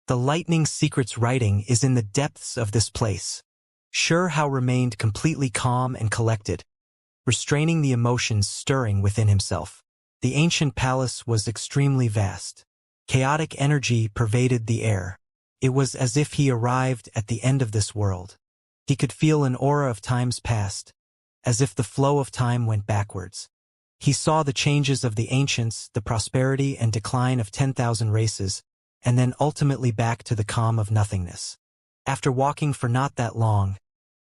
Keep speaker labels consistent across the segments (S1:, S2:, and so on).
S1: The lightning secret's writing is in the depths of this place. Sure Hao remained completely calm and collected, restraining the emotions stirring within himself. The ancient palace was extremely vast. Chaotic energy pervaded the air. It was as if he arrived at the end of this world. He could feel an aura of times past, as if the flow of time went backwards. He saw the changes of the ancients, the prosperity and decline of 10,000 races, and then ultimately back to the calm of nothingness. After walking for not that long,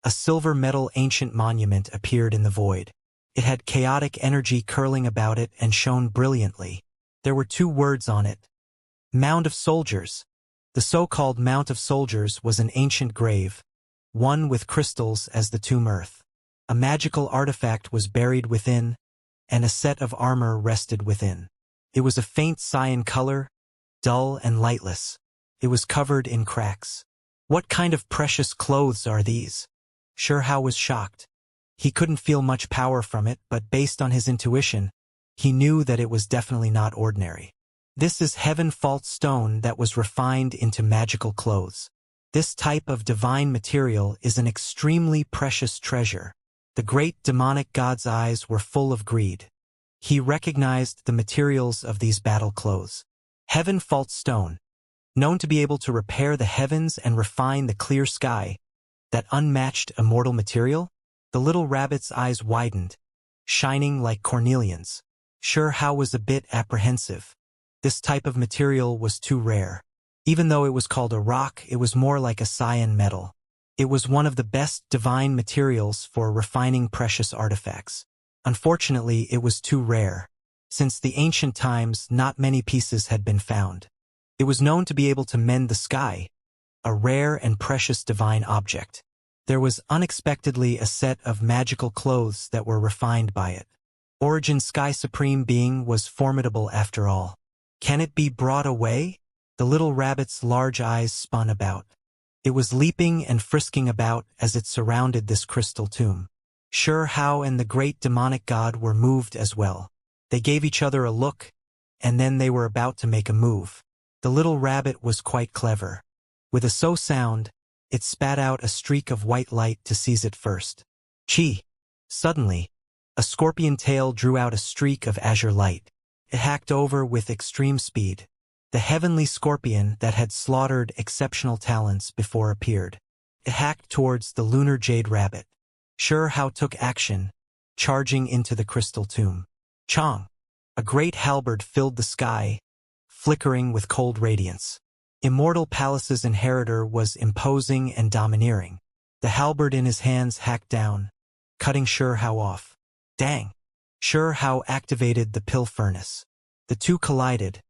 S1: a silver metal ancient monument appeared in the void. It had chaotic energy curling about it and shone brilliantly. There were 2 words on it. Mound of Soldiers. The so-called Mount of Soldiers was an ancient grave, one with crystals as the tomb earth. A magical artifact was buried within, and a set of armor rested within. It was a faint cyan color, dull and lightless. It was covered in cracks. What kind of precious clothes are these? Sure Hao was shocked. He couldn't feel much power from it, but based on his intuition, he knew that it was definitely not ordinary. This is heaven fault stone that was refined into magical clothes. This type of divine material is an extremely precious treasure. The great demonic god's eyes were full of greed. He recognized the materials of these battle clothes. Heaven fault stone, known to be able to repair the heavens and refine the clear sky, that unmatched immortal material? The little rabbit's eyes widened, shining like cornelians. Sure Hao was a bit apprehensive. This type of material was too rare. Even though it was called a rock, it was more like a cyan metal. It was one of the best divine materials for refining precious artifacts. Unfortunately, it was too rare. Since the ancient times, not many pieces had been found. It was known to be able to mend the sky, a rare and precious divine object. There was unexpectedly a set of magical clothes that were refined by it. Origin Sky Supreme Being was formidable after all. Can it be brought away? The little rabbit's large eyes spun about. It was leaping and frisking about as it surrounded this crystal tomb. Sure Hao and the great demonic god were moved as well. They gave each other a look, and then they were about to make a move. The little rabbit was quite clever. With a so sound, it spat out a streak of white light to seize it first. Chi! Suddenly, a scorpion tail drew out a streak of azure light. It hacked over with extreme speed. The heavenly scorpion that had slaughtered exceptional talents before appeared. It hacked towards the lunar jade rabbit. Sure Hao took action, charging into the crystal tomb. Chong! A great halberd filled the sky, flickering with cold radiance. Immortal Palace's inheritor was imposing and domineering. The halberd in his hands hacked down, cutting Sure Hao off. Dang! Sure Hao activated the pill furnace. The two collided,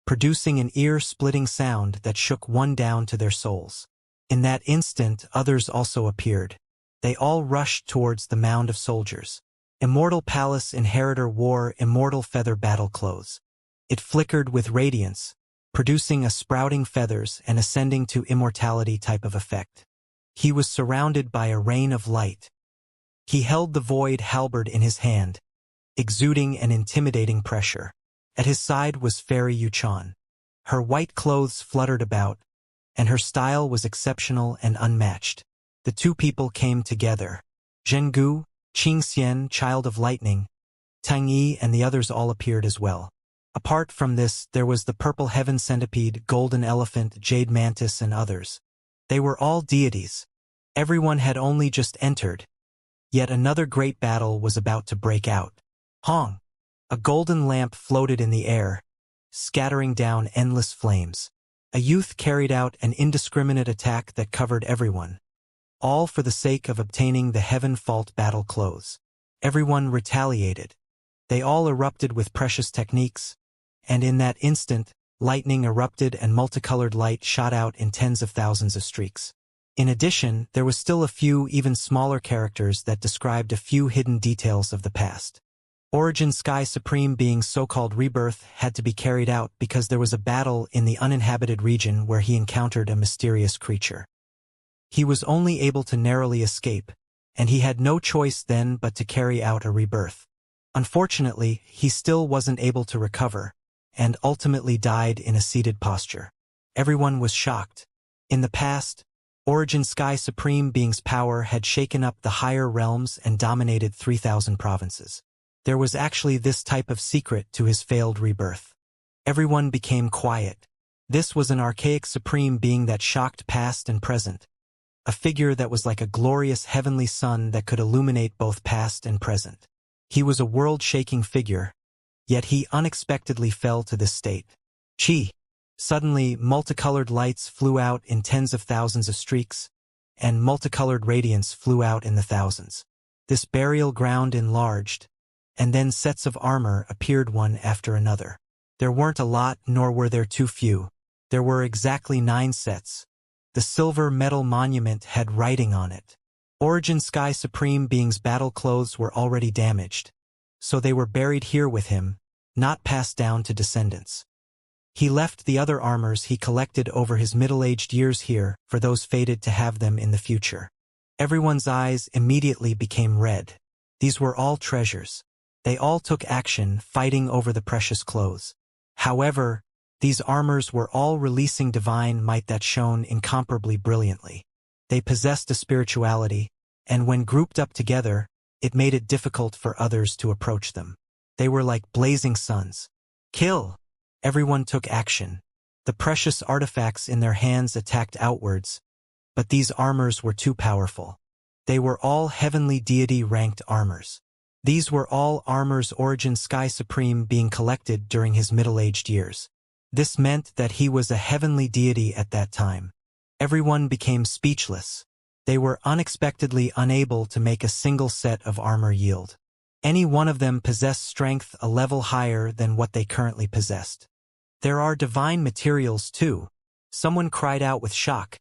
S1: producing an ear-splitting sound that shook one down to their souls. In that instant, others also appeared. They all rushed towards the mound of soldiers. Immortal Palace inheritor wore immortal feather battle clothes. It flickered with radiance, producing a sprouting feathers and ascending to immortality type of effect. He was surrounded by a rain of light. He held the void halberd in his hand, exuding an intimidating pressure. At his side was Fairy Yuchan. Her white clothes fluttered about, and her style was exceptional and unmatched. The two people came together. Zhengu, Xianxia, Child of Lightning, Tang Yi and the others all appeared as well. Apart from this, there was the Purple Heaven Centipede, Golden Elephant, Jade Mantis and others. They were all deities. Everyone had only just entered. Yet another great battle was about to break out. Hong! A golden lamp floated in the air, scattering down endless flames. A youth carried out an indiscriminate attack that covered everyone, all for the sake of obtaining the Heaven Fault battle clothes. Everyone retaliated. They all erupted with precious techniques, and in that instant, lightning erupted and multicolored light shot out in tens of thousands of streaks. In addition, there was still a few even smaller characters that described a few hidden details of the past. Origin Sky Supreme Being's so-called rebirth had to be carried out because there was a battle in the uninhabited region where he encountered a mysterious creature. He was only able to narrowly escape, and he had no choice then but to carry out a rebirth. Unfortunately, he still wasn't able to recover, and ultimately died in a seated posture. Everyone was shocked. In the past, Origin Sky Supreme Being's power had shaken up the higher realms and dominated 3,000 provinces. There was actually this type of secret to his failed rebirth. Everyone became quiet. This was an archaic supreme being that shocked past and present. A figure that was like a glorious heavenly sun that could illuminate both past and present. He was a world-shaking figure, yet he unexpectedly fell to this state. Chi! Suddenly, multicolored lights flew out in tens of thousands of streaks, and multicolored radiance flew out in the thousands. This burial ground enlarged, and then sets of armor appeared one after another. There weren't a lot, nor were there too few. There were exactly 9 sets. The silver metal monument had writing on it. Origin Sky Supreme Being's battle clothes were already damaged, so they were buried here with him, not passed down to descendants. He left the other armors he collected over his middle-aged years here for those fated to have them in the future. Everyone's eyes immediately became red. These were all treasures. They all took action, fighting over the precious clothes. However, these armors were all releasing divine might that shone incomparably brilliantly. They possessed a spirituality, and when grouped up together, it made it difficult for others to approach them. They were like blazing suns. Kill! Everyone took action. The precious artifacts in their hands attacked outwards, but these armors were too powerful. They were all heavenly deity-ranked armors. These were all armors Origin Sky Supreme Being collected during his middle-aged years. This meant that he was a heavenly deity at that time. Everyone became speechless. They were unexpectedly unable to make a single set of armor yield. Any one of them possessed strength a level higher than what they currently possessed. There are divine materials too. Someone cried out with shock,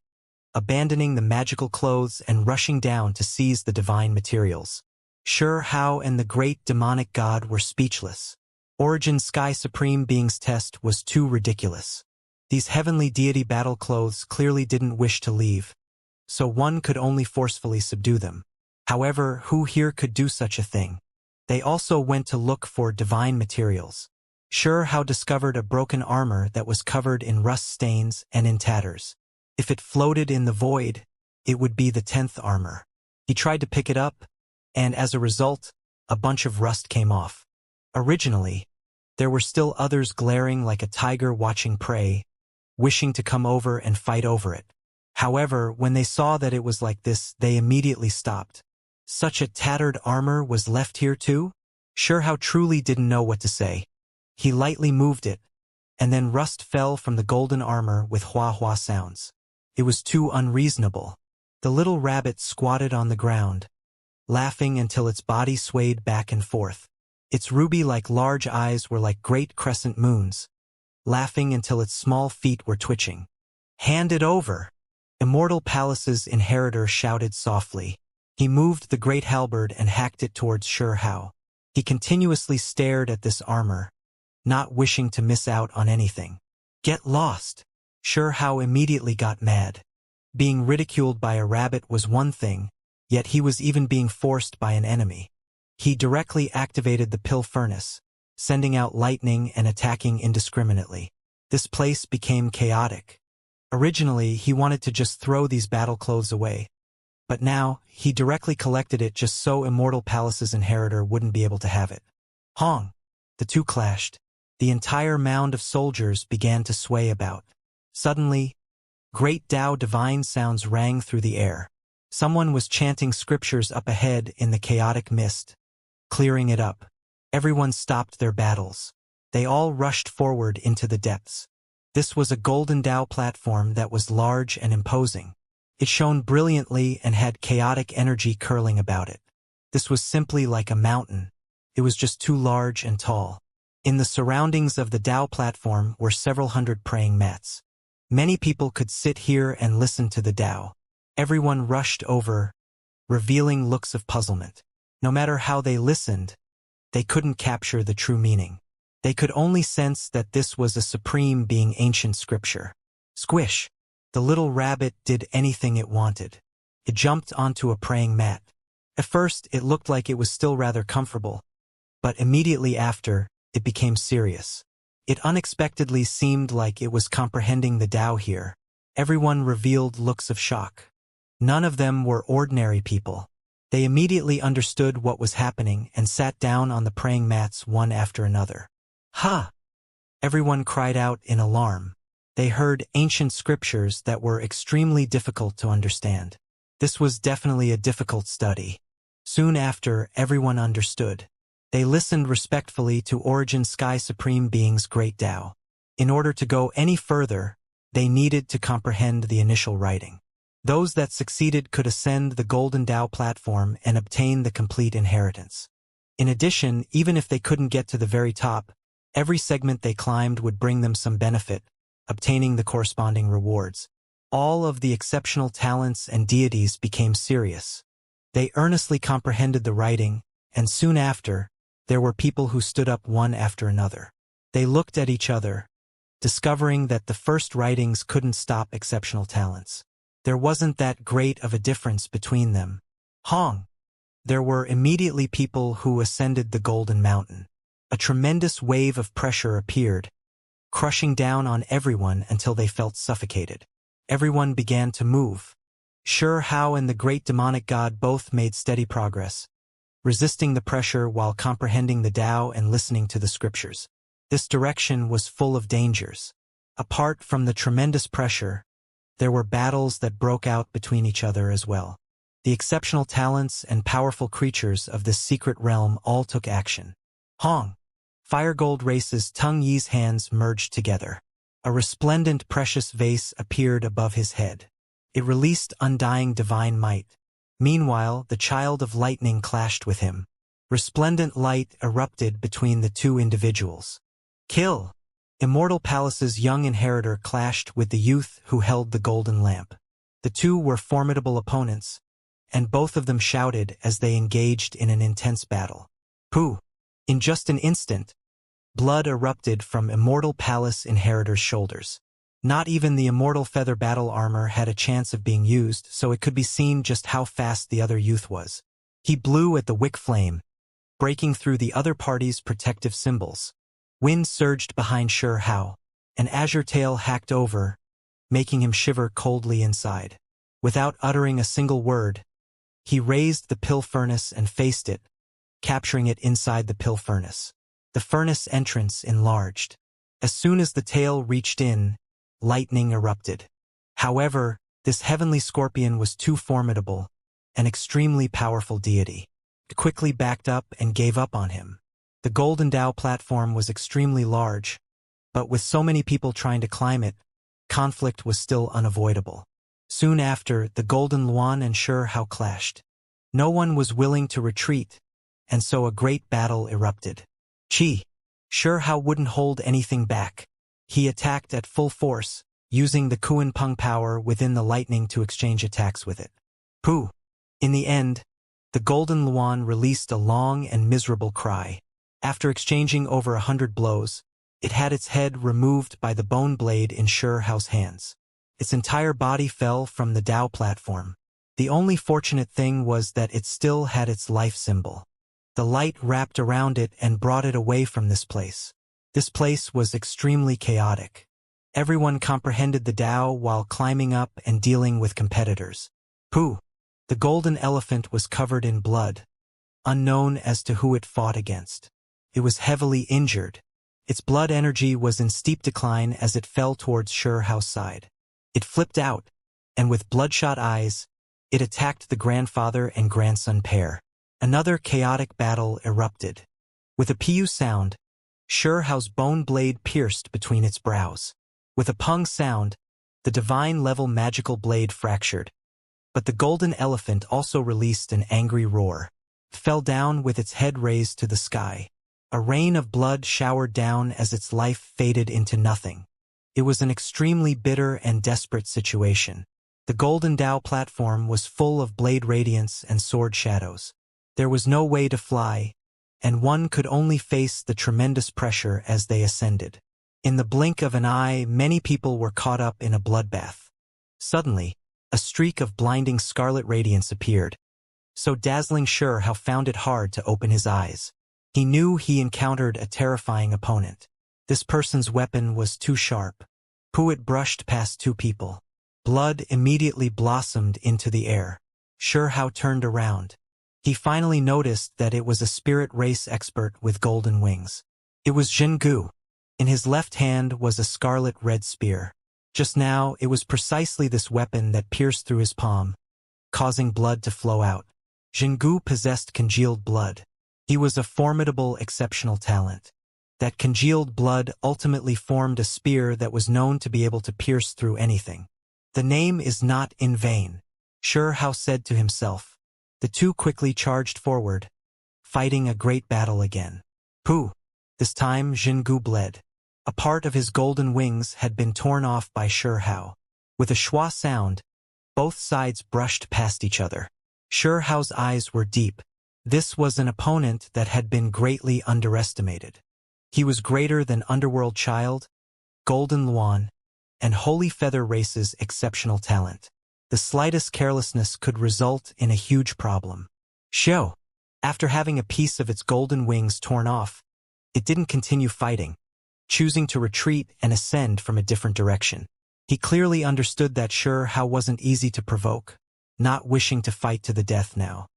S1: abandoning the magical clothes and rushing down to seize the divine materials. Hao and the great demonic god were speechless. Origin Sky Supreme Being's test was too ridiculous. These heavenly deity battle clothes clearly didn't wish to leave, so one could only forcefully subdue them. However, who here could do such a thing? They also went to look for divine materials. Hao discovered a broken armor that was covered in rust stains and in tatters. If it floated in the void, it would be the 10th armor. He tried to pick it up, and as a result, a bunch of rust came off. Originally, there were still others glaring like a tiger watching prey, wishing to come over and fight over it. However, when they saw that it was like this, they immediately stopped. Such a tattered armor was left here too? Hao truly didn't know what to say. He lightly moved it, and then rust fell from the golden armor with hua-hua sounds. It was too unreasonable. The little rabbit squatted on the ground, laughing until its body swayed back and forth. Its ruby-like large eyes were like great crescent moons, laughing until its small feet were twitching. "Hand it over!" Immortal Palace's inheritor shouted softly. He moved the great halberd and hacked it towards Hao. He continuously stared at this armor, not wishing to miss out on anything. "Get lost!" Hao immediately got mad. Being ridiculed by a rabbit was one thing, yet he was even being forced by an enemy. He directly activated the pill furnace, sending out lightning and attacking indiscriminately. This place became chaotic. Originally, he wanted to just throw these battle clothes away, but now, he directly collected it just so Immortal Palace's inheritor wouldn't be able to have it. Hong! The two clashed. The entire mound of soldiers began to sway about. Suddenly, great Tao divine sounds rang through the air. Someone was chanting scriptures up ahead in the chaotic mist, clearing it up. Everyone stopped their battles. They all rushed forward into the depths. This was a golden Tao platform that was large and imposing. It shone brilliantly and had chaotic energy curling about it. This was simply like a mountain. It was just too large and tall. In the surroundings of the Tao platform were several hundred praying mats. Many people could sit here and listen to the Tao. Everyone rushed over, revealing looks of puzzlement. No matter how they listened, they couldn't capture the true meaning. They could only sense that this was a supreme being ancient scripture. Squish! The little rabbit did anything it wanted. It jumped onto a praying mat. At first, it looked like it was still rather comfortable, but immediately after, it became serious. It unexpectedly seemed like it was comprehending the Tao here. Everyone revealed looks of shock. None of them were ordinary people. They immediately understood what was happening and sat down on the praying mats one after another. Ha! Everyone cried out in alarm. They heard ancient scriptures that were extremely difficult to understand. This was definitely a difficult study. Soon after, everyone understood. They listened respectfully to Origin Sky Supreme Being's great Tao. In order to go any further, they needed to comprehend the initial writing. Those that succeeded could ascend the Golden Tao platform and obtain the complete inheritance. In addition, even if they couldn't get to the very top, every segment they climbed would bring them some benefit, obtaining the corresponding rewards. All of the exceptional talents and deities became serious. They earnestly comprehended the writing, and soon after, there were people who stood up one after another. They looked at each other, discovering that the first writings couldn't stop exceptional talents. There wasn't that great of a difference between them. Hong! There were immediately people who ascended the Golden Mountain. A tremendous wave of pressure appeared, crushing down on everyone until they felt suffocated. Everyone began to move. Hao and the great demonic god both made steady progress, resisting the pressure while comprehending the Tao and listening to the scriptures. This direction was full of dangers. Apart from the tremendous pressure, there were battles that broke out between each other as well. The exceptional talents and powerful creatures of this secret realm all took action. Hong! Firegold Race's Tung Yi's hands merged together. A resplendent precious vase appeared above his head. It released undying divine might. Meanwhile, the Child of Lightning clashed with him. Resplendent light erupted between the two individuals. Kill! Immortal Palace's young inheritor clashed with the youth who held the golden lamp. The two were formidable opponents, and both of them shouted as they engaged in an intense battle. Pooh! In just an instant, blood erupted from Immortal Palace inheritor's shoulders. Not even the immortal feather battle armor had a chance of being used, so it could be seen just how fast the other youth was. He blew at the wick flame, breaking through the other party's protective symbols. Wind surged behind Hao. An azure tail hacked over, making him shiver coldly inside. Without uttering a single word, he raised the pill furnace and faced it, capturing it inside the pill furnace. The furnace entrance enlarged. As soon as the tail reached in, lightning erupted. However, this heavenly scorpion was too formidable, an extremely powerful deity. It quickly backed up and gave up on him. The Golden Tao platform was extremely large, but with so many people trying to climb it, conflict was still unavoidable. Soon after, the Golden Luan and Hao clashed. No one was willing to retreat, and so a great battle erupted. Hao wouldn't hold anything back. He attacked at full force, using the Kuan Peng power within the lightning to exchange attacks with it. Pooh! In the end, the Golden Luan released a long and miserable cry. After exchanging over 100 blows, it had its head removed by the bone blade in Hao's hands. Its entire body fell from the Tao platform. The only fortunate thing was that it still had its life symbol. The light wrapped around it and brought it away from this place. This place was extremely chaotic. Everyone comprehended the Tao while climbing up and dealing with competitors. Pooh! The golden elephant was covered in blood, unknown as to who it fought against. It was heavily injured. Its blood energy was in steep decline as it fell towards Hao's side. It flipped out, and with bloodshot eyes, it attacked the grandfather and grandson pair. Another chaotic battle erupted. With a pu sound, Hao's bone blade pierced between its brows. With a pung sound, the divine-level magical blade fractured. But the golden elephant also released an angry roar. It fell down with its head raised to the sky. A rain of blood showered down as its life faded into nothing. It was an extremely bitter and desperate situation. The Golden Tao platform was full of blade radiance and sword shadows. There was no way to fly, and one could only face the tremendous pressure as they ascended. In the blink of an eye, many people were caught up in a bloodbath. Suddenly, a streak of blinding scarlet radiance appeared, so dazzling Hao found it hard to open his eyes. He knew he encountered a terrifying opponent. This person's weapon was too sharp. It brushed past two people. Blood immediately blossomed into the air. Shihao turned around. He finally noticed that it was a spirit race expert with golden wings. It was Zhengu. In his left hand was a scarlet-red spear. Just now, it was precisely this weapon that pierced through his palm, causing blood to flow out. Zhengu possessed congealed blood. He was a formidable, exceptional talent. That congealed blood ultimately formed a spear that was known to be able to pierce through anything. The name is not in vain, Shihao said to himself. The two quickly charged forward, fighting a great battle again. This time Zhengu bled. A part of his golden wings had been torn off by Shihao. With a schwa sound, both sides brushed past each other. Shihao's eyes were deep. This was an opponent that had been greatly underestimated. He was greater than Underworld Child, Golden Luan, and Holy Feather Race's exceptional talent. The slightest carelessness could result in a huge problem. Xiao, after having a piece of its golden wings torn off, it didn't continue fighting, choosing to retreat and ascend from a different direction. He clearly understood that Shihao wasn't easy to provoke, not wishing to fight to the death now.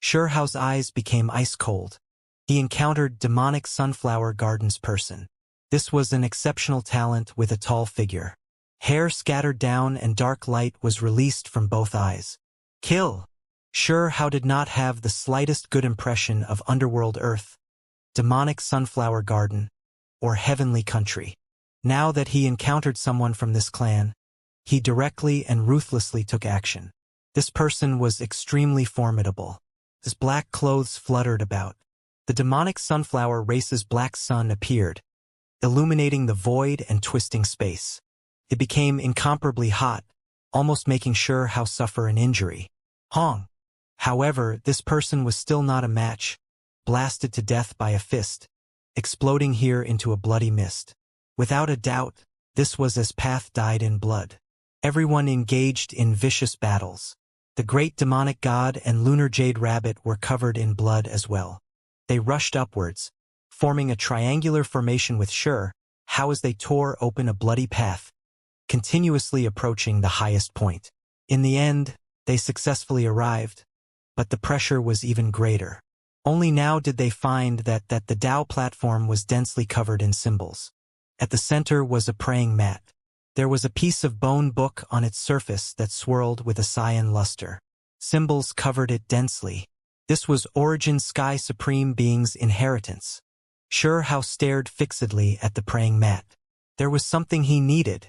S1: Shihao's eyes became ice cold. He encountered demonic sunflower gardens person. This was an exceptional talent with a tall figure. Hair scattered down and dark light was released from both eyes. Kill! Shihao did not have the slightest good impression of Underworld Earth, demonic sunflower garden, or heavenly country. Now that he encountered someone from this clan, he directly and ruthlessly took action. This person was extremely formidable. His black clothes fluttered about. The demonic sunflower race's black sun appeared, illuminating the void and twisting space. It became incomparably hot, almost making Shihao suffer an injury. However, this person was still not a match, blasted to death by a fist, exploding here into a bloody mist. Without a doubt, this was as Path died in blood. Everyone engaged in vicious battles. The great demonic god and lunar jade rabbit were covered in blood as well. They rushed upwards, forming a triangular formation with Shihao as they tore open a bloody path, continuously approaching the highest point. In the end, they successfully arrived, but the pressure was even greater. Only now did they find that the Tao platform was densely covered in symbols. At the center was a praying mat. There was a piece of bone book on its surface that swirled with a cyan luster. Symbols covered it densely. This was Origin Sky Supreme Being's inheritance. Shihao stared fixedly at the praying mat. There was something he needed.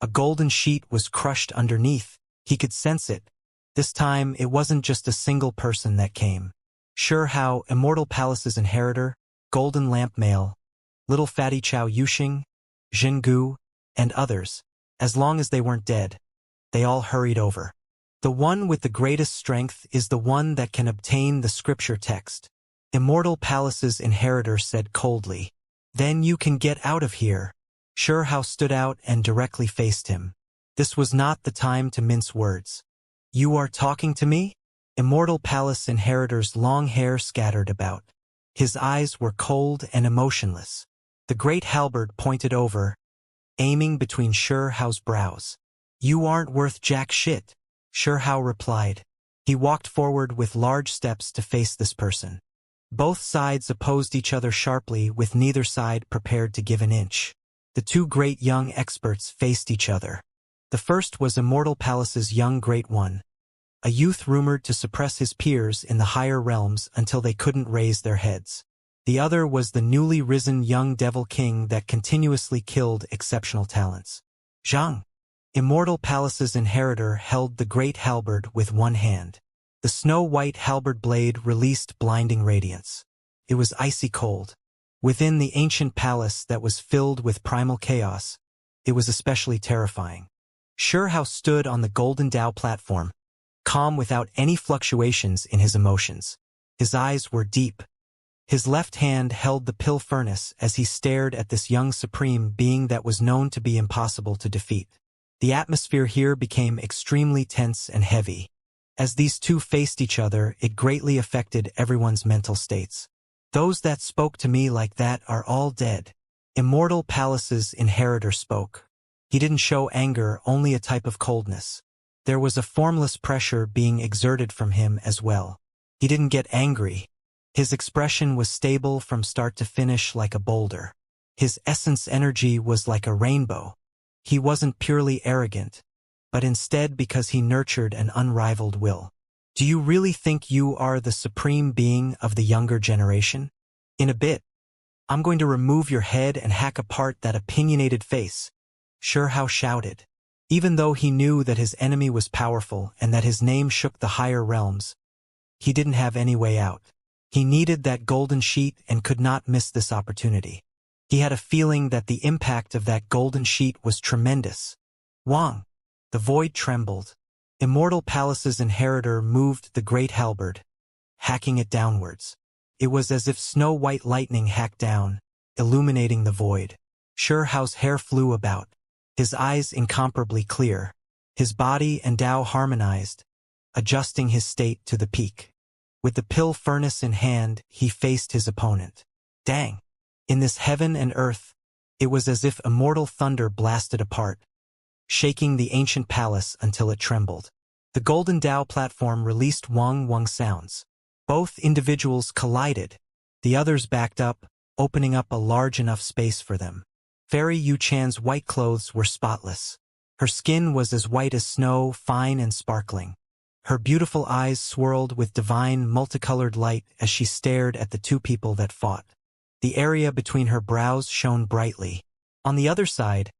S1: A golden sheet was crushed underneath. He could sense it. This time, it wasn't just a single person that came. Shihao, Immortal Palace's inheritor, Golden Lamp Male, Little Fatty Chao Yuxing, Zhengu, and others. As long as they weren't dead, they all hurried over. The one with the greatest strength is the one that can obtain the scripture text. Immortal Palace's inheritor said coldly. Then you can get out of here. Shihao stood out and directly faced him. This was not the time to mince words. You are talking to me? Immortal Palace inheritor's long hair scattered about. His eyes were cold and emotionless. The great halberd pointed over, aiming between Shihao's brows. You aren't worth jack shit, Shihao replied. He walked forward with large steps to face this person. Both sides opposed each other sharply, with neither side prepared to give an inch. The two great young experts faced each other. The first was Immortal Palace's young Great One, a youth rumored to suppress his peers in the higher realms until they couldn't raise their heads. The other was the newly risen young Devil King that continuously killed exceptional talents. Zhang, Immortal Palace's inheritor, held the great halberd with one hand. The snow-white halberd blade released blinding radiance. It was icy cold. Within the ancient palace that was filled with primal chaos, it was especially terrifying. Shihao stood on the Golden Tao platform, calm without any fluctuations in his emotions. His eyes were deep. His left hand held the pill furnace as he stared at this young supreme being that was known to be impossible to defeat. The atmosphere here became extremely tense and heavy. As these two faced each other, it greatly affected everyone's mental states. Those that spoke to me like that are all dead. Immortal Palace's inheritor spoke. He didn't show anger, only a type of coldness. There was a formless pressure being exerted from him as well. He didn't get angry. His expression was stable from start to finish like a boulder. His essence energy was like a rainbow. He wasn't purely arrogant, but instead because he nurtured an unrivaled will. Do you really think you are the supreme being of the younger generation? In a bit, I'm going to remove your head and hack apart that opinionated face, Xianxia shouted. Even though he knew that his enemy was powerful and that his name shook the higher realms, he didn't have any way out. He needed that golden sheet and could not miss this opportunity. He had a feeling that the impact of that golden sheet was tremendous. Wang! The void trembled. Immortal Palace's inheritor moved the great halberd, hacking it downwards. It was as if snow-white lightning hacked down, illuminating the void. Xiao's hair flew about, his eyes incomparably clear. His body and Tao harmonized, adjusting his state to the peak. With the pill furnace in hand, he faced his opponent. Dang! In this heaven and earth, it was as if immortal thunder blasted apart, shaking the ancient palace until it trembled. The golden Tao platform released wang sounds. Both individuals collided. The others backed up, opening up a large enough space for them. Fairy Yu Chan's white clothes were spotless. Her skin was as white as snow, fine and sparkling. Her beautiful eyes swirled with divine, multicolored light as she stared at the two people that fought. The area between her brows shone brightly. On the other side,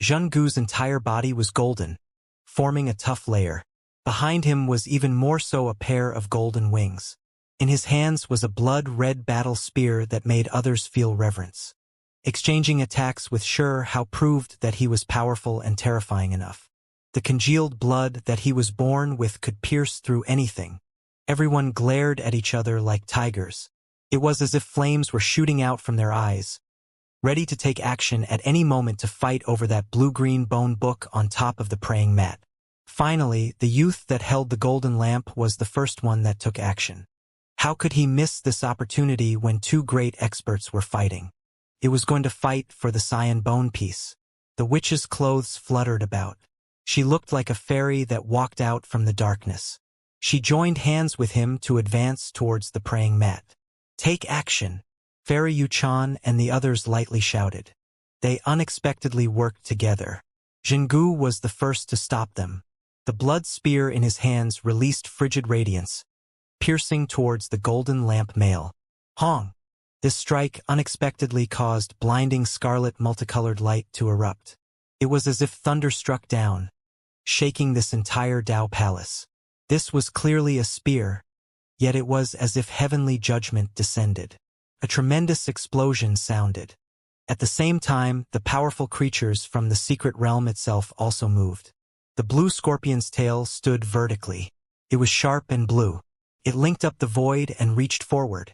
S1: Zhenggu's entire body was golden, forming a tough layer. Behind him was even more so a pair of golden wings. In his hands was a blood-red battle spear that made others feel reverence. Exchanging attacks with Xianxia proved that he was powerful and terrifying enough. The congealed blood that he was born with could pierce through anything. Everyone glared at each other like tigers. It was as if flames were shooting out from their eyes, ready to take action at any moment to fight over that blue-green bone book on top of the praying mat. Finally, the youth that held the golden lamp was the first one that took action. How could he miss this opportunity when two great experts were fighting? It was going to fight for the cyan bone piece. The witch's clothes fluttered about. She looked like a fairy that walked out from the darkness. She joined hands with him to advance towards the praying mat. Take action! Fairy Yu Chan and the others lightly shouted. They unexpectedly worked together. Zhenggu was the first to stop them. The blood spear in his hands released frigid radiance, piercing towards the golden lamp male. Hong! This strike unexpectedly caused blinding scarlet multicolored light to erupt. It was as if thunder struck down, shaking this entire Tao palace. This was clearly a spear, yet it was as if heavenly judgment descended. A tremendous explosion sounded. At the same time, the powerful creatures from the secret realm itself also moved. The blue scorpion's tail stood vertically. It was sharp and blue. It linked up the void and reached forward.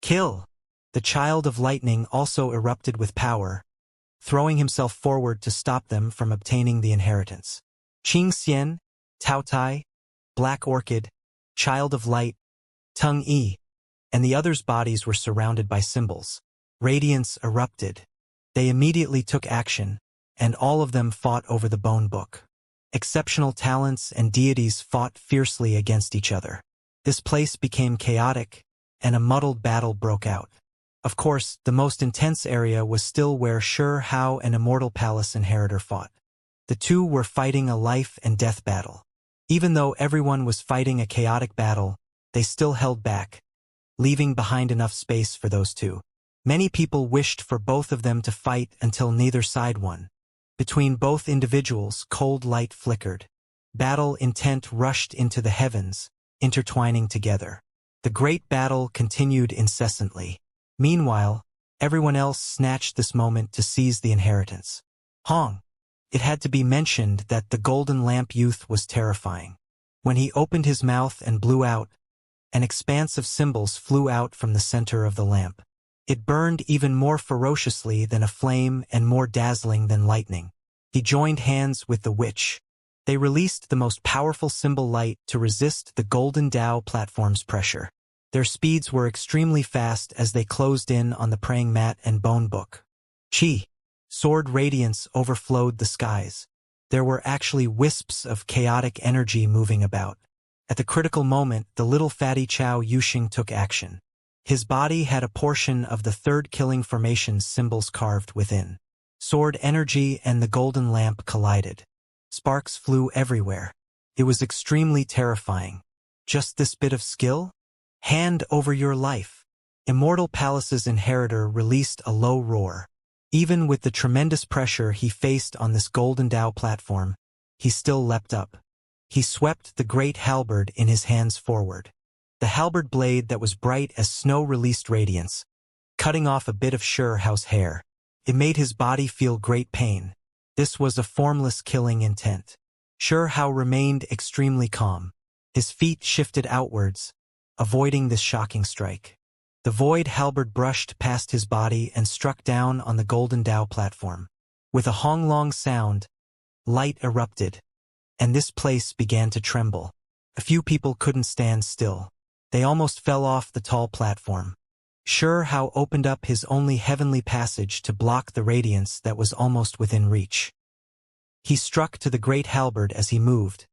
S1: Kill! The child of lightning also erupted with power, throwing himself forward to stop them from obtaining the inheritance. Xianxia, Tao Tai, Black Orchid, Child of Light, Tung Yi, and the others' bodies were surrounded by symbols. Radiance erupted. They immediately took action, and all of them fought over the bone book. Exceptional talents and deities fought fiercely against each other. This place became chaotic, and a muddled battle broke out. Of course, the most intense area was still where Xianxia and Immortal Palace inheritor fought. The two were fighting a life and death battle. Even though everyone was fighting a chaotic battle, they still held back, leaving behind enough space for those two. Many people wished for both of them to fight until neither side won. Between both individuals, cold light flickered. Battle intent rushed into the heavens, intertwining together. The great battle continued incessantly. Meanwhile, everyone else snatched this moment to seize the inheritance. Hong! It had to be mentioned that the golden lamp youth was terrifying. When he opened his mouth and blew out, an expanse of symbols flew out from the center of the lamp. It burned even more ferociously than a flame and more dazzling than lightning. He joined hands with the witch. They released the most powerful symbol light to resist the golden Tao platform's pressure. Their speeds were extremely fast as they closed in on the praying mat and bone book. Chi. Sword radiance overflowed the skies. There were actually wisps of chaotic energy moving about. At the critical moment, the little fatty Chao Yuxing took action. His body had a portion of the third killing formation's symbols carved within. Sword energy and the golden lamp collided. Sparks flew everywhere. It was extremely terrifying. Just this bit of skill? Hand over your life. Immortal Palace's inheritor released a low roar. Even with the tremendous pressure he faced on this golden Dao platform, he still leapt up. He swept the great halberd in his hands forward. The halberd blade that was bright as snow released radiance, cutting off a bit of Xianxia's hair. It made his body feel great pain. This was a formless killing intent. Xianxia remained extremely calm. His feet shifted outwards, avoiding this shocking strike. The void halberd brushed past his body and struck down on the golden Dao platform. With a honglong sound, light erupted, and this place began to tremble. A few people couldn't stand still. They almost fell off the tall platform. Xianxia opened up his only heavenly passage to block the radiance that was almost within reach. He struck to the great halberd as he moved,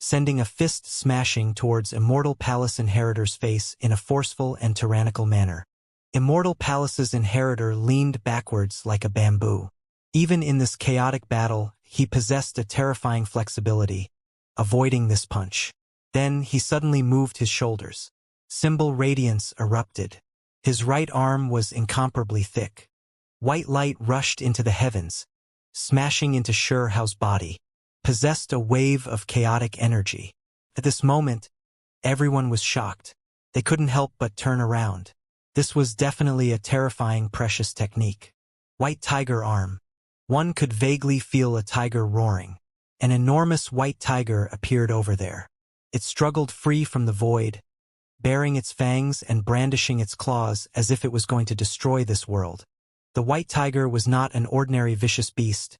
S1: sending a fist smashing towards Immortal Palace Inheritor's face in a forceful and tyrannical manner. Immortal Palace's inheritor leaned backwards like a bamboo. Even in this chaotic battle, he possessed a terrifying flexibility, avoiding this punch. Then he suddenly moved his shoulders. Symbol radiance erupted. His right arm was incomparably thick. White light rushed into the heavens, smashing into Xianxia's body, possessed a wave of chaotic energy. At this moment, everyone was shocked. They couldn't help but turn around. This was definitely a terrifying precious technique. White tiger arm. One could vaguely feel a tiger roaring. An enormous white tiger appeared over there. It struggled free from the void, baring its fangs and brandishing its claws as if it was going to destroy this world. The white tiger was not an ordinary vicious beast,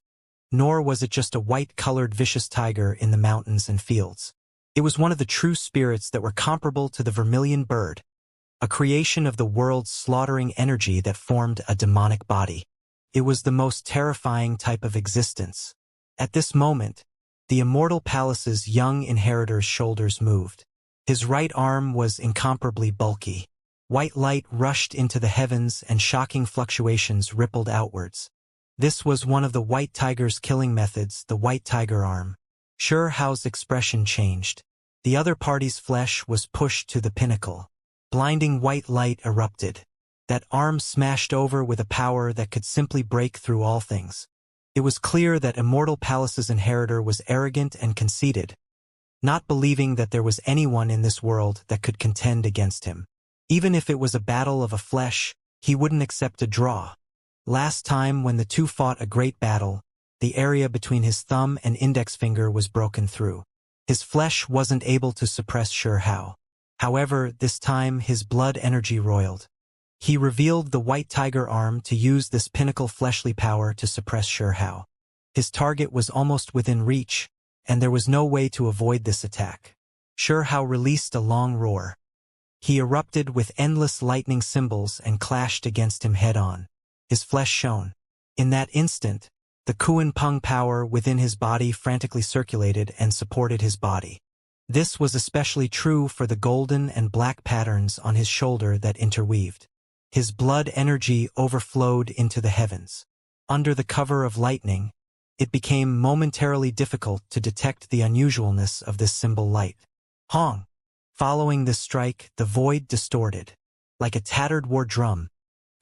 S1: nor was it just a white-colored vicious tiger in the mountains and fields. It was one of the true spirits that were comparable to the vermilion bird, a creation of the world's slaughtering energy that formed a demonic body. It was the most terrifying type of existence. At this moment, the Immortal Palace's young inheritor's shoulders moved. His right arm was incomparably bulky. White light rushed into the heavens and shocking fluctuations rippled outwards. This was one of the white tiger's killing methods, the white tiger arm. Xianxia's expression changed. The other party's flesh was pushed to the pinnacle. Blinding white light erupted. That arm smashed over with a power that could simply break through all things. It was clear that Immortal Palace's inheritor was arrogant and conceited, not believing that there was anyone in this world that could contend against him. Even if it was a battle of a flesh, he wouldn't accept a draw. Last time when the two fought a great battle, the area between his thumb and index finger was broken through. His flesh wasn't able to suppress Xianxia. However, this time his blood energy roiled. He revealed the white tiger arm to use this pinnacle fleshly power to suppress Xianxia. His target was almost within reach, and there was no way to avoid this attack. Xianxia released a long roar. He erupted with endless lightning symbols and clashed against him head-on. His flesh shone. In that instant, the Kuan Peng power within his body frantically circulated and supported his body. This was especially true for the golden and black patterns on his shoulder that interweaved. His blood energy overflowed into the heavens. Under the cover of lightning, it became momentarily difficult to detect the unusualness of this symbol light. Hong! Following this strike, the void distorted. Like a tattered war drum,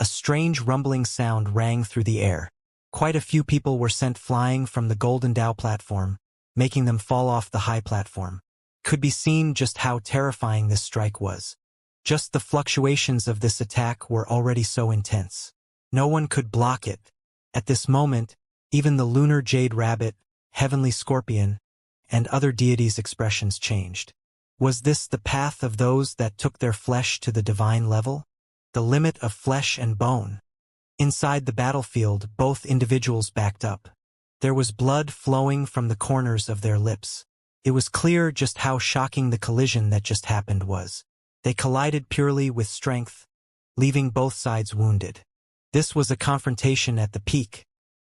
S1: a strange rumbling sound rang through the air. Quite a few people were sent flying from the Golden Dao platform, making them fall off the high platform. Could be seen just how terrifying this strike was. Just the fluctuations of this attack were already so intense. No one could block it. At this moment, even the lunar jade rabbit, heavenly scorpion, and other deities' expressions changed. Was this the path of those that took their flesh to the divine level? The limit of flesh and bone? Inside the battlefield, both individuals backed up. There was blood flowing from the corners of their lips. It was clear just how shocking the collision that just happened was. They collided purely with strength, leaving both sides wounded. This was a confrontation at the peak,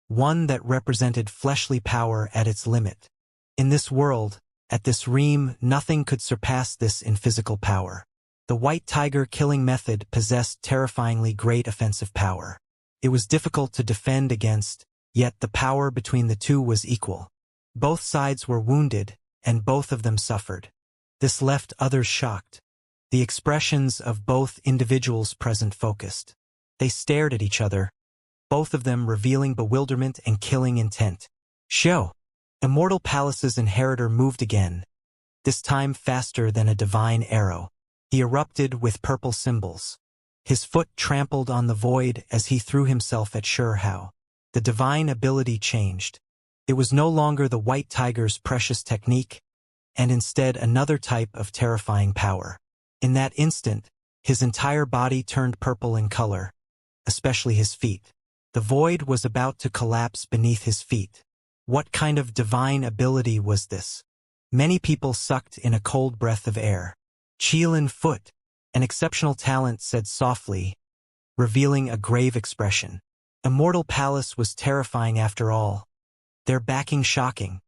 S1: one that represented fleshly power at its limit. In this world, at this realm, nothing could surpass this in physical power. The white tiger killing method possessed terrifyingly great offensive power. It was difficult to defend against, yet the power between the two was equal. Both sides were wounded, and both of them suffered. This left others shocked. The expressions of both individuals present focused. They stared at each other, both of them revealing bewilderment and killing intent. Show! Immortal Palace's inheritor moved again, this time faster than a divine arrow. He erupted with purple symbols. His foot trampled on the void as he threw himself at Xianxia. The divine ability changed. It was no longer the white tiger's precious technique, and instead another type of terrifying power. In that instant, his entire body turned purple in color, especially his feet. The void was about to collapse beneath his feet. What kind of divine ability was this? Many people sucked in a cold breath of air. Qilin Foot, an exceptional talent, said softly, revealing a grave expression. Immortal Palace was terrifying after all. Their backing shocking.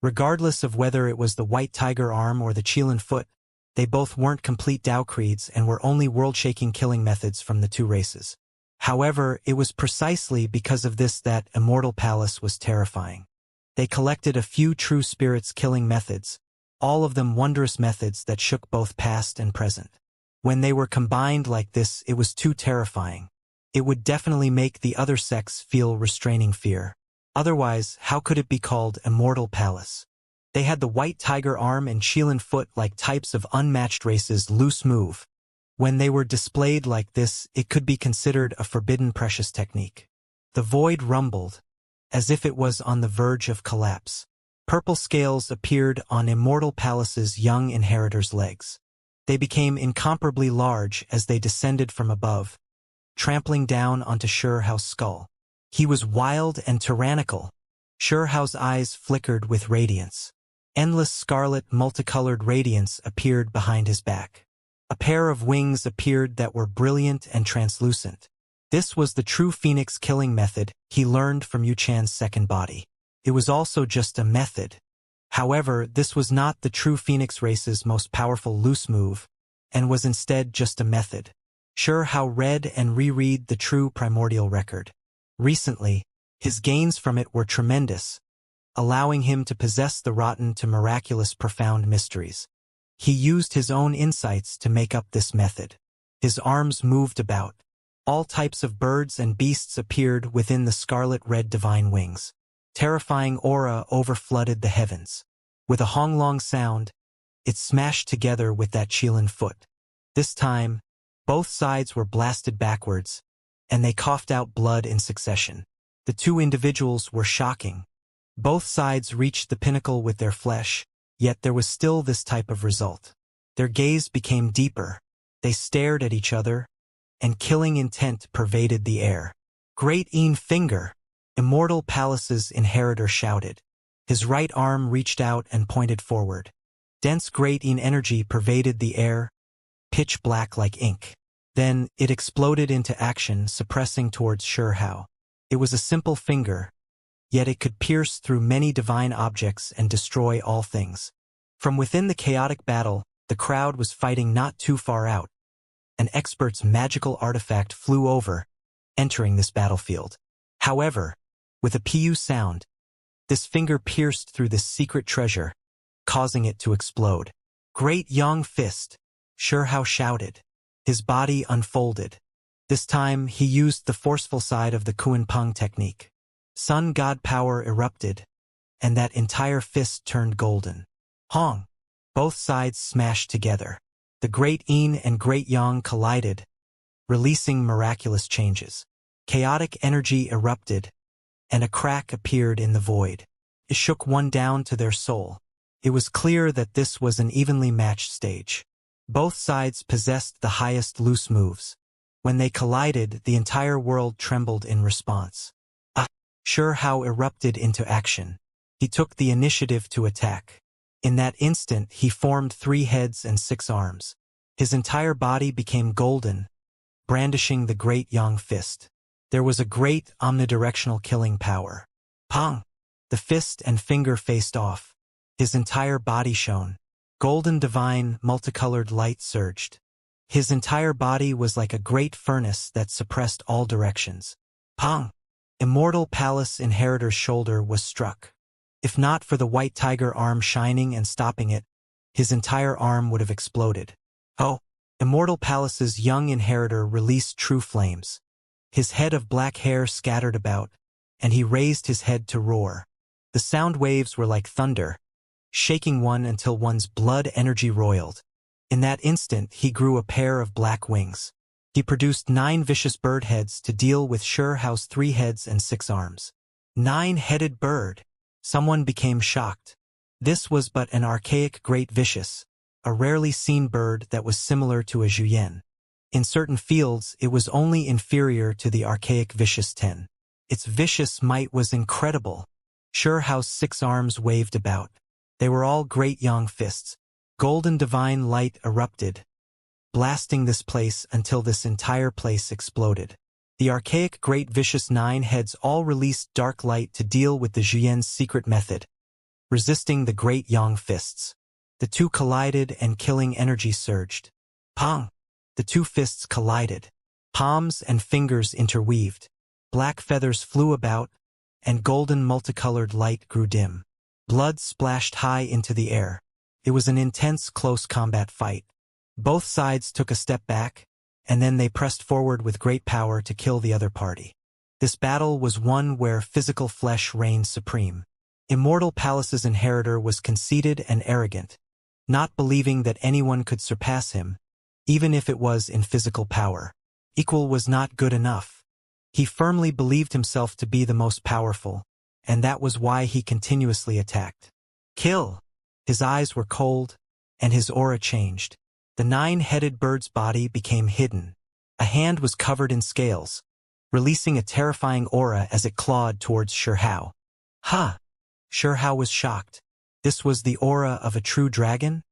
S1: Regardless of whether it was the white tiger arm or the Qilin Foot, they both weren't complete Dao creeds and were only world-shaking killing methods from the two races. However, it was precisely because of this that Immortal Palace was terrifying. They collected a few true spirits killing methods, all of them wondrous methods that shook both past and present. When they were combined like this, it was too terrifying. It would definitely make the other sex feel restraining fear. Otherwise, how could it be called Immortal Palace? They had the white tiger arm and Qilin Foot like types of unmatched races loose move. When they were displayed like this, it could be considered a forbidden precious technique. The void rumbled, as if it was on the verge of collapse. Purple scales appeared on Immortal Palace's young inheritor's legs. They became incomparably large as they descended from above, trampling down onto Xiao's skull. He was wild and tyrannical. Xiao's eyes flickered with radiance. Endless scarlet multicolored radiance appeared behind his back. A pair of wings appeared that were brilliant and translucent. This was the true phoenix killing method he learned from Yu Chan's second body. It was also just a method. However, this was not the true phoenix race's most powerful loose move, and was instead just a method. Xiao read and reread the true primordial record. Recently, his gains from it were tremendous, allowing him to possess the rotten to miraculous profound mysteries. He used his own insights to make up this method. His arms moved about. All types of birds and beasts appeared within the scarlet-red divine wings. Terrifying aura overflooded the heavens. With a honglong sound, it smashed together with that Qilin Foot. This time, both sides were blasted backwards, and they coughed out blood in succession. The two individuals were shocking. Both sides reached the pinnacle with their flesh, yet there was still this type of result. Their gaze became deeper. They stared at each other, and killing intent pervaded the air. Great Een Finger! Immortal Palace's inheritor shouted. His right arm reached out and pointed forward. Dense Great Een energy pervaded the air, pitch black like ink. Then, it exploded into action, suppressing towards Xiao. It was a simple finger, yet it could pierce through many divine objects and destroy all things. From within the chaotic battle, the crowd was fighting not too far out. An expert's magical artifact flew over, entering this battlefield. However, with a pu sound, this finger pierced through this secret treasure, causing it to explode. Great Yang Fist! Xiao shouted. His body unfolded. This time, he used the forceful side of the Kunpeng technique. Sun God power erupted, and that entire fist turned golden. Hong! Both sides smashed together. The Great Een and Great Yang collided, releasing miraculous changes. Chaotic energy erupted, and a crack appeared in the void. It shook one down to their soul. It was clear that this was an evenly matched stage. Both sides possessed the highest loose moves. When they collided, the entire world trembled in response. Xiao erupted into action. He took the initiative to attack. In that instant, he formed 3 heads and 6 arms. His entire body became golden, brandishing the Great Yang Fist. There was a great omnidirectional killing power. Pong! The fist and finger faced off. His entire body shone. Golden divine, multicolored light surged. His entire body was like a great furnace that suppressed all directions. Pong! Immortal Palace Inheritor's shoulder was struck. If not for the white tiger arm shining and stopping it, his entire arm would have exploded. Oh! Immortal Palace's young inheritor released true flames. His head of black hair scattered about, and he raised his head to roar. The sound waves were like thunder, shaking one until one's blood energy roiled. In that instant he grew a pair of black wings. He produced 9 vicious bird heads to deal with Xianxia's 3 heads and 6 arms. 9-headed bird! Someone became shocked. This was but an archaic great vicious, a rarely seen bird that was similar to a Zhuyan. In certain fields it was only inferior to the archaic vicious 10. Its vicious might was incredible. Xianxia's 6 arms waved about. They were all great yang fists. Golden divine light erupted, blasting this place until this entire place exploded. The archaic great vicious 9 heads all released dark light to deal with the Zhuyan's secret method, resisting the great yang fists. The two collided and killing energy surged. Pong! The 2 fists collided. Palms and fingers interweaved. Black feathers flew about, and golden multicolored light grew dim. Blood splashed high into the air. It was an intense close combat fight. Both sides took a step back, and then they pressed forward with great power to kill the other party. This battle was one where physical flesh reigned supreme. Immortal Palace's inheritor was conceited and arrogant, not believing that anyone could surpass him, even if it was in physical power. Equal was not good enough. He firmly believed himself to be the most powerful, and that was why he continuously attacked. Kill! His eyes were cold, and his aura changed. The 9-headed bird's body became hidden. A hand was covered in scales, releasing a terrifying aura as it clawed towards Xianxia. Ha! Xianxia was shocked. This was the aura of a true dragon?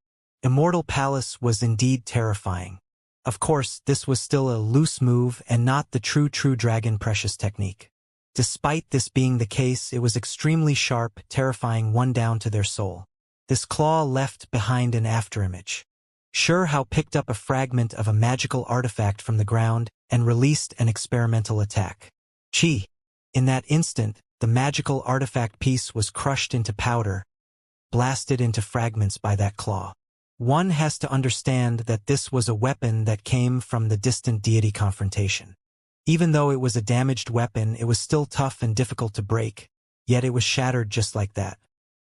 S1: Immortal Palace was indeed terrifying. Of course, this was still a loose move and not the true dragon precious technique. Despite this being the case, it was extremely sharp, terrifying one down to their soul. This claw left behind an afterimage. Xianxia picked up a fragment of a magical artifact from the ground and released an experimental attack. Chi! In that instant, the magical artifact piece was crushed into powder, blasted into fragments by that claw. One has to understand that this was a weapon that came from the distant deity confrontation. Even though it was a damaged weapon, it was still tough and difficult to break, yet it was shattered just like that.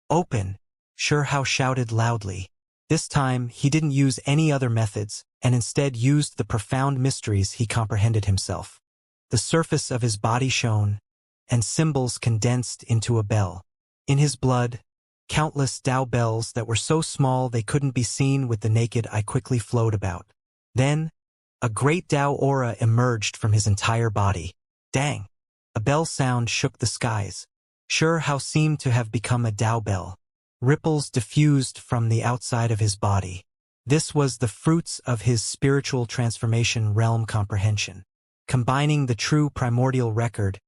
S1: Open! Xianxia shouted loudly. This time, he didn't use any other methods, and instead used the profound mysteries he comprehended himself. The surface of his body shone, and symbols condensed into a bell. In his blood, countless Tao bells that were so small they couldn't be seen with the naked eye quickly flowed about. Then, a great Tao aura emerged from his entire body. Dang! A bell sound shook the skies. Xianxia seemed to have become a Tao bell. Ripples diffused from the outside of his body. This was the fruits of his spiritual transformation realm comprehension. Combining the true primordial record,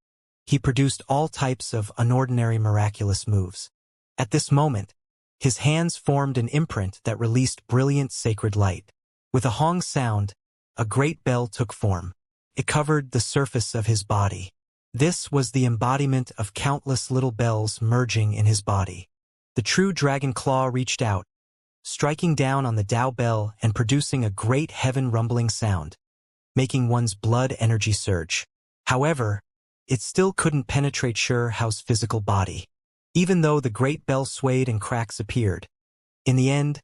S1: he produced all types of unordinary miraculous moves. At this moment, his hands formed an imprint that released brilliant sacred light. With a hong sound, a great bell took form. It covered the surface of his body. This was the embodiment of countless little bells merging in his body. The true dragon claw reached out, striking down on the Tao bell and producing a great heaven-rumbling sound, making one's blood energy surge. However, it still couldn't penetrate Xianxia's physical body, even though the great bell swayed and cracks appeared. In the end,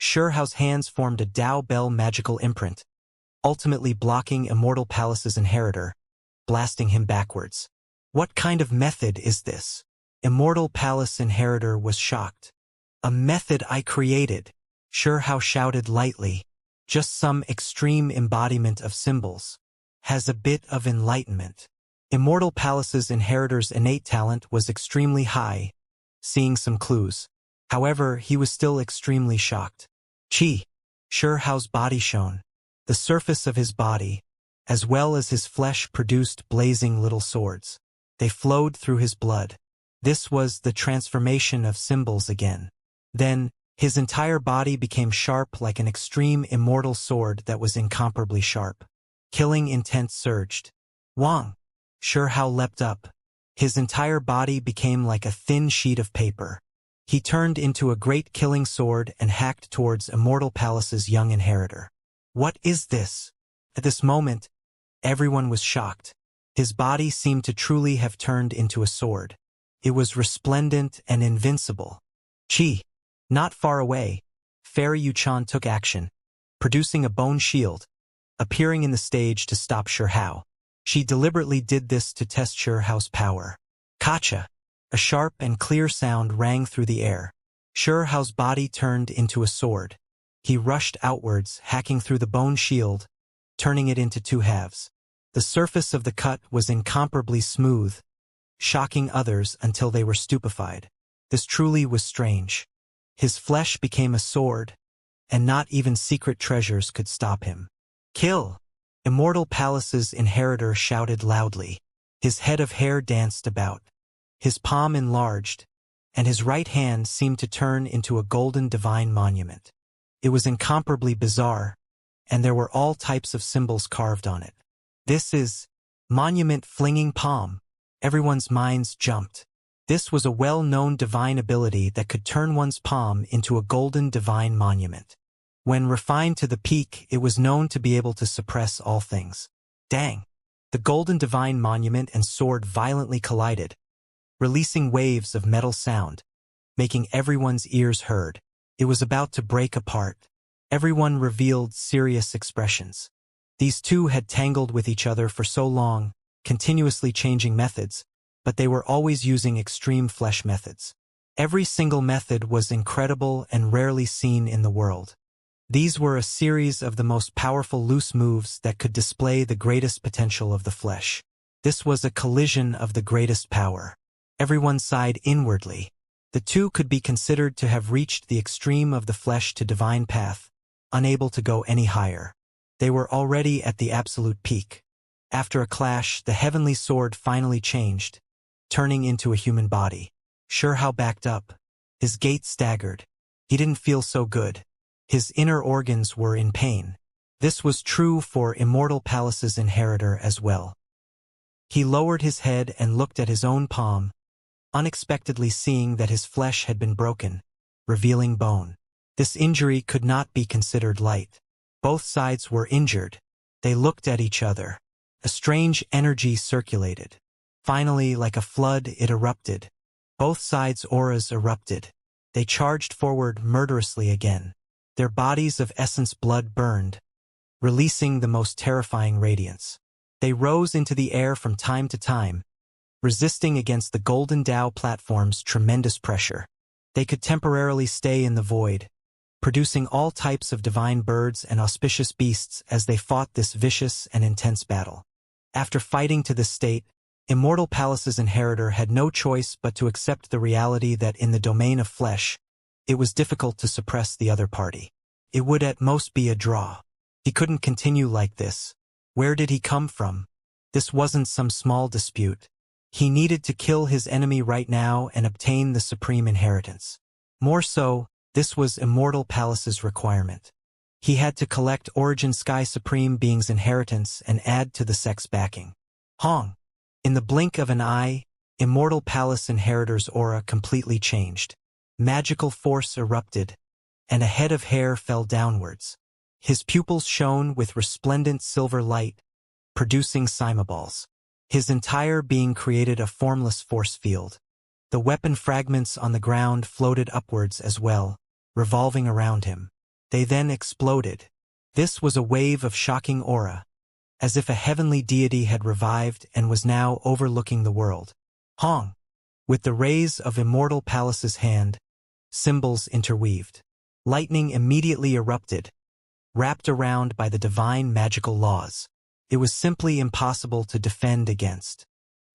S1: Xianxia's hands formed a Tao bell magical imprint, ultimately blocking Immortal Palace's inheritor, blasting him backwards. What kind of method is this? Immortal Palace inheritor was shocked. A method I created, Xianxia shouted lightly. Just some extreme embodiment of symbols. Has a bit of enlightenment. Immortal Palace's inheritor's innate talent was extremely high, seeing some clues. However, he was still extremely shocked. Chi! Xianxia's body shone. The surface of his body, as well as his flesh produced blazing little swords. They flowed through his blood. This was the transformation of symbols again. Then, his entire body became sharp like an extreme immortal sword that was incomparably sharp. Killing intent surged. Wang Shihao leapt up. His entire body became like a thin sheet of paper. He turned into a great killing sword and hacked towards Immortal Palace's young inheritor. What is this? At this moment, everyone was shocked. His body seemed to truly have turned into a sword. It was resplendent and invincible. Chi. Not far away, Fairy Yuchan took action, producing a bone shield, appearing in the stage to stop Shihao. She deliberately did this to test Shihao's power. Kacha! A sharp and clear sound rang through the air. Shihao's body turned into a sword. He rushed outwards, hacking through the bone shield, turning it into two halves. The surface of the cut was incomparably smooth, shocking others until they were stupefied. This truly was strange. His flesh became a sword, and not even secret treasures could stop him. Kill! Immortal Palace's inheritor shouted loudly. His head of hair danced about. His palm enlarged, and his right hand seemed to turn into a golden divine monument. It was incomparably bizarre, and there were all types of symbols carved on it. This is monument flinging palm. Everyone's minds jumped. This was a well-known divine ability that could turn one's palm into a golden divine monument. When refined to the peak, it was known to be able to suppress all things. Dang! The golden divine monument and sword violently collided, releasing waves of metal sound, making everyone's ears heard. It was about to break apart. Everyone revealed serious expressions. These two had tangled with each other for so long, continuously changing methods, but they were always using extreme flesh methods. Every single method was incredible and rarely seen in the world. These were a series of the most powerful loose moves that could display the greatest potential of the flesh. This was a collision of the greatest power. Everyone sighed inwardly. The two could be considered to have reached the extreme of the flesh to divine path, unable to go any higher. They were already at the absolute peak. After a clash, the heavenly sword finally changed, turning into a human body. Shihao backed up. His gait staggered. He didn't feel so good. His inner organs were in pain. This was true for Immortal Palace's inheritor as well. He lowered his head and looked at his own palm, unexpectedly seeing that his flesh had been broken, revealing bone. This injury could not be considered light. Both sides were injured. They looked at each other. A strange energy circulated. Finally, like a flood, it erupted. Both sides' auras erupted. They charged forward murderously again. Their bodies of essence blood burned, releasing the most terrifying radiance. They rose into the air from time to time, resisting against the Golden Tao platform's tremendous pressure. They could temporarily stay in the void, producing all types of divine birds and auspicious beasts as they fought this vicious and intense battle. After fighting to this state, Immortal Palace's inheritor had no choice but to accept the reality that in the domain of flesh, it was difficult to suppress the other party. It would at most be a draw. He couldn't continue like this. Where did he come from? This wasn't some small dispute. He needed to kill his enemy right now and obtain the supreme inheritance. More so, this was Immortal Palace's requirement. He had to collect Origin Sky Supreme Being's inheritance and add to the sect's backing. Hong! In the blink of an eye, Immortal Palace inheritor's aura completely changed. Magical force erupted, and a head of hair fell downwards. His pupils shone with resplendent silver light, producing cymaballs. His entire being created a formless force field. The weapon fragments on the ground floated upwards as well, revolving around him. They then exploded. This was a wave of shocking aura, as if a heavenly deity had revived and was now overlooking the world. Hong! With the rays of Immortal Palace's hand, symbols interweaved. Lightning immediately erupted, wrapped around by the divine magical laws. It was simply impossible to defend against.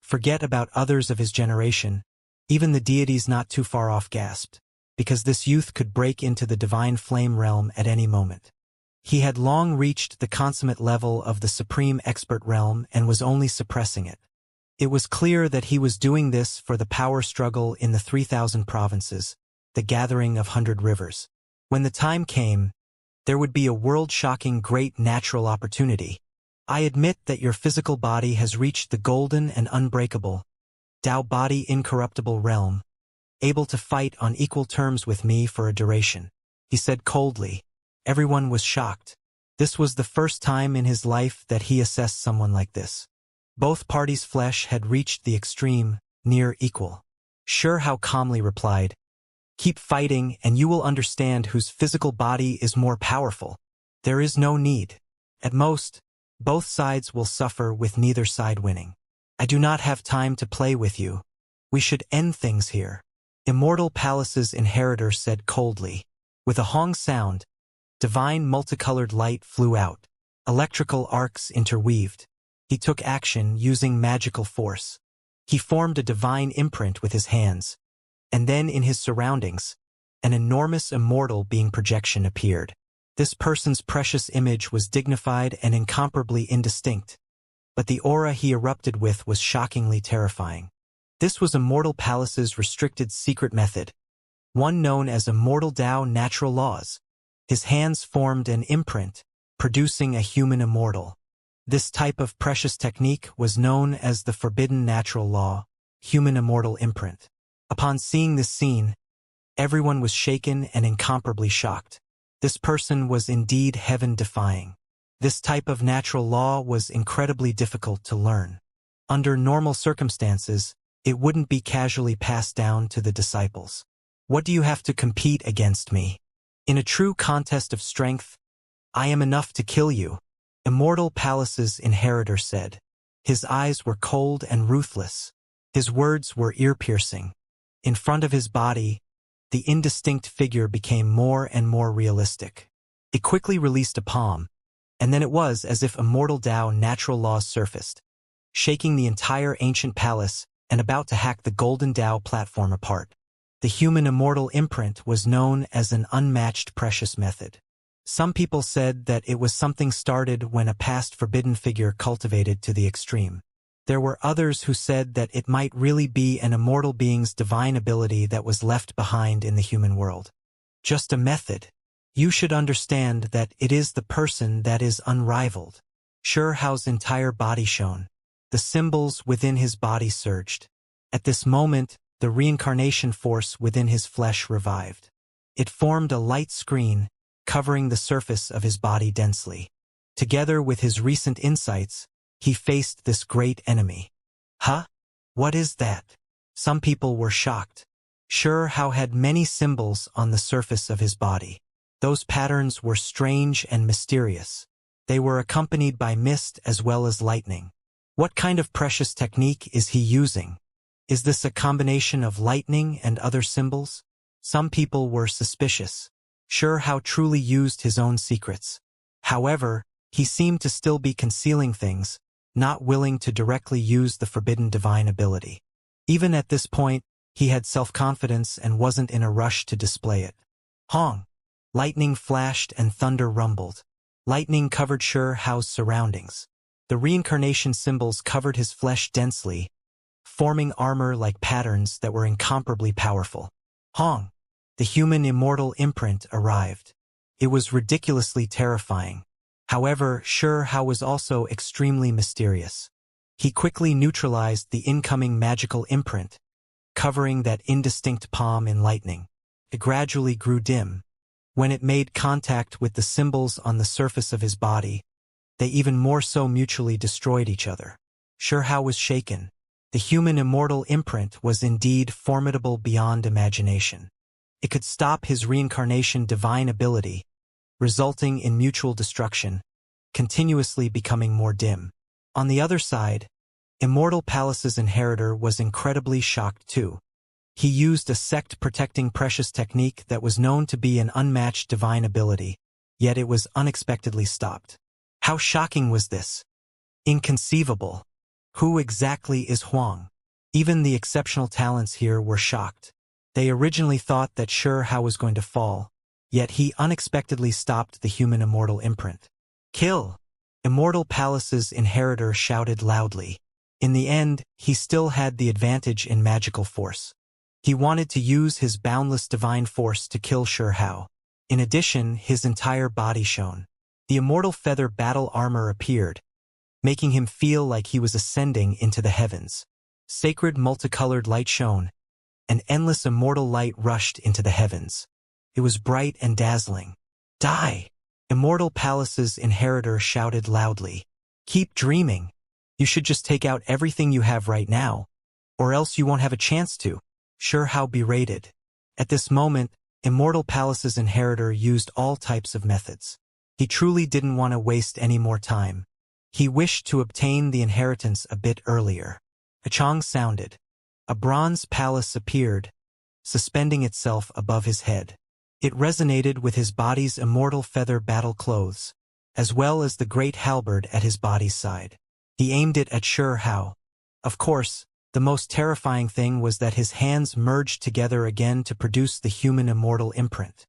S1: Forget about others of his generation, even the deities not too far off gasped, because this youth could break into the divine flame realm at any moment. He had long reached the consummate level of the supreme expert realm and was only suppressing it. It was clear that he was doing this for the power struggle in the 3,000 provinces, the gathering of 100 rivers. When the time came, there would be a world-shocking great natural opportunity. I admit that your physical body has reached the golden and unbreakable, Tao body incorruptible realm, able to fight on equal terms with me for a duration, he said coldly. Everyone was shocked. This was the first time in his life that he assessed someone like this. Both parties' flesh had reached the extreme, near equal. Sure Hao calmly replied, "Keep fighting and you will understand whose physical body is more powerful. There is no need. At most, both sides will suffer with neither side winning. I do not have time to play with you. We should end things here." Immortal Palace's inheritor said coldly. With a Hong sound, divine multicolored light flew out. Electrical arcs interweaved. He took action using magical force. He formed a divine imprint with his hands. And then in his surroundings, an enormous immortal being projection appeared. This person's precious image was dignified and incomparably indistinct. But the aura he erupted with was shockingly terrifying. This was Immortal Palace's restricted secret method, one known as Immortal Tao Natural Laws. His hands formed an imprint, producing a human immortal. This type of precious technique was known as the Forbidden Natural Law, Human Immortal Imprint. Upon seeing this scene, everyone was shaken and incomparably shocked. This person was indeed heaven-defying. This type of natural law was incredibly difficult to learn. Under normal circumstances, it wouldn't be casually passed down to the disciples. What do you have to compete against me? In a true contest of strength, I am enough to kill you, Immortal Palace's inheritor said. His eyes were cold and ruthless. His words were ear-piercing. In front of his body, the indistinct figure became more and more realistic. It quickly released a palm, and then it was as if Immortal Tao Natural Laws surfaced, shaking the entire ancient palace and about to hack the Golden Tao platform apart. The human immortal imprint was known as an unmatched precious method. Some people said that it was something started when a past forbidden figure cultivated to the extreme. There were others who said that it might really be an immortal being's divine ability that was left behind in the human world. Just a method. You should understand that it is the person that is unrivaled. Sure Hao's entire body shone. The symbols within his body surged. At this moment, the reincarnation force within his flesh revived. It formed a light screen, covering the surface of his body densely. Together with his recent insights, he faced this great enemy. Huh? What is that? Some people were shocked. Sure Hao had many symbols on the surface of his body. Those patterns were strange and mysterious. They were accompanied by mist as well as lightning. What kind of precious technique is he using? Is this a combination of lightning and other symbols? Some people were suspicious. Sure Hao truly used his own secrets. However, he seemed to still be concealing things, not willing to directly use the forbidden divine ability. Even at this point, he had self-confidence and wasn't in a rush to display it. Hong! Lightning flashed and thunder rumbled. Lightning covered Sure Hao's surroundings. The reincarnation symbols covered his flesh densely, forming armor-like patterns that were incomparably powerful. Hong! The human immortal imprint arrived. It was ridiculously terrifying. However, Sure Hao was also extremely mysterious. He quickly neutralized the incoming magical imprint, covering that indistinct palm in lightning. It gradually grew dim. When it made contact with the symbols on the surface of his body, they even more so mutually destroyed each other. Sure Hao was shaken. The human immortal imprint was indeed formidable beyond imagination. It could stop his reincarnation divine ability, resulting in mutual destruction, continuously becoming more dim. On the other side, Immortal Palace's inheritor was incredibly shocked too. He used a sect-protecting precious technique that was known to be an unmatched divine ability, yet it was unexpectedly stopped. How shocking was this? Inconceivable. Who exactly is Huang? Even the exceptional talents here were shocked. They originally thought that Sure Hao was going to fall, yet he unexpectedly stopped the human immortal imprint. Kill! Immortal Palace's inheritor shouted loudly. In the end, he still had the advantage in magical force. He wanted to use his boundless divine force to kill Shi Hao. In addition, his entire body shone. The immortal feather battle armor appeared, making him feel like he was ascending into the heavens. Sacred multicolored light shone. An endless immortal light rushed into the heavens. It was bright and dazzling. Die! Immortal Palace's inheritor shouted loudly. Keep dreaming. You should just take out everything you have right now, or else you won't have a chance to. Shi Hao berated. At this moment, Immortal Palace's inheritor used all types of methods. He truly didn't want to waste any more time. He wished to obtain the inheritance a bit earlier. A chong sounded. A bronze palace appeared, suspending itself above his head. It resonated with his body's immortal feather battle clothes, as well as the great halberd at his body's side. He aimed it at Shi Hao. Of course, the most terrifying thing was that his hands merged together again to produce the human immortal imprint.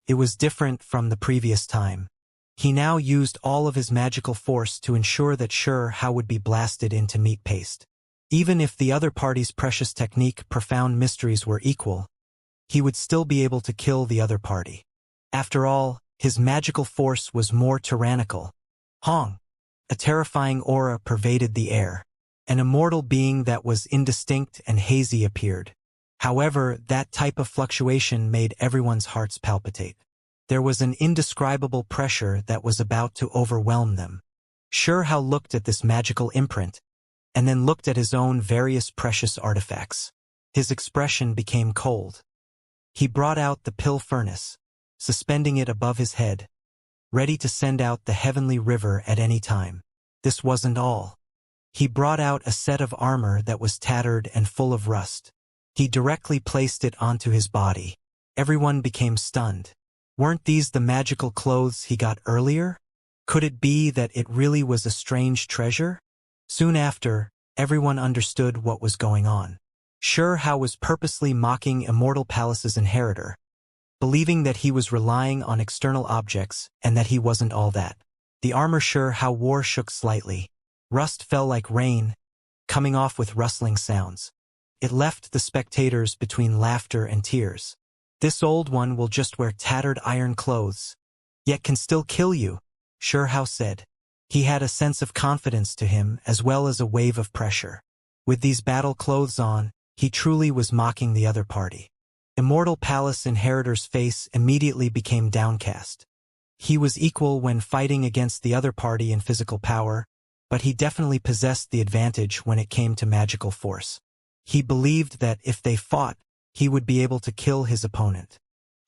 S1: It was different from the previous time. He now used all of his magical force to ensure that Shi Hao would be blasted into meat paste. Even if the other party's precious technique, profound mysteries, were equal, he would still be able to kill the other party. After all, his magical force was more tyrannical. Hong! A terrifying aura pervaded the air. An immortal being that was indistinct and hazy appeared. However, that type of fluctuation made everyone's hearts palpitate. There was an indescribable pressure that was about to overwhelm them. Shi Hao looked at this magical imprint, and then looked at his own various precious artifacts. His expression became cold. He brought out the pill furnace, suspending it above his head, ready to send out the heavenly river at any time. This wasn't all. He brought out a set of armor that was tattered and full of rust. He directly placed it onto his body. Everyone became stunned. Weren't these the magical clothes he got earlier? Could it be that it really was a strange treasure? Soon after, everyone understood what was going on. Shi Hao was purposely mocking Immortal Palace's inheritor, believing that he was relying on external objects and that he wasn't all that. The armor Shi Hao wore shook slightly. Rust fell like rain, coming off with rustling sounds. It left the spectators between laughter and tears. This old one will just wear tattered iron clothes, yet can still kill you, Shi Hao said. He had a sense of confidence to him as well as a wave of pressure. With these battle clothes on, he truly was mocking the other party. Immortal Palace inheritor's face immediately became downcast. He was equal when fighting against the other party in physical power, but he definitely possessed the advantage when it came to magical force. He believed that if they fought, he would be able to kill his opponent.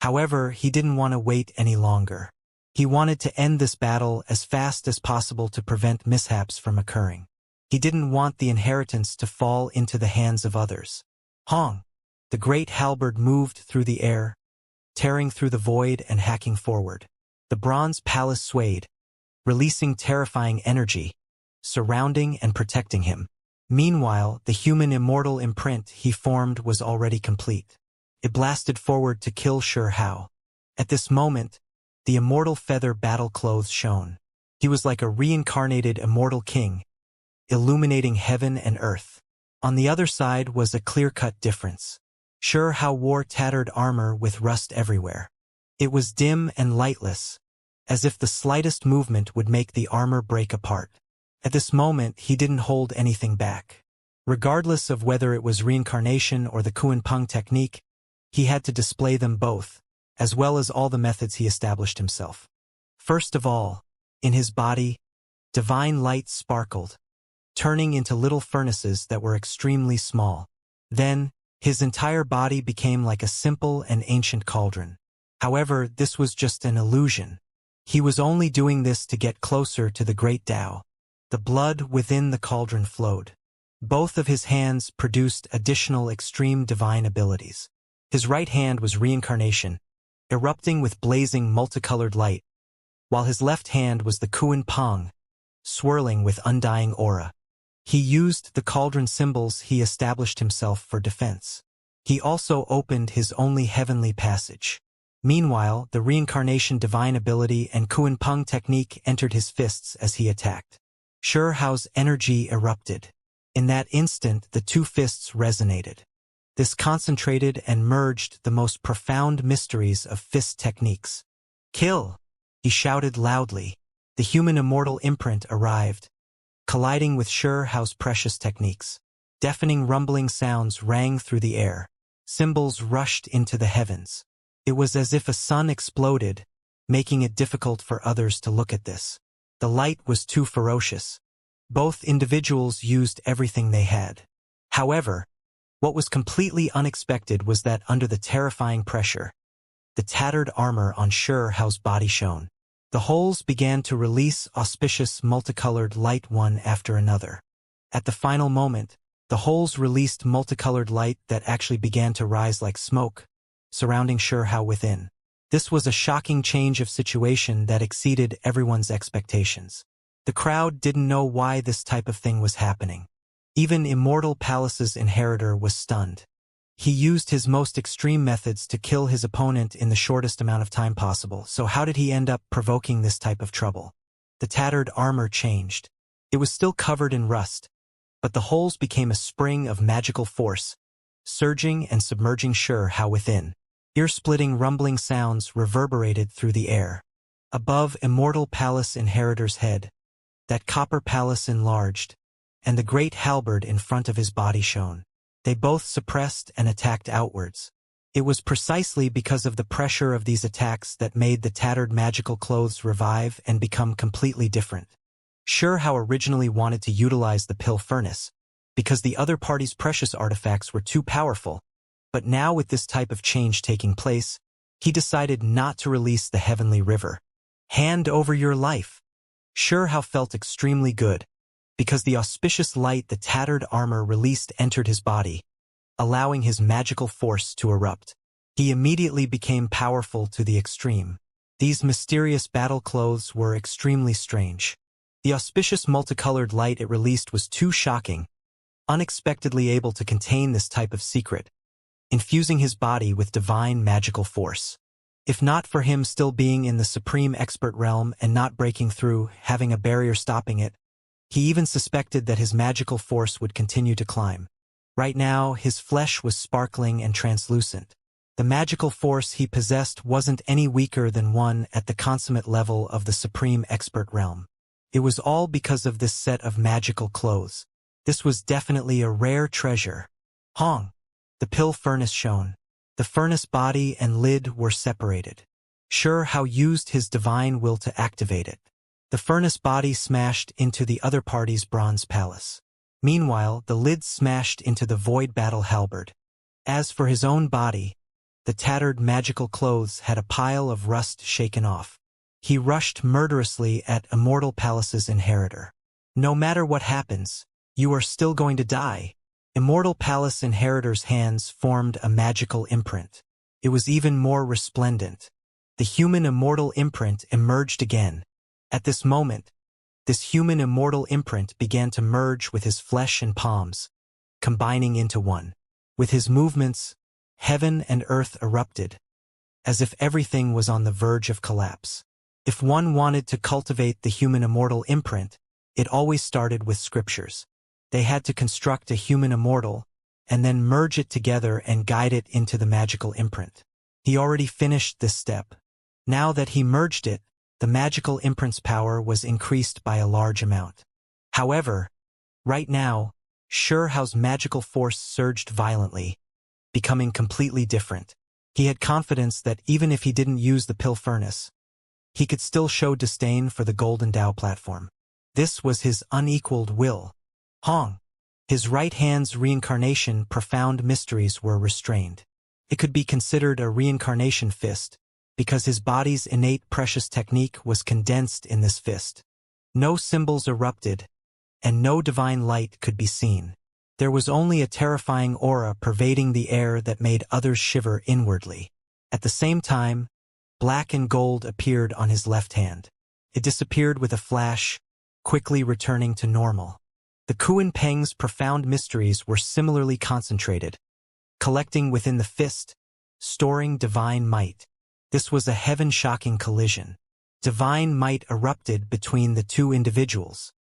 S1: However, he didn't want to wait any longer. He wanted to end this battle as fast as possible to prevent mishaps from occurring. He didn't want the inheritance to fall into the hands of others. Hong! The great halberd moved through the air, tearing through the void and hacking forward. The bronze palace swayed, releasing terrifying energy, surrounding and protecting him. Meanwhile, the human immortal imprint he formed was already complete. It blasted forward to kill Shi Hao. At this moment, the immortal feather battle clothes shone. He was like a reincarnated immortal king, illuminating heaven and earth. On the other side was a clear-cut difference. Shi Hao wore tattered armor with rust everywhere. It was dim and lightless, as if the slightest movement would make the armor break apart. At this moment, he didn't hold anything back. Regardless of whether it was reincarnation or the Kuan-Peng technique, he had to display them both, as well as all the methods he established himself. First of all, in his body, divine light sparkled, turning into little furnaces that were extremely small. Then, his entire body became like a simple and ancient cauldron. However, this was just an illusion. He was only doing this to get closer to the great Tao. The blood within the cauldron flowed. Both of his hands produced additional extreme divine abilities. His right hand was Reincarnation, erupting with blazing multicolored light, while his left hand was the Kuan-Peng, swirling with undying aura. He used the cauldron symbols he established himself for defense. He also opened his only heavenly passage. Meanwhile, the Reincarnation divine ability and Kuan-Peng technique entered his fists as he attacked. Shao's energy erupted. In that instant, the two fists resonated. This concentrated and merged the most profound mysteries of fist techniques. "Kill!" he shouted loudly. The human immortal imprint arrived, colliding with Shao's precious techniques. Deafening rumbling sounds rang through the air. Symbols rushed into the heavens. It was as if a sun exploded, making it difficult for others to look at this. The light was too ferocious. Both individuals used everything they had. However, what was completely unexpected was that under the terrifying pressure, the tattered armor on Shao's body shone. The holes began to release auspicious multicolored light one after another. At the final moment, the holes released multicolored light that actually began to rise like smoke, surrounding Shao within. This was a shocking change of situation that exceeded everyone's expectations. The crowd didn't know why this type of thing was happening. Even Immortal Palace's inheritor was stunned. He used his most extreme methods to kill his opponent in the shortest amount of time possible, so how did he end up provoking this type of trouble? The tattered armor changed. It was still covered in rust, but the holes became a spring of magical force, surging and submerging Shao within. Ear-splitting rumbling sounds reverberated through the air. Above Immortal Palace inheritor's head, that copper palace enlarged, and the great halberd in front of his body shone. They both suppressed and attacked outwards. It was precisely because of the pressure of these attacks that made the tattered magical clothes revive and become completely different. Shao originally wanted to utilize the pill furnace, because the other party's precious artifacts were too powerful, but now with this type of change taking place, he decided not to release the heavenly river. Hand over your life. Shao felt extremely good, because the auspicious light the tattered armor released entered his body, allowing his magical force to erupt. He immediately became powerful to the extreme. These mysterious battle clothes were extremely strange. The auspicious multicolored light it released was too shocking, unexpectedly able to contain this type of secret, infusing his body with divine magical force. If not for him still being in the supreme expert realm and not breaking through, having a barrier stopping it, he even suspected that his magical force would continue to climb. Right now, his flesh was sparkling and translucent. The magical force he possessed wasn't any weaker than one at the consummate level of the supreme expert realm. It was all because of this set of magical clothes. This was definitely a rare treasure. Hong! The pill furnace shone. The furnace body and lid were separated. Shao used his divine will to activate it. The furnace body smashed into the other party's bronze palace. Meanwhile, the lid smashed into the void battle halberd. As for his own body, the tattered magical clothes had a pile of rust shaken off. He rushed murderously at Immortal Palace's inheritor. No matter what happens, you are still going to die. Immortal Palace inheritor's hands formed a magical imprint. It was even more resplendent. The human immortal imprint emerged again. At this moment, this human immortal imprint began to merge with his flesh and palms, combining into one. With his movements, heaven and earth erupted, as if everything was on the verge of collapse. If one wanted to cultivate the human immortal imprint, it always started with scriptures. They had to construct a human immortal, and then merge it together and guide it into the magical imprint. He already finished this step. Now that he merged it, the magical imprint's power was increased by a large amount. However, right now, Shao's magical force surged violently, becoming completely different. He had confidence that even if he didn't use the pill furnace, he could still show disdain for the Golden Tao platform. This was his unequaled will. Hong. His right hand's reincarnation profound mysteries were restrained. It could be considered a reincarnation fist, because his body's innate precious technique was condensed in this fist. No symbols erupted, and no divine light could be seen. There was only a terrifying aura pervading the air that made others shiver inwardly. At the same time, black and gold appeared on his left hand. It disappeared with a flash, quickly returning to normal. The Kuan-Peng's profound mysteries were similarly concentrated, collecting within the fist, storing divine might. This was a heaven-shocking collision. Divine might erupted between the two individuals.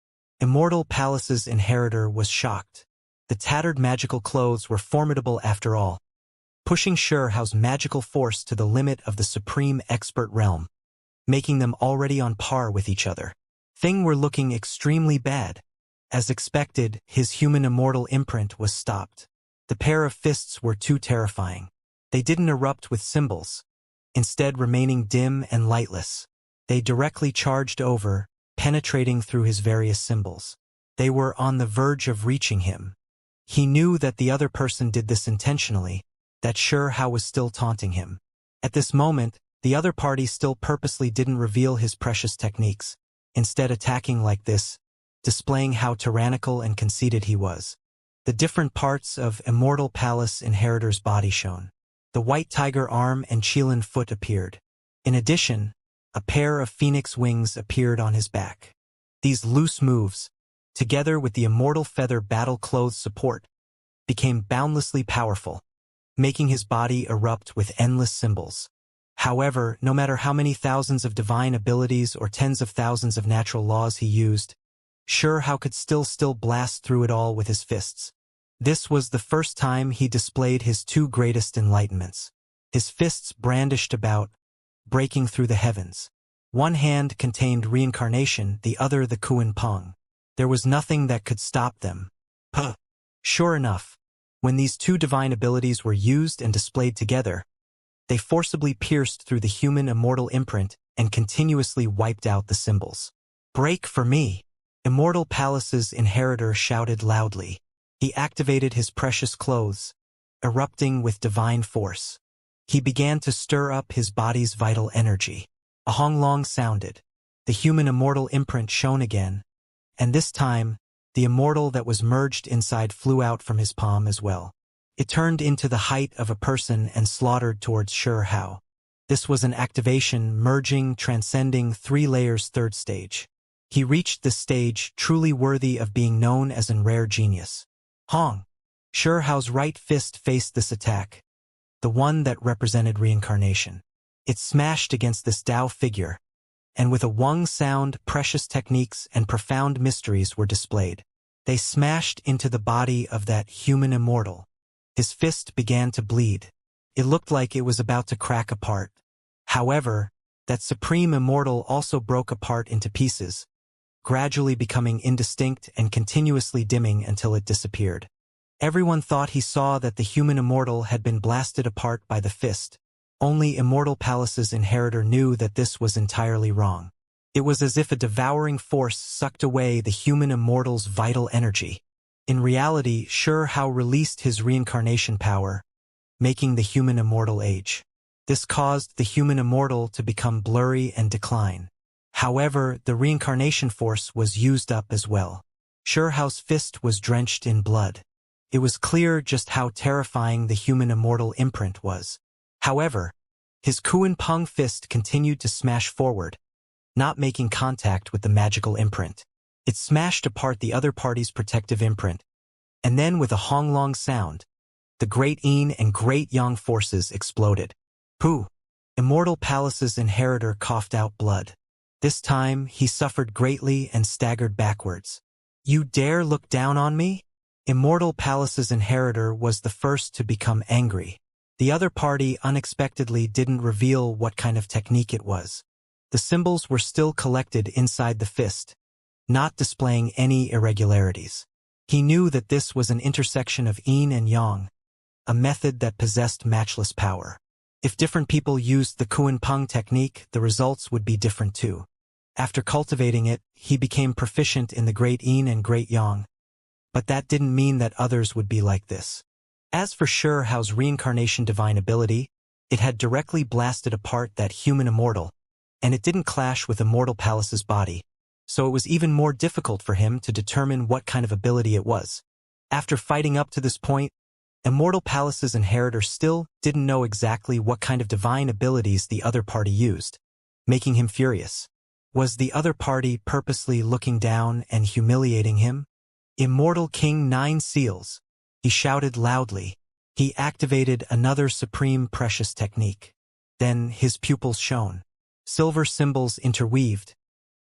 S1: Immortal Palace's inheritor was shocked. The tattered magical clothes were formidable after all, pushing Xiao's magical force to the limit of the supreme expert realm, making them already on par with each other. Things were looking extremely bad. As expected, his human immortal imprint was stopped. The pair of fists were too terrifying. They didn't erupt with symbols, instead remaining dim and lightless. They directly charged over, penetrating through his various symbols. They were on the verge of reaching him. He knew that the other person did this intentionally, that Xiao was still taunting him. At this moment, the other party still purposely didn't reveal his precious techniques, instead attacking like this, displaying how tyrannical and conceited he was. The different parts of Immortal Palace inheritor's body shone. The white tiger arm and Qilin foot appeared. In addition, a pair of phoenix wings appeared on his back. These loose moves, together with the immortal feather battle clothes support, became boundlessly powerful, making his body erupt with endless symbols. However, no matter how many thousands of divine abilities or tens of thousands of natural laws he used, Xiao could still blast through it all with his fists. This was the first time he displayed his two greatest enlightenments. His fists brandished about, breaking through the heavens. One hand contained Reincarnation, the other the Kuan Peng. There was nothing that could stop them. Puh! Sure enough, when these two divine abilities were used and displayed together, they forcibly pierced through the human immortal imprint and continuously wiped out the symbols. Break for me! Immortal Palace's inheritor shouted loudly. He activated his precious clothes, erupting with divine force. He began to stir up his body's vital energy. A honglong sounded. The human immortal imprint shone again, and this time, the immortal that was merged inside flew out from his palm as well. It turned into the height of a person and slaughtered towards Xiao. This was an activation merging, transcending 3 layers third stage. He reached this stage truly worthy of being known as an rare genius. Hong! Xiao's right fist faced this attack, the one that represented reincarnation. It smashed against this Tao figure, and with a Wang sound, precious techniques and profound mysteries were displayed. They smashed into the body of that human immortal. His fist began to bleed. It looked like it was about to crack apart. However, that supreme immortal also broke apart into pieces, gradually becoming indistinct and continuously dimming until it disappeared. Everyone thought he saw that the human immortal had been blasted apart by the fist. Only Immortal Palace's inheritor knew that this was entirely wrong. It was as if a devouring force sucked away the human immortal's vital energy. In reality, Xiao released his reincarnation power, making the human immortal age. This caused the human immortal to become blurry and decline. However, the reincarnation force was used up as well. Xiao's fist was drenched in blood. It was clear just how terrifying the human immortal imprint was. However, his Kuan Peng fist continued to smash forward, not making contact with the magical imprint. It smashed apart the other party's protective imprint, and then with a honglong sound, the Great Yin and Great Yang forces exploded. Pooh! Immortal Palace's inheritor coughed out blood. This time, he suffered greatly and staggered backwards. You dare look down on me? Immortal Palace's inheritor was the first to become angry. The other party unexpectedly didn't reveal what kind of technique it was. The symbols were still collected inside the fist, not displaying any irregularities. He knew that this was an intersection of yin and yang, a method that possessed matchless power. If different people used the Kuan Peng technique, the results would be different too. After cultivating it, he became proficient in the Great Yin and Great Yang. But that didn't mean that others would be like this. As for Xiao's reincarnation divine ability, it had directly blasted apart that human immortal, and it didn't clash with Immortal Palace's body, so it was even more difficult for him to determine what kind of ability it was. After fighting up to this point, Immortal Palace's inheritor still didn't know exactly what kind of divine abilities the other party used, making him furious. Was the other party purposely looking down and humiliating him? Immortal King 9 Seals! He shouted loudly. He activated another supreme precious technique. Then his pupils shone. Silver symbols interweaved,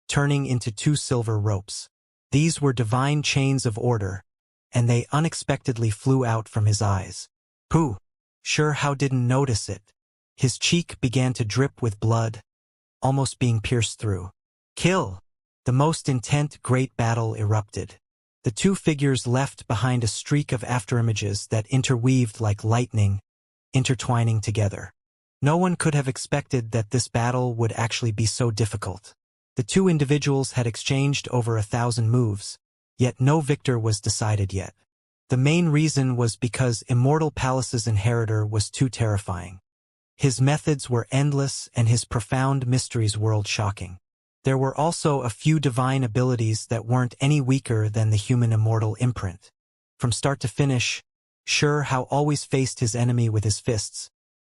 S1: turning into 2 silver ropes. These were divine chains of order, and they unexpectedly flew out from his eyes. Pooh! Sure how didn't notice it. His cheek began to drip with blood, almost being pierced through. Kill! The most intent great battle erupted. The 2 figures left behind a streak of afterimages that interweaved like lightning, intertwining together. No one could have expected that this battle would actually be so difficult. The 2 individuals had exchanged over 1,000 moves, yet no victor was decided yet. The main reason was because Immortal Palace's inheritor was too terrifying. His methods were endless and his profound mysteries world-shocking. There were also a few divine abilities that weren't any weaker than the human immortal imprint. From start to finish, Xianxia always faced his enemy with his fists,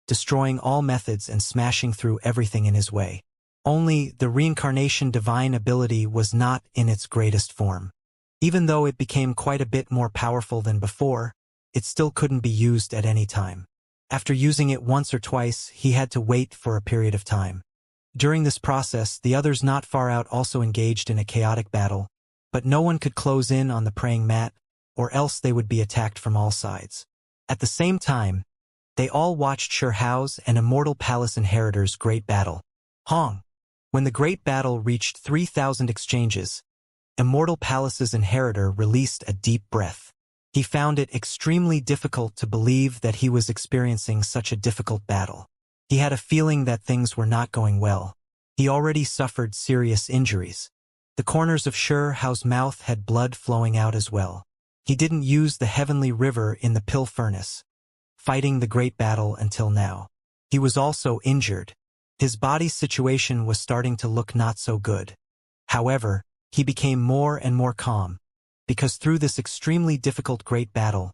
S1: destroying all methods and smashing through everything in his way. Only the Reincarnation divine ability was not in its greatest form. Even though it became quite a bit more powerful than before, it still couldn't be used at any time. After using it once or twice, he had to wait for a period of time. During this process, the others not far out also engaged in a chaotic battle, but no one could close in on the praying mat, or else they would be attacked from all sides. At the same time, they all watched Xianxia's and Immortal Palace inheritors' great battle. Hong! When the great battle reached 3,000 exchanges, Immortal Palace's inheritor released a deep breath. He found it extremely difficult to believe that he was experiencing such a difficult battle. He had a feeling that things were not going well. He already suffered serious injuries. The corners of Xianxia's mouth had blood flowing out as well. He didn't use the heavenly river in the pill furnace, fighting the great battle until now. He was also injured. His body's situation was starting to look not so good. However, he became more and more calm, because through this extremely difficult great battle,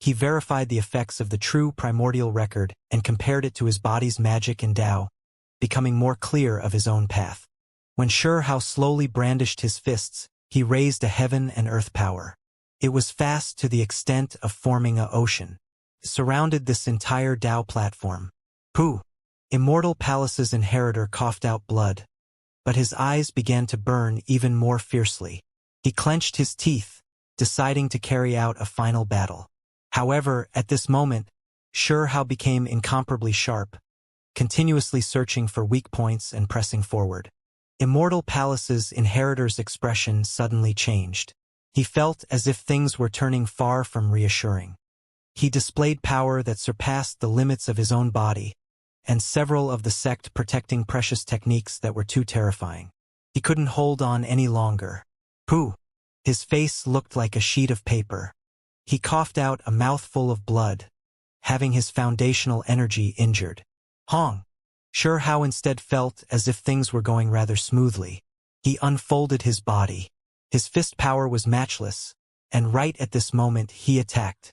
S1: he verified the effects of the true primordial record and compared it to his body's magic and Tao, becoming more clear of his own path. When Xianxia slowly brandished his fists, he raised a heaven and earth power. It was vast to the extent of forming an ocean. It surrounded this entire Tao platform. Pooh! Immortal Palace's inheritor coughed out blood, but his eyes began to burn even more fiercely. He clenched his teeth, deciding to carry out a final battle. However, at this moment, Xianxia became incomparably sharp, continuously searching for weak points and pressing forward. Immortal Palace's inheritor's expression suddenly changed. He felt as if things were turning far from reassuring. He displayed power that surpassed the limits of his own body, and several of the sect protecting precious techniques that were too terrifying. He couldn't hold on any longer. Pooh! His face looked like a sheet of paper. He coughed out a mouthful of blood, having his foundational energy injured. Hong! Xianxia instead felt as if things were going rather smoothly. He unfolded his body. His fist power was matchless, and right at this moment he attacked.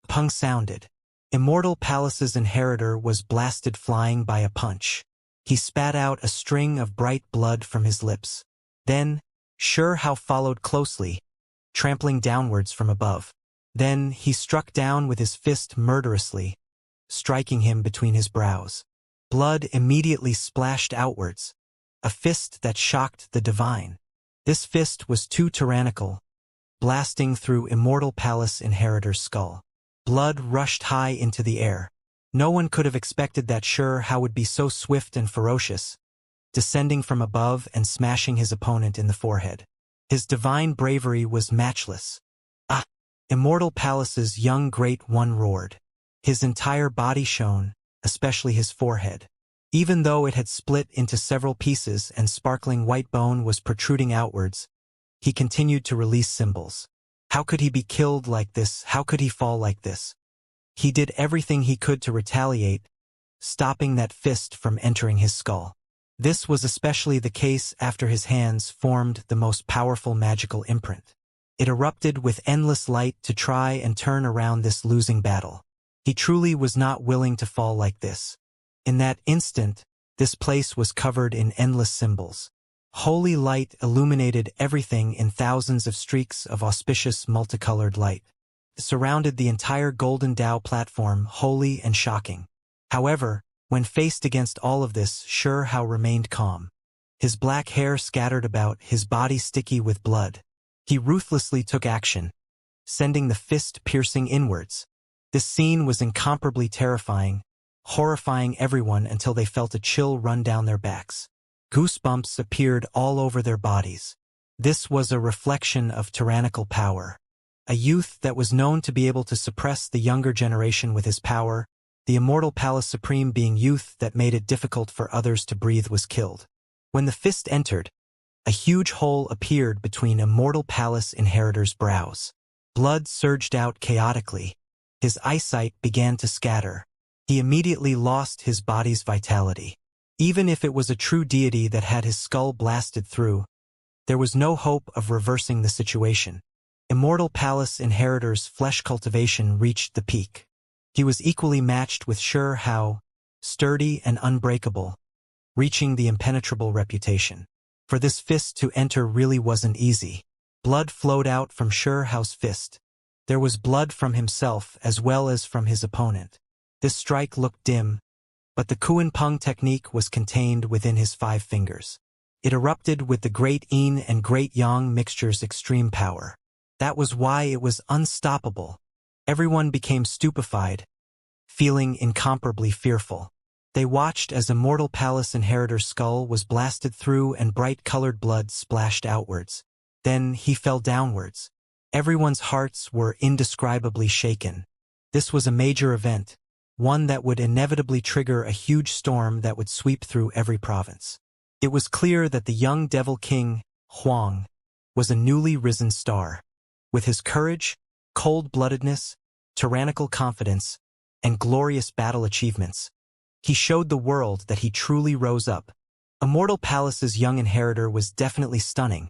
S1: Pung sounded. Immortal Palace's inheritor was blasted flying by a punch. He spat out a string of bright blood from his lips. Then, Xianxia followed closely, trampling downwards from above. Then he struck down with his fist murderously, striking him between his brows. Blood immediately splashed outwards, a fist that shocked the divine. This fist was too tyrannical, blasting through Immortal Palace inheritor's skull. Blood rushed high into the air. No one could have expected that Xianxia would be so swift and ferocious, descending from above and smashing his opponent in the forehead. His divine bravery was matchless. Ah! Immortal Palace's young great one roared. His entire body shone, especially his forehead. Even though it had split into several pieces and sparkling white bone was protruding outwards, he continued to release symbols. How could he be killed like this? How could he fall like this? He did everything he could to retaliate, stopping that fist from entering his skull. This was especially the case after his hands formed the most powerful magical imprint. It erupted with endless light to try and turn around this losing battle. He truly was not willing to fall like this. In that instant, this place was covered in endless symbols. Holy light illuminated everything in thousands of streaks of auspicious multicolored light. It surrounded the entire golden Tao platform, holy and shocking. However, When faced against all of this, Xianxia remained calm. His black hair scattered about, his body sticky with blood. He ruthlessly took action, sending the fist piercing inwards. This scene was incomparably terrifying, horrifying everyone until they felt a chill run down their backs. Goosebumps appeared all over their bodies. This was a reflection of tyrannical power. A youth that was known to be able to suppress the younger generation with his power, the immortal palace supreme being youth that made it difficult for others to breathe, was killed. When the fist entered, a huge hole appeared between immortal palace inheritor's brows. Blood surged out chaotically. His eyesight began to scatter. He immediately lost his body's vitality. Even if it was a true deity that had his skull blasted through, there was no hope of reversing the situation. Immortal palace inheritor's flesh cultivation reached the peak. He was equally matched with Xianxia, sturdy and unbreakable, reaching the impenetrable reputation. For this fist to enter really wasn't easy. Blood flowed out from Xianxia's fist. There was blood from himself as well as from his opponent. This strike looked dim, but the Kuan-Peng technique was contained within his 5 fingers. It erupted with the Great Yin and Great Yang mixture's extreme power. That was why it was unstoppable. Everyone became stupefied, feeling incomparably fearful. They watched as Immortal Palace Inheritor's skull was blasted through and bright-colored blood splashed outwards. Then he fell downwards. Everyone's hearts were indescribably shaken. This was a major event, one that would inevitably trigger a huge storm that would sweep through every province. It was clear that the young Devil King, Huang, was a newly risen star. With his courage, cold-bloodedness, tyrannical confidence, and glorious battle achievements, he showed the world that he truly rose up. Immortal Palace's young inheritor was definitely stunning.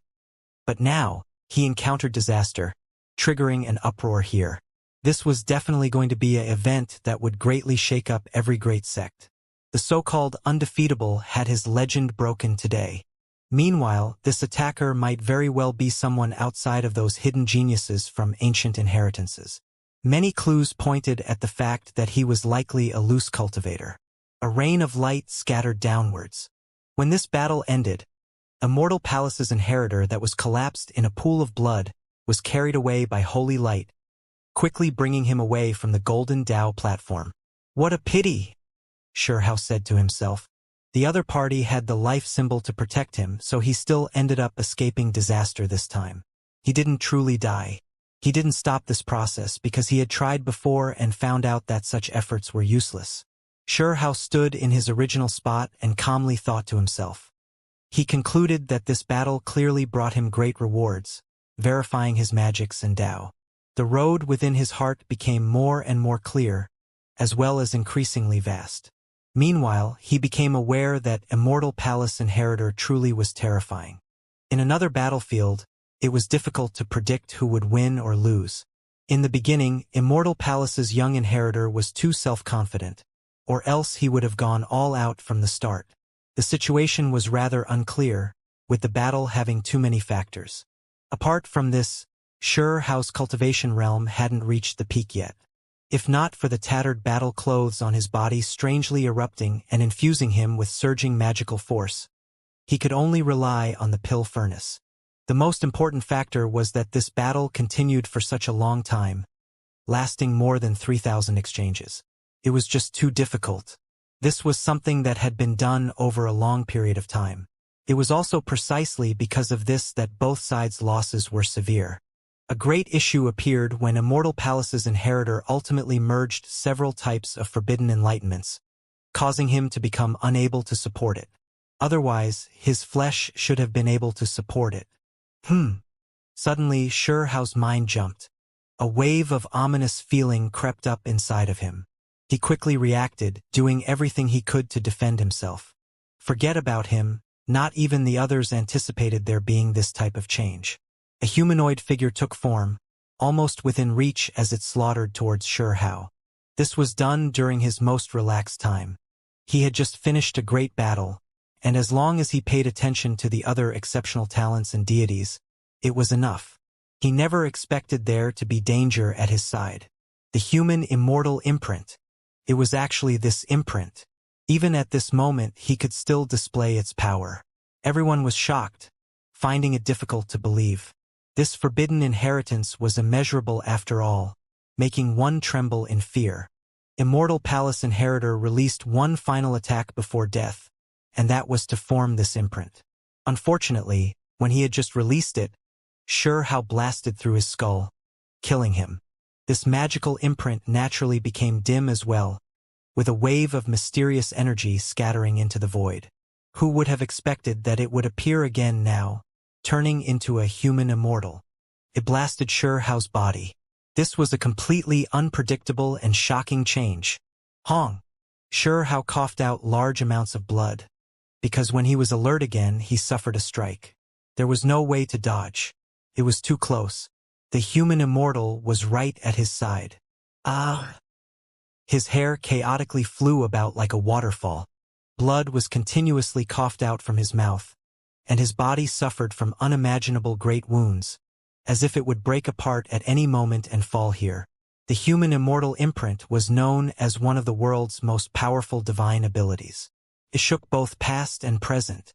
S1: But now, he encountered disaster, triggering an uproar here. This was definitely going to be an event that would greatly shake up every great sect. The so-called undefeatable had his legend broken today. Meanwhile, this attacker might very well be someone outside of those hidden geniuses from ancient inheritances. Many clues pointed at the fact that he was likely a loose cultivator. A rain of light scattered downwards. When this battle ended, Immortal Palace's inheritor that was collapsed in a pool of blood was carried away by holy light, quickly bringing him away from the golden Tao platform. What a pity, Xianxia said to himself. The other party had the life symbol to protect him, so he still ended up escaping disaster this time. He didn't truly die. He didn't stop this process because he had tried before and found out that such efforts were useless. Xianxia stood in his original spot and calmly thought to himself. He concluded that this battle clearly brought him great rewards, verifying his magics and Tao. The road within his heart became more and more clear, as well as increasingly vast. Meanwhile, he became aware that Immortal Palace Inheritor truly was terrifying. In another battlefield, it was difficult to predict who would win or lose. In the beginning, Immortal Palace's young inheritor was too self-confident, or else he would have gone all out from the start. The situation was rather unclear, with the battle having too many factors. Apart from this, Xianxia's cultivation realm hadn't reached the peak yet. If not for the tattered battle clothes on his body strangely erupting and infusing him with surging magical force, he could only rely on the pill furnace. The most important factor was that this battle continued for such a long time, lasting more than 3,000 exchanges. It was just too difficult. This was something that had been done over a long period of time. It was also precisely because of this that both sides' losses were severe. A great issue appeared when Immortal Palace's inheritor ultimately merged several types of forbidden enlightenments, causing him to become unable to support it. Otherwise, his flesh should have been able to support it. Suddenly, Xianxia's mind jumped. A wave of ominous feeling crept up inside of him. He quickly reacted, doing everything he could to defend himself. Forget about him, not even the others anticipated there being this type of change. A humanoid figure took form, almost within reach as it slaughtered towards Xianxia. This was done during his most relaxed time. He had just finished a great battle, and as long as he paid attention to the other exceptional talents and deities, it was enough. He never expected there to be danger at his side. The human immortal imprint. It was actually this imprint, Even at this moment, he could still display its power. Everyone was shocked, finding it difficult to believe. This forbidden inheritance was immeasurable after all, making one tremble in fear. Immortal Palace Inheritor released one final attack before death, and that was to form this imprint. Unfortunately, when he had just released it, Hao blasted through his skull, killing him. This magical imprint naturally became dim as well, with a wave of mysterious energy scattering into the void. Who would have expected that it would appear again now, turning into a human immortal? It blasted Hao's body. This was a completely unpredictable and shocking change. Hong! Hao coughed out large amounts of blood, because when he was alert again, he suffered a strike. There was no way to dodge. It was too close. The human immortal was right at his side. Ah! His hair chaotically flew about like a waterfall. Blood was continuously coughed out from his mouth, and his body suffered from unimaginable great wounds, as if it would break apart at any moment and fall here. The human immortal imprint was known as one of the world's most powerful divine abilities. It shook both past and present.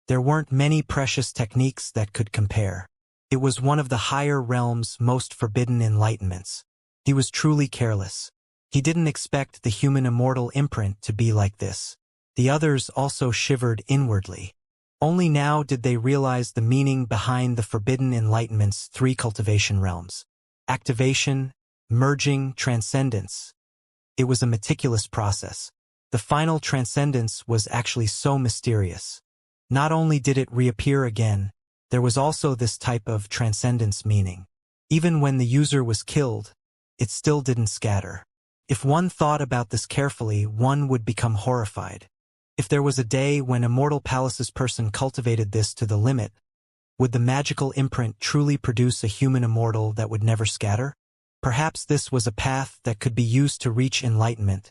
S1: There weren't many precious techniques that could compare. It was one of the higher realm's most forbidden enlightenments. He was truly careless. He didn't expect the human immortal imprint to be like this. The others also shivered inwardly. Only now did they realize the meaning behind the forbidden enlightenment's 3 cultivation realms. Activation, merging, transcendence. It was a meticulous process. The final transcendence was actually so mysterious. Not only did it reappear again, there was also this type of transcendence meaning. Even when the user was killed, it still didn't scatter. If one thought about this carefully, one would become horrified. If there was a day when Immortal Palace's person cultivated this to the limit, would the magical imprint truly produce a human immortal that would never scatter? Perhaps this was a path that could be used to reach enlightenment,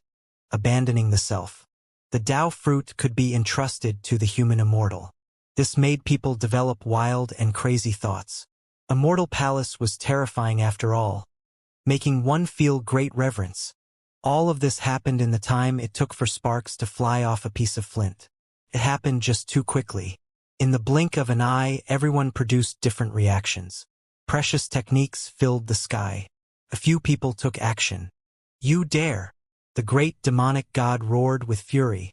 S1: abandoning the self. The Tao fruit could be entrusted to the human immortal. This made people develop wild and crazy thoughts. Immortal Palace was terrifying after all, making one feel great reverence. All of this happened in the time it took for sparks to fly off a piece of flint. It happened just too quickly. In the blink of an eye, everyone produced different reactions. Precious techniques filled the sky. A few people took action. You dare! The great demonic god roared with fury,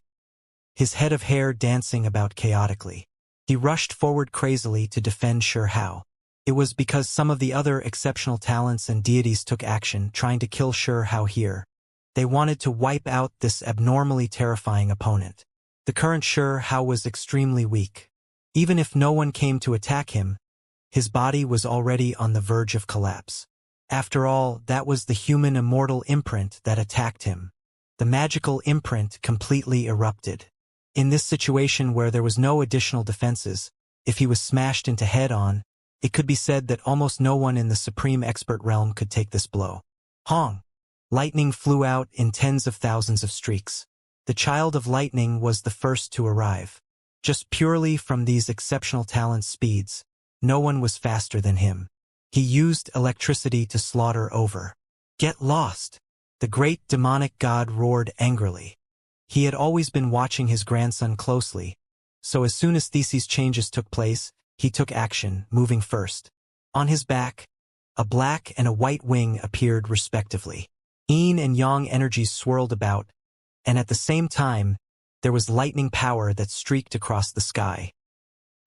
S1: his head of hair dancing about chaotically. He rushed forward crazily to defend Hao. It was because some of the other exceptional talents and deities took action, trying to kill Hao here. They wanted to wipe out this abnormally terrifying opponent. The current Hao was extremely weak. Even if no one came to attack him, his body was already on the verge of collapse. After all, that was the human immortal imprint that attacked him. The magical imprint completely erupted. In this situation where there was no additional defenses, if he was smashed into head-on, it could be said that almost no one in the supreme expert realm could take this blow. Hong! Lightning flew out in tens of thousands of streaks. The child of lightning was the first to arrive. Just purely from these exceptional talent speeds, no one was faster than him. He used electricity to slaughter over. Get lost! The great demonic god roared angrily. He had always been watching his grandson closely, so as soon as these changes took place, he took action, moving first. On his back, a black and a white wing appeared respectively. Yin and yang energies swirled about, and at the same time, there was lightning power that streaked across the sky.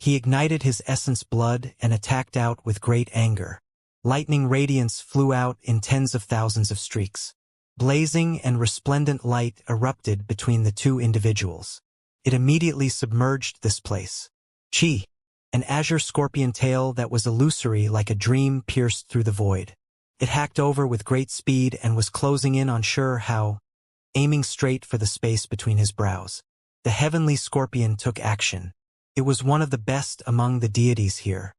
S1: He ignited his essence blood and attacked out with great anger. Lightning radiance flew out in tens of thousands of streaks. Blazing and resplendent light erupted between the two individuals. It immediately submerged this place. Chi, an azure scorpion tail that was illusory like a dream, pierced through the void. It hacked over with great speed and was closing in on Hao, aiming straight for the space between his brows. The heavenly scorpion took action. It was one of the best among the deities here.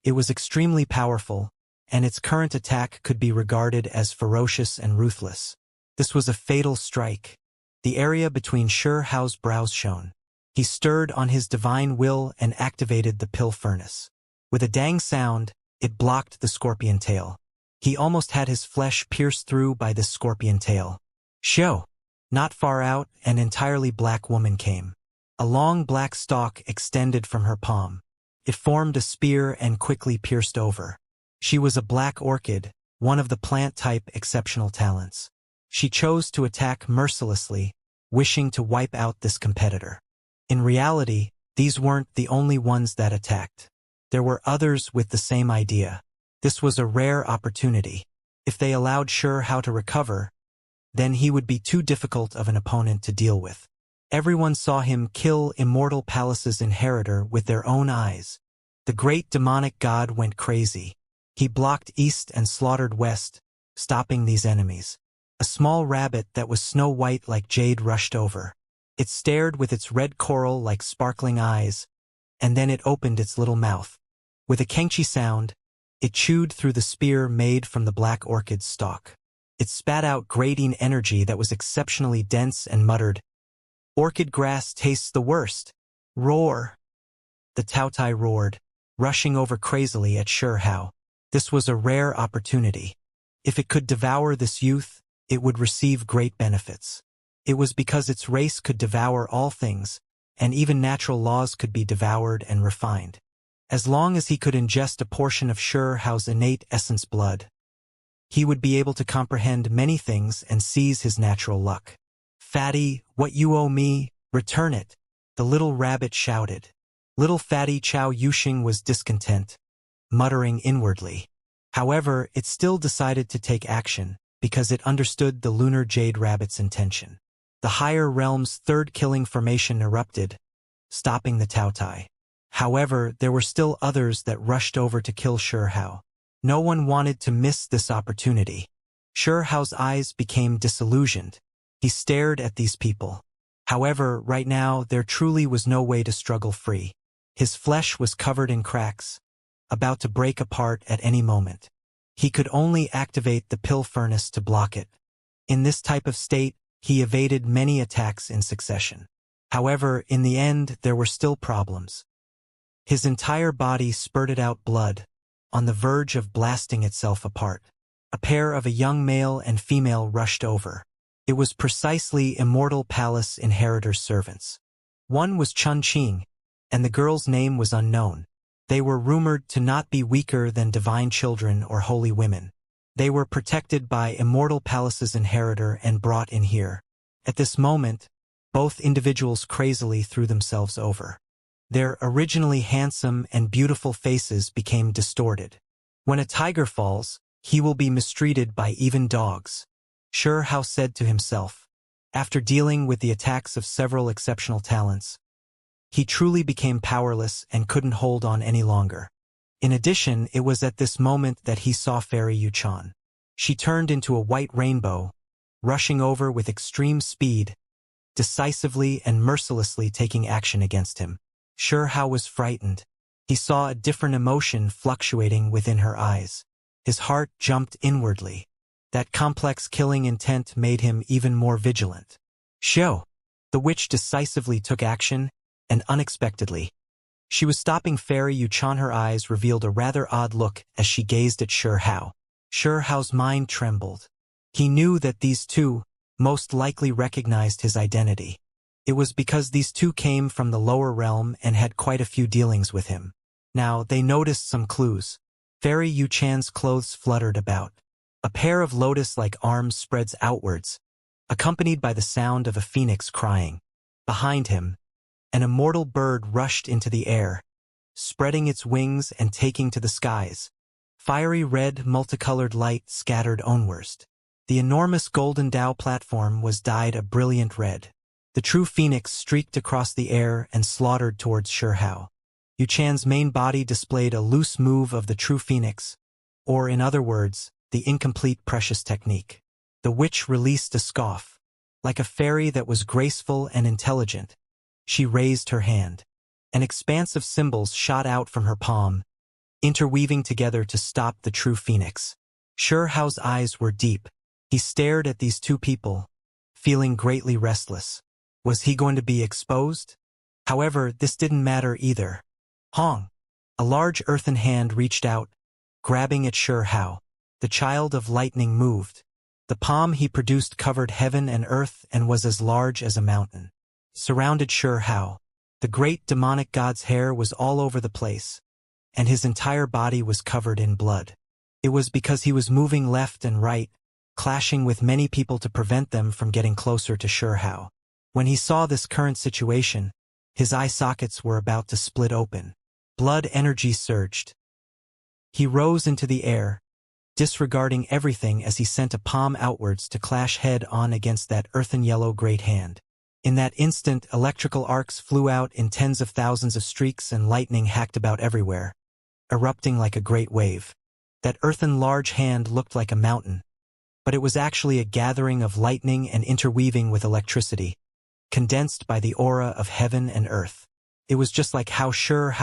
S1: It was extremely powerful, and its current attack could be regarded as ferocious and ruthless. This was a fatal strike. The area between Hao's brows shone. He stirred on his divine will and activated the pill furnace. With a dang sound, it blocked the scorpion tail. He almost had his flesh pierced through by this scorpion tail. Show! Not far out, an entirely black woman came. A long black stalk extended from her palm. It formed a spear and quickly pierced over. She was a black orchid, one of the plant-type exceptional talents. She chose to attack mercilessly, wishing to wipe out this competitor. In reality, these weren't the only ones that attacked. There were others with the same idea. This was a rare opportunity. If they allowed Xianxia to recover, then he would be too difficult of an opponent to deal with. Everyone saw him kill Immortal Palace's inheritor with their own eyes. The great demonic god went crazy. He blocked east and slaughtered west, stopping these enemies. A small rabbit that was snow-white like jade rushed over. It stared with its red coral like sparkling eyes, and then it opened its little mouth. With a Xianxia sound, it chewed through the spear made from the black orchid's stalk. It spat out grating energy that was exceptionally dense and muttered, "Orchid grass tastes the worst. Roar!" The Taotai roared, rushing over crazily at Xianxia. This was a rare opportunity. If it could devour this youth, it would receive great benefits. It was because its race could devour all things, and even natural laws could be devoured and refined. As long as he could ingest a portion of Xianxia's innate essence blood, he would be able to comprehend many things and seize his natural luck. "Fatty, what you owe me, return it," the little rabbit shouted. Little fatty Chao Yuxing was discontent, muttering inwardly. However, it still decided to take action, because it understood the lunar jade rabbit's intention. The higher realm's third killing formation erupted, stopping the Taotai. However, there were still others that rushed over to kill Xianxia. No one wanted to miss this opportunity. Xianxia's eyes became disillusioned. He stared at these people. However, right now there truly was no way to struggle free. His flesh was covered in cracks, about to break apart at any moment. He could only activate the pill furnace to block it. In this type of state, he evaded many attacks in succession. However, in the end, there were still problems. His entire body spurted out blood, on the verge of blasting itself apart. A pair of a young male and female rushed over. It was precisely Immortal Palace inheritor's servants. One was Chun Qing, and the girl's name was unknown. They were rumored to not be weaker than divine children or holy women. They were protected by Immortal Palace's inheritor and brought in here. At this moment, both individuals crazily threw themselves over. Their originally handsome and beautiful faces became distorted. When a tiger falls, he will be mistreated by even dogs, Xianxia said to himself. After dealing with the attacks of several exceptional talents, he truly became powerless and couldn't hold on any longer. In addition, it was at this moment that he saw Fairy Yuchan. She turned into a white rainbow, rushing over with extreme speed, decisively and mercilessly taking action against him. Xianxia was frightened. He saw a different emotion fluctuating within her eyes. His heart jumped inwardly. That complex killing intent made him even more vigilant. "Xiao!" The witch decisively took action, and unexpectedly, she was stopping Fairy Yuchan. Her eyes revealed a rather odd look as she gazed at Xianxia. Xiao's mind trembled. He knew that these two most likely recognized his identity. It was because these two came from the lower realm and had quite a few dealings with him. Now, they noticed some clues. Fairy Yuchan's clothes fluttered about. A pair of lotus-like arms spreads outwards, accompanied by the sound of a phoenix crying. Behind him, an immortal bird rushed into the air, spreading its wings and taking to the skies. Fiery red, multicolored light scattered onwards. The enormous golden Tao platform was dyed a brilliant red. The true phoenix streaked across the air and slaughtered towards Xianxia. Yuchan's main body displayed a loose move of the true phoenix, or in other words, the incomplete precious technique. The witch released a scoff. Like a fairy that was graceful and intelligent, she raised her hand. An expanse of symbols shot out from her palm, interweaving together to stop the true phoenix. Xiao's eyes were deep. He stared at these two people, feeling greatly restless. Was he going to be exposed? However, this didn't matter either. Hong! A large earthen hand reached out, grabbing at Xiao. The child of lightning moved. The palm he produced covered heaven and earth and was as large as a mountain. Surrounded Hao. The great demonic god's hair was all over the place, and his entire body was covered in blood. It was because he was moving left and right, clashing with many people to prevent them from getting closer to Hao. When he saw this current situation, his eye sockets were about to split open. Blood energy surged. He rose into the air, disregarding everything as he sent a palm outwards to clash head-on against that earthen yellow great hand. In that instant, electrical arcs flew out in tens of thousands of streaks and lightning hacked about everywhere, erupting like a great wave. That earthen large hand looked like a mountain, but it was actually a gathering of lightning and interweaving with electricity, condensed by the aura of heaven and earth. It was just like how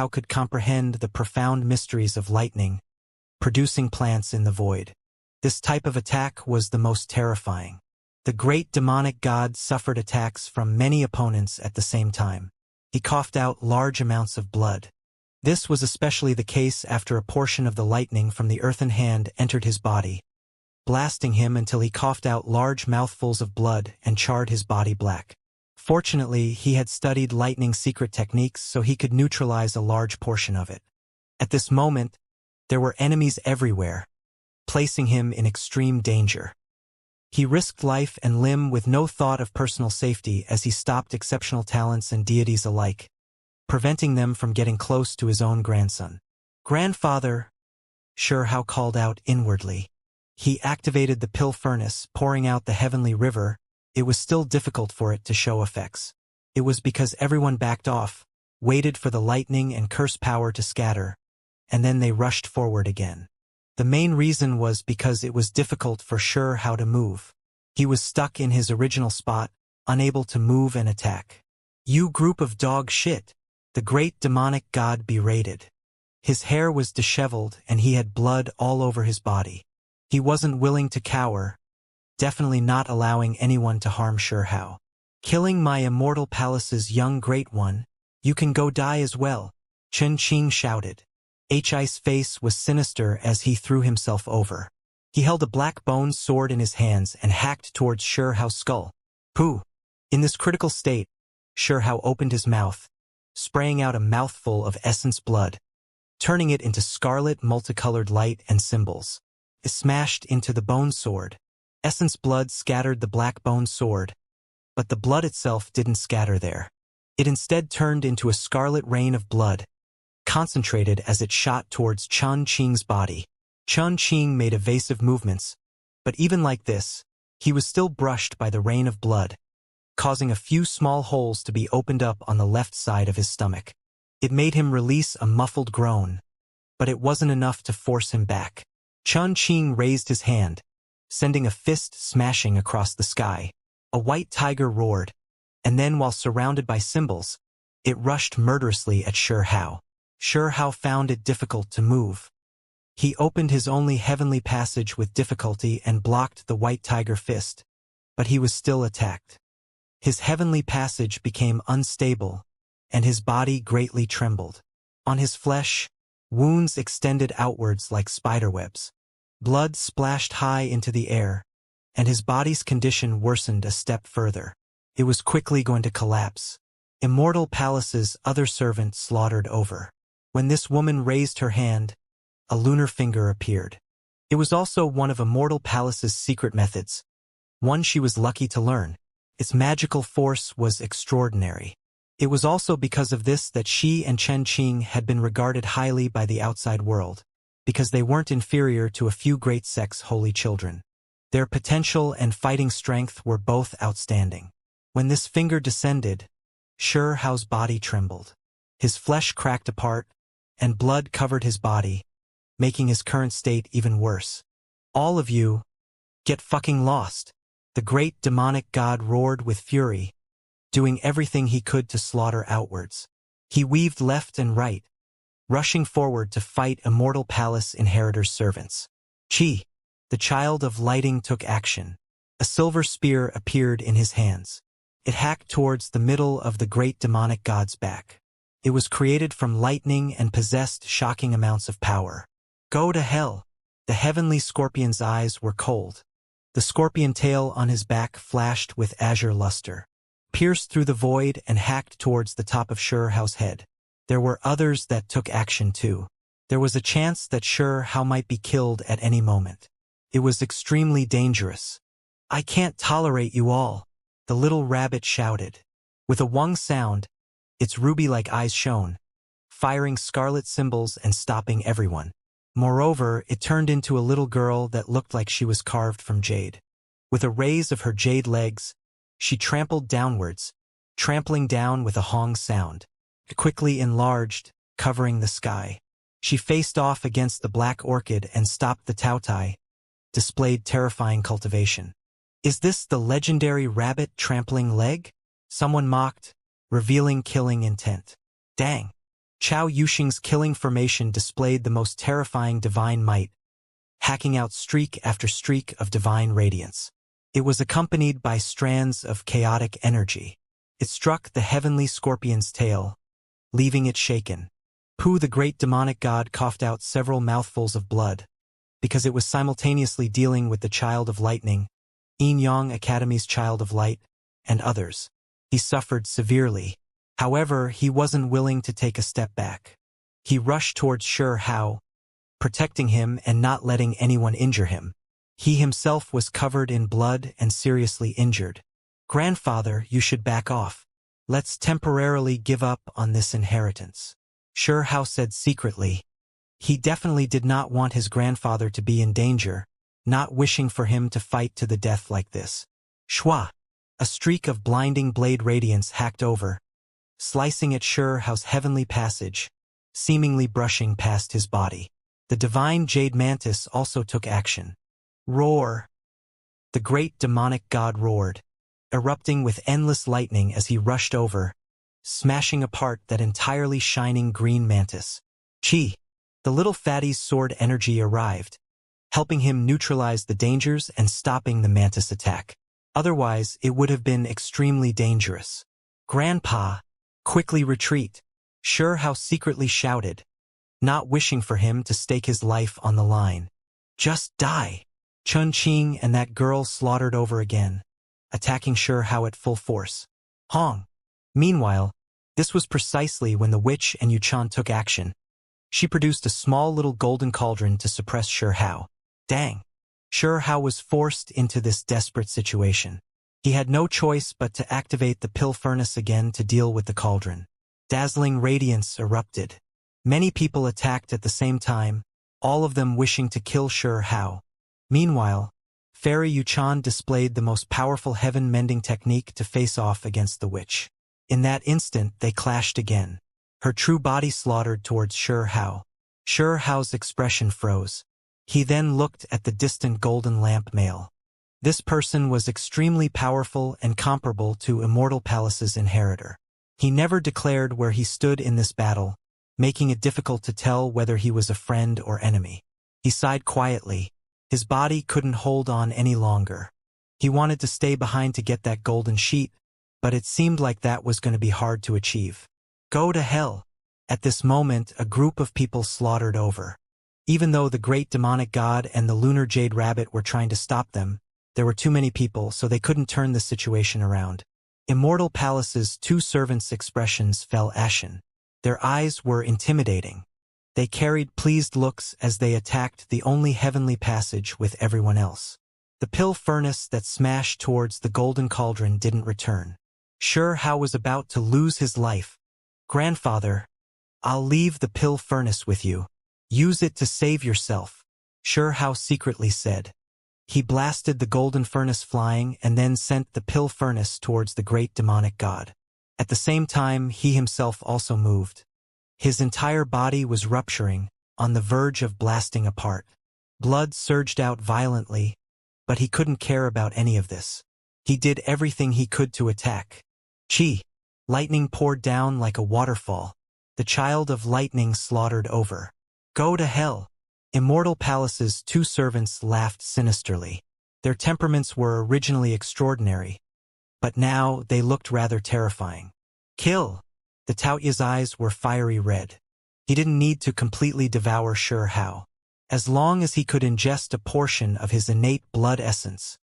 S1: could comprehend the profound mysteries of lightning, producing plants in the void. This type of attack was the most terrifying. The great demonic god suffered attacks from many opponents at the same time. He coughed out large amounts of blood. This was especially the case after a portion of the lightning from the earthen hand entered his body, blasting him until he coughed out large mouthfuls of blood and charred his body black. Fortunately, he had studied lightning secret techniques so he could neutralize a large portion of it. At this moment, there were enemies everywhere, placing him in extreme danger. He risked life and limb with no thought of personal safety as he stopped exceptional talents and deities alike, preventing them from getting close to his own grandson. "Grandfather," Hao called out inwardly. He activated the pill furnace, pouring out the heavenly river. It was still difficult for it to show effects. It was because everyone backed off, waited for the lightning and curse power to scatter, and then they rushed forward again. The main reason was because it was difficult for Hao to move. He was stuck in his original spot, unable to move and attack. "You group of dog shit," the great demonic god berated. His hair was disheveled and he had blood all over his body. He wasn't willing to cower, definitely not allowing anyone to harm Hao. "Killing my immortal palace's young great one, you can go die as well," Chen Qing shouted. Hi's face was sinister as he threw himself over. He held a black bone sword in his hands and hacked towards Hao's skull. "Pooh!" In this critical state, Hao opened his mouth, spraying out a mouthful of essence blood, turning it into scarlet multicolored light and symbols. It smashed into the bone sword. Essence blood scattered the black bone sword, but the blood itself didn't scatter there. It instead turned into a scarlet rain of blood, concentrated as it shot towards Chen Qing's body. Chen Qing made evasive movements, but even like this, he was still brushed by the rain of blood, causing a few small holes to be opened up on the left side of his stomach. It made him release a muffled groan, but it wasn't enough to force him back. Chen Qing raised his hand, sending a fist smashing across the sky. A white tiger roared, and then while surrounded by symbols, it rushed murderously at Hao. Hao found it difficult to move. He opened his only heavenly passage with difficulty and blocked the white tiger fist, but he was still attacked. His heavenly passage became unstable, and his body greatly trembled. On his flesh, wounds extended outwards like spiderwebs. Blood splashed high into the air, and his body's condition worsened a step further. It was quickly going to collapse. Immortal Palace's other servant slaughtered over. When this woman raised her hand, a lunar finger appeared. It was also one of Immortal Palace's secret methods, one she was lucky to learn. Its magical force was extraordinary. It was also because of this that she and Chen Qing had been regarded highly by the outside world, because they weren't inferior to a few great sects' holy children. Their potential and fighting strength were both outstanding. When this finger descended, Hao's body trembled. His flesh cracked apart, and blood covered his body, making his current state even worse. "All of you, get fucking lost," the great demonic god roared with fury, doing everything he could to slaughter outwards. He weaved left and right, rushing forward to fight Immortal Palace Inheritor's servants. Qi, the child of lighting, took action. A silver spear appeared in his hands. It hacked towards the middle of the great demonic god's back. It was created from lightning and possessed shocking amounts of power. "Go to hell." The heavenly scorpion's eyes were cold. The scorpion tail on his back flashed with azure luster, pierced through the void and hacked towards the top of Hao's head. There were others that took action too. There was a chance that Hao might be killed at any moment. It was extremely dangerous. "I can't tolerate you all," the little rabbit shouted. With a wung sound, its ruby-like eyes shone, firing scarlet symbols and stopping everyone. Moreover, it turned into a little girl that looked like she was carved from jade. With a raise of her jade legs, she trampled downwards, trampling down with a hong sound. It quickly enlarged, covering the sky. She faced off against the black orchid and stopped the Taotai, displayed terrifying cultivation. "Is this the legendary rabbit trampling leg?" Someone mocked, revealing killing intent. Dang! Chao Yuxing's killing formation displayed the most terrifying divine might, hacking out streak after streak of divine radiance. It was accompanied by strands of chaotic energy. It struck the heavenly scorpion's tail, leaving it shaken. Pu, the great demonic god, coughed out several mouthfuls of blood, because it was simultaneously dealing with the Child of Lightning, Yin Yang Academy's Child of Light, and others. He suffered severely. However, he wasn't willing to take a step back. He rushed towards Hao, protecting him and not letting anyone injure him. He himself was covered in blood and seriously injured. "Grandfather, you should back off. Let's temporarily give up on this inheritance," Hao said secretly. He definitely did not want his grandfather to be in danger, not wishing for him to fight to the death like this. Shwa! A streak of blinding blade radiance hacked over, slicing at Hao's heavenly passage, seemingly brushing past his body. The divine jade mantis also took action. Roar! The great demonic god roared, erupting with endless lightning as he rushed over, smashing apart that entirely shining green mantis. Chi! The little fatty's sword energy arrived, helping him neutralize the dangers and stopping the mantis attack. Otherwise, it would have been extremely dangerous. "Grandpa, quickly retreat," Hao secretly shouted, not wishing for him to stake his life on the line. "Just die." Chun Qing and that girl slaughtered over again, attacking Hao at full force. Hong! Meanwhile, this was precisely when the witch and Yuchan took action. She produced a small little golden cauldron to suppress Hao. Dang! Hao was forced into this desperate situation. He had no choice but to activate the pill furnace again to deal with the cauldron. Dazzling radiance erupted. Many people attacked at the same time, all of them wishing to kill Hao. Meanwhile, Fairy Yuchan displayed the most powerful heaven-mending technique to face off against the witch. In that instant, they clashed again. Her true body slaughtered towards Hao. Hao's expression froze. He then looked at the distant golden lamp male. This person was extremely powerful and comparable to Immortal Palace's inheritor. He never declared where he stood in this battle, making it difficult to tell whether he was a friend or enemy. He sighed quietly. His body couldn't hold on any longer. He wanted to stay behind to get that golden sheet, but it seemed like that was going to be hard to achieve. Go to hell! At this moment, a group of people slaughtered over. Even though the great demonic god and the lunar jade rabbit were trying to stop them, there were too many people, so they couldn't turn the situation around. Immortal Palace's two servants' expressions fell ashen. Their eyes were intimidating. They carried pleased looks as they attacked the only heavenly passage with everyone else. The pill furnace that smashed towards the golden cauldron didn't return. Hao was about to lose his life. "Grandfather, I'll leave the pill furnace with you. Use it to save yourself," Hao secretly said. He blasted the golden furnace flying and then sent the pill furnace towards the great demonic god. At the same time, he himself also moved. His entire body was rupturing, on the verge of blasting apart. Blood surged out violently, but he couldn't care about any of this. He did everything he could to attack. Chi! Lightning poured down like a waterfall. The Child of Lightning slaughtered over. Go to hell! Immortal Palace's two servants laughed sinisterly. Their temperaments were originally extraordinary, but now they looked rather terrifying. Kill! The Taoya's eyes were fiery red. He didn't need to completely devour Hao. As long as he could ingest a portion of his innate blood essence,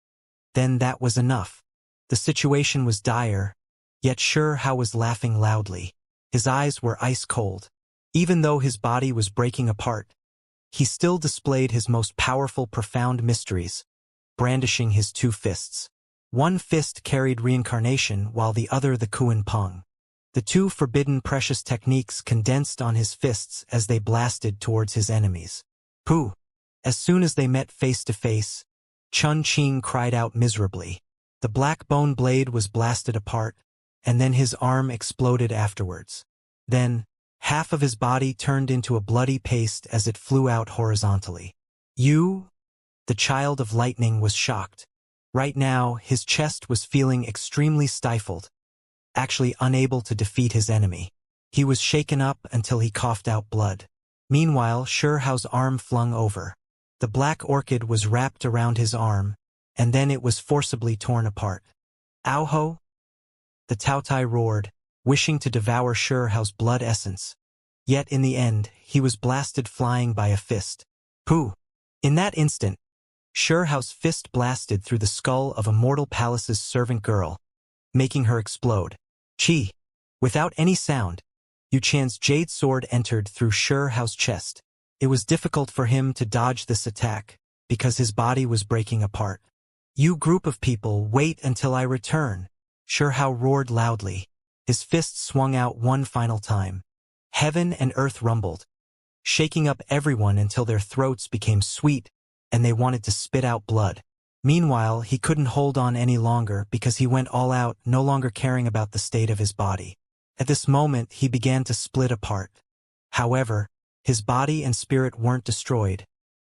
S1: Then that was enough. The situation was dire, yet Hao was laughing loudly. His eyes were ice cold. Even though his body was breaking apart, he still displayed his most powerful, profound mysteries, brandishing his two fists. One fist carried Reincarnation while the other the Kuan Peng. The two forbidden precious techniques condensed on his fists as they blasted towards his enemies. Pooh! As soon as they met face to face, Chun Qing cried out miserably. The black bone blade was blasted apart, and then his arm exploded afterwards. Then, half of his body turned into a bloody paste as it flew out horizontally. You? The child of lightning was shocked. Right now, his chest was feeling extremely stifled, actually unable to defeat his enemy. He was shaken up until he coughed out blood. Meanwhile, Hao's arm flung over. The black orchid was wrapped around his arm, and then it was forcibly torn apart. Ow-ho! The Taotai roared, wishing to devour Hao's blood essence. Yet in the end, he was blasted flying by a fist. Pooh! In that instant, Hao's fist blasted through the skull of Immortal Palace's servant girl, making her explode. Chi! Without any sound, Yu Qian's jade sword entered through Hao's chest. It was difficult for him to dodge this attack, because his body was breaking apart. You group of people, wait until I return, Hao roared loudly. His fist swung out one final time. Heaven and earth rumbled, shaking up everyone until their throats became sweet and they wanted to spit out blood. Meanwhile, he couldn't hold on any longer because he went all out, no longer caring about the state of his body. At this moment, he began to split apart. However, his body and spirit weren't destroyed,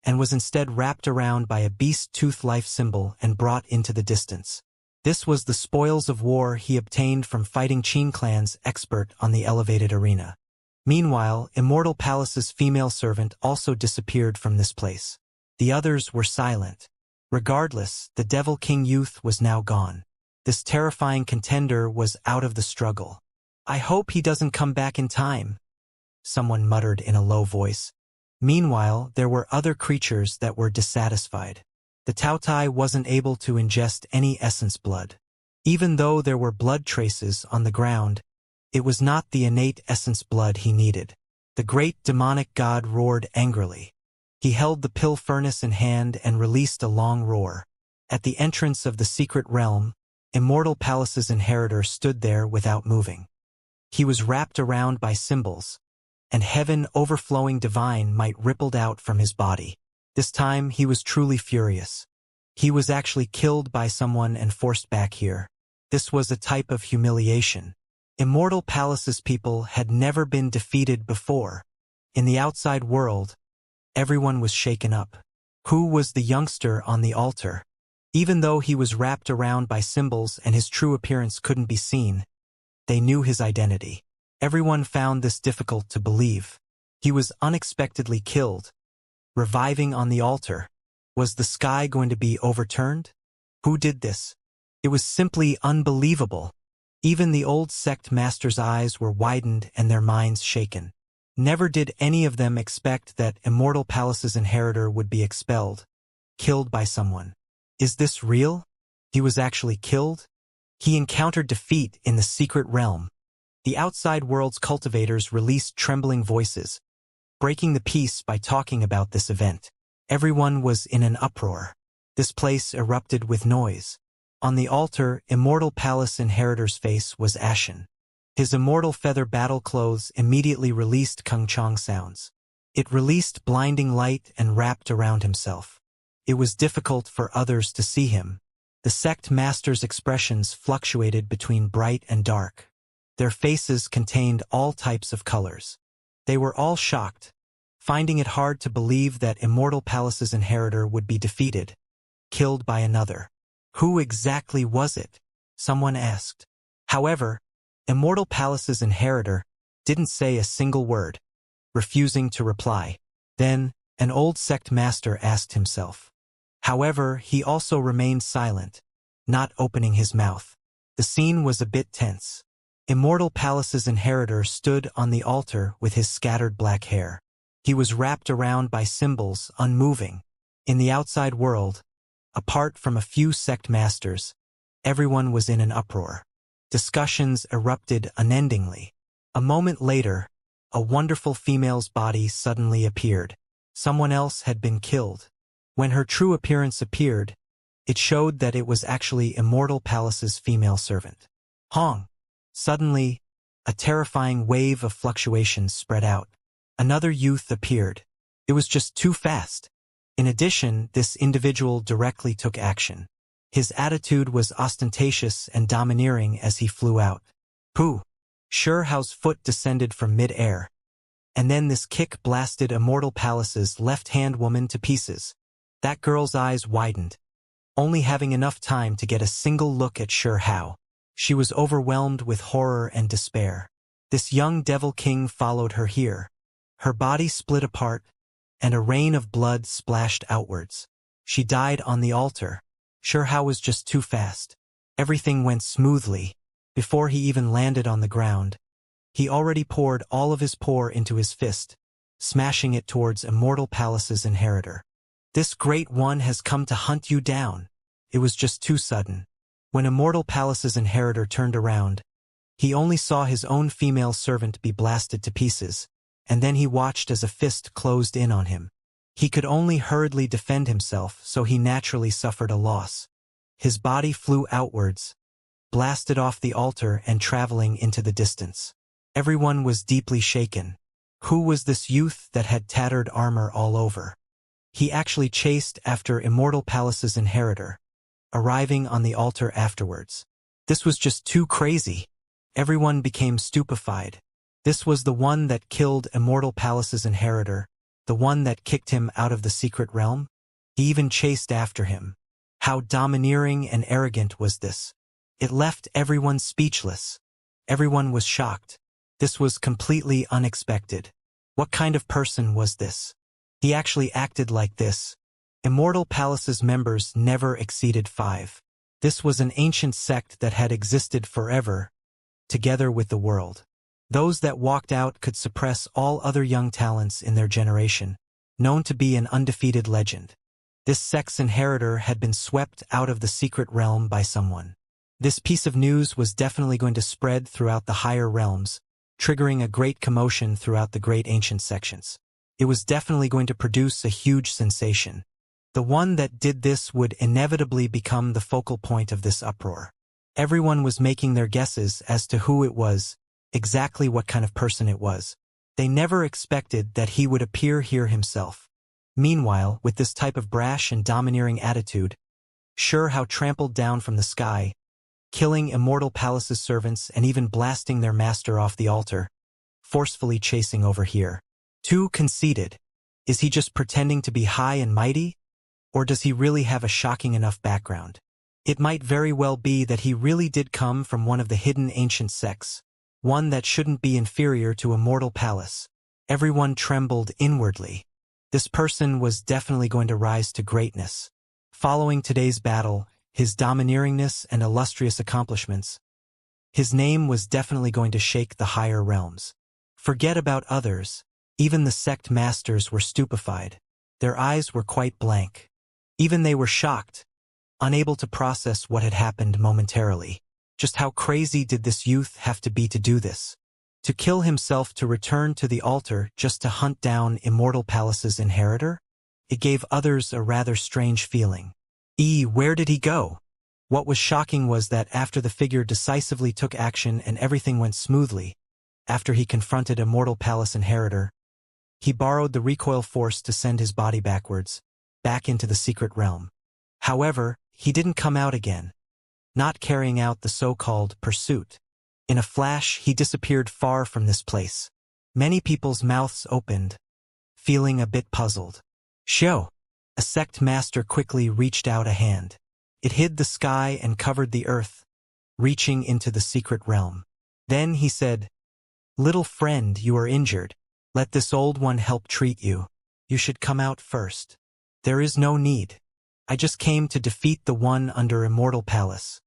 S1: and was instead wrapped around by a beast-tooth life symbol and brought into the distance. This was the spoils of war he obtained from fighting Qin clan's expert on the elevated arena. Meanwhile, Immortal Palace's female servant also disappeared from this place. The others were silent. Regardless, the Devil King youth was now gone. This terrifying contender was out of the struggle. I hope he doesn't come back in time, someone muttered in a low voice. Meanwhile, there were other creatures that were dissatisfied. The Taotai wasn't able to ingest any essence blood. Even though there were blood traces on the ground, it was not the innate essence blood he needed. The great demonic god roared angrily. He held the pill furnace in hand and released a long roar. At the entrance of the secret realm, Immortal Palace's inheritor stood there without moving. He was wrapped around by symbols, and heaven overflowing divine might rippled out from his body. This time he was truly furious. He was actually killed by someone and forced back here. This was a type of humiliation. Immortal Palace's people had never been defeated before. In the outside world, everyone was shaken up. Who was the youngster on the altar? Even though he was wrapped around by symbols and his true appearance couldn't be seen, they knew his identity. Everyone found this difficult to believe. He was unexpectedly killed, reviving on the altar. Was the sky going to be overturned? Who did this? It was simply unbelievable. Even the old sect masters' eyes were widened and their minds shaken. Never did any of them expect that Immortal Palace's inheritor would be expelled, killed by someone. Is this real? He was actually killed? He encountered defeat in the secret realm. The outside world's cultivators released trembling voices, breaking the peace by talking about this event. Everyone was in an uproar. This place erupted with noise. On the altar, Immortal Palace inheritor's face was ashen. His immortal feather battle clothes immediately released Kung Chong sounds. It released blinding light and wrapped around himself. It was difficult for others to see him. The sect masters' expressions fluctuated between bright and dark. Their faces contained all types of colors. They were all shocked, finding it hard to believe that Immortal Palace's inheritor would be defeated, killed by another. Who exactly was it? Someone asked. However, Immortal Palace's inheritor didn't say a single word, refusing to reply. Then, an old sect master asked himself. However, he also remained silent, not opening his mouth. The scene was a bit tense. Immortal Palace's inheritor stood on the altar with his scattered black hair. He was wrapped around by symbols, unmoving. In the outside world, Apart from a few sect masters, everyone was in an uproar. Discussions erupted unendingly. A moment later, a wonderful female's body suddenly appeared. Someone else had been killed. When her true appearance appeared, it showed that it was actually Immortal Palace's female servant. Hong! Suddenly, a terrifying wave of fluctuations spread out. Another youth appeared. It was just too fast. In addition, this individual directly took action. His attitude was ostentatious and domineering as he flew out. Pooh! Shurehao's foot descended from mid-air. And then this kick blasted Immortal Palace's left-hand woman to pieces. That girl's eyes widened, only having enough time to get a single look at Shuhao. She was overwhelmed with horror and despair. This young devil king followed her here. Her body split apart, and a rain of blood splashed outwards. She died on the altar. Shuhao was just too fast. Everything went smoothly. Before he even landed on the ground, he already poured all of his pour into his fist, smashing it towards Immortal Palace's inheritor. This great one has come to hunt you down. It was just too sudden. When Immortal Palace's inheritor turned around, he only saw his own female servant be blasted to pieces, and then he watched as a fist closed in on him. He could only hurriedly defend himself, so he naturally suffered a loss. His body flew outwards, blasted off the altar and traveling into the distance. Everyone was deeply shaken. Who was this youth that had tattered armor all over? He actually chased after Immortal Palace's inheritor, arriving on the altar afterwards. This was just too crazy. Everyone became stupefied. This was the one that killed Immortal Palace's inheritor, the one that kicked him out of the secret realm? He even chased after him. How domineering and arrogant was this? It left everyone speechless. Everyone was shocked. This was completely unexpected. What kind of person was this? He actually acted like this. Immortal Palace's members never exceeded 5. This was an ancient sect that had existed forever, together with the world. Those that walked out could suppress all other young talents in their generation, known to be an undefeated legend. This sect's inheritor had been swept out of the secret realm by someone. This piece of news was definitely going to spread throughout the higher realms, triggering a great commotion throughout the great ancient sections. It was definitely going to produce a huge sensation. The one that did this would inevitably become the focal point of this uproar. Everyone was making their guesses as to who it was, exactly what kind of person it was. They never expected that he would appear here himself. Meanwhile, with this type of brash and domineering attitude, Shuhao trampled down from the sky, killing Immortal Palace's servants and even blasting their master off the altar, forcefully chasing over here. Too conceited. Is he just pretending to be high and mighty? Or does he really have a shocking enough background? It might very well be that he really did come from one of the hidden ancient sects, one that shouldn't be inferior to Immortal Palace. Everyone trembled inwardly. This person was definitely going to rise to greatness. Following today's battle, his domineeringness and illustrious accomplishments, his name was definitely going to shake the higher realms. Forget about others. Even the sect masters were stupefied. Their eyes were quite blank. Even they were shocked, unable to process what had happened momentarily. Just how crazy did this youth have to be to do this? To kill himself to return to the altar just to hunt down Immortal Palace's inheritor? It gave others a rather strange feeling. Where did he go? What was shocking was that after the figure decisively took action and everything went smoothly, after he confronted Immortal Palace inheritor, he borrowed the recoil force to send his body backwards, back into the secret realm. However, he didn't come out again, not carrying out the so-called pursuit. In a flash, he disappeared far from this place. Many people's mouths opened, feeling a bit puzzled. Shio! A sect master quickly reached out a hand. It hid the sky and covered the earth, reaching into the secret realm. Then he said, "Little friend, you are injured. Let this old one help treat you. You should come out first." "There is no need. I just came to defeat the one under Immortal Palace,"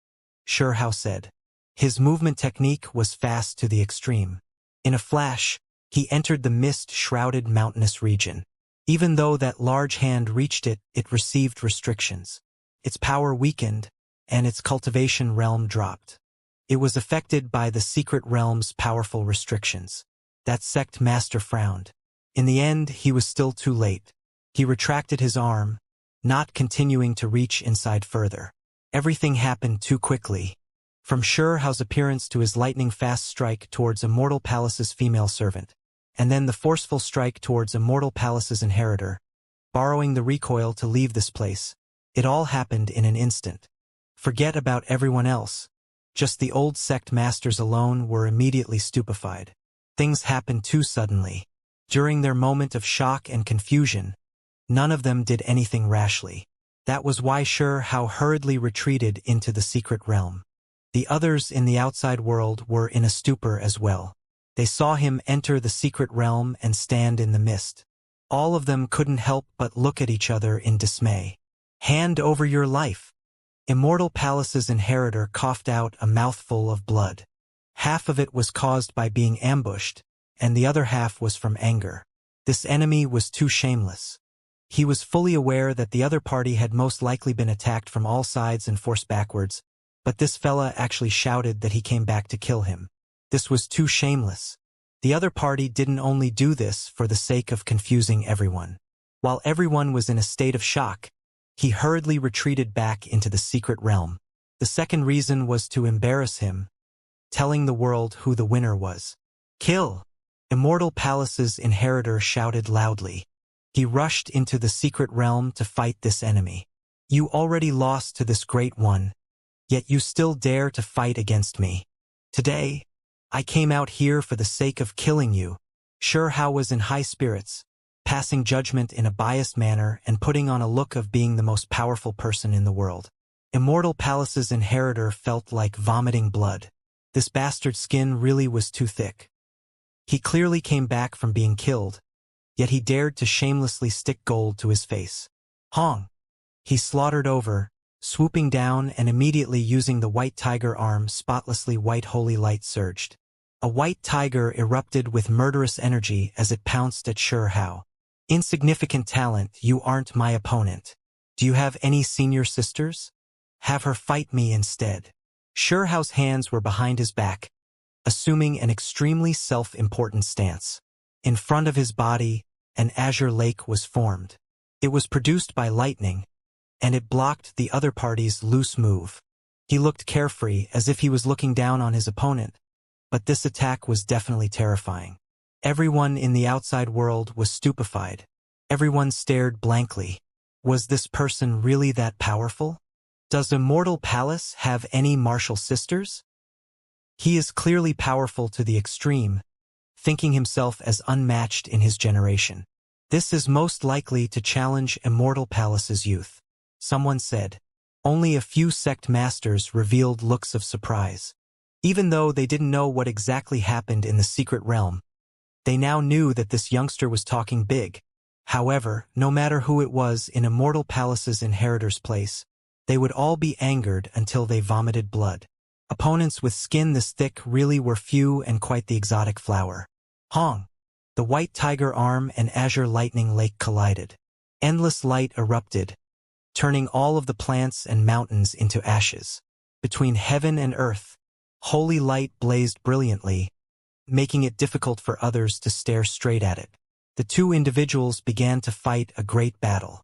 S1: Shuhao said. His movement technique was fast to the extreme. In a flash, he entered the mist-shrouded mountainous region. Even though that large hand reached it, it received restrictions. its power weakened, and its cultivation realm dropped. It was affected by the secret realm's powerful restrictions. That sect master frowned. In the end, he was still too late. He retracted his arm, not continuing to reach inside further. Everything happened too quickly. From Shurhao's appearance to his lightning-fast strike towards Immortal Palace's female servant, and then the forceful strike towards Immortal Palace's inheritor, borrowing the recoil to leave this place. It all happened in an instant. Forget about everyone else. Just the old sect masters alone were immediately stupefied. Things happened too suddenly. During their moment of shock and confusion, none of them did anything rashly. That was why Shurhao hurriedly retreated into the secret realm. The others in the outside world were in a stupor as well. They saw him enter the secret realm and stand in the mist. All of them couldn't help but look at each other in dismay. Hand over your life. Immortal Palace's inheritor coughed out a mouthful of blood. Half of it was caused by being ambushed, and the other half was from anger. This enemy was too shameless. He was fully aware that the other party had most likely been attacked from all sides and forced backwards, but this fella actually shouted that he came back to kill him. This was too shameless. The other party didn't only do this for the sake of confusing everyone. While everyone was in a state of shock, he hurriedly retreated back into the secret realm. The second reason was to embarrass him, telling the world who the winner was. Kill! Immortal Palace's inheritor shouted loudly. He rushed into the secret realm to fight this enemy. You already lost to this great one, yet you still dare to fight against me. Today, I came out here for the sake of killing you. Shurhao was in high spirits, passing judgment in a biased manner and putting on a look of being the most powerful person in the world. Immortal Palace's inheritor felt like vomiting blood. This bastard's skin really was too thick. He clearly came back from being killed, yet he dared to shamelessly stick gold to his face. Hong! He slaughtered over, swooping down and immediately using the white tiger arm. Spotlessly white holy light surged. A white tiger erupted with murderous energy as it pounced at Shurhao. Insignificant talent, you aren't my opponent. Do you have any senior sisters? Have her fight me instead. Shurhao's hands were behind his back, assuming an extremely self-important stance. In front of his body, an azure lake was formed. It was produced by lightning, and it blocked the other party's loose move. He looked carefree, as if he was looking down on his opponent, but this attack was definitely terrifying. Everyone in the outside world was stupefied. Everyone stared blankly. Was this person really that powerful? Does Immortal Palace have any martial sisters? He is clearly powerful to the extreme, thinking himself as unmatched in his generation. This is most likely to challenge Immortal Palace's youth. Someone said. Only a few sect masters revealed looks of surprise. Even though they didn't know what exactly happened in the secret realm, they now knew that this youngster was talking big. However, no matter who it was in Immortal Palace's inheritor's place, they would all be angered until they vomited blood. Opponents with skin this thick really were few and quite the exotic flower. Hong! The white tiger arm and azure lightning lake collided. Endless light erupted, turning all of the plants and mountains into ashes. Between heaven and earth, holy light blazed brilliantly, making it difficult for others to stare straight at it. The two individuals began to fight a great battle.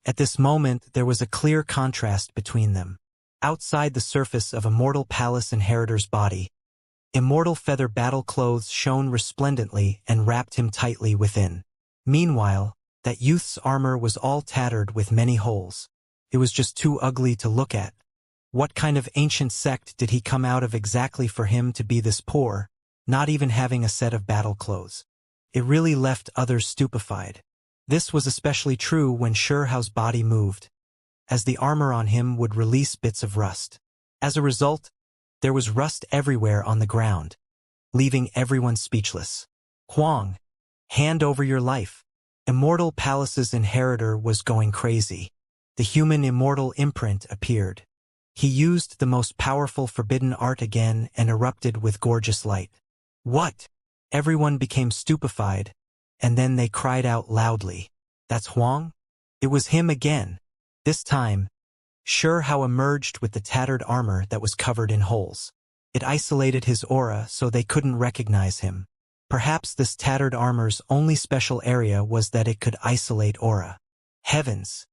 S1: At this moment, there was a clear contrast between them. Outside the surface of Immortal Palace inheritor's body, immortal feather battle clothes shone resplendently and wrapped him tightly within. Meanwhile, that youth's armor was all tattered with many holes. It was just too ugly to look at. What kind of ancient sect did he come out of exactly for him to be this poor, not even having a set of battle clothes? It really left others stupefied. This was especially true when Shurhao's body moved, as the armor on him would release bits of rust. As a result, there was rust everywhere on the ground, leaving everyone speechless. Huang, hand over your life. Immortal Palace's inheritor was going crazy. The human immortal imprint appeared. He used the most powerful forbidden art again and erupted with gorgeous light. What? Everyone became stupefied, and then they cried out loudly. That's Huang? It was him again. This time, Sure how emerged with the tattered armor that was covered in holes. It isolated his aura so they couldn't recognize him. Perhaps this tattered armor's only special area was that it could isolate aura. Heavens!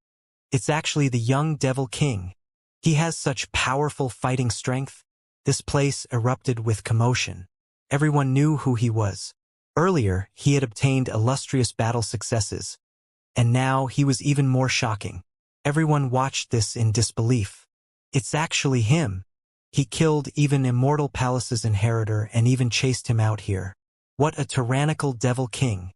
S1: It's actually the young Devil King. He has such powerful fighting strength. This place erupted with commotion. Everyone knew who he was. Earlier, he had obtained illustrious battle successes. And now he was even more shocking. Everyone watched this in disbelief. It's actually him. He killed even Immortal Palace's inheritor and even chased him out here. What a tyrannical Devil King.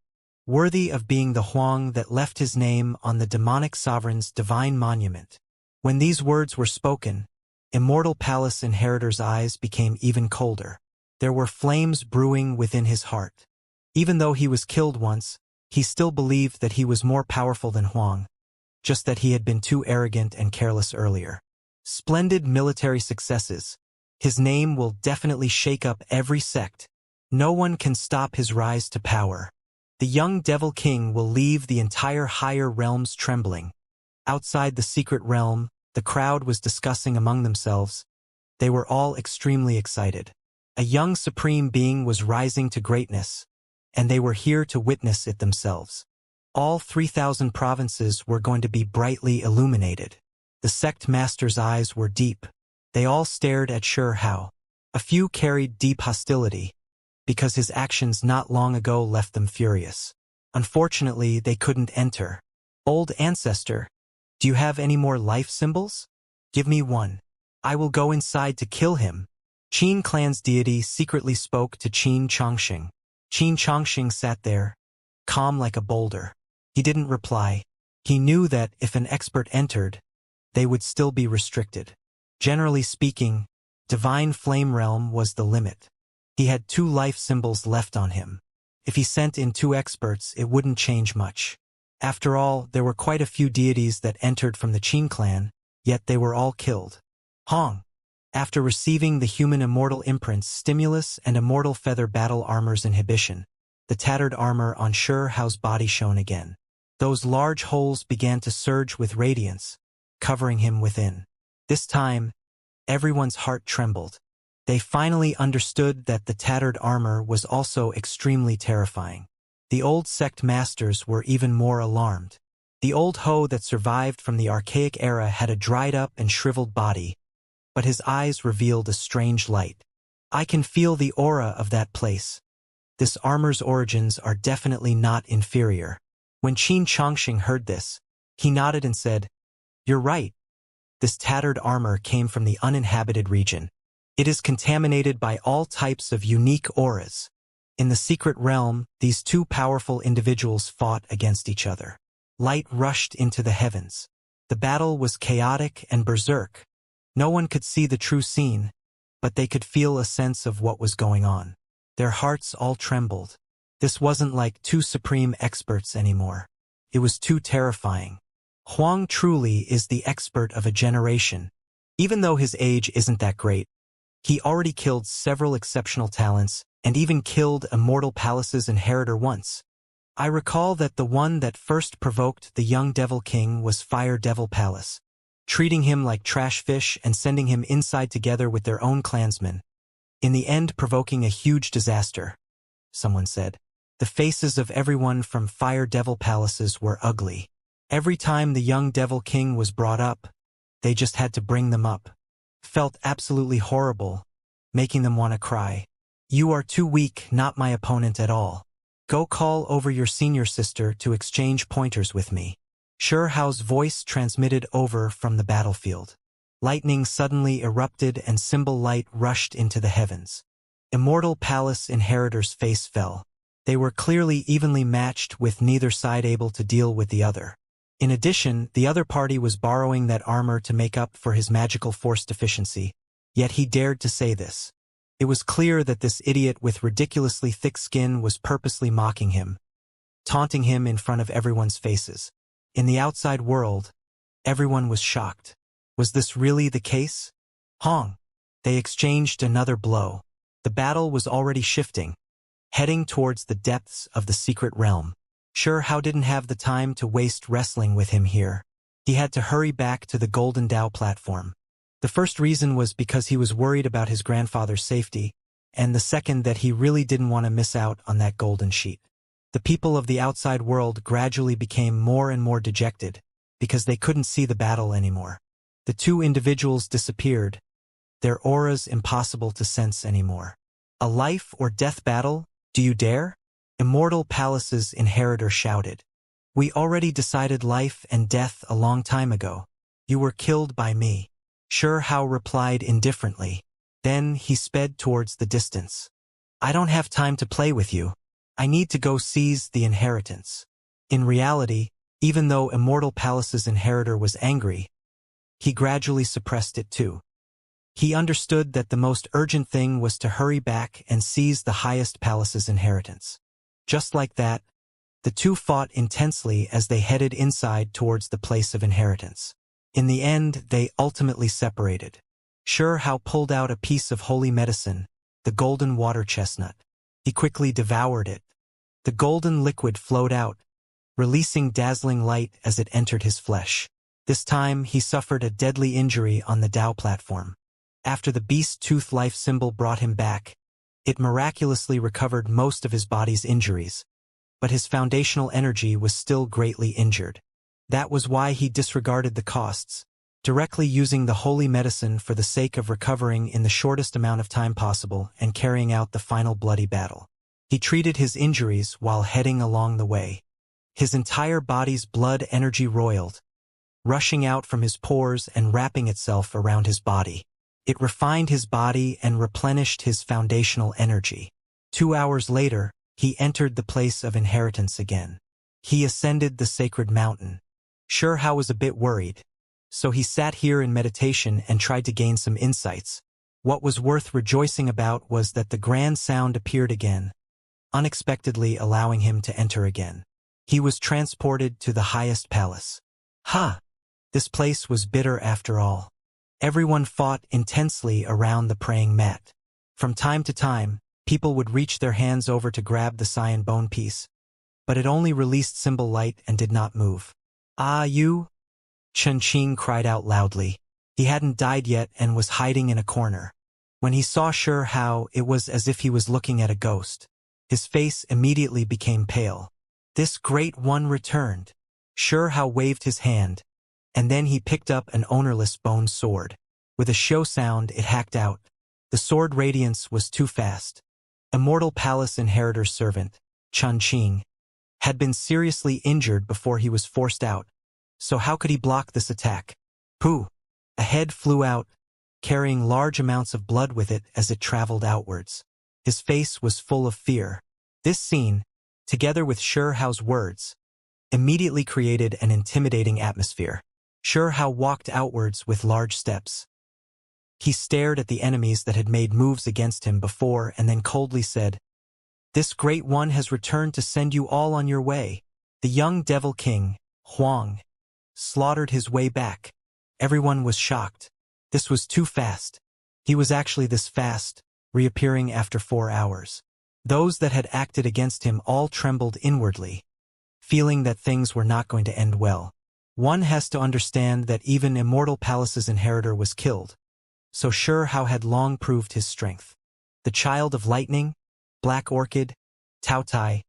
S1: Worthy of being the Huang that left his name on the demonic sovereign's divine monument. When these words were spoken, Immortal Palace inheritor's eyes became even colder. There were flames brewing within his heart. Even though he was killed once, he still believed that he was more powerful than Huang, just that he had been too arrogant and careless earlier. Splendid military successes. His name will definitely shake up every sect. No one can stop his rise to power. The young Devil King will leave the entire higher realms trembling. Outside the secret realm, the crowd was discussing among themselves. They were all extremely excited. A young supreme being was rising to greatness, and they were here to witness it themselves. All 3,000 provinces were going to be brightly illuminated. The sect master's eyes were deep. They all stared at Sure Hao. A few carried deep hostility, because his actions not long ago left them furious. Unfortunately, they couldn't enter. Old ancestor, do you have any more life symbols? Give me one. I will go inside to kill him. Qin clan's deity secretly spoke to Qin Chongqing. Qin Chongqing sat there, calm like a boulder. He didn't reply. He knew that if an expert entered, they would still be restricted. Generally speaking, Divine Flame Realm was the limit. He had 2 life symbols left on him. If he sent in 2 experts, it wouldn't change much. After all, there were quite a few deities that entered from the Qin clan, yet they were all killed. Hong. After receiving the human immortal imprints stimulus and immortal feather battle armor's inhibition, the tattered armor on Sure Hao's body shone again. Those large holes began to surge with radiance, covering him within. This time, everyone's heart trembled. They finally understood that the tattered armor was also extremely terrifying. The old sect masters were even more alarmed. The old Ho that survived from the archaic era had a dried up and shriveled body, but his eyes revealed a strange light. I can feel the aura of that place. This armor's origins are definitely not inferior. When Qin Chongqing heard this, he nodded and said, "You're right. This tattered armor came from the uninhabited region. It is contaminated by all types of unique auras. In the secret realm, these 2 powerful individuals fought against each other. Light rushed into the heavens. The battle was chaotic and berserk. No one could see the true scene, but they could feel a sense of what was going on. Their hearts all trembled. This wasn't like 2 supreme experts anymore. It was too terrifying. Huang truly is the expert of a generation. Even though his age isn't that great, he already killed several exceptional talents and even killed Immortal Palace's inheritor once. I recall that the one that first provoked the young Devil King was Fire Devil Palace, treating him like trash fish and sending him inside together with their own clansmen, in the end provoking a huge disaster. Someone said. The faces of everyone from Fire Devil Palaces were ugly. Every time the young Devil King was brought up, they just had to bring them up. Felt absolutely horrible, making them want to cry. You are too weak, not my opponent at all. Go call over your senior sister to exchange pointers with me. Sure Hao's voice transmitted over from the battlefield. Lightning suddenly erupted and symbol light rushed into the heavens. Immortal Palace inheritor's face fell. They were clearly evenly matched with neither side able to deal with the other. In addition, the other party was borrowing that armor to make up for his magical force deficiency, yet he dared to say this. It was clear that this idiot with ridiculously thick skin was purposely mocking him, taunting him in front of everyone's faces. In the outside world, everyone was shocked. Was this really the case? Hong! They exchanged another blow. The battle was already shifting, heading towards the depths of the secret realm. Sure Hao didn't have the time to waste wrestling with him here. He had to hurry back to the Golden Dao platform. The first reason was because he was worried about his grandfather's safety, and the second that he really didn't want to miss out on that golden sheet. The people of the outside world gradually became more and more dejected, because they couldn't see the battle anymore. The two individuals disappeared, their auras impossible to sense anymore. A life or death battle? Do you dare? Immortal Palace's inheritor shouted. We already decided life and death a long time ago. You were killed by me. Sure Hao replied indifferently. Then he sped towards the distance. I don't have time to play with you. I need to go seize the inheritance. In reality, even though Immortal Palace's inheritor was angry, he gradually suppressed it too. He understood that the most urgent thing was to hurry back and seize the highest palace's inheritance. Just like that, the two fought intensely as they headed inside towards the place of inheritance. In the end, they ultimately separated. Sure Hao pulled out a piece of holy medicine, the golden water chestnut. He quickly devoured it. The golden liquid flowed out, releasing dazzling light as it entered his flesh. This time, he suffered a deadly injury on the Dao platform. After the beast tooth life symbol brought him back, it miraculously recovered most of his body's injuries, but his foundational energy was still greatly injured. That was why he disregarded the costs, directly using the holy medicine for the sake of recovering in the shortest amount of time possible and carrying out the final bloody battle. He treated his injuries while heading along the way. His entire body's blood energy roiled, rushing out from his pores and wrapping itself around his body. It refined his body and replenished his foundational energy. 2 hours later, he entered the place of inheritance again. He ascended the sacred mountain. Sure Hao was a bit worried, so he sat here in meditation and tried to gain some insights. What was worth rejoicing about was that the grand sound appeared again, unexpectedly allowing him to enter again. He was transported to the highest palace. This place was bitter after all. Everyone fought intensely around the praying mat. From time to time, people would reach their hands over to grab the cyan bone piece, but it only released symbol light and did not move. Ah, you? Chen Qing cried out loudly. He hadn't died yet and was hiding in a corner. When he saw Sure Hao, it was as if he was looking at a ghost. His face immediately became pale. This great one returned. Sure Hao waved his hand, and then he picked up an ownerless bone sword. With a show sound, it hacked out. The sword radiance was too fast. Immortal Palace inheritor's servant, Chen Qing, had been seriously injured before he was forced out, so how could he block this attack? Pooh! A head flew out, carrying large amounts of blood with it as it traveled outwards. His face was full of fear. This scene, together with Sure Hao's words, immediately created an intimidating atmosphere. Sure Hao walked outwards with large steps. He stared at the enemies that had made moves against him before and then coldly said, This great one has returned to send you all on your way. The young devil king, Huang, slaughtered his way back. Everyone was shocked. This was too fast. He was actually this fast, reappearing after 4 hours. Those that had acted against him all trembled inwardly, feeling that things were not going to end well. One has to understand that even Immortal Palace's inheritor was killed, so Sure Hao had long proved his strength. The Child of Lightning, Black Orchid, Tao Tai,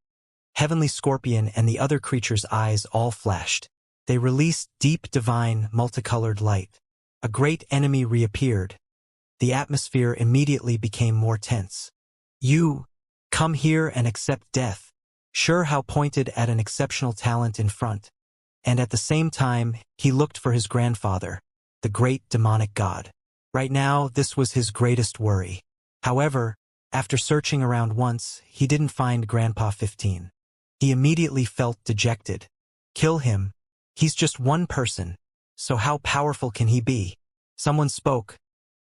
S1: Heavenly Scorpion and the other creatures' eyes all flashed. They released deep divine multicolored light. A great enemy reappeared. The atmosphere immediately became more tense. You, come here and accept death. Sure Hao pointed at an exceptional talent in front, and at the same time, he looked for his grandfather, the great demonic god. Right now, this was his greatest worry. However, after searching around once, he didn't find Grandpa 15. He immediately felt dejected. Kill him. He's just one person, so how powerful can he be? Someone spoke,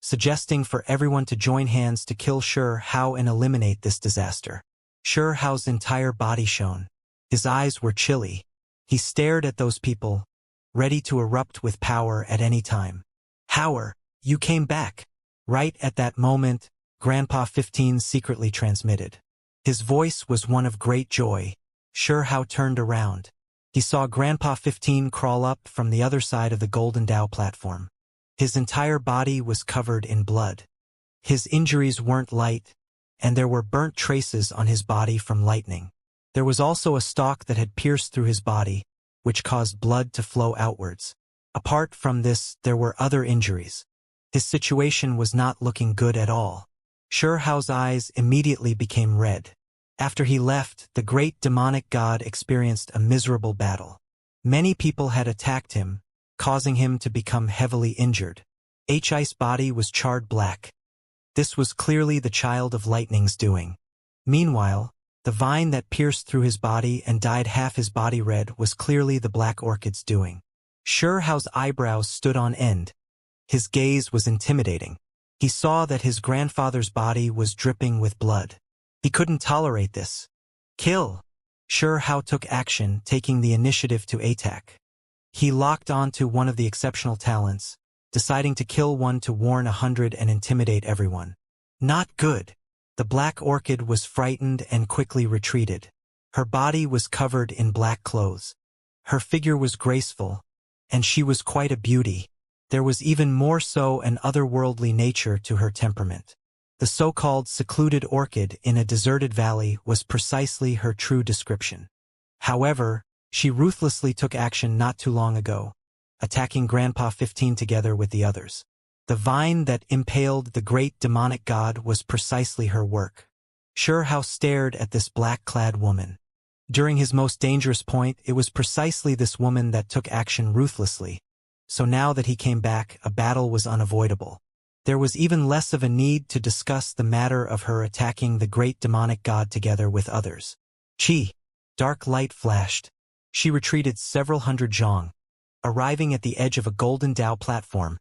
S1: suggesting for everyone to join hands to kill Sure Hao and eliminate this disaster. Sure Hao's entire body shone. His eyes were chilly. He stared at those people, ready to erupt with power at any time. Howard, you came back. Right at that moment, Grandpa 15 secretly transmitted. His voice was one of great joy. Sure Hao turned around. He saw Grandpa 15 crawl up from the other side of the Golden Dao platform. His entire body was covered in blood. His injuries weren't light, and there were burnt traces on his body from lightning. There was also a stalk that had pierced through his body, which caused blood to flow outwards. Apart from this, there were other injuries. His situation was not looking good at all. Shao's eyes immediately became red. After he left, the great demonic god experienced a miserable battle. Many people had attacked him, causing him to become heavily injured. H's body was charred black. This was clearly the child of lightning's doing. Meanwhile, the vine that pierced through his body and dyed half his body red was clearly the black orchid's doing. Shao's eyebrows stood on end. His gaze was intimidating. He saw that his grandfather's body was dripping with blood. He couldn't tolerate this. Kill! Shao took action, taking the initiative to attack. He locked onto one of the exceptional talents, deciding to kill one to warn 100 and intimidate everyone. Not good. The black orchid was frightened and quickly retreated. Her body was covered in black clothes. Her figure was graceful, and she was quite a beauty. There was even more so an otherworldly nature to her temperament. The so-called secluded orchid in a deserted valley was precisely her true description. However, she ruthlessly took action not too long ago, attacking Grandpa 15 together with the others. The vine that impaled the great demonic god was precisely her work. Shao stared at this black-clad woman. During his most dangerous point, it was precisely this woman that took action ruthlessly. So now that he came back, a battle was unavoidable. There was even less of a need to discuss the matter of her attacking the great demonic god together with others. Chi! Dark light flashed. She retreated several hundred zhong, arriving at the edge of a Golden Dao platform.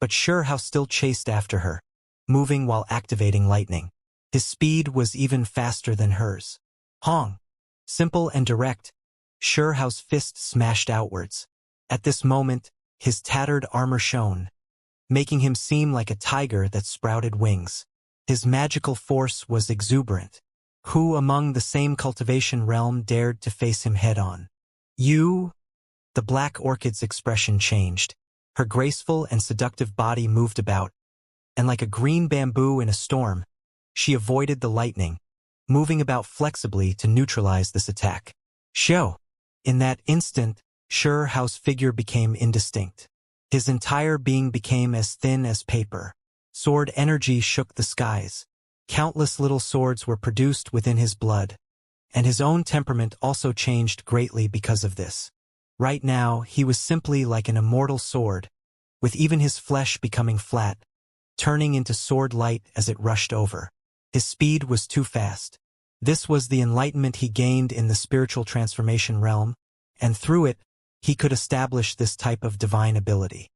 S1: But Shao still chased after her, moving while activating lightning. His speed was even faster than hers. Hong! Simple and direct, Shao's fist smashed outwards. At this moment, his tattered armor shone, making him seem like a tiger that sprouted wings. His magical force was exuberant. Who among the same cultivation realm dared to face him head-on? You? The black orchid's expression changed. Her graceful and seductive body moved about, and like a green bamboo in a storm, she avoided the lightning, moving about flexibly to neutralize this attack. Shao! In that instant, Shao's figure became indistinct. His entire being became as thin as paper. Sword energy shook the skies. Countless little swords were produced within his blood, and his own temperament also changed greatly because of this. Right now, he was simply like an immortal sword, with even his flesh becoming flat, turning into sword light as it rushed over. His speed was too fast. This was the enlightenment he gained in the spiritual transformation realm, and through it, he could establish this type of divine ability.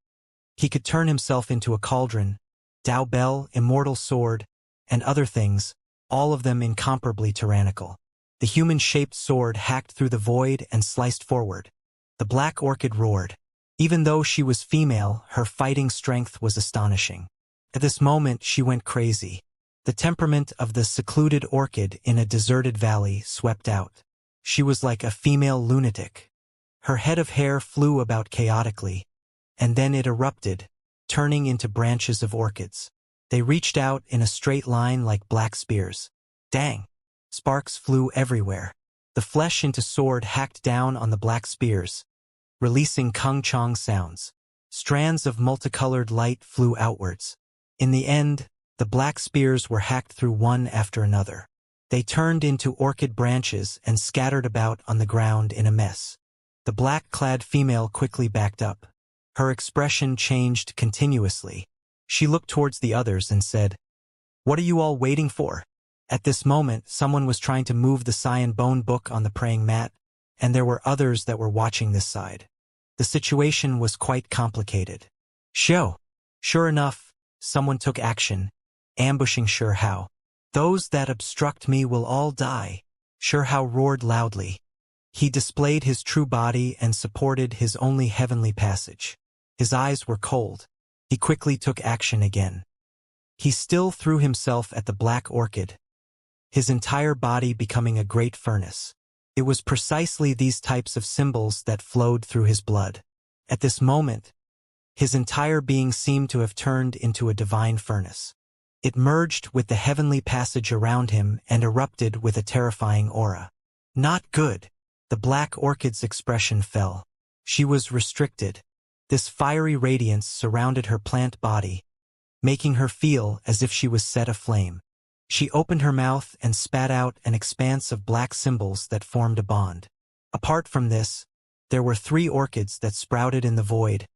S1: He could turn himself into a cauldron, Dao Bell, immortal sword, and other things, all of them incomparably tyrannical. The human-shaped sword hacked through the void and sliced forward. The black orchid roared. Even though she was female, her fighting strength was astonishing. At this moment, she went crazy. The temperament of the secluded orchid in a deserted valley swept out. She was like a female lunatic. Her head of hair flew about chaotically, and then it erupted, turning into branches of orchids. They reached out in a straight line like black spears. Dang! Sparks flew everywhere. The flesh into sword hacked down on the black spears, releasing kung-chong sounds. Strands of multicolored light flew outwards. In the end, the black spears were hacked through one after another. They turned into orchid branches and scattered about on the ground in a mess. The black-clad female quickly backed up. Her expression changed continuously. She looked towards the others and said, "What are you all waiting for?" At this moment, someone was trying to move the cyan bone book on the praying mat, and there were others that were watching this side. The situation was quite complicated. Shao! Sure enough, someone took action, ambushing Shao. "Those that obstruct me will all die," Shao roared loudly. He displayed his true body and supported his only heavenly passage. His eyes were cold. He quickly took action again. He still threw himself at the black orchid, his entire body becoming a great furnace. It was precisely these types of symbols that flowed through his blood. At this moment, his entire being seemed to have turned into a divine furnace. It merged with the heavenly passage around him and erupted with a terrifying aura. Not good. The black orchid's expression fell. She was restricted. This fiery radiance surrounded her plant body, making her feel as if she was set aflame. She opened her mouth and spat out an expanse of black symbols that formed a bond. Apart from this, there were 3 orchids that sprouted in the void,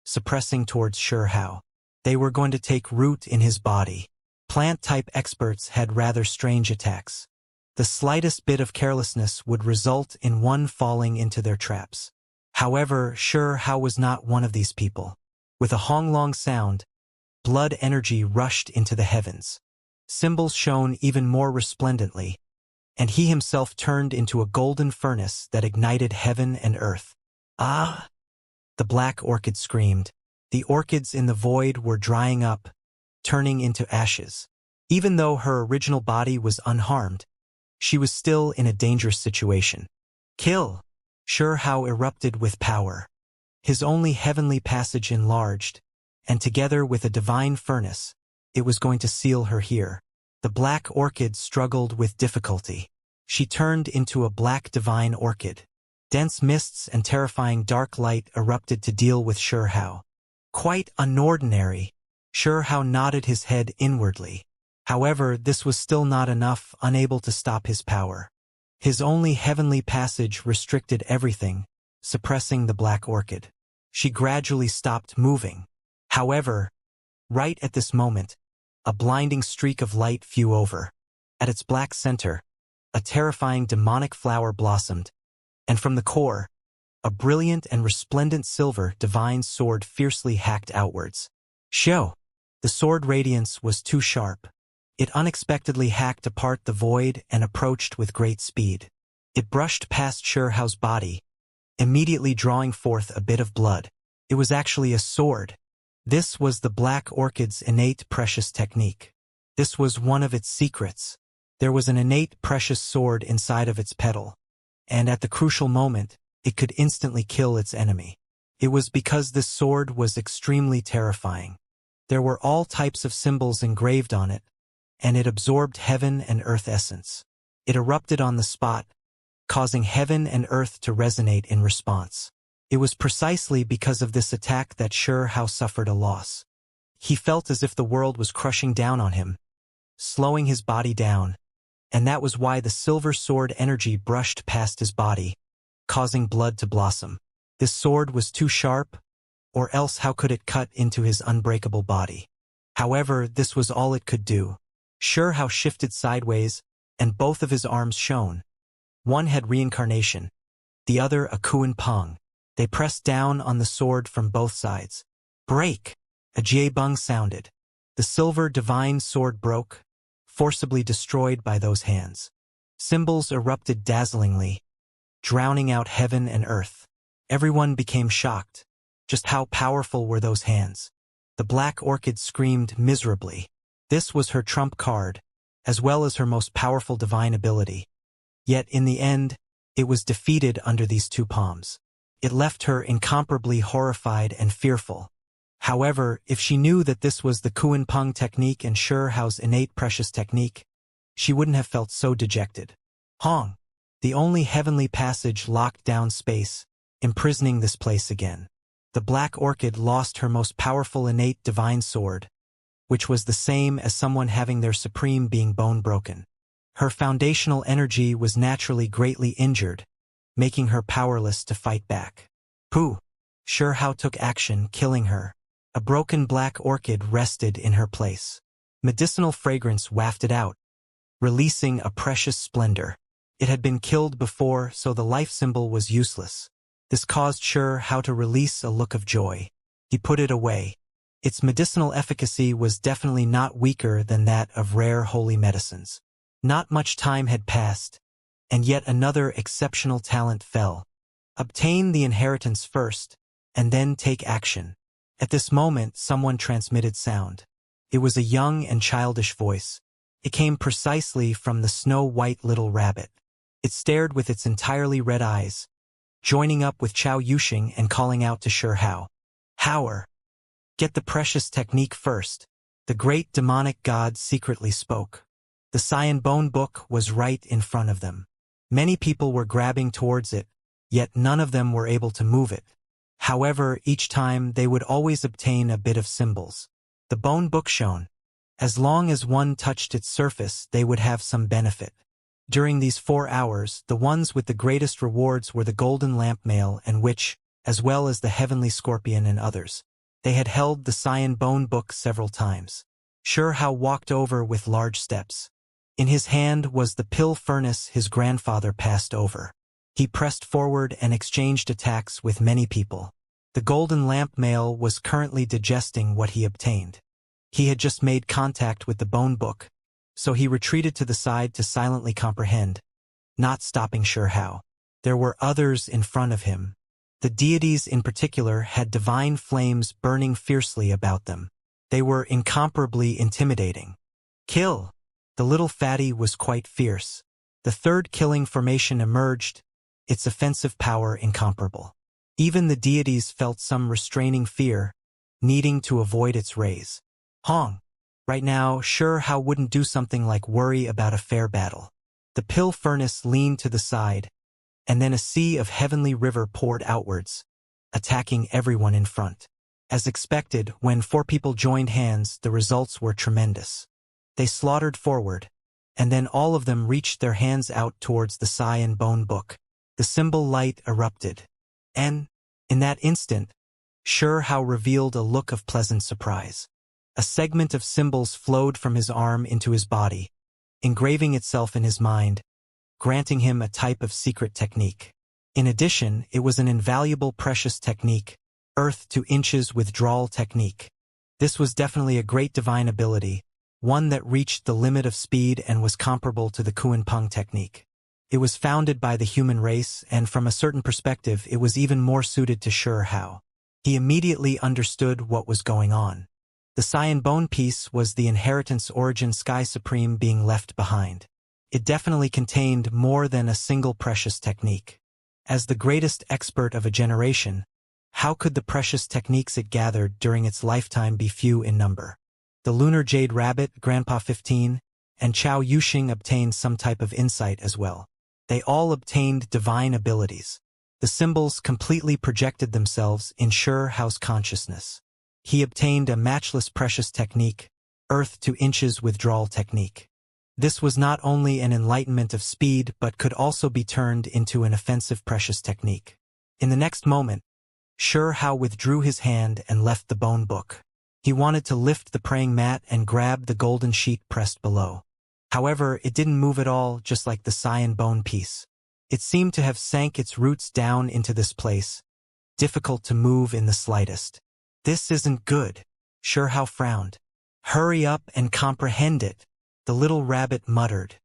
S1: suppressing towards Xianxia. They were going to take root in his body. Plant-type experts had rather strange attacks. The slightest bit of carelessness would result in one falling into their traps. However, Xianxia was not one of these people. With a honglong sound, blood energy rushed into the heavens. Symbols shone even more resplendently, and he himself turned into a golden furnace that ignited heaven and earth. Ah! The black orchid screamed. The orchids in the void were drying up, turning into ashes. Even though her original body was unharmed, she was still in a dangerous situation. Kill! Xianxia erupted with power. His only heavenly passage enlarged, and together with a divine furnace, it was going to seal her here. The black orchid struggled with difficulty. She turned into a black divine orchid. Dense mists and terrifying dark light erupted to deal with Xianxia. Quite unordinary. Xianxia nodded his head inwardly. However, this was still not enough, unable to stop his power. His only heavenly passage restricted everything, suppressing the black orchid. She gradually stopped moving. However, right at this moment, a blinding streak of light flew over. At its black center, a terrifying demonic flower blossomed, and from the core, a brilliant and resplendent silver divine sword fiercely hacked outwards. Show! The sword radiance was too sharp. It unexpectedly hacked apart the void and approached with great speed. It brushed past Xianxia's body, immediately drawing forth a bit of blood. It was actually a sword. This was the black orchid's innate precious technique. This was one of its secrets. There was an innate precious sword inside of its petal, and at the crucial moment, it could instantly kill its enemy. It was because this sword was extremely terrifying. There were all types of symbols engraved on it, and it absorbed heaven and earth essence. It erupted on the spot, causing heaven and earth to resonate in response. It was precisely because of this attack that Xianxia suffered a loss. He felt as if the world was crushing down on him, slowing his body down, and that was why the silver sword energy brushed past his body, causing blood to blossom. This sword was too sharp, or else how could it cut into his unbreakable body? However, this was all it could do. Xianxia shifted sideways, and both of his arms shone. One had Reincarnation, the other a Kuan Peng. They pressed down on the sword from both sides. Break! A jiebeng sounded. The silver divine sword broke, forcibly destroyed by those hands. Symbols erupted dazzlingly, drowning out heaven and earth. Everyone became shocked. Just how powerful were those hands? The black orchid screamed miserably. This was her trump card, as well as her most powerful divine ability. Yet in the end, it was defeated under these 2 palms. It left her incomparably horrified and fearful. However, if she knew that this was the Kuan Peng technique and Xianxia's innate precious technique, she wouldn't have felt so dejected. Hong! The only heavenly passage locked down space, imprisoning this place again. The black orchid lost her most powerful innate divine sword, which was the same as someone having their supreme being bone broken. Her foundational energy was naturally greatly injured, making her powerless to fight back. Pooh! Xianxia took action, killing her. A broken black orchid rested in her place. Medicinal fragrance wafted out, releasing a precious splendor. It had been killed before, so the life symbol was useless. This caused Xianxia to release a look of joy. He put it away. Its medicinal efficacy was definitely not weaker than that of rare holy medicines. Not much time had passed, and yet another exceptional talent fell. Obtain the inheritance first, and then take action. At this moment, someone transmitted sound. It was a young and childish voice. It came precisely from the snow-white little rabbit. It stared with its entirely red eyes, joining up with Chao Yuxing and calling out to Shi Hao. Hower, get the precious technique first. The great demonic god secretly spoke. The Cyan Bone Book was right in front of them. Many people were grabbing towards it, yet none of them were able to move it. However, each time they would always obtain a bit of symbols. The bone book shone. As long as one touched its surface, they would have some benefit. During these 4 hours, the ones with the greatest rewards were the golden lamp male and witch, as well as the heavenly scorpion and others. They had held the Cyan Bone Book several times. Shi Hao walked over with large steps. In his hand was the pill furnace his grandfather passed over. He pressed forward and exchanged attacks with many people. The golden lamp male was currently digesting what he obtained. He had just made contact with the bone book, so he retreated to the side to silently comprehend, not stopping Shi Hao. There were others in front of him. The deities in particular had divine flames burning fiercely about them. They were incomparably intimidating. Kill! The little fatty was quite fierce. The third killing formation emerged, its offensive power incomparable. Even the deities felt some restraining fear, needing to avoid its rays. Hong! Right now, Shi Hao wouldn't do something like worry about a fair battle. The pill furnace leaned to the side, and then a sea of heavenly river poured outwards, attacking everyone in front. As expected, when 4 people joined hands, the results were tremendous. They slaughtered forward, and then all of them reached their hands out towards the Cyan Bone Book. The symbol light erupted, and, in that instant, Shi Hao revealed a look of pleasant surprise. A segment of symbols flowed from his arm into his body, engraving itself in his mind, granting him a type of secret technique. In addition, it was an invaluable precious technique, Earth to Inches withdrawal technique. This was definitely a great divine ability, one that reached the limit of speed and was comparable to the Kuan-Peng technique. It was founded by the human race, and from a certain perspective it was even more suited to Shi Hao. He immediately understood what was going on. The Cyan Bone piece was the inheritance origin Sky Supreme being left behind. It definitely contained more than a single precious technique. As the greatest expert of a generation, how could the precious techniques it gathered during its lifetime be few in number? The Lunar Jade Rabbit, Grandpa 15, and Chao Yuxing obtained some type of insight as well. They all obtained divine abilities. The symbols completely projected themselves in Shi Hao's consciousness. He obtained a matchless precious technique, Earth to Inches withdrawal technique. This was not only an enlightenment of speed but could also be turned into an offensive precious technique. In the next moment, Shi Hao withdrew his hand and left the bone book. He wanted to lift the praying mat and grab the golden sheet pressed below. However, it didn't move at all, just like the Cyan Bone piece. It seemed to have sank its roots down into this place, difficult to move in the slightest. This isn't good. Shi Hao frowned. Hurry up and comprehend it, the little rabbit muttered.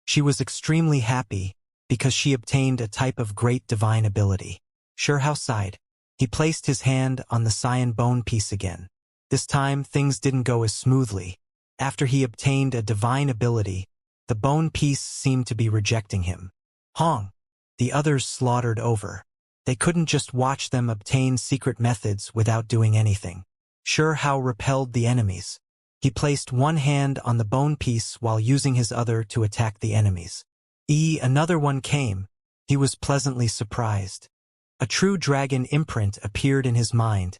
S1: She was extremely happy, because she obtained a type of great divine ability. Shi Hao sighed. He placed his hand on the Cyan Bone piece again. This time, things didn't go as smoothly. After he obtained a divine ability, the bone piece seemed to be rejecting him. Hong! The others slaughtered over. They couldn't just watch them obtain secret methods without doing anything. Shi Hao repelled the enemies. He placed one hand on the bone piece while using his other to attack the enemies. Another one came. He was pleasantly surprised. A true dragon imprint appeared in his mind,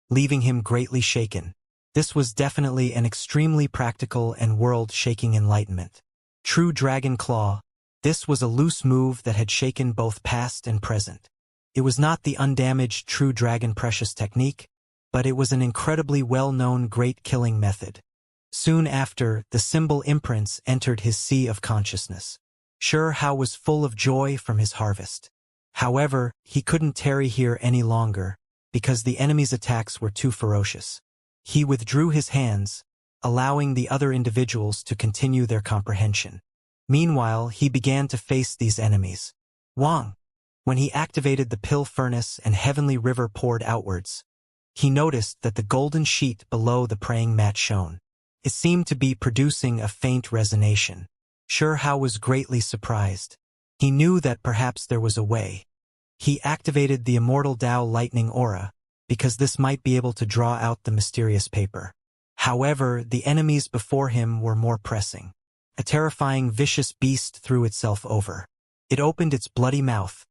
S1: leaving him greatly shaken. This was definitely an extremely practical and world-shaking enlightenment. True Dragon Claw. This was a loose move that had shaken both past and present. It was not the undamaged True Dragon Precious technique, but it was an incredibly well-known great killing method. Soon after, the symbol imprints entered his sea of consciousness. Shi Hao was full of joy from his harvest. However, he couldn't tarry here any longer, because the enemy's attacks were too ferocious. He withdrew his hands, allowing the other individuals to continue their comprehension. Meanwhile, he began to face these enemies. Wang! When he activated the pill furnace and heavenly river poured outwards, he noticed that the golden sheet below the praying mat shone. It seemed to be producing a faint resonation. Shi Hao was greatly surprised. He knew that perhaps there was a way. He activated the Immortal Tao lightning aura, because this might be able to draw out the mysterious paper. However, the enemies before him were more pressing. A terrifying, vicious beast threw itself over. It opened its bloody mouth,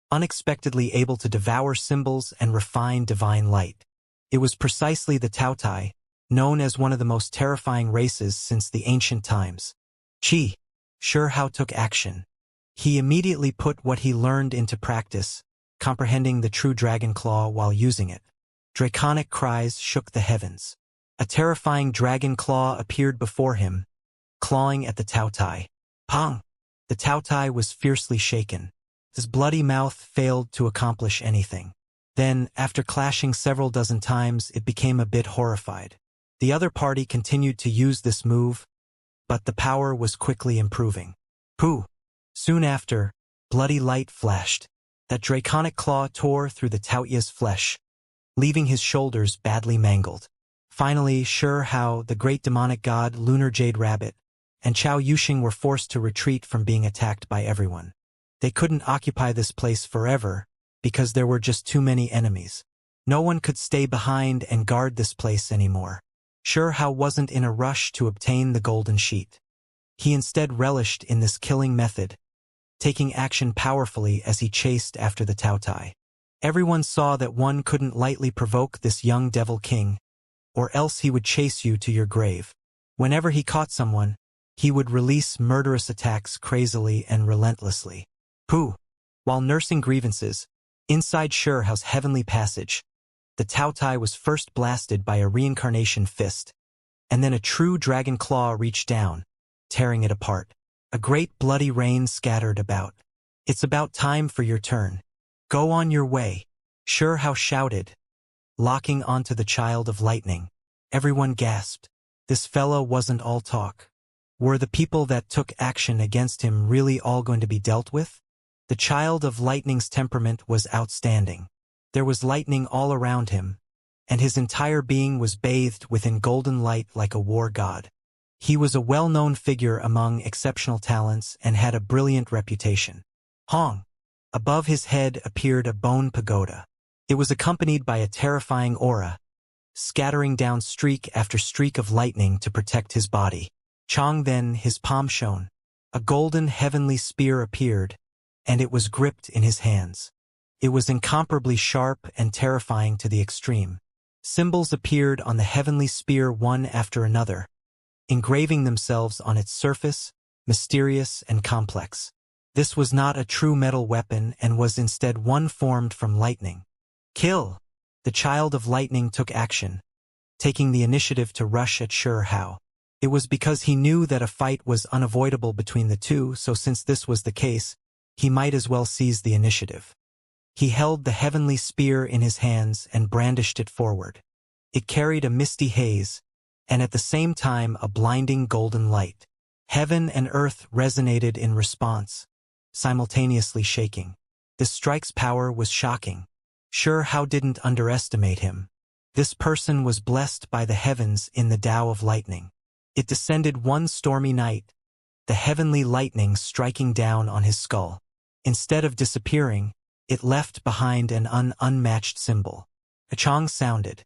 S1: unexpectedly able to devour symbols and refine divine light. It was precisely the Taotai, known as one of the most terrifying races since the ancient times. Sure Hao took action. He immediately put what he learned into practice, comprehending the true dragon claw while using it. Draconic cries shook the heavens. A terrifying dragon claw appeared before him, clawing at the Taotai. Pong! The Taotai was fiercely shaken. His bloody mouth failed to accomplish anything. Then, after clashing several dozen times, it became a bit horrified. The other party continued to use this move, but the power was quickly improving. Pooh! Soon after, bloody light flashed. That draconic claw tore through the Taotia's flesh, leaving his shoulders badly mangled. Finally, Sure Hao, the great demonic god Lunar Jade Rabbit, and Chao Yuxing were forced to retreat from being attacked by everyone. They couldn't occupy this place forever, because there were just too many enemies. No one could stay behind and guard this place anymore. Sure Hao wasn't in a rush to obtain the golden sheet. He instead relished in this killing method, taking action powerfully as he chased after the Taotai. Everyone saw that one couldn't lightly provoke this young devil king, or else he would chase you to your grave. Whenever he caught someone, he would release murderous attacks crazily and relentlessly. Pooh! While nursing grievances, inside Sure Hao's heavenly passage, the Taotai was first blasted by a reincarnation fist, and then a true dragon claw reached down, tearing it apart. A great bloody rain scattered about. It's about time for your turn. Go on your way, Sure Hao shouted, locking onto the child of lightning. Everyone gasped. This fellow wasn't all talk. Were the people that took action against him really all going to be dealt with? The child of lightning's temperament was outstanding. There was lightning all around him, and his entire being was bathed within golden light like a war god. He was a well-known figure among exceptional talents and had a brilliant reputation. Hong! Above his head appeared a bone pagoda. It was accompanied by a terrifying aura, scattering down streak after streak of lightning to protect his body. Chong then, his palm shone. A golden heavenly spear appeared, and it was gripped in his hands. It was incomparably sharp and terrifying to the extreme. Symbols appeared on the heavenly spear one after another, engraving themselves on its surface, mysterious and complex. This was not a true metal weapon and was instead one formed from lightning. Kill! The child of lightning took action, taking the initiative to rush at Sure Hao. It was because he knew that a fight was unavoidable between the two, so since this was the case, he might as well seize the initiative. He held the heavenly spear in his hands and brandished it forward. It carried a misty haze, and at the same time a blinding golden light. Heaven and earth resonated in response, simultaneously shaking. This strike's power was shocking. Sure Hao didn't underestimate him. This person was blessed by the heavens in the Tao of lightning. It descended one stormy night, the heavenly lightning striking down on his skull. Instead of disappearing, it left behind an unmatched symbol. A chong sounded.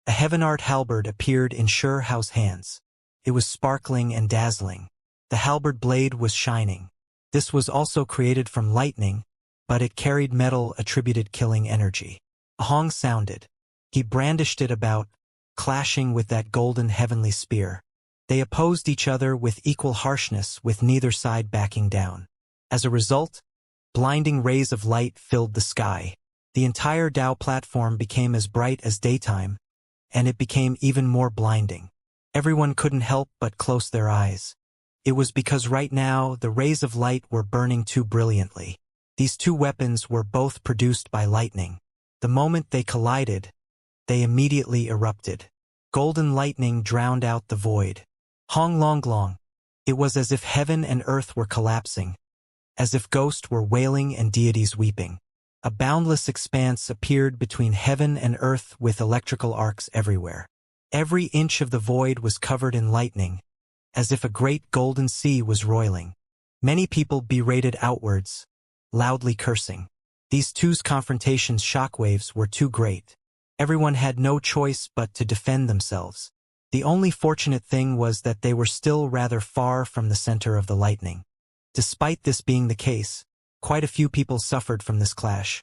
S1: A heaven-art halberd appeared in Sure Hao's hands. It was sparkling and dazzling. The halberd blade was shining. This was also created from lightning, but it carried metal attributed killing energy. A hong sounded. He brandished it about, clashing with that golden heavenly spear. They opposed each other with equal harshness, with neither side backing down. As a result, blinding rays of light filled the sky. The entire Tao platform became as bright as daytime, and it became even more blinding. Everyone couldn't help but close their eyes. It was because right now the rays of light were burning too brilliantly. These two weapons were both produced by lightning. The moment they collided, they immediately erupted. Golden lightning drowned out the void. Hong long long. It was as if heaven and earth were collapsing, as if ghosts were wailing and deities weeping. A boundless expanse appeared between heaven and earth with electrical arcs everywhere. Every inch of the void was covered in lightning, as if a great golden sea was roiling. Many people berated outwards, loudly cursing. These two's confrontation's shockwaves were too great. Everyone had no choice but to defend themselves. The only fortunate thing was that they were still rather far from the center of the lightning. Despite this being the case, quite a few people suffered from this clash,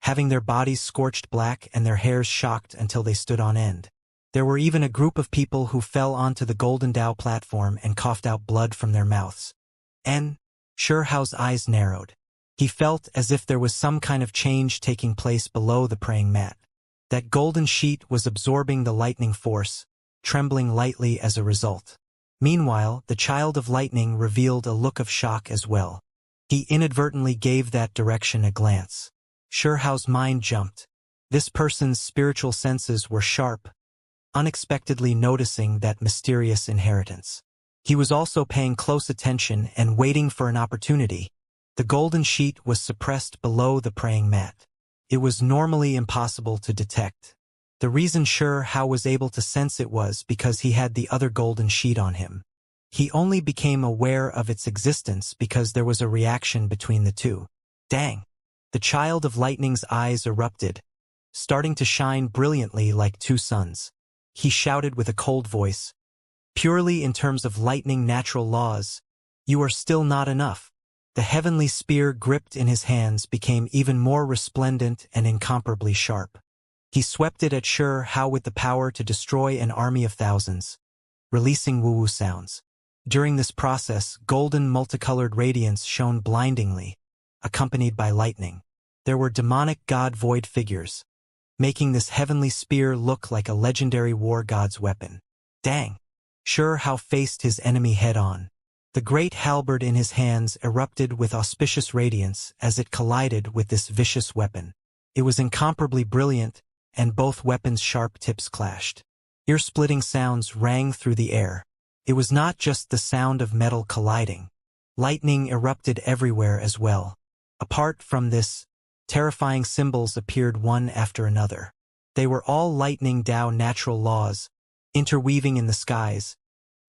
S1: having their bodies scorched black and their hairs shocked until they stood on end. There were even a group of people who fell onto the Golden Dao platform and coughed out blood from their mouths. Shurehao's eyes narrowed. He felt as if there was some kind of change taking place below the praying mat. That golden sheet was absorbing the lightning force, trembling lightly as a result. Meanwhile, the child of lightning revealed a look of shock as well. He inadvertently gave that direction a glance. Shurehao's mind jumped. This person's spiritual senses were sharp, unexpectedly noticing that mysterious inheritance. He was also paying close attention and waiting for an opportunity. The golden sheet was suppressed below the praying mat. It was normally impossible to detect. The reason Shuhao was able to sense it was because he had the other golden sheet on him. He only became aware of its existence because there was a reaction between the two. Dang! The child of lightning's eyes erupted, starting to shine brilliantly like two suns. He shouted with a cold voice, "Purely in terms of lightning natural laws, you are still not enough." The heavenly spear gripped in his hands became even more resplendent and incomparably sharp. He swept it at Shuhao with the power to destroy an army of thousands, releasing woo-woo sounds. During this process, golden multicolored radiance shone blindingly, accompanied by lightning. There were demonic god void figures, making this heavenly spear look like a legendary war god's weapon. Dang! Shuhao faced his enemy head-on. The great halberd in his hands erupted with auspicious radiance as it collided with this vicious weapon. It was incomparably brilliant, and both weapons' sharp tips clashed. Ear-splitting sounds rang through the air. It was not just the sound of metal colliding. Lightning erupted everywhere as well. Apart from this, terrifying symbols appeared one after another. They were all lightning Dao natural laws, interweaving in the skies,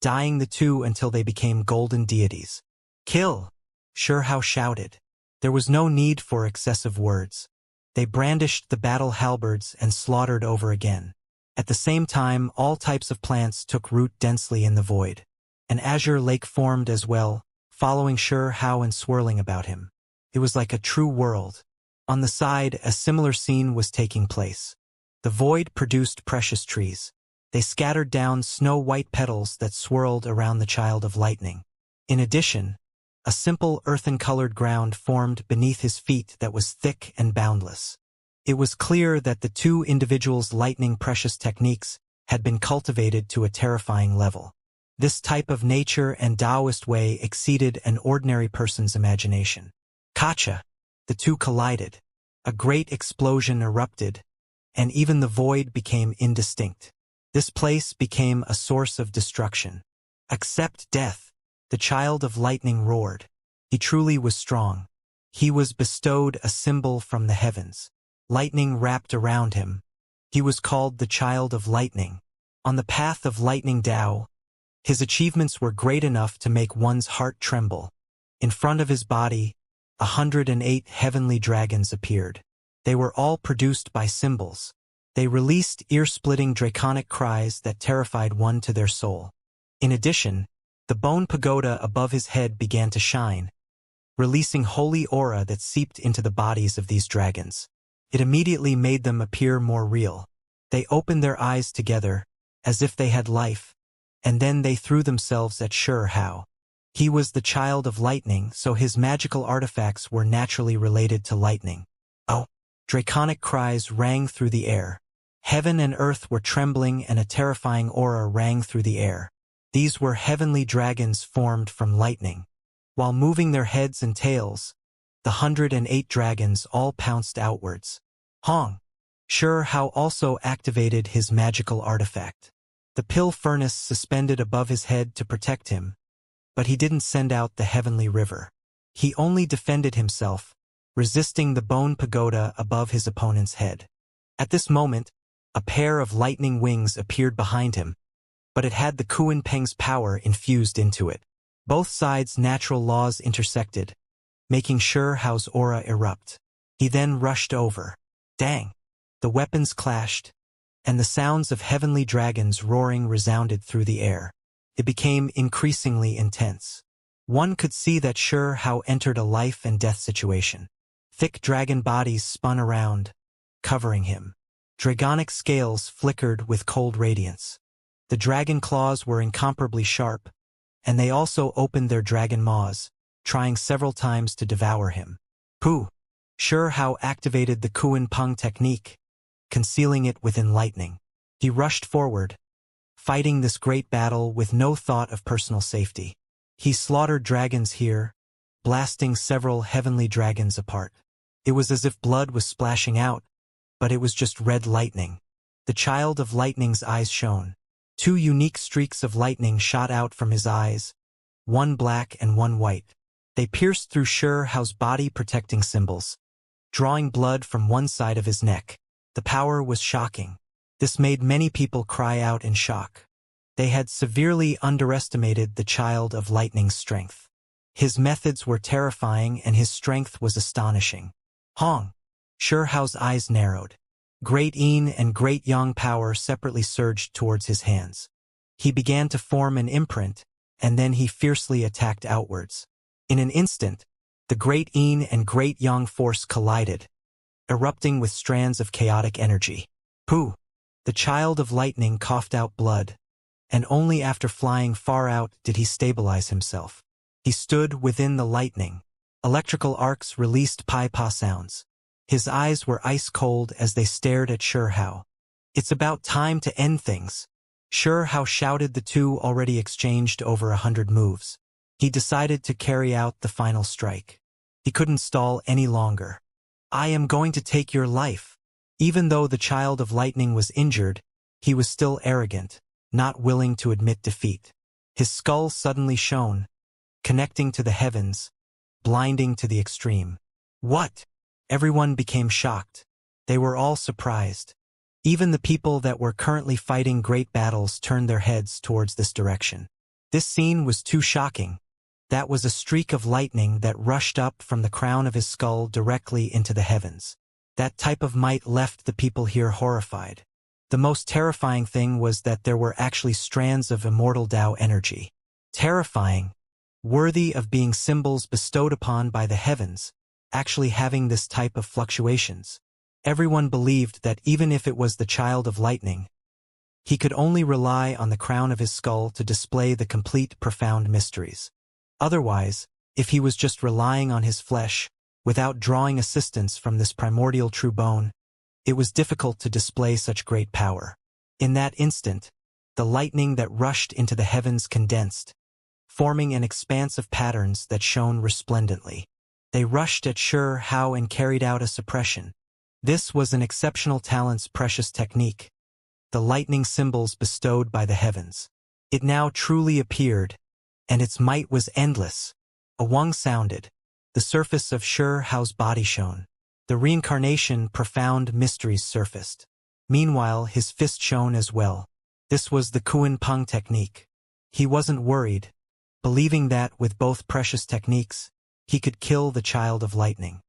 S1: dyeing the two until they became golden deities. "Kill!" Shuhao shouted. There was no need for excessive words. They brandished the battle halberds and slaughtered over again. At the same time, all types of plants took root densely in the void. An azure lake formed as well, following Shuhao and swirling about him. It was like a true world. On the side, a similar scene was taking place. The void produced precious trees. They scattered down snow-white petals that swirled around the child of lightning. In addition, a simple earthen-colored ground formed beneath his feet that was thick and boundless. It was clear that the two individuals' lightning precious techniques had been cultivated to a terrifying level. This type of nature and Taoist way exceeded an ordinary person's imagination. Kacha! The two collided. A great explosion erupted, and even the void became indistinct. This place became a source of destruction. "Accept death," the child of lightning roared. He truly was strong. He was bestowed a symbol from the heavens. Lightning wrapped around him. He was called the child of lightning. On the path of lightning Dao, his achievements were great enough to make one's heart tremble. In front of his body, 108 heavenly dragons appeared. They were all produced by symbols. They released ear-splitting draconic cries that terrified one to their soul. In addition, the bone pagoda above his head began to shine, releasing holy aura that seeped into the bodies of these dragons. It immediately made them appear more real. They opened their eyes together, as if they had life, and then they threw themselves at Shuhao. He was the child of lightning, so his magical artifacts were naturally related to lightning. Oh! Draconic cries rang through the air. Heaven and earth were trembling and a terrifying aura rang through the air. These were heavenly dragons formed from lightning. While moving their heads and tails, the 108 dragons all pounced outwards. Hong! Shuhao also activated his magical artifact. The pill furnace suspended above his head to protect him, but he didn't send out the heavenly river. He only defended himself, resisting the bone pagoda above his opponent's head. At this moment, a pair of lightning wings appeared behind him, but it had the Kuan Peng's power infused into it. Both sides' natural laws intersected, making sure Hao's aura erupt. He then rushed over. Dang! The weapons clashed, and the sounds of heavenly dragons roaring resounded through the air. It became increasingly intense. One could see that Hao entered a life and death situation. Thick dragon bodies spun around, covering him. Dragonic scales flickered with cold radiance. The dragon claws were incomparably sharp, and they also opened their dragon maws, trying several times to devour him. Pooh! Hao activated the Kuan Peng technique, concealing it within lightning. He rushed forward, fighting this great battle with no thought of personal safety. He slaughtered dragons here, blasting several heavenly dragons apart. It was as if blood was splashing out, but it was just red lightning. The child of lightning's eyes shone. 2 unique streaks of lightning shot out from his eyes, one black and one white. They pierced through Hao's body, protecting symbols, drawing blood from one side of his neck. The power was shocking. This made many people cry out in shock. They had severely underestimated the child of lightning's strength. His methods were terrifying and his strength was astonishing. Hong! Hao's eyes narrowed. Great Yin and Great Yang power separately surged towards his hands. He began to form an imprint, and then he fiercely attacked outwards. In an instant, the Great Yin and Great Yang force collided, erupting with strands of chaotic energy. Pooh! The child of lightning coughed out blood, and only after flying far out did he stabilize himself. He stood within the lightning. Electrical arcs released pi-pa sounds. His eyes were ice-cold as they stared at Hao. It's about time to end things. Hao shouted. The two already exchanged over 100 moves. He decided to carry out the final strike. He couldn't stall any longer. I am going to take your life. Even though the child of lightning was injured, he was still arrogant, not willing to admit defeat. His skull suddenly shone, connecting to the heavens, blinding to the extreme. What? Everyone became shocked. They were all surprised. Even the people that were currently fighting great battles turned their heads towards this direction. This scene was too shocking. That was a streak of lightning that rushed up from the crown of his skull directly into the heavens. That type of might left the people here horrified. The most terrifying thing was that there were actually strands of immortal Tao energy. Terrifying, worthy of being symbols bestowed upon by the heavens, actually having this type of fluctuations. Everyone believed that even if it was the child of lightning, he could only rely on the crown of his skull to display the complete profound mysteries. Otherwise, if he was just relying on his flesh, without drawing assistance from this primordial true bone, it was difficult to display such great power. In that instant, the lightning that rushed into the heavens condensed, forming an expanse of patterns that shone resplendently. They rushed at Hao and carried out a suppression. This was an exceptional talent's precious technique, the lightning symbols bestowed by the heavens. It now truly appeared, and its might was endless. A wong sounded. The surface of Hao's body shone. The Reincarnation profound mysteries surfaced. Meanwhile, his fist shone as well. This was the Kuan Peng technique. He wasn't worried, believing that with both precious techniques, he could kill the child of lightning.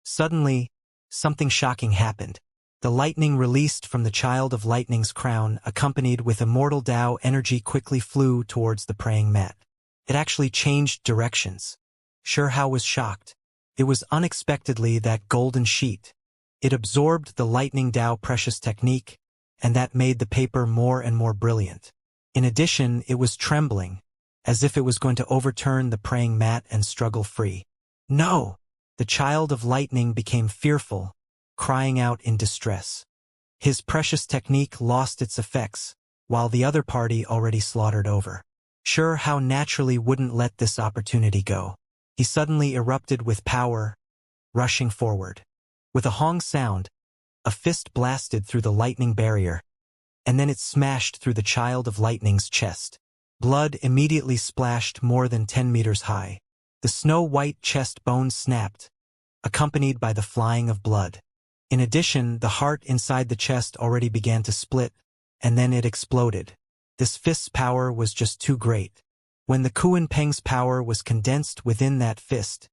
S1: Suddenly, something shocking happened. The lightning released from the child of lightning's crown, accompanied with immortal Tao energy, quickly flew towards the praying mat. It actually changed directions. Hao was shocked. It was unexpectedly that golden sheet. It absorbed the lightning Tao precious technique, and that made the paper more and more brilliant. In addition, it was trembling, as if it was going to overturn the praying mat and struggle free. No! The child of lightning became fearful, crying out in distress. His precious technique lost its effects, while the other party already slaughtered over. Hao naturally wouldn't let this opportunity go. He suddenly erupted with power, rushing forward. With a hong sound, a fist blasted through the lightning barrier, and then it smashed through the child of lightning's chest. Blood immediately splashed more than 10 meters high. The snow-white chest bones snapped, accompanied by the flying of blood. In addition, the heart inside the chest already began to split, and then it exploded. This fist's power was just too great. When the Kuan Peng's power was condensed within that fist,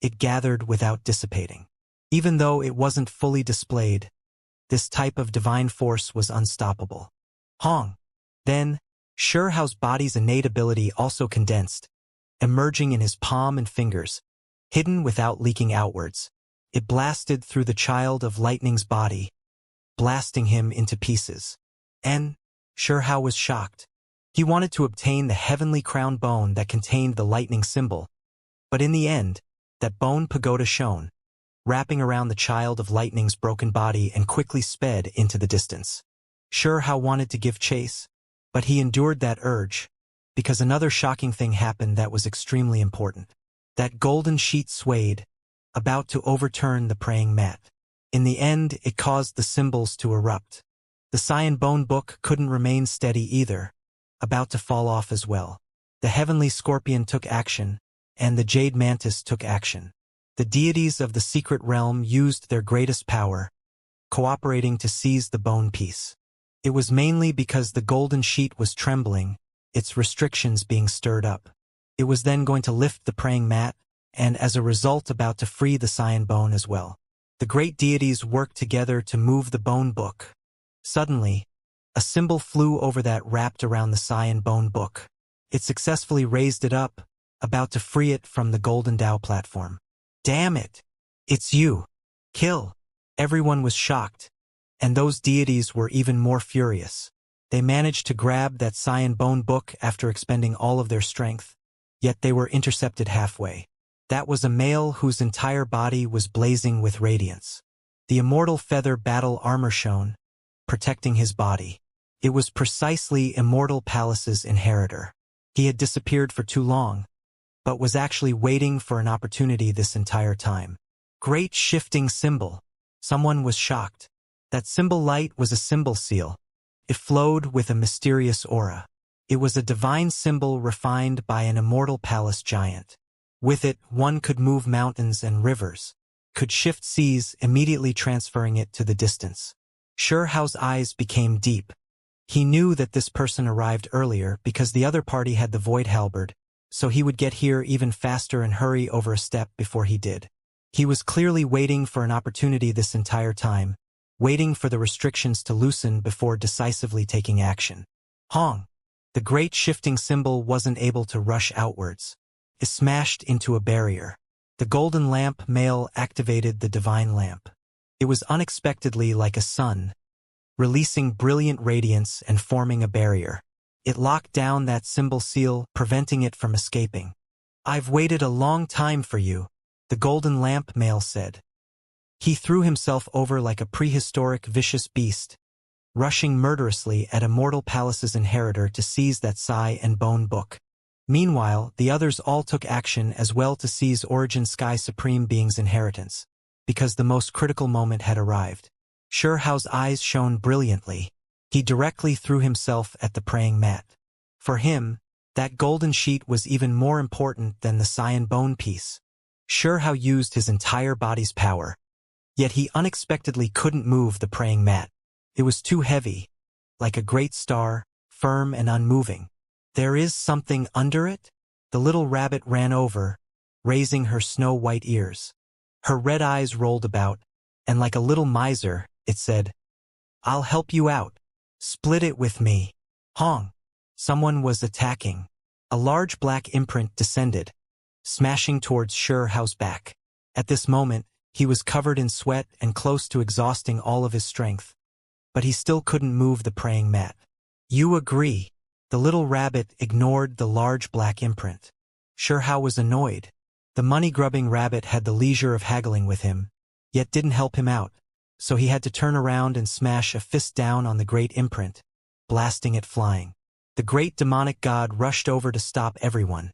S1: it gathered without dissipating. Even though it wasn't fully displayed, this type of divine force was unstoppable. Hong. Then, Shao's body's innate ability also condensed, emerging in his palm and fingers, hidden without leaking outwards. It blasted through the child of lightning's body, blasting him into pieces. And Shao was shocked. He wanted to obtain the heavenly crown bone that contained the lightning symbol, but in the end, that bone pagoda shone, wrapping around the child of lightning's broken body and quickly sped into the distance. Shao wanted to give chase, but he endured that urge, because another shocking thing happened that was extremely important. That golden sheet swayed, about to overturn the praying mat. In the end, it caused the symbols to erupt. The Cyan Bone Book couldn't remain steady either, about to fall off as well. The heavenly scorpion took action, and the jade mantis took action. The deities of the secret realm used their greatest power, cooperating to seize the bone piece. It was mainly because the golden sheet was trembling, its restrictions being stirred up. It was then going to lift the praying mat, and as a result about to free the Cyan Bone as well. The great deities worked together to move the bone book. Suddenly, a symbol flew over that wrapped around the Cyan Bone Book. It successfully raised it up, about to free it from the Golden Tao platform. Damn it! It's you! Kill! Everyone was shocked, and those deities were even more furious. They managed to grab that Cyan Bone Book after expending all of their strength, yet they were intercepted halfway. That was a male whose entire body was blazing with radiance. The immortal feather battle armor shone, protecting his body. It was precisely Immortal Palace's inheritor. He had disappeared for too long, but was actually waiting for an opportunity this entire time. Great shifting symbol. Someone was shocked. That symbol light was a symbol seal. It flowed with a mysterious aura. It was a divine symbol refined by an Immortal Palace giant. With it, one could move mountains and rivers, could shift seas, immediately transferring it to the distance. Shao's eyes became deep. He knew that this person arrived earlier because the other party had the void halberd, so he would get here even faster and hurry over a step before he did. He was clearly waiting for an opportunity this entire time, waiting for the restrictions to loosen before decisively taking action. Hong. The great shifting symbol wasn't able to rush outwards. It smashed into a barrier. The golden lamp male activated the divine lamp. It was unexpectedly like a sun, releasing brilliant radiance and forming a barrier. It locked down that symbol seal, preventing it from escaping. I've waited a long time for you, the golden lamp male said. He threw himself over like a prehistoric vicious beast, rushing murderously at Immortal Palace's inheritor to seize that Cyan Bone Book. Meanwhile, the others all took action as well to seize Origin Sky Supreme Being's inheritance, because the most critical moment had arrived. Shao's eyes shone brilliantly. He directly threw himself at the praying mat. For him, that golden sheet was even more important than the Cyan Bone piece. Shao used his entire body's power, yet he unexpectedly couldn't move the praying mat. It was too heavy, like a great star, firm and unmoving. There is something under it? The little rabbit ran over, raising her snow-white ears. Her red eyes rolled about, and like a little miser, it said, I'll help you out. Split it with me. Hong. Someone was attacking. A large black imprint descended, smashing towards Shao's back. At this moment, he was covered in sweat and close to exhausting all of his strength. But he still couldn't move the praying mat. You agree. The little rabbit ignored the large black imprint. Shao was annoyed. The money-grubbing rabbit had the leisure of haggling with him, yet didn't help him out, so he had to turn around and smash a fist down on the great imprint, blasting it flying. The great demonic god rushed over to stop everyone,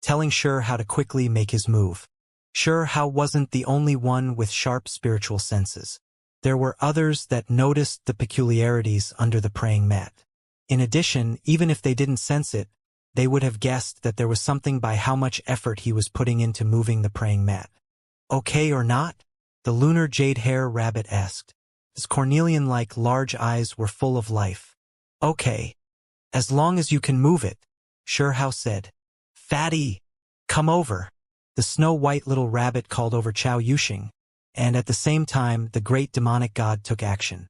S1: telling Shao how to quickly make his move. Shao wasn't the only one with sharp spiritual senses. There were others that noticed the peculiarities under the praying mat. In addition, even if they didn't sense it, they would have guessed that there was something by how much effort he was putting into moving the praying mat. Okay or not? The lunar jade hair rabbit asked. His cornelian-like large eyes were full of life. Okay. As long as you can move it, Shao said. Fatty, come over. The snow-white little rabbit called over Chao Yuxing, and at the same time the great demonic god took action.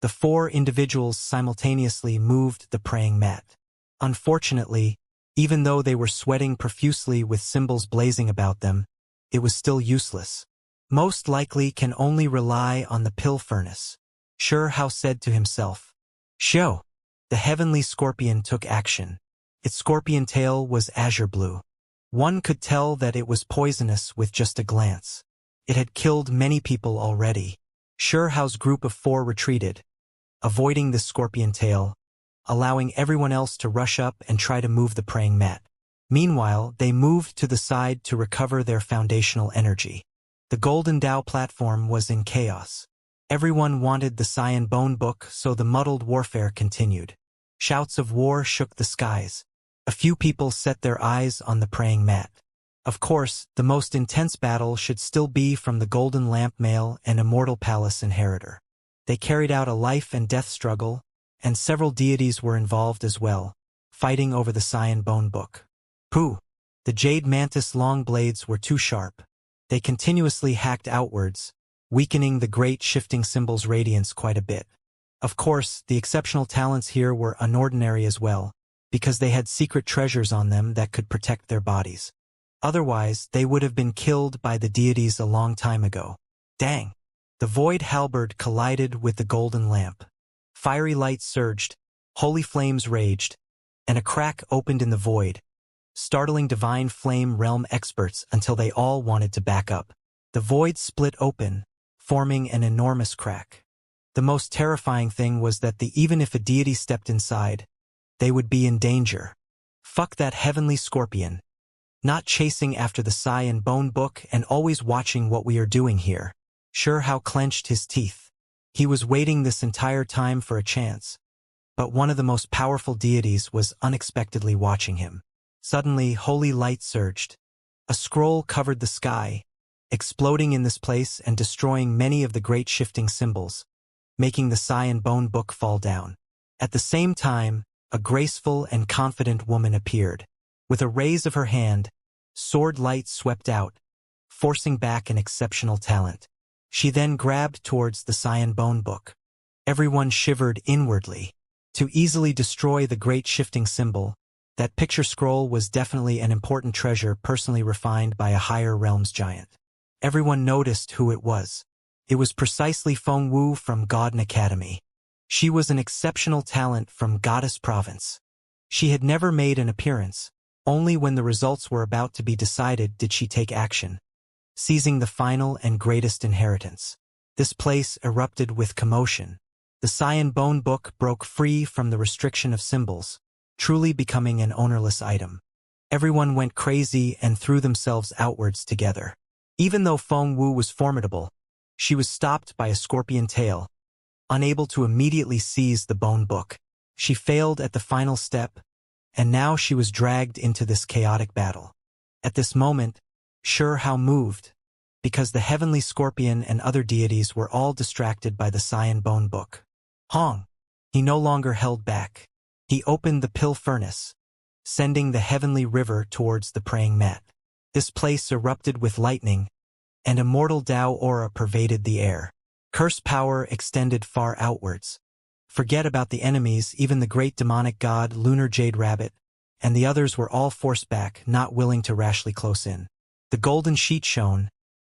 S1: The 4 individuals simultaneously moved the praying mat. Unfortunately, even though they were sweating profusely with symbols blazing about them, it was still useless. Most likely can only rely on the pill furnace. Sure Hao said to himself. Show! The heavenly scorpion took action. Its scorpion tail was azure blue. One could tell that it was poisonous with just a glance. It had killed many people already. Sure Hao's group of 4 retreated, avoiding the scorpion tail, allowing everyone else to rush up and try to move the praying mat. Meanwhile, they moved to the side to recover their foundational energy. The Golden Tao platform was in chaos. Everyone wanted the Cyan Bone Book, so the muddled warfare continued. Shouts of war shook the skies. A few people set their eyes on the praying mat. Of course, the most intense battle should still be from the Golden Lamp Male and Immortal Palace Inheritor. They carried out a life and death struggle, and several deities were involved as well, fighting over the Cyan Bone Book. Pooh! The Jade Mantis long blades were too sharp. They continuously hacked outwards, weakening the great shifting symbol's radiance quite a bit. Of course, the exceptional talents here were unordinary as well, because they had secret treasures on them that could protect their bodies. Otherwise, they would have been killed by the deities a long time ago. Dang! The void halberd collided with the golden lamp. Fiery light surged, holy flames raged, and a crack opened in the void, startling divine flame realm experts until they all wanted to back up. The void split open, forming an enormous crack. The most terrifying thing was that even if a deity stepped inside, they would be in danger. Fuck that heavenly scorpion. Not chasing after the Cyan Bone Book and always watching what we are doing here. Sure Hao clenched his teeth. He was waiting this entire time for a chance. But one of the most powerful deities was unexpectedly watching him. Suddenly, holy light surged. A scroll covered the sky, exploding in this place and destroying many of the great shifting symbols, making the Cyan Bone Book fall down. At the same time, a graceful and confident woman appeared. With a raise of her hand, sword light swept out, forcing back an exceptional talent. She then grabbed towards the Cyan Bone Book. Everyone shivered inwardly. To easily destroy the great shifting symbol, that picture scroll was definitely an important treasure personally refined by a higher realms giant. Everyone noticed who it was. It was precisely Feng Wu from Godin Academy. She was an exceptional talent from Goddess Province. She had never made an appearance. Only when the results were about to be decided did she take action, seizing the final and greatest inheritance. This place erupted with commotion. The Cyan Bone Book broke free from the restriction of symbols, truly becoming an ownerless item. Everyone went crazy and threw themselves outwards together. Even though Feng Wu was formidable, she was stopped by a scorpion tail, unable to immediately seize the Bone Book. She failed at the final step, and now she was dragged into this chaotic battle. At this moment, Sure Hao moved, because the heavenly scorpion and other deities were all distracted by the Cyan Bone Book. Hong! He no longer held back. He opened the pill furnace, sending the heavenly river towards the praying mat. This place erupted with lightning, and immortal Tao aura pervaded the air. Curse power extended far outwards. Forget about the enemies, even the great demonic god Lunar Jade Rabbit, and the others were all forced back, not willing to rashly close in. The golden sheet shone,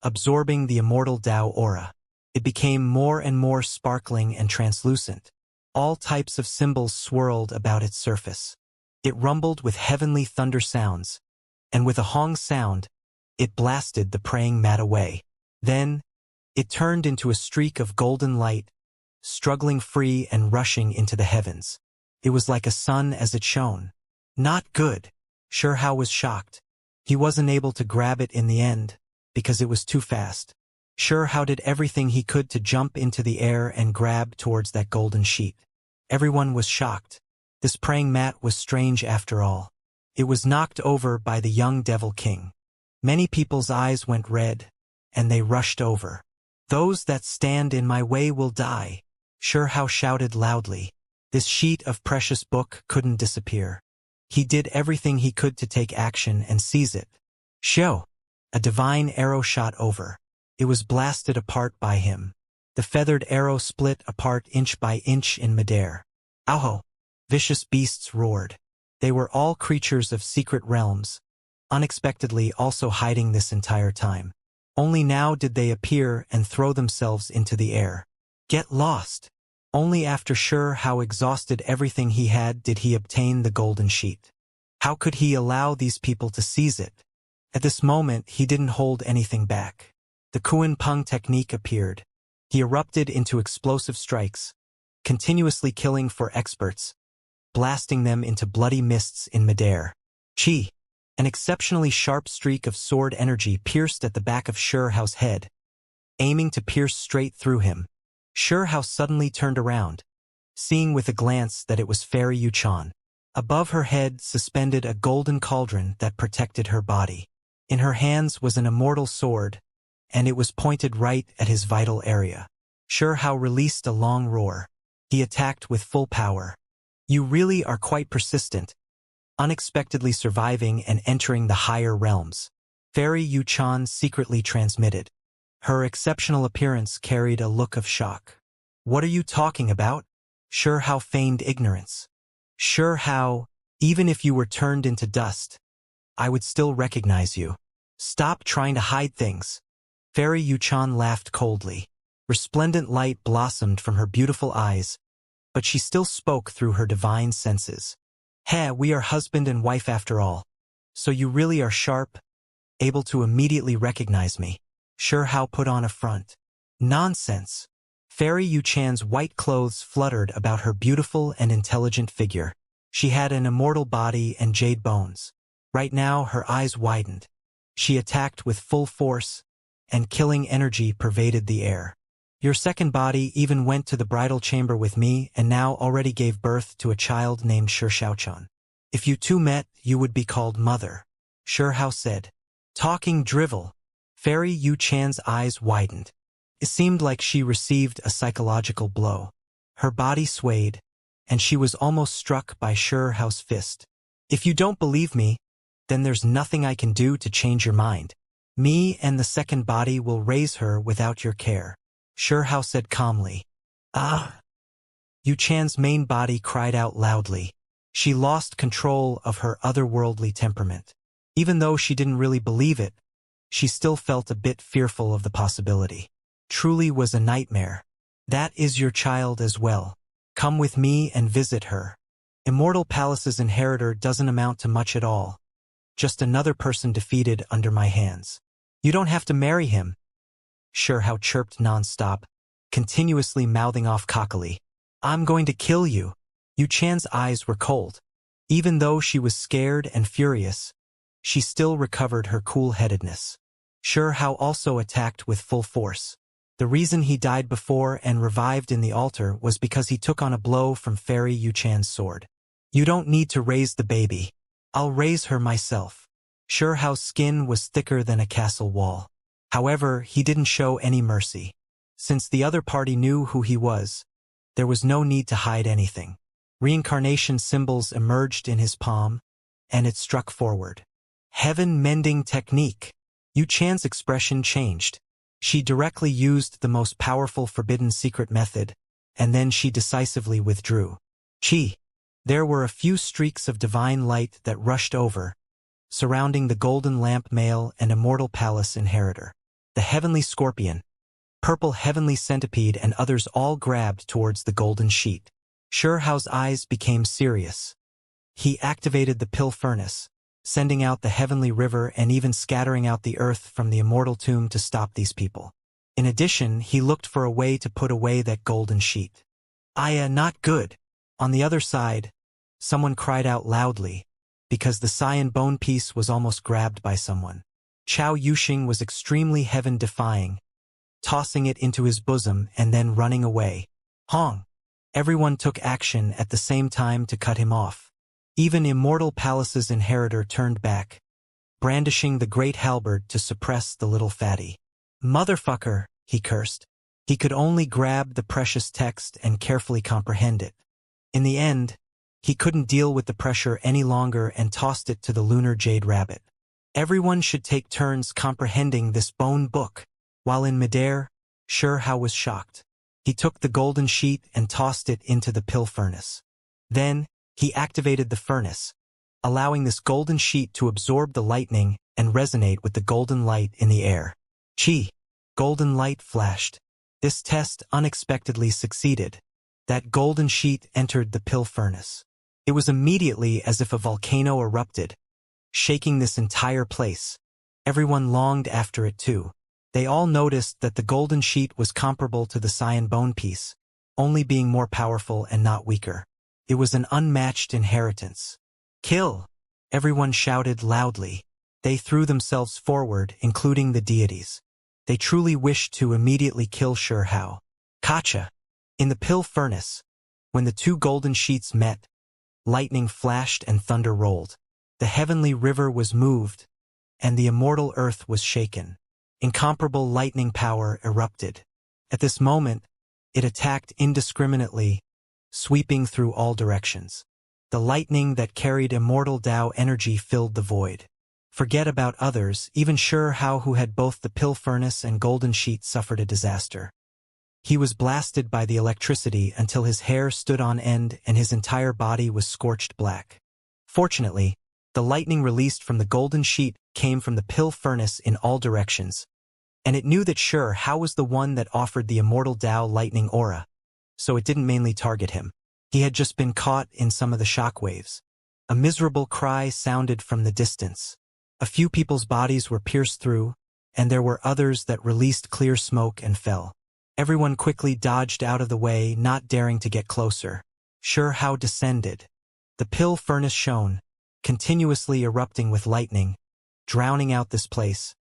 S1: absorbing the immortal Tao aura. It became more and more sparkling and translucent. All types of symbols swirled about its surface. It rumbled with heavenly thunder sounds, and with a Hong sound, it blasted the praying mat away. Then, it turned into a streak of golden light, struggling free and rushing into the heavens. It was like a sun as it shone. Not good. Sure Hao was shocked. He wasn't able to grab it in the end, because it was too fast. Sure Hao did everything he could to jump into the air and grab towards that golden sheet. Everyone was shocked. This praying mat was strange after all. It was knocked over by the young Devil King. Many people's eyes went red, and they rushed over. "Those that stand in my way will die," Sure Hao shouted loudly. This sheet of precious book couldn't disappear. He did everything he could to take action and seize it. "Show!" A divine arrow shot over. It was blasted apart by him. The feathered arrow split apart inch by inch in midair. Ow! Vicious beasts roared. They were all creatures of secret realms, unexpectedly also hiding this entire time. Only now did they appear and throw themselves into the air. Get lost! Only after sure how exhausted everything he had did he obtain the golden sheet. How could he allow these people to seize it? At this moment he didn't hold anything back. The Kuan Peng technique appeared. He erupted into explosive strikes, continuously killing for experts, blasting them into bloody mists in midair. Chi! An exceptionally sharp streak of sword energy pierced at the back of Shurhao's head, aiming to pierce straight through him. Shurhao suddenly turned around, seeing with a glance that it was Fairy Yuchan. Above her head suspended a golden cauldron that protected her body. In her hands was an immortal sword, and it was pointed right at his vital area. Shurhao released a long roar. He attacked with full power. You really are quite persistent, unexpectedly surviving and entering the higher realms. Fairy Yuchan secretly transmitted. Her exceptional appearance carried a look of shock. What are you talking about? Shurhao feigned ignorance. Shurhao, even if you were turned into dust, I would still recognize you. Stop trying to hide things. Fairy Yuchan laughed coldly. Resplendent light blossomed from her beautiful eyes, but she still spoke through her divine senses. Heh, we are husband and wife after all. So you really are sharp, able to immediately recognize me. Shurhao put on a front. Nonsense. Fairy Yuchan's white clothes fluttered about her beautiful and intelligent figure. She had an immortal body and jade bones. Right now her eyes widened. She attacked with full force, and killing energy pervaded the air. Your second body even went to the bridal chamber with me and now already gave birth to a child named Xiaochan. If you two met, you would be called mother. Shurhao said. Talking drivel. Fairy Yuchan's eyes widened. It seemed like she received a psychological blow. Her body swayed, and she was almost struck by Shurhao's fist. If you don't believe me, then there's nothing I can do to change your mind. Me and the second body will raise her without your care. Shurhao said calmly. Ah! Yuchan's main body cried out loudly. She lost control of her otherworldly temperament. Even though she didn't really believe it, she still felt a bit fearful of the possibility. Truly was a nightmare. That is your child as well. Come with me and visit her. Immortal Palace's inheritor doesn't amount to much at all. Just another person defeated under my hands. You don't have to marry him. Shurhao chirped non-stop, continuously mouthing off cockily. I'm going to kill you. Yuchan's eyes were cold. Even though she was scared and furious, she still recovered her cool-headedness. Shurhao also attacked with full force. The reason he died before and revived in the altar was because he took on a blow from Fairy Yuchan's sword. You don't need to raise the baby. I'll raise her myself. Shurhao's skin was thicker than a castle wall. However, he didn't show any mercy. Since the other party knew who he was, there was no need to hide anything. Reincarnation symbols emerged in his palm, and it struck forward. Heaven-mending technique. Yuchan's expression changed. She directly used the most powerful forbidden secret method, and then she decisively withdrew. Chi. There were a few streaks of divine light that rushed over, surrounding the golden lamp male and immortal palace inheritor. The heavenly scorpion, purple heavenly centipede and others all grabbed towards the golden sheet. Shurhao's eyes became serious. He activated the pill furnace, sending out the heavenly river and even scattering out the earth from the immortal tomb to stop these people. In addition, he looked for a way to put away that golden sheet. Not good. On the other side, someone cried out loudly, because the cyan bone piece was almost grabbed by someone. Chao Yuxing was extremely heaven-defying, tossing it into his bosom and then running away. Hong! Everyone took action at the same time to cut him off. Even Immortal Palace's inheritor turned back, brandishing the great halberd to suppress the little fatty. Motherfucker, he cursed. He could only grab the precious text and carefully comprehend it. In the end, he couldn't deal with the pressure any longer and tossed it to the lunar jade rabbit. Everyone should take turns comprehending this bone book. While in midair, Shurhao was shocked. He took the golden sheet and tossed it into the pill furnace. Then, he activated the furnace, allowing this golden sheet to absorb the lightning and resonate with the golden light in the air. Chi! Golden light flashed. This test unexpectedly succeeded. That golden sheet entered the pill furnace. It was immediately as if a volcano erupted, shaking this entire place. Everyone longed after it too. They all noticed that the golden sheet was comparable to the cyan bone piece, only being more powerful and not weaker. It was an unmatched inheritance. Kill! Everyone shouted loudly. They threw themselves forward, including the deities. They truly wished to immediately kill Shurhao. Kacha! In the pill furnace, when the two golden sheets met, lightning flashed and thunder rolled. The heavenly river was moved, and the immortal earth was shaken. Incomparable lightning power erupted. At this moment, it attacked indiscriminately, sweeping through all directions. The lightning that carried immortal Tao energy filled the void. Forget about others, even Shurhao, who had both the pill furnace and golden sheet, suffered a disaster. He was blasted by the electricity until his hair stood on end and his entire body was scorched black. Fortunately, the lightning released from the golden sheet came from the pill furnace in all directions, and it knew that Shurhao was the one that offered the immortal Tao lightning aura, so it didn't mainly target him. He had just been caught in some of the shockwaves. A miserable cry sounded from the distance. A few people's bodies were pierced through, and there were others that released clear smoke and fell. Everyone quickly dodged out of the way, not daring to get closer. Shurhao descended. The pill furnace shone, continuously erupting with lightning, drowning out this place,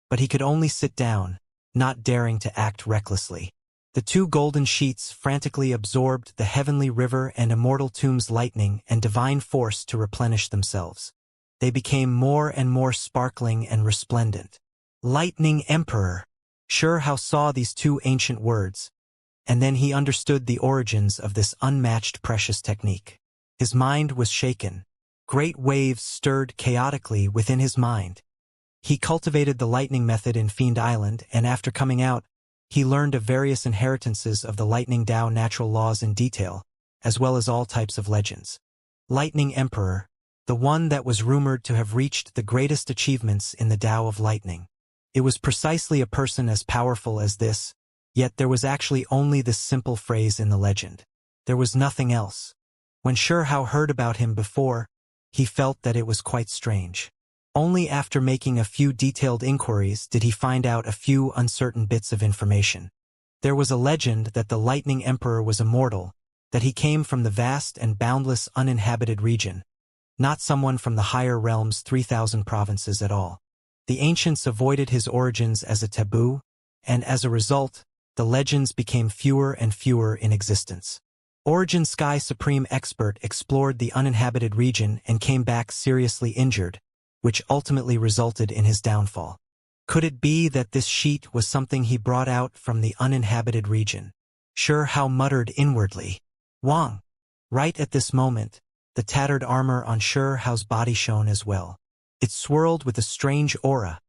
S1: but he could only sit down, not daring to act recklessly. The two golden sheets frantically absorbed the heavenly river and immortal tomb's lightning and divine force to replenish themselves. They became more and more sparkling and resplendent. Lightning Emperor! Shurhao saw these two ancient words, and then he understood the origins of this unmatched precious technique. His mind was shaken. Great waves stirred chaotically within his mind. He cultivated the lightning method in Fiend Island, and after coming out, he learned of various inheritances of the lightning Tao natural laws in detail, as well as all types of legends. Lightning Emperor, the one that was rumored to have reached the greatest achievements in the Tao of lightning. It was precisely a person as powerful as this, yet there was actually only this simple phrase in the legend. There was nothing else. When Shurhao heard about him before, he felt that it was quite strange. Only after making a few detailed inquiries did he find out a few uncertain bits of information. There was a legend that the Lightning Emperor was immortal, that he came from the vast and boundless uninhabited region, not someone from the higher realms 3,000 provinces at all. The ancients avoided his origins as a taboo, and as a result, the legends became fewer and fewer in existence. Origin Sky Supreme Expert explored the uninhabited region and came back seriously injured, which ultimately resulted in his downfall. Could it be that this sheet was something he brought out from the uninhabited region? Shurhao muttered inwardly. Wang! Right at this moment, the tattered armor on Shurhao's body shone as well. It swirled with a strange aura,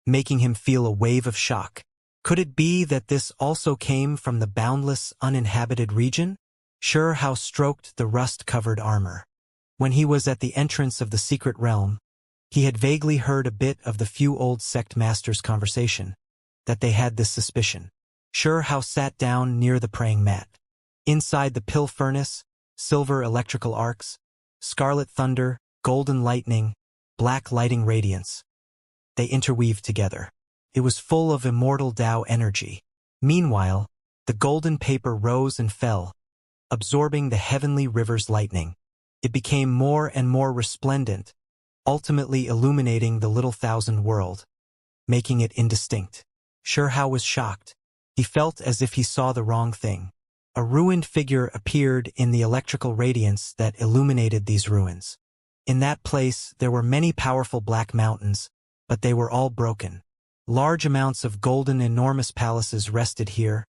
S1: making him feel a wave of shock. Could it be that this also came from the boundless, uninhabited region? Shurhao stroked the rust-covered armor. When he was at the entrance of the secret realm, he had vaguely heard a bit of the few old sect masters' conversation, that they had this suspicion. Shurhao sat down near the praying mat. Inside the pill furnace, silver electrical arcs, scarlet thunder, golden lightning, black lighting radiance. They interweaved together. It was full of immortal Tao energy. Meanwhile, the golden paper rose and fell, absorbing the heavenly river's lightning. It became more and more resplendent, ultimately illuminating the little thousand world, making it indistinct. Shurhao was shocked. He felt as if he saw the wrong thing. A ruined figure appeared in the electrical radiance that illuminated these ruins. In that place, there were many powerful black mountains, but they were all broken. Large amounts of golden enormous palaces rested here,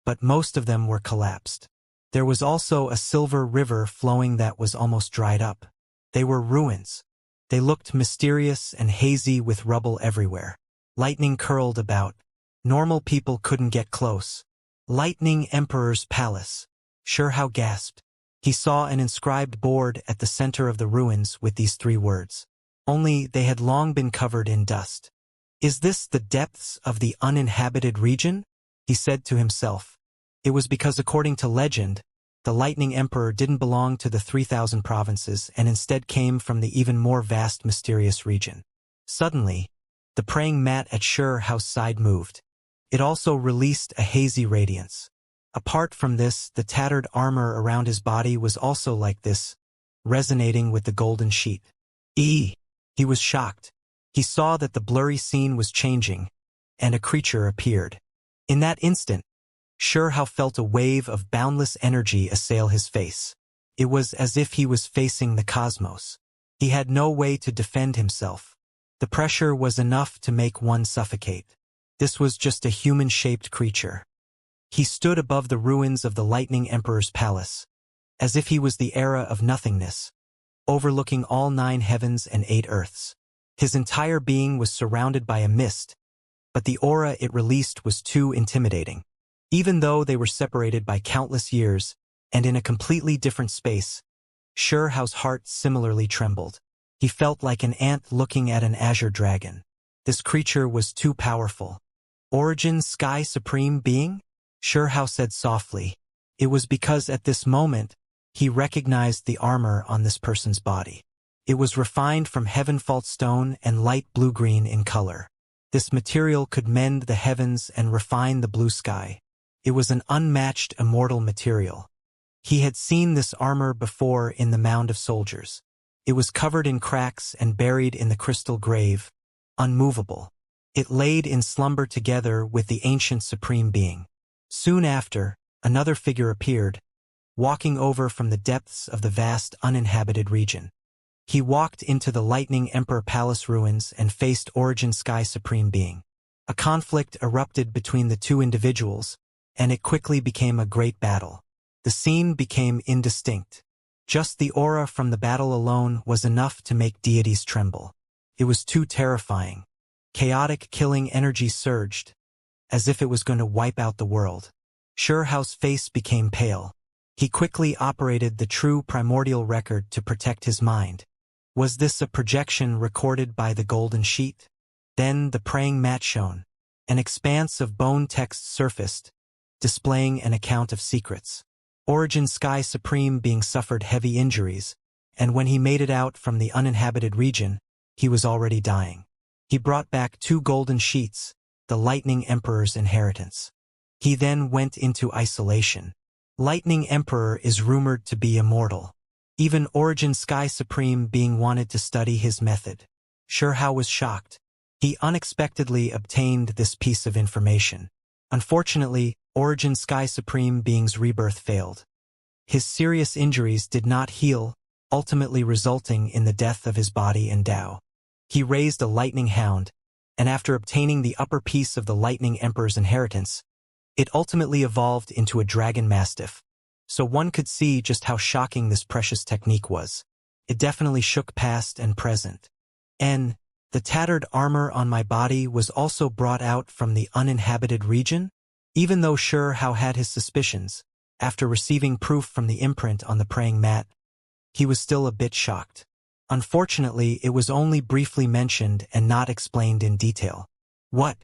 S1: but most of them were collapsed. There was also a silver river flowing that was almost dried up. They were ruins. They looked mysterious and hazy with rubble everywhere. Lightning curled about. Normal people couldn't get close. Lightning Emperor's Palace. Shurhao gasped. He saw an inscribed board at the center of the ruins with these 3 words. Only they had long been covered in dust. Is this the depths of the uninhabited region? He said to himself. It was because, according to legend, the Lightning Emperor didn't belong to the 3,000 provinces and instead came from the even more vast mysterious region. Suddenly, the praying mat at Shurhao's side moved. It also released a hazy radiance. Apart from this, the tattered armor around his body was also like this, resonating with the golden sheet. He was shocked. He saw that the blurry scene was changing, and a creature appeared. In that instant, Shurhao felt a wave of boundless energy assail his face. It was as if he was facing the cosmos. He had no way to defend himself. The pressure was enough to make one suffocate. This was just a human-shaped creature. He stood above the ruins of the Lightning Emperor's palace, as if he was the era of nothingness, overlooking all 9 heavens and 8 earths. His entire being was surrounded by a mist, but the aura it released was too intimidating. Even though they were separated by countless years and in a completely different space, Shurhao's heart similarly trembled. He felt like an ant looking at an azure dragon. This creature was too powerful. Origin Sky Supreme Being? Shurhao said softly. It was because at this moment, he recognized the armor on this person's body. It was refined from heavenfalt stone and light blue-green in color. This material could mend the heavens and refine the blue sky. It was an unmatched immortal material. He had seen this armor before in the mound of soldiers. It was covered in cracks and buried in the crystal grave, unmovable. It laid in slumber together with the ancient supreme being. Soon after, another figure appeared, walking over from the depths of the vast uninhabited region. He walked into the Lightning Emperor Palace ruins and faced Origin Sky Supreme Being. A conflict erupted between the 2 individuals, and it quickly became a great battle. The scene became indistinct. Just the aura from the battle alone was enough to make deities tremble. It was too terrifying. Chaotic killing energy surged, as if it was going to wipe out the world. Shurhao's face became pale. He quickly operated the true primordial record to protect his mind. Was this a projection recorded by the golden sheet? Then the praying mat shone. An expanse of bone text surfaced, displaying an account of secrets. Origin Sky Supreme Being suffered heavy injuries, and when he made it out from the uninhabited region, he was already dying. He brought back 2 golden sheets, the Lightning Emperor's inheritance. He then went into isolation. Lightning Emperor is rumored to be immortal. Even Origin Sky Supreme Being wanted to study his method. Shurhao was shocked. He unexpectedly obtained this piece of information. Unfortunately, Origin Sky Supreme Being's rebirth failed. His serious injuries did not heal, ultimately resulting in the death of his body and Tao. He raised a lightning hound, and after obtaining the upper piece of the Lightning Emperor's inheritance, it ultimately evolved into a dragon mastiff. So one could see just how shocking this precious technique was. It definitely shook past and present. And the tattered armor on my body was also brought out from the uninhabited region? Even though Shurhao had his suspicions, after receiving proof from the imprint on the praying mat, he was still a bit shocked. Unfortunately, it was only briefly mentioned and not explained in detail. What?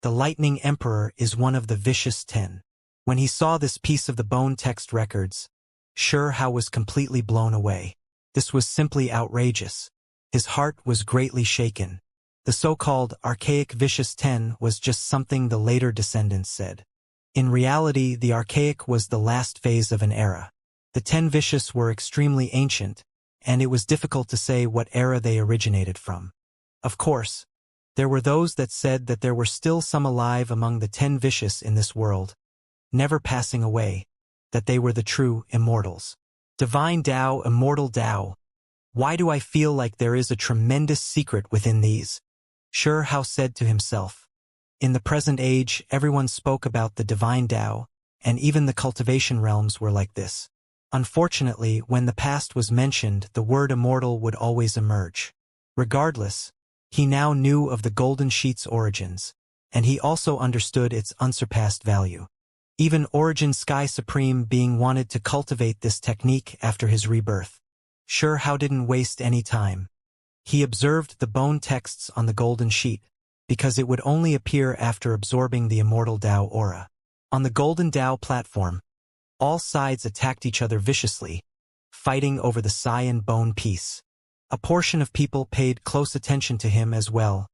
S1: The Lightning Emperor is one of the vicious 10. When he saw this piece of the bone text records, Shurhao was completely blown away. This was simply outrageous. His heart was greatly shaken. The so-called archaic vicious 10 was just something the later descendants said. In reality, the archaic was the last phase of an era. The 10 vicious were extremely ancient, and it was difficult to say what era they originated from. Of course, there were those that said that there were still some alive among the 10 vicious in this world, never passing away, that they were the true immortals. Divine Tao, immortal Tao. Why do I feel like there is a tremendous secret within these? Shurhao said to himself. In the present age, everyone spoke about the divine Tao, and even the cultivation realms were like this. Unfortunately, when the past was mentioned, the word immortal would always emerge. Regardless, he now knew of the golden sheet's origins, and he also understood its unsurpassed value. Even Origin Sky Supreme being wanted to cultivate this technique after his rebirth. Sure Hao didn't waste any time. He observed the bone texts on the golden sheet, because it would only appear after absorbing the immortal Dao aura. On the golden Dao platform, all sides attacked each other viciously, fighting over the cyan bone piece. A portion of people paid close attention to him as well,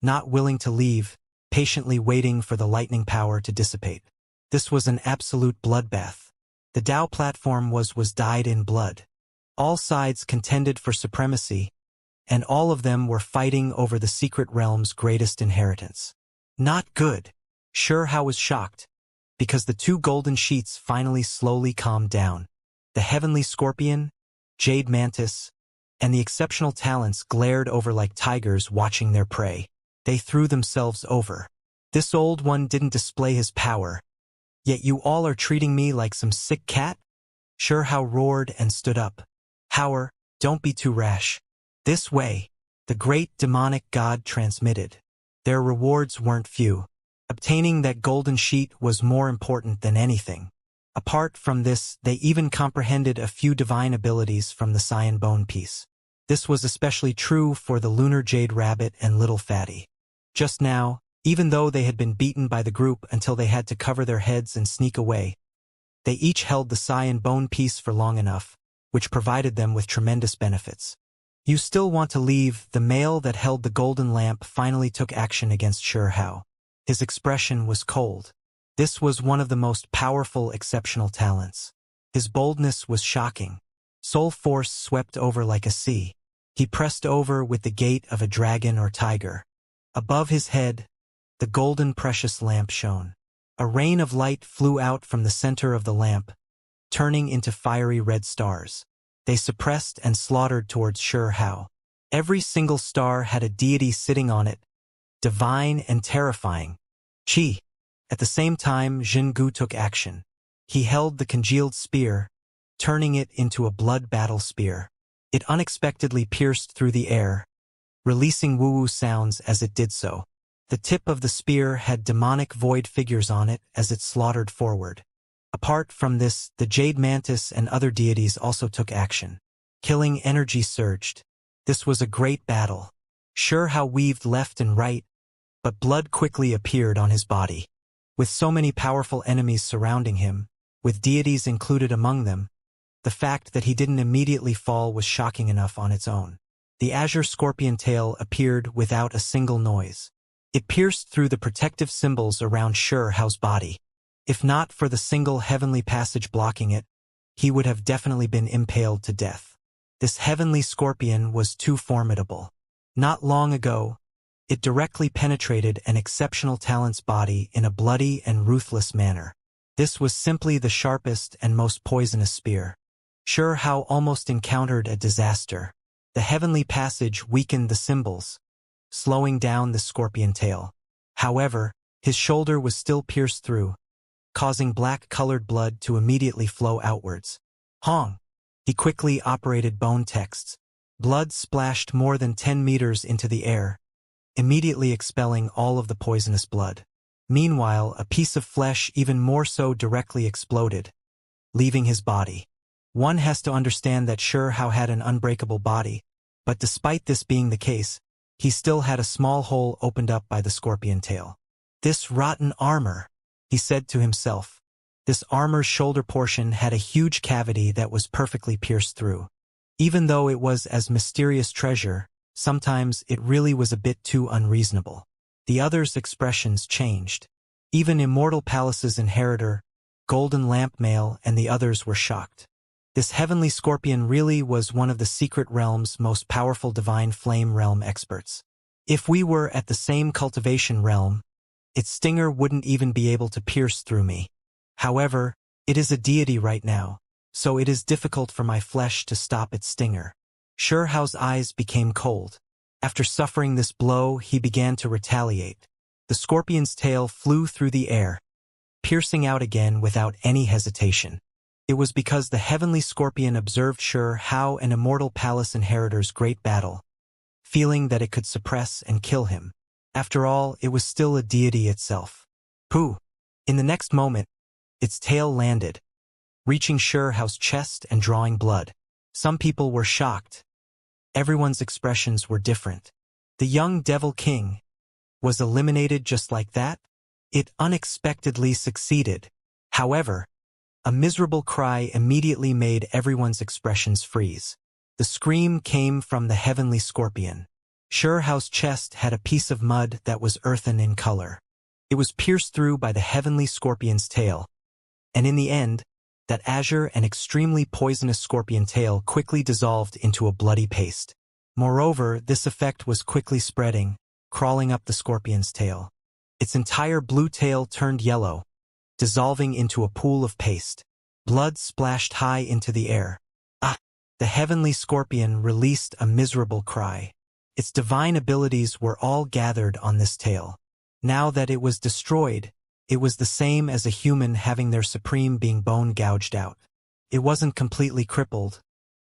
S1: not willing to leave, patiently waiting for the lightning power to dissipate. This was an absolute bloodbath. The Dao platform was dyed in blood. All sides contended for supremacy, and all of them were fighting over the secret realm's greatest inheritance. Not good. Sure Hao was shocked, because the two golden sheets finally slowly calmed down. The heavenly scorpion, jade mantis, and the exceptional talents glared over like tigers watching their prey. They threw themselves over. This old one didn't display his power, yet you all are treating me like some sick cat? Sure Hao roared and stood up. Howard, don't be too rash. This way, the great demonic god transmitted. Their rewards weren't few. Obtaining that golden sheet was more important than anything. Apart from this, they even comprehended a few divine abilities from the cyan bone piece. This was especially true for the lunar jade rabbit and little fatty. Just now, even though they had been beaten by the group until they had to cover their heads and sneak away, they each held the cyan bone piece for long enough, which provided them with tremendous benefits. You still want to leave? The male that held the golden lamp finally took action against Sure Hao. His expression was cold. This was one of the most powerful exceptional talents. His boldness was shocking. Soul force swept over like a sea. He pressed over with the gait of a dragon or tiger. Above his head, the golden precious lamp shone. A rain of light flew out from the center of the lamp, turning into fiery red stars. They suppressed and slaughtered towards Sure Hao. Every single star had a deity sitting on it, divine and terrifying. Qi. At the same time, Jingu took action. He held the congealed spear, turning it into a blood battle spear. It unexpectedly pierced through the air, releasing woo-woo sounds as it did so. The tip of the spear had demonic void figures on it as it slaughtered forward. Apart from this, the jade mantis and other deities also took action. Killing energy surged. This was a great battle. Sure Hao weaved left and right, but blood quickly appeared on his body. With so many powerful enemies surrounding him, with deities included among them, the fact that he didn't immediately fall was shocking enough on its own. The azure scorpion tail appeared without a single noise. It pierced through the protective symbols around Sure Hao's body. If not for the single heavenly passage blocking it, he would have definitely been impaled to death. This heavenly scorpion was too formidable. Not long ago, it directly penetrated an exceptional talent's body in a bloody and ruthless manner. This was simply the sharpest and most poisonous spear. Sure Hao almost encountered a disaster. The heavenly passage weakened the symbols, slowing down the scorpion tail. However, his shoulder was still pierced through, causing black-colored blood to immediately flow outwards. Hong! He quickly operated bone texts. Blood splashed more than 10 meters into the air, immediately expelling all of the poisonous blood. Meanwhile, a piece of flesh even more so directly exploded, leaving his body. One has to understand that Sure Hao had an unbreakable body, but despite this being the case, he still had a small hole opened up by the scorpion tail. This rotten armor, he said to himself. This armor's shoulder portion had a huge cavity that was perfectly pierced through. Even though it was as mysterious treasure, sometimes it really was a bit too unreasonable. The others' expressions changed. Even Immortal Palace's inheritor, Golden Lamp Male, and the others were shocked. This heavenly scorpion really was one of the secret realm's most powerful divine flame realm experts. If we were at the same cultivation realm, its stinger wouldn't even be able to pierce through me. However, it is a deity right now, so it is difficult for my flesh to stop its stinger. Sure Hao's eyes became cold. After suffering this blow, he began to retaliate. The scorpion's tail flew through the air, piercing out again without any hesitation. It was because the heavenly scorpion observed Sure Hao and Immortal Palace inheritor's great battle, feeling that it could suppress and kill him. After all, it was still a deity itself. Pooh! In the next moment, its tail landed, reaching Xiao's chest and drawing blood. Some people were shocked. Everyone's expressions were different. The young Devil King was eliminated just like that? It unexpectedly succeeded. However, a miserable cry immediately made everyone's expressions freeze. The scream came from the heavenly scorpion. Xiao's chest had a piece of mud that was earthen in color. It was pierced through by the heavenly scorpion's tail, and in the end, that azure and extremely poisonous scorpion tail quickly dissolved into a bloody paste. Moreover, this effect was quickly spreading, crawling up the scorpion's tail. Its entire blue tail turned yellow, dissolving into a pool of paste. Blood splashed high into the air. Ah! The heavenly scorpion released a miserable cry. Its divine abilities were all gathered on this tail. Now that it was destroyed, it was the same as a human having their supreme being bone gouged out. It wasn't completely crippled,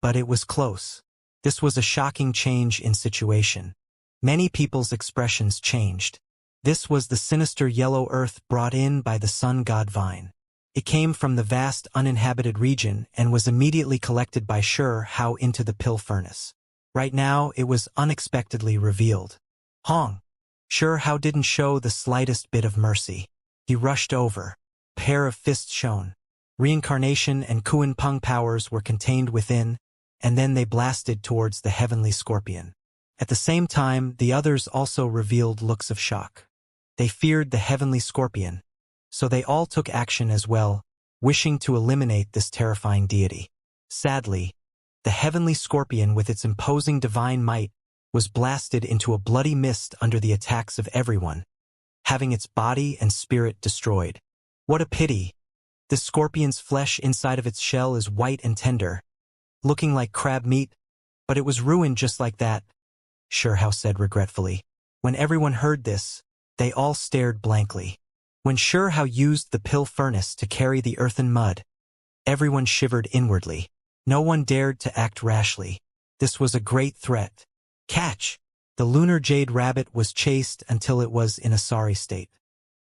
S1: but it was close. This was a shocking change in situation. Many people's expressions changed. This was the sinister yellow earth brought in by the sun god Vine. It came from the vast uninhabited region and was immediately collected by Xiao into the pill furnace. Right now, it was unexpectedly revealed. Hong! Xiao didn't show the slightest bit of mercy. He rushed over. A pair of fists shone. Reincarnation and Kuan Peng powers were contained within, and then they blasted towards the heavenly scorpion. At the same time, the others also revealed looks of shock. They feared the heavenly scorpion, so they all took action as well, wishing to eliminate this terrifying deity. Sadly, the heavenly scorpion with its imposing divine might was blasted into a bloody mist under the attacks of everyone, having its body and spirit destroyed. What a pity! The scorpion's flesh inside of its shell is white and tender, looking like crab meat, but it was ruined just like that, Xiao said regretfully. When everyone heard this, they all stared blankly. When Xiao used the pill furnace to carry the earthen mud, everyone shivered inwardly. No one dared to act rashly. This was a great threat. Catch! The lunar jade rabbit was chased until it was in a sorry state.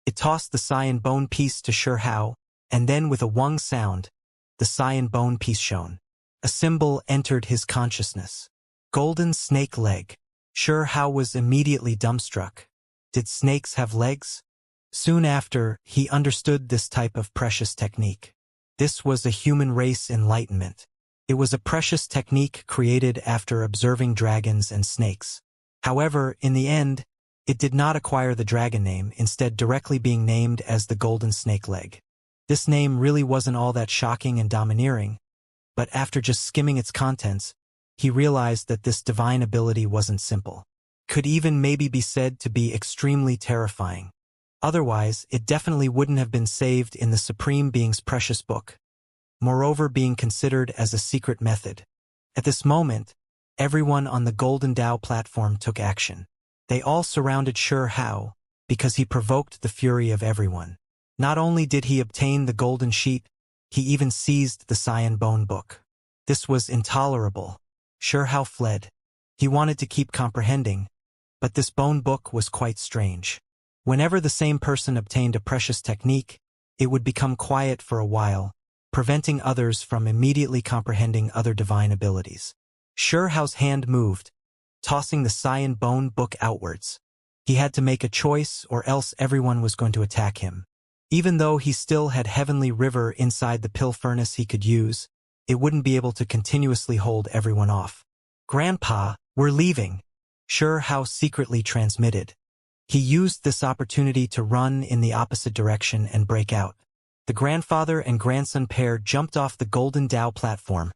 S1: It tossed the cyan bone piece to Xiao, and then with a wung sound, the cyan bone piece shone. A symbol entered his consciousness. Golden snake leg. Xiao was immediately dumbstruck. Did snakes have legs? Soon after, he understood this type of precious technique. This was a human race enlightenment. It was a precious technique created after observing dragons and snakes. However, in the end, it did not acquire the dragon name, instead directly being named as the golden snake leg. This name really wasn't all that shocking and domineering, but after just skimming its contents, he realized that this divine ability wasn't simple. Could even maybe be said to be extremely terrifying. Otherwise, it definitely wouldn't have been saved in the Supreme Being's precious book, moreover being considered as a secret method. At this moment, everyone on the Golden Dao platform took action. They all surrounded Xiao because he provoked the fury of everyone. Not only did he obtain the golden sheet, he even seized the cyan bone book. This was intolerable. Xiao fled. He wanted to keep comprehending, but this bone book was quite strange. Whenever the same person obtained a precious technique, it would become quiet for a while, preventing others from immediately comprehending other divine abilities. Xiao's hand moved, tossing the cyan bone book outwards. He had to make a choice or else everyone was going to attack him. Even though he still had Heavenly River inside the pill furnace he could use, it wouldn't be able to continuously hold everyone off. Grandpa, we're leaving, Xiao secretly transmitted. He used this opportunity to run in the opposite direction and break out. The grandfather and grandson pair jumped off the Golden Dao platform,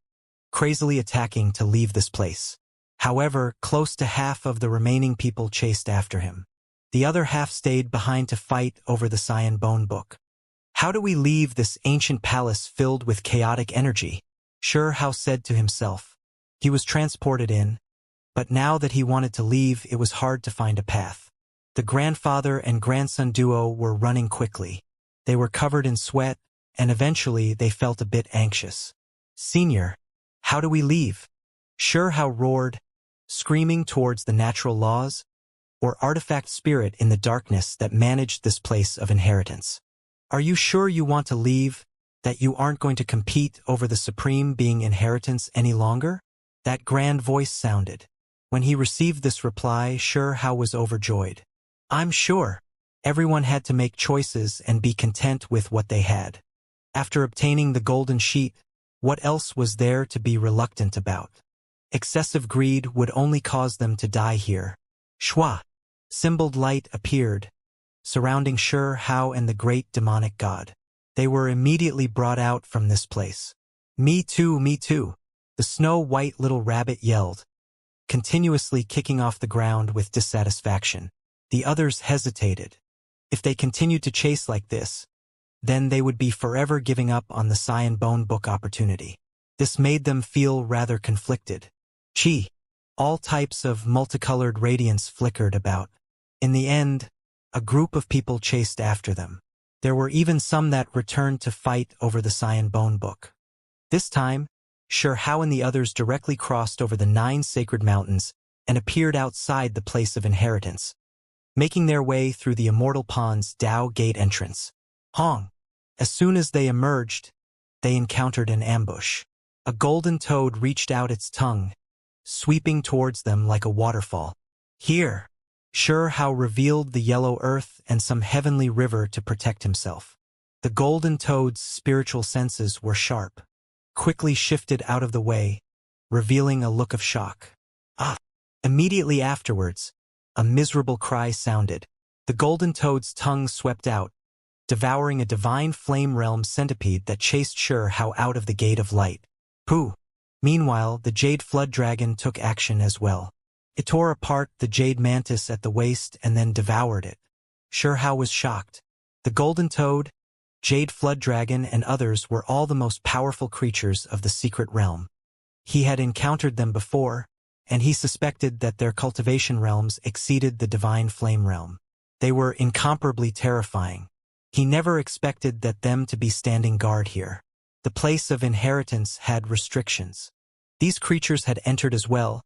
S1: crazily attacking to leave this place. However, close to half of the remaining people chased after him. The other half stayed behind to fight over the cyan bone book. How do we leave this ancient palace filled with chaotic energy? Xiao said to himself. He was transported in, but now that he wanted to leave, it was hard to find a path. The grandfather and grandson duo were running quickly. They were covered in sweat, and eventually they felt a bit anxious. Senior, how do we leave? Xiao roared, screaming towards the natural laws, or artifact spirit in the darkness that managed this place of inheritance? Are you sure you want to leave, that you aren't going to compete over the supreme being inheritance any longer? That grand voice sounded. When he received this reply, Xianxia was overjoyed. I'm sure. Everyone had to make choices and be content with what they had. After obtaining the golden sheet, what else was there to be reluctant about? Excessive greed would only cause them to die here. Shua! Symboled light appeared, surrounding Xianxia and the great demonic god. They were immediately brought out from this place. Me too, me too. The snow-white little rabbit yelled, continuously kicking off the ground with dissatisfaction. The others hesitated. If they continued to chase like this, then they would be forever giving up on the Sci and Bone book opportunity. This made them feel rather conflicted. Chi! All types of multicolored radiance flickered about. In the end, a group of people chased after them. There were even some that returned to fight over the Sci and Bone book. This time, Xianxia and the others directly crossed over the 9 sacred mountains and appeared outside the place of inheritance, making their way through the Immortal Pond's Dao Gate entrance. Hong! As soon as they emerged, they encountered an ambush. A golden toad reached out its tongue, sweeping towards them like a waterfall. Here! Xianxia revealed the yellow earth and some heavenly river to protect himself. The golden toad's spiritual senses were sharp, quickly shifted out of the way, revealing a look of shock. Ah! Immediately afterwards, a miserable cry sounded. The golden toad's tongue swept out, devouring a divine flame realm centipede that chased Xianxia out of the gate of light. Pooh! Meanwhile, the jade flood dragon took action as well. It tore apart the jade mantis at the waist and then devoured it. Xianxia was shocked. The golden toad, jade flood dragon, and others were all the most powerful creatures of the secret realm. He had encountered them before, and he suspected that their cultivation realms exceeded the divine flame realm. They were incomparably terrifying. He never expected that them to be standing guard here. The place of inheritance had restrictions. These creatures had entered as well,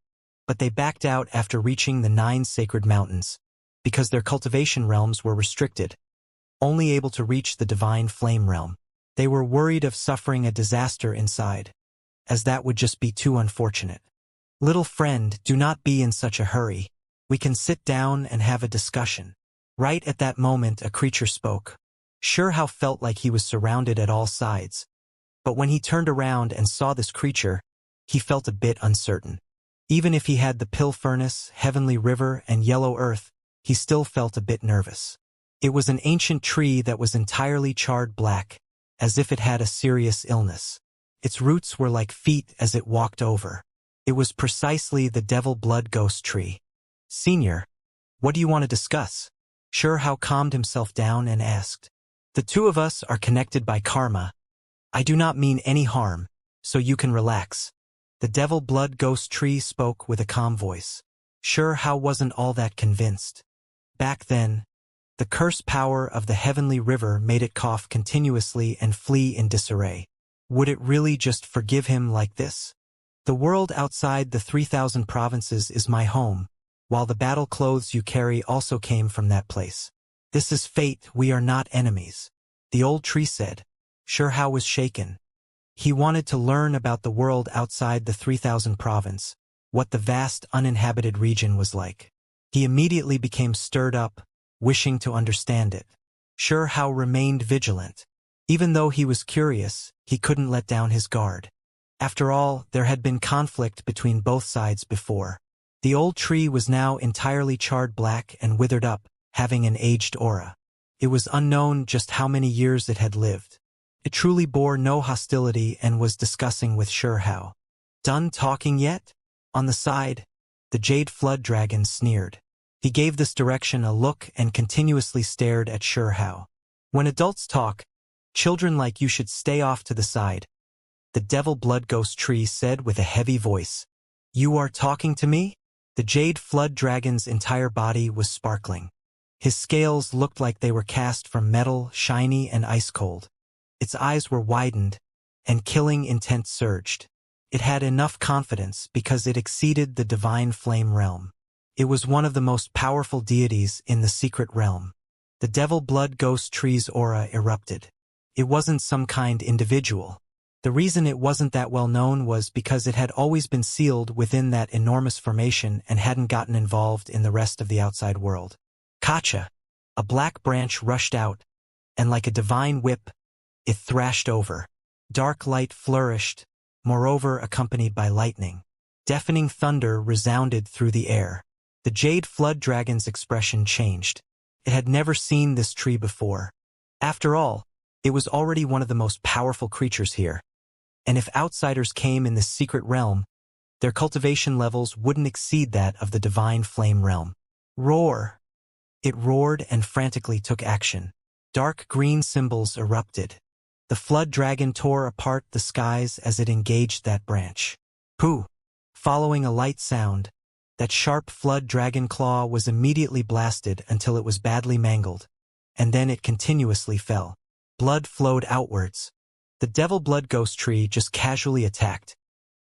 S1: but they backed out after reaching the 9 sacred mountains, because their cultivation realms were restricted, only able to reach the divine flame realm. They were worried of suffering a disaster inside, as that would just be too unfortunate. Little friend, do not be in such a hurry. We can sit down and have a discussion. Right at that moment, a creature spoke. Xianxia felt like he was surrounded at all sides, but when he turned around and saw this creature, he felt a bit uncertain. Even if he had the pill furnace, heavenly river, and yellow earth, he still felt a bit nervous. It was an ancient tree that was entirely charred black, as if it had a serious illness. Its roots were like feet as it walked over. It was precisely the devil blood ghost tree. Senior, what do you want to discuss? Xianxia calmed himself down and asked. The two of us are connected by karma. I do not mean any harm, so you can relax. The devil blood ghost tree spoke with a calm voice. Xianxia wasn't all that convinced. Back then, the curse power of the heavenly river made it cough continuously and flee in disarray. Would it really just forgive him like this? The world outside the 3,000 provinces is my home, while the battle clothes you carry also came from that place. This is fate, we are not enemies. The old tree said. Xianxia was shaken. He wanted to learn about the world outside the 3,000 province, what the vast uninhabited region was like. He immediately became stirred up, wishing to understand it. Xianxia remained vigilant. Even though he was curious, he couldn't let down his guard. After all, there had been conflict between both sides before. The old tree was now entirely charred black and withered up, having an aged aura. It was unknown just how many years it had lived. It truly bore no hostility and was discussing with Xianxia. Done talking yet? On the side, the jade flood dragon sneered. He gave this direction a look and continuously stared at Xianxia. When adults talk, children like you should stay off to the side, the devil blood ghost tree said with a heavy voice. You are talking to me? The jade flood dragon's entire body was sparkling. His scales looked like they were cast from metal, shiny and ice-cold. Its eyes were widened, and killing intent surged. It had enough confidence because it exceeded the divine flame realm. It was one of the most powerful deities in the secret realm. The devil blood ghost tree's aura erupted. It wasn't some kind individual. The reason it wasn't that well known was because it had always been sealed within that enormous formation and hadn't gotten involved in the rest of the outside world. Kacha! A black branch rushed out, and like a divine whip, it thrashed over. Dark light flourished, moreover accompanied by lightning. Deafening thunder resounded through the air. The jade flood dragon's expression changed. It had never seen this tree before. After all, it was already one of the most powerful creatures here. And if outsiders came in this secret realm, their cultivation levels wouldn't exceed that of the divine flame realm. Roar! It roared and frantically took action. Dark green symbols erupted. The flood dragon tore apart the skies as it engaged that branch. Pooh! Following a light sound, that sharp flood dragon claw was immediately blasted until it was badly mangled, and then it continuously fell. Blood flowed outwards. The devil blood ghost tree just casually attacked.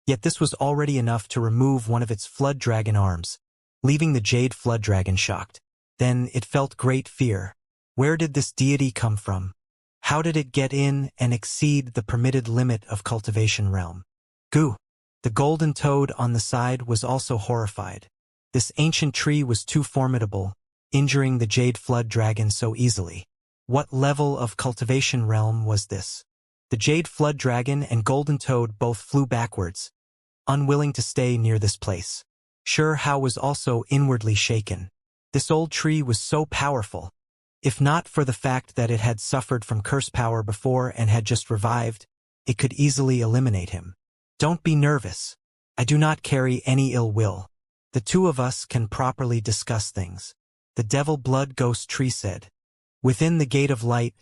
S1: Yet this was already enough to remove one of its flood dragon arms, leaving the jade flood dragon shocked. Then it felt great fear. Where did this deity come from? How did it get in and exceed the permitted limit of cultivation realm? Goo! The golden toad on the side was also horrified. This ancient tree was too formidable, injuring the jade flood dragon so easily. What level of cultivation realm was this? The jade flood dragon and golden toad both flew backwards, unwilling to stay near this place. Xianxia was also inwardly shaken. This old tree was so powerful. If not for the fact that it had suffered from curse power before and had just revived, it could easily eliminate him. Don't be nervous. I do not carry any ill will. The two of us can properly discuss things, the devil blood ghost tree said. Within the gate of light,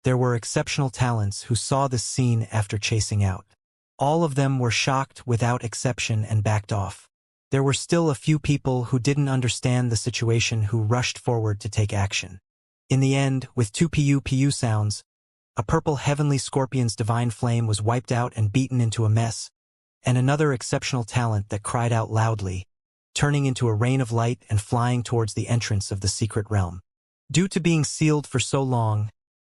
S1: there were exceptional talents who saw this scene after chasing out. All of them were shocked without exception and backed off. There were still a few people who didn't understand the situation who rushed forward to take action. In the end, with two pu sounds, a purple heavenly scorpion's divine flame was wiped out and beaten into a mess, and another exceptional talent that cried out loudly, turning into a rain of light and flying towards the entrance of the secret realm. Due to being sealed for so long,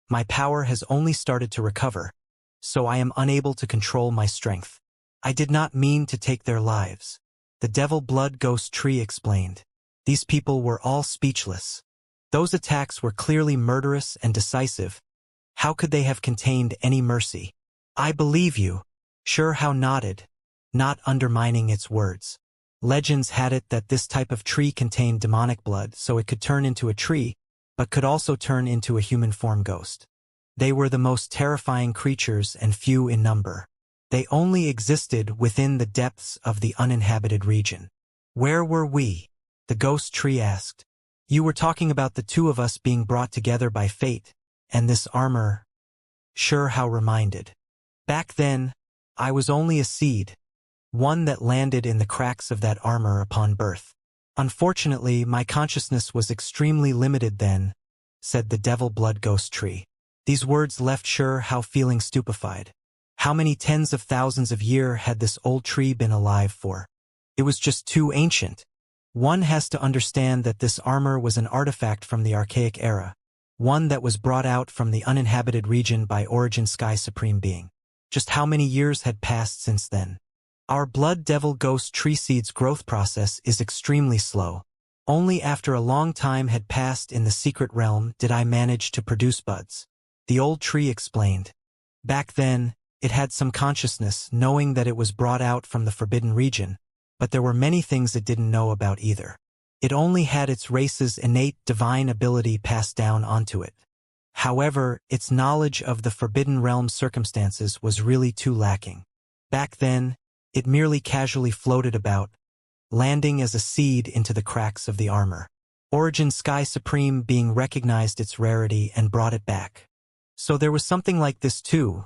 S1: my power has only started to recover, so I am unable to control my strength. I did not mean to take their lives. The devil blood ghost tree explained. These people were all speechless. Those attacks were clearly murderous and decisive. How could they have contained any mercy? I believe you. Xianxia nodded, not undermining its words. Legends had it that this type of tree contained demonic blood, so it could turn into a tree, but could also turn into a human form ghost. They were the most terrifying creatures and few in number. They only existed within the depths of the uninhabited region. Where were we? The ghost tree asked. You were talking about the two of us being brought together by fate, and this armor. Xianxia reminded. Back then, I was only a seed, one that landed in the cracks of that armor upon birth. Unfortunately, my consciousness was extremely limited then, said the devil blood ghost tree. These words left Xianxia feeling stupefied. How many tens of thousands of years had this old tree been alive for? It was just too ancient. One has to understand that this armor was an artifact from the archaic era, one that was brought out from the uninhabited region by Origin Sky Supreme Being. Just how many years had passed since then? Our blood devil ghost tree seed's growth process is extremely slow. Only after a long time had passed in the secret realm did I manage to produce buds. The old tree explained. Back then, it had some consciousness, knowing that it was brought out from the forbidden region, but there were many things it didn't know about either. It only had its race's innate divine ability passed down onto it. However, its knowledge of the forbidden realm's circumstances was really too lacking. Back then, it merely casually floated about, landing as a seed into the cracks of the armor. Origin Sky Supreme Being recognized its rarity and brought it back. So there was something like this too.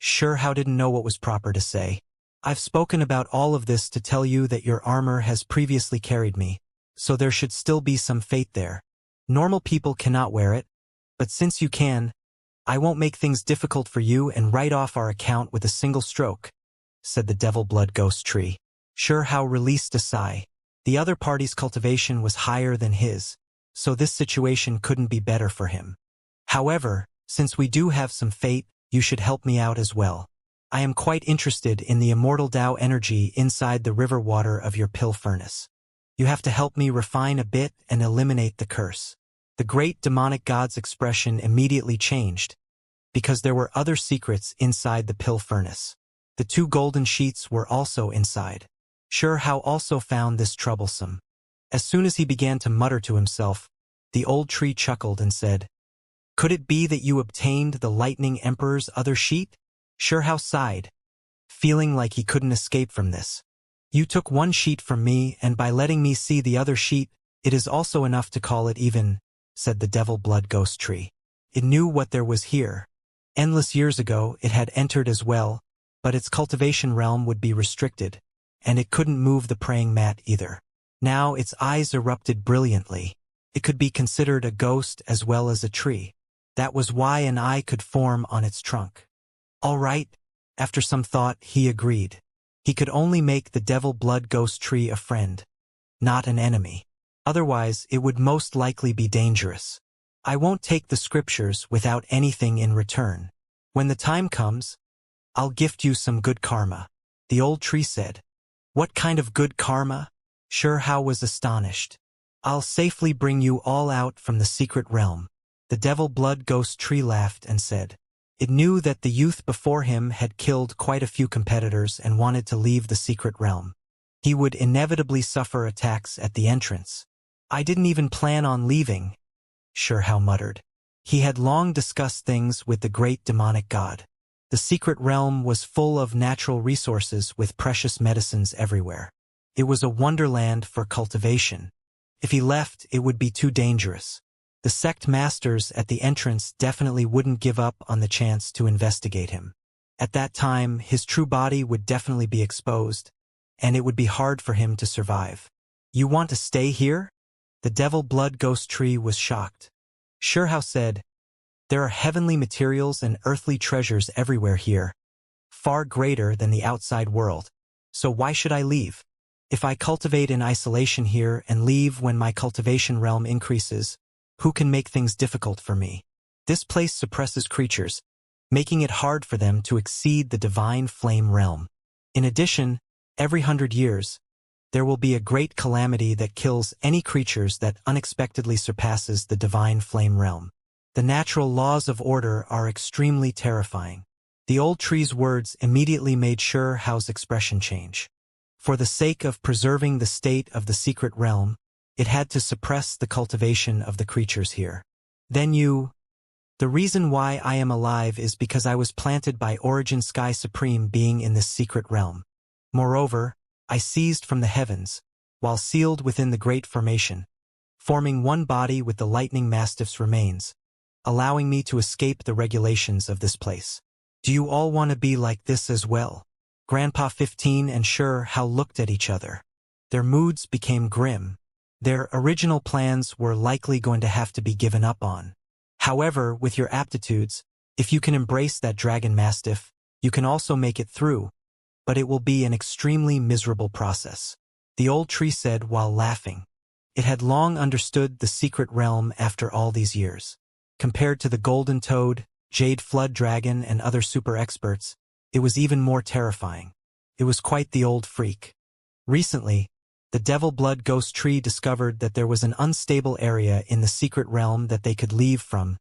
S1: Xianxia didn't know what was proper to say. I've spoken about all of this to tell you that your armor has previously carried me, so there should still be some fate there. Normal people cannot wear it, but since you can, I won't make things difficult for you and write off our account with a single stroke. said the devil blood ghost tree. Sure how released a sigh. The other party's cultivation was higher than his, so this situation couldn't be better for him. However, since we do have some fate, you should help me out as well. I am quite interested in the immortal Tao energy inside the river water of your pill furnace. You have to help me refine a bit and eliminate the curse. The great demonic god's expression immediately changed, because there were other secrets inside the pill furnace. The 2 golden sheets were also inside. Sure how also found this troublesome. As soon as he began to mutter to himself, the old tree chuckled and said, "Could it be that you obtained the Lightning Emperor's other sheet?" Sure how sighed, feeling like he couldn't escape from this. "You took 1 sheet from me, and by letting me see the other sheet, it is also enough to call it even," said the devil blood ghost tree. It knew what there was here. Endless years ago, it had entered as well, but its cultivation realm would be restricted, and it couldn't move the praying mat either. Now its eyes erupted brilliantly. It could be considered a ghost as well as a tree. That was why an eye could form on its trunk. All right, after some thought, he agreed. He could only make the devil blood ghost tree a friend, not an enemy. Otherwise, it would most likely be dangerous. I won't take the scriptures without anything in return. When the time comes, I'll gift you some good karma, the old tree said. What kind of good karma? Sure how was astonished. I'll safely bring you all out from the secret realm. The devil blood ghost tree laughed and said. It knew that the youth before him had killed quite a few competitors and wanted to leave the secret realm. He would inevitably suffer attacks at the entrance. I didn't even plan on leaving, Sure how muttered. He had long discussed things with the great demonic god. The secret realm was full of natural resources with precious medicines everywhere. It was a wonderland for cultivation. If he left, it would be too dangerous. The sect masters at the entrance definitely wouldn't give up on the chance to investigate him. At that time, his true body would definitely be exposed, and it would be hard for him to survive. You want to stay here? The devil blood ghost tree was shocked. Sure how said, there are heavenly materials and earthly treasures everywhere here, far greater than the outside world. So why should I leave? If I cultivate in isolation here and leave when my cultivation realm increases, who can make things difficult for me? This place suppresses creatures, making it hard for them to exceed the divine flame realm. In addition, every 100 years, there will be a great calamity that kills any creatures that unexpectedly surpasses the divine flame realm. The natural laws of order are extremely terrifying. The old tree's words immediately made Sure how's expression change. For the sake of preserving the state of the secret realm, it had to suppress the cultivation of the creatures here. Then the reason why I am alive is because I was planted by Origin Sky Supreme being in this secret realm. Moreover, I seized from the heavens, while sealed within the great formation, forming one body with the lightning mastiff's remains, allowing me to escape the regulations of this place. Do you all want to be like this as well? Grandpa 15 and Sure how looked at each other. Their moods became grim. Their original plans were likely going to have to be given up on. However, with your aptitudes, if you can embrace that dragon mastiff, you can also make it through, but it will be an extremely miserable process, the old tree said while laughing. It had long understood the secret realm after all these years. Compared to the golden toad, jade flood dragon, and other super experts, it was even more terrifying. It was quite the old freak. Recently, the devil blood ghost tree discovered that there was an unstable area in the secret realm that they could leave from,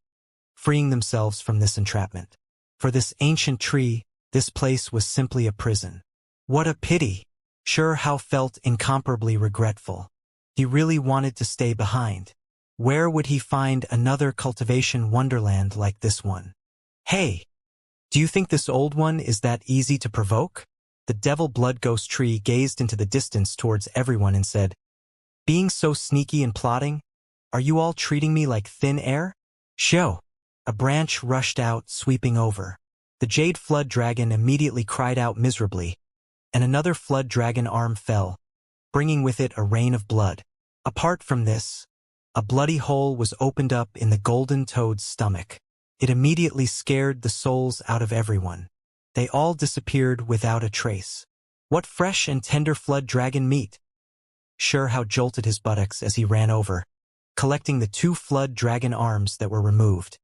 S1: freeing themselves from this entrapment. For this ancient tree, this place was simply a prison. What a pity! Sure how felt incomparably regretful. He really wanted to stay behind. Where would he find another cultivation wonderland like this one? Hey! Do you think this old one is that easy to provoke? The devil blood ghost tree gazed into the distance towards everyone and said, being so sneaky and plotting, are you all treating me like thin air? Show! A branch rushed out, sweeping over. The jade flood dragon immediately cried out miserably, and another flood dragon arm fell, bringing with it a rain of blood. Apart from this, a bloody hole was opened up in the golden toad's stomach. It immediately scared the souls out of everyone. They all disappeared without a trace. What fresh and tender flood dragon meat! Xianxia jolted his buttocks as he ran over, collecting the 2 flood dragon arms that were removed.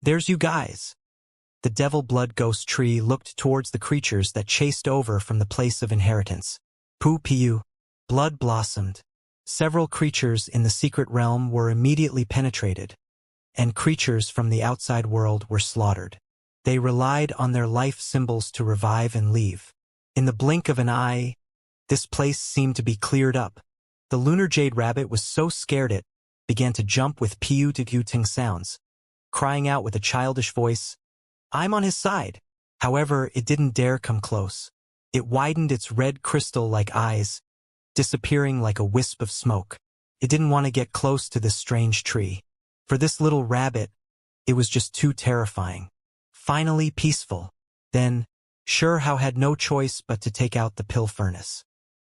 S1: There's you guys. The devil blood ghost tree looked towards the creatures that chased over from the place of inheritance. Pu. Blood blossomed. Several creatures in the secret realm were immediately penetrated, and creatures from the outside world were slaughtered. They relied on their life symbols to revive and leave. In the blink of an eye, this place seemed to be cleared up. The lunar jade rabbit was so scared it began to jump with piu-ting sounds, crying out with a childish voice, "I'm on his side." However, it didn't dare come close. It widened its red crystal-like eyes, disappearing like a wisp of smoke. It didn't want to get close to this strange tree. For this little rabbit, it was just too terrifying. Finally peaceful. Then, Xianxia had no choice but to take out the pill furnace.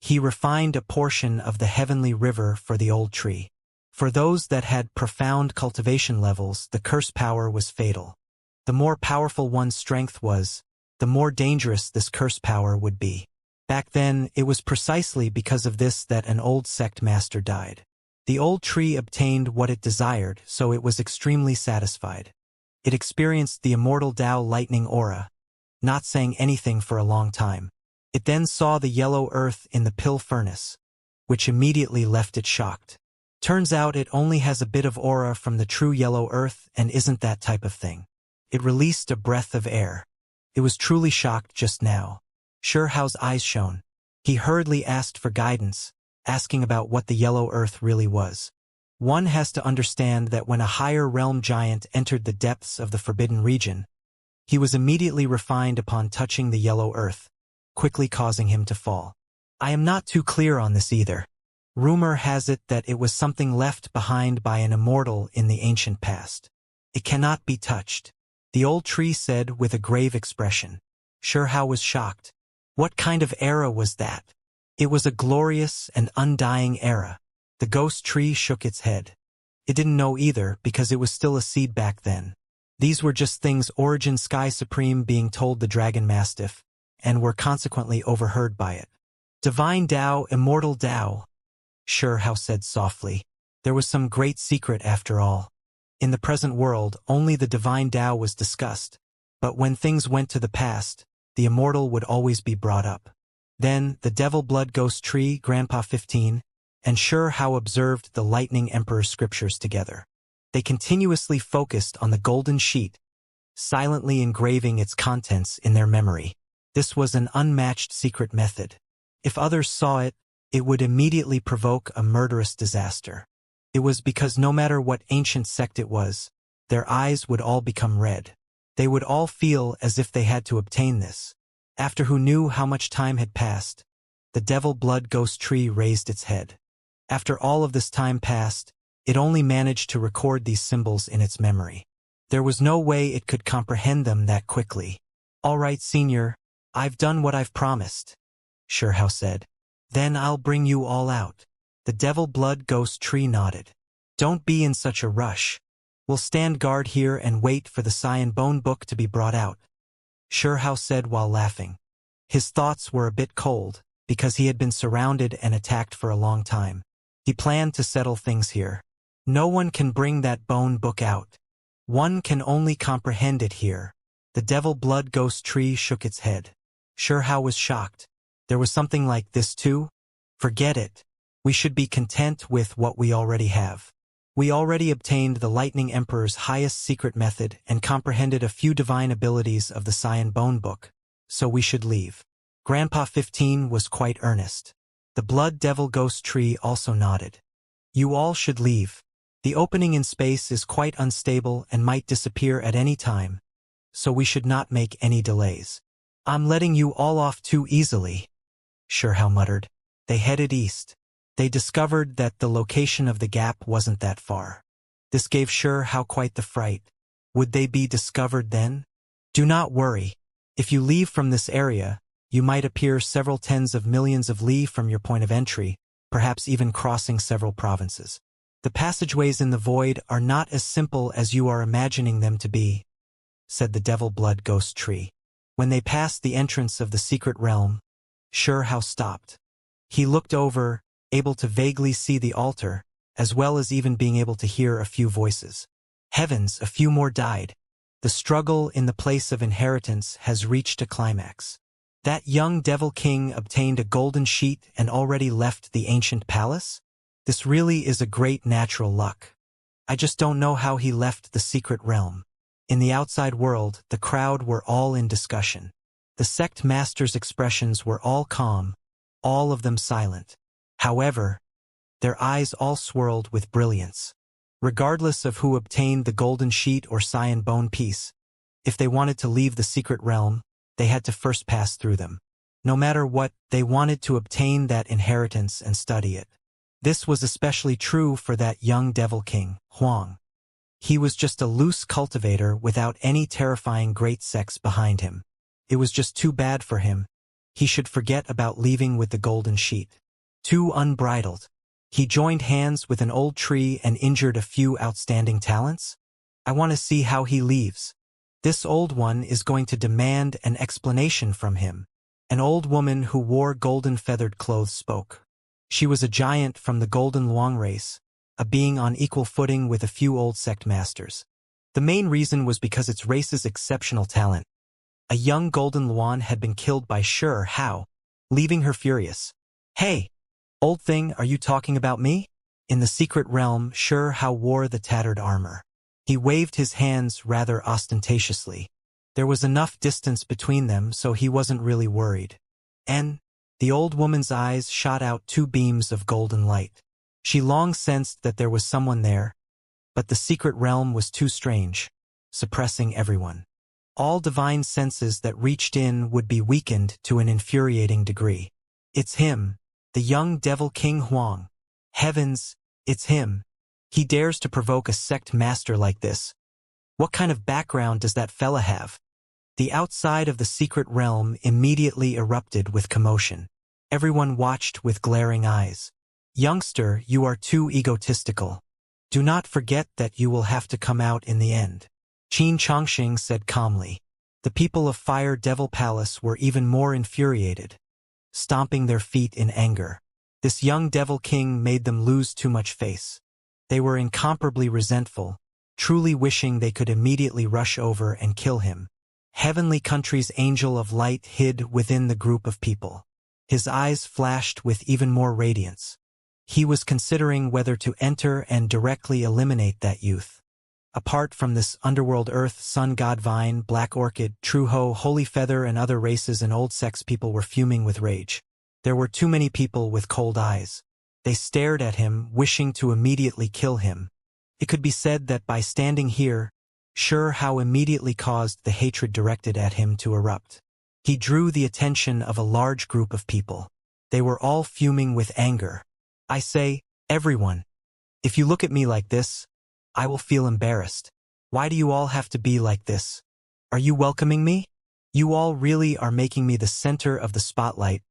S1: He refined a portion of the heavenly river for the old tree. For those that had profound cultivation levels, the curse power was fatal. The more powerful one's strength was, the more dangerous this curse power would be. Back then, it was precisely because of this that an old sect master died. The old tree obtained what it desired, so it was extremely satisfied. It experienced the immortal Tao lightning aura, not saying anything for a long time. It then saw the yellow earth in the pill furnace, which immediately left it shocked. Turns out it only has a bit of aura from the true yellow earth and isn't that type of thing. It released a breath of air. It was truly shocked just now. Xianxia's eyes shone. He hurriedly asked for guidance, asking about what the yellow earth really was. One has to understand that when a higher realm giant entered the depths of the forbidden region, he was immediately refined upon touching the yellow earth, quickly causing him to fall. I am not too clear on this either. Rumor has it that it was something left behind by an immortal in the ancient past. It cannot be touched, the old tree said with a grave expression. Xianxia was shocked. What kind of era was that? It was a glorious and undying era. The ghost tree shook its head. It didn't know either because it was still a seed back then. These were just things Origin Sky Supreme being told the Dragon Mastiff, and were consequently overheard by it. Divine Tao, Immortal Tao, Xianxia said softly. There was some great secret after all. In the present world, only the Divine Tao was discussed, but when things went to the past, the immortal would always be brought up. Then, the Devil Blood Ghost Tree, Grandpa 15, and Xianxia observed the Lightning Emperor's scriptures together. They continuously focused on the golden sheet, silently engraving its contents in their memory. This was an unmatched secret method. If others saw it, it would immediately provoke a murderous disaster. It was because no matter what ancient sect it was, their eyes would all become red. They would all feel as if they had to obtain this. After who knew how much time had passed, the Devil Blood Ghost Tree raised its head. After all of this time passed, it only managed to record these symbols in its memory. There was no way it could comprehend them that quickly. All right, Senior, I've done what I've promised, Xianxia said. Then I'll bring you all out. The Devil Blood Ghost Tree nodded. Don't be in such a rush. We'll stand guard here and wait for the Cyan Bone Book to be brought out, Xianxia said while laughing. His thoughts were a bit cold, because he had been surrounded and attacked for a long time. He planned to settle things here. No one can bring that bone book out. One can only comprehend it here. The Devil Blood Ghost Tree shook its head. Xianxia was shocked. There was something like this too? Forget it. We should be content with what we already have. We already obtained the Lightning Emperor's highest secret method and comprehended a few divine abilities of the Cyan Bone Book, so we should leave. Grandpa 15 was quite earnest. The Blood Devil Ghost Tree also nodded. You all should leave. The opening in space is quite unstable and might disappear at any time, so we should not make any delays. I'm letting you all off too easily, Xianxia muttered. They headed east. They discovered that the location of the gap wasn't that far. This gave Xianxia quite the fright. Would they be discovered then? Do not worry. If you leave from this area, you might appear several tens of millions of li from your point of entry, perhaps even crossing several provinces. The passageways in the void are not as simple as you are imagining them to be, said the Devil Blood Ghost Tree. When they passed the entrance of the secret realm, Hao stopped. He looked over, able to vaguely see the altar, as well as even being able to hear a few voices. Heavens, a few more died. The struggle in the place of inheritance has reached a climax. That young devil king obtained a golden sheet and already left the ancient palace? This really is a great natural luck. I just don't know how he left the secret realm. In the outside world, the crowd were all in discussion. The sect master's expressions were all calm, all of them silent. However, their eyes all swirled with brilliance. Regardless of who obtained the golden sheet or cyan bone piece, if they wanted to leave the secret realm, they had to first pass through them. No matter what, they wanted to obtain that inheritance and study it. This was especially true for that young devil king, Huang. He was just a loose cultivator without any terrifying great sex behind him. It was just too bad for him. He should forget about leaving with the golden sheet. Too unbridled. He joined hands with an old tree and injured a few outstanding talents? I want to see how he leaves. This old one is going to demand an explanation from him. An old woman who wore golden feathered clothes spoke. She was a giant from the Golden Luang race, a being on equal footing with a few old sect masters. The main reason was because its race's exceptional talent. A young Golden Luan had been killed by Hao, leaving her furious. Hey, old thing, are you talking about me? In the secret realm, Hao wore the tattered armor. He waved his hands rather ostentatiously. There was enough distance between them, so he wasn't really worried. And the old woman's eyes shot out two beams of golden light. She long sensed that there was someone there, but the secret realm was too strange, suppressing everyone. All divine senses that reached in would be weakened to an infuriating degree. It's him, the young devil king Huang. Heavens, it's him. He dares to provoke a sect master like this. What kind of background does that fella have? The outside of the secret realm immediately erupted with commotion. Everyone watched with glaring eyes. Youngster, you are too egotistical. Do not forget that you will have to come out in the end. Qin Chongqing said calmly. The people of Fire Devil Palace were even more infuriated, stomping their feet in anger. This young devil king made them lose too much face. They were incomparably resentful, truly wishing they could immediately rush over and kill him. Heavenly Country's angel of light hid within the group of people. His eyes flashed with even more radiance. He was considering whether to enter and directly eliminate that youth. Apart from this underworld earth, sun god vine, black orchid, true ho, holy feather and other races and old sex people were fuming with rage. There were too many people with cold eyes. They stared at him, wishing to immediately kill him. It could be said that by standing here, Hao immediately caused the hatred directed at him to erupt. He drew the attention of a large group of people. They were all fuming with anger. I say, everyone, if you look at me like this, I will feel embarrassed. Why do you all have to be like this? Are you welcoming me? You all really are making me the center of the spotlight,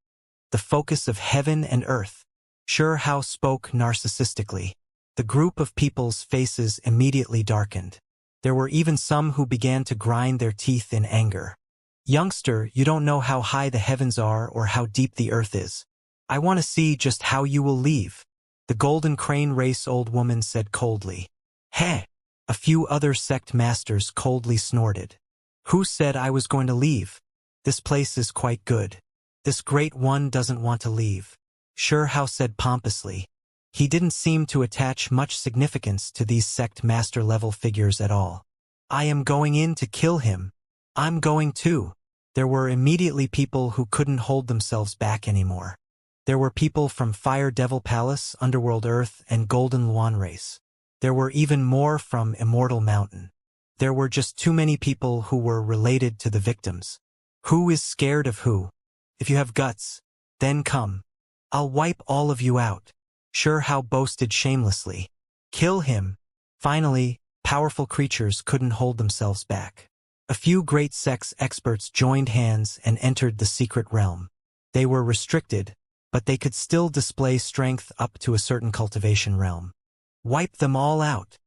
S1: the focus of heaven and earth. Hao spoke narcissistically. The group of people's faces immediately darkened. There were even some who began to grind their teeth in anger. Youngster, you don't know how high the heavens are or how deep the earth is. I want to see just how you will leave. The Golden Crane race old woman said coldly. Heh! A few other sect masters coldly snorted. Who said I was going to leave? This place is quite good. This great one doesn't want to leave. Hao said pompously. He didn't seem to attach much significance to these sect master level figures at all. I am going in to kill him. I'm going too. There were immediately people who couldn't hold themselves back anymore. There were people from Fire Devil Palace, Underworld Earth, and Golden Luan race. There were even more from Immortal Mountain. There were just too many people who were related to the victims. Who is scared of who? If you have guts, then come. I'll wipe all of you out. Hao boasted shamelessly. Kill him. Finally, powerful creatures couldn't hold themselves back. A few great sex experts joined hands and entered the secret realm. They were restricted, but they could still display strength up to a certain cultivation realm. Wipe them all out,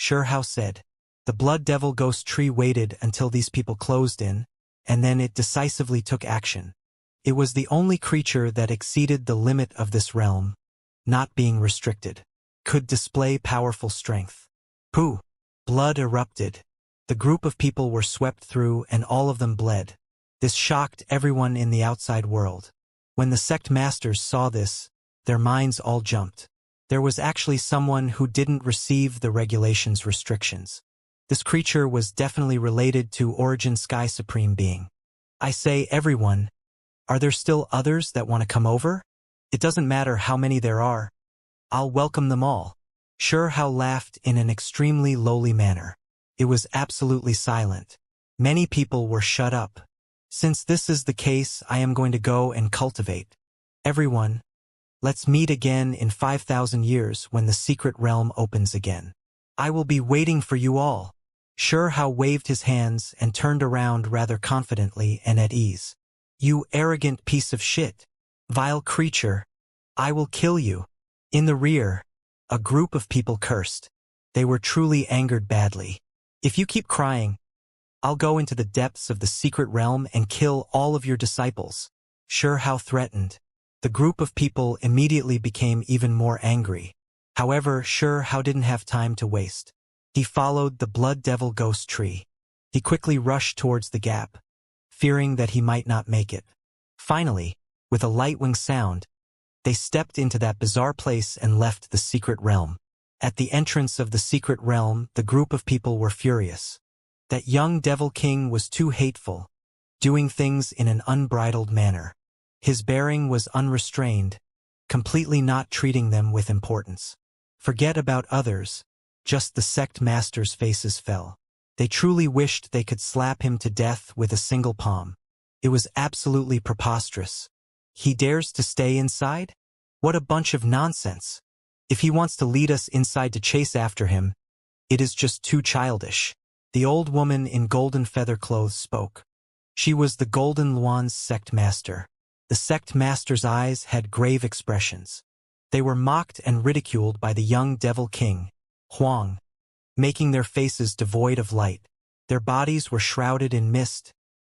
S1: Hao said. The Blood Devil Ghost Tree waited until these people closed in, and then it decisively took action. It was the only creature that exceeded the limit of this realm, not being restricted, could display powerful strength. Pooh! Blood erupted. The group of people were swept through and all of them bled. This shocked everyone in the outside world. When the sect masters saw this, their minds all jumped. There was actually someone who didn't receive the regulations restrictions. This creature was definitely related to Origin Sky Supreme Being. I say everyone. Are there still others that want to come over? It doesn't matter how many there are. I'll welcome them all. Sure Hao laughed in an extremely lowly manner. It was absolutely silent. Many people were shut up. Since this is the case, I am going to go and cultivate. Everyone, let's meet again in 5,000 years when the secret realm opens again. I will be waiting for you all. Sure Hao waved his hands and turned around rather confidently and at ease. You arrogant piece of shit. Vile creature. I will kill you. In the rear, a group of people cursed. They were truly angered badly. If you keep crying, I'll go into the depths of the secret realm and kill all of your disciples. Sure Hao threatened. The group of people immediately became even more angry. However, Sure Hao didn't have time to waste. He followed the blood devil ghost tree. He quickly rushed towards the gap, fearing that he might not make it. Finally, with a lightwing sound, they stepped into that bizarre place and left the secret realm. At the entrance of the secret realm, the group of people were furious. That young devil king was too hateful, doing things in an unbridled manner. His bearing was unrestrained, completely not treating them with importance. Forget about others, just the sect masters' faces fell. They truly wished they could slap him to death with a single palm. It was absolutely preposterous. He dares to stay inside? What a bunch of nonsense. If he wants to lead us inside to chase after him, it is just too childish. The old woman in golden feather clothes spoke. She was the Golden Luan's sect master. The sect master's eyes had grave expressions. They were mocked and ridiculed by the young devil king, Huang, making their faces devoid of light. Their bodies were shrouded in mist,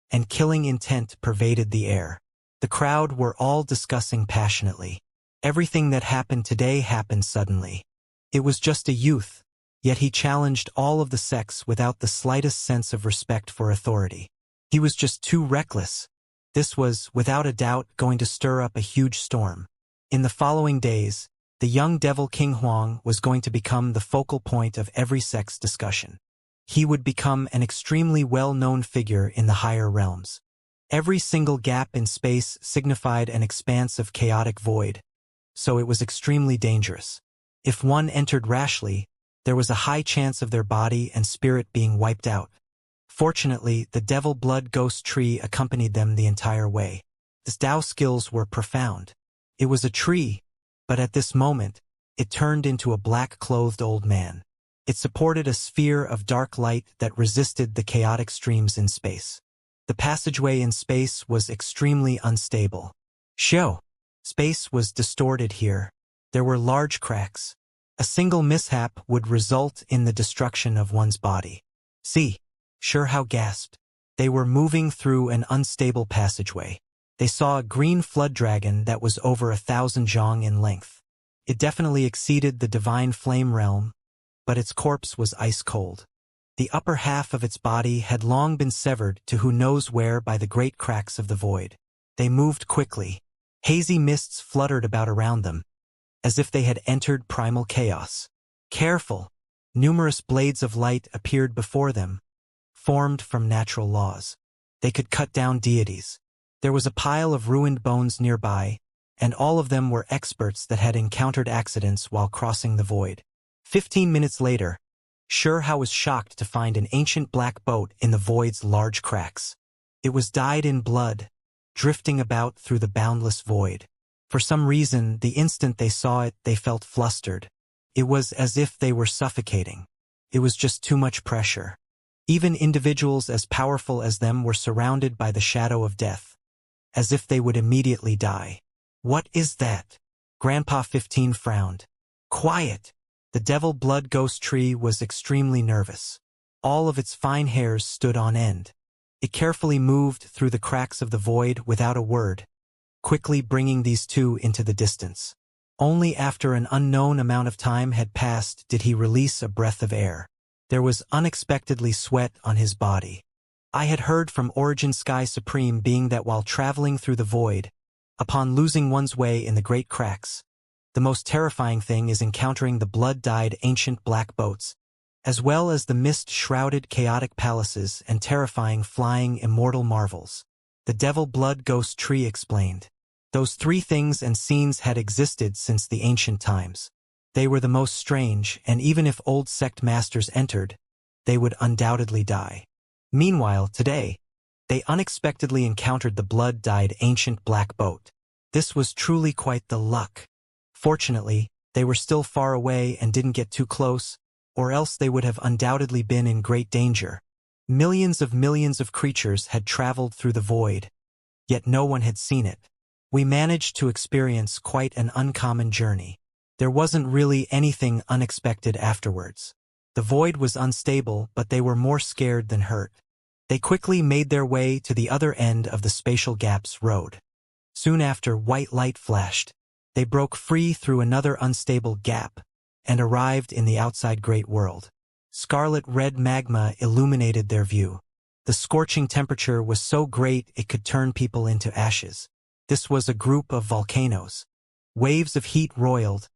S1: and killing intent pervaded the air. The crowd were all discussing passionately. Everything that happened today happened suddenly. It was just a youth, yet he challenged all of the sects without the slightest sense of respect for authority. He was just too reckless. This was, without a doubt, going to stir up a huge storm. In the following days, the young devil King Huang was going to become the focal point of every sect's discussion. He would become an extremely well-known figure in the higher realms. Every single gap in space signified an expanse of chaotic void, so it was extremely dangerous. If one entered rashly, there was a high chance of their body and spirit being wiped out. Fortunately, the devil blood ghost tree accompanied them the entire way. Its Tao skills were profound. It was a tree, but at this moment, it turned into a black-clothed old man. It supported a sphere of dark light that resisted the chaotic streams in space. The passageway in space was extremely unstable. Space was distorted here. There were large cracks. A single mishap would result in the destruction of one's body. Sure Hao gasped. They were moving through an unstable passageway. They saw a green flood dragon that was over 1,000 zhong in length. It definitely exceeded the divine flame realm, but its corpse was ice cold. The upper half of its body had long been severed to who knows where by the great cracks of the void. They moved quickly. Hazy mists fluttered about around them, as if they had entered primal chaos. Careful! Numerous blades of light appeared before them, formed from natural laws. They could cut down deities. There was a pile of ruined bones nearby, and all of them were experts that had encountered accidents while crossing the void. 15 minutes later, Sure Hao was shocked to find an ancient black boat in the void's large cracks. It was dyed in blood, drifting about through the boundless void. For some reason, the instant they saw it, they felt flustered. It was as if they were suffocating. It was just too much pressure. Even individuals as powerful as them were surrounded by the shadow of death, as if they would immediately die. What is that? Grandpa 15 frowned. Quiet! The devil blood ghost tree was extremely nervous. All of its fine hairs stood on end. It carefully moved through the cracks of the void without a word, quickly bringing these two into the distance. Only after an unknown amount of time had passed did he release a breath of air. There was unexpectedly sweat on his body. I had heard from Origin Sky Supreme being that while traveling through the void, upon losing one's way in the great cracks, the most terrifying thing is encountering the blood-dyed ancient black boats, as well as the mist-shrouded chaotic palaces and terrifying flying immortal marvels. The Devil Blood Ghost Tree explained. Those three things and scenes had existed since the ancient times. They were the most strange, and even if old sect masters entered, they would undoubtedly die. Meanwhile, today, they unexpectedly encountered the blood-dyed ancient black boat. This was truly quite the luck. Fortunately, they were still far away and didn't get too close, or else they would have undoubtedly been in great danger. Millions of creatures had traveled through the void, yet no one had seen it. We managed to experience quite an uncommon journey. There wasn't really anything unexpected afterwards. The void was unstable, but they were more scared than hurt. They quickly made their way to the other end of the Spatial Gaps Road. Soon after, white light flashed. They broke free through another unstable gap and arrived in the outside great world. Scarlet-red magma illuminated their view. The scorching temperature was so great it could turn people into ashes. This was a group of volcanoes. Waves of heat roiled,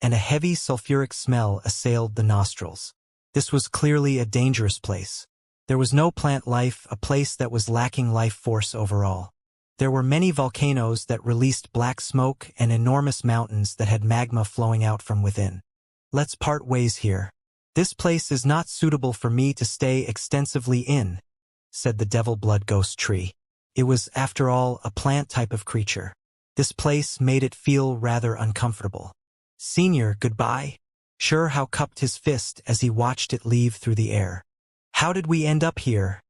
S1: and a heavy sulfuric smell assailed the nostrils. This was clearly a dangerous place. There was no plant life, a place that was lacking life force overall. There were many volcanoes that released black smoke and enormous mountains that had magma flowing out from within. Let's part ways here. This place is not suitable for me to stay extensively in, said the Devil Blood Ghost Tree. It was, after all, a plant type of creature. This place made it feel rather uncomfortable. Senior, goodbye. Xianxia cupped his fist as he watched it leave through the air. How did we end up here?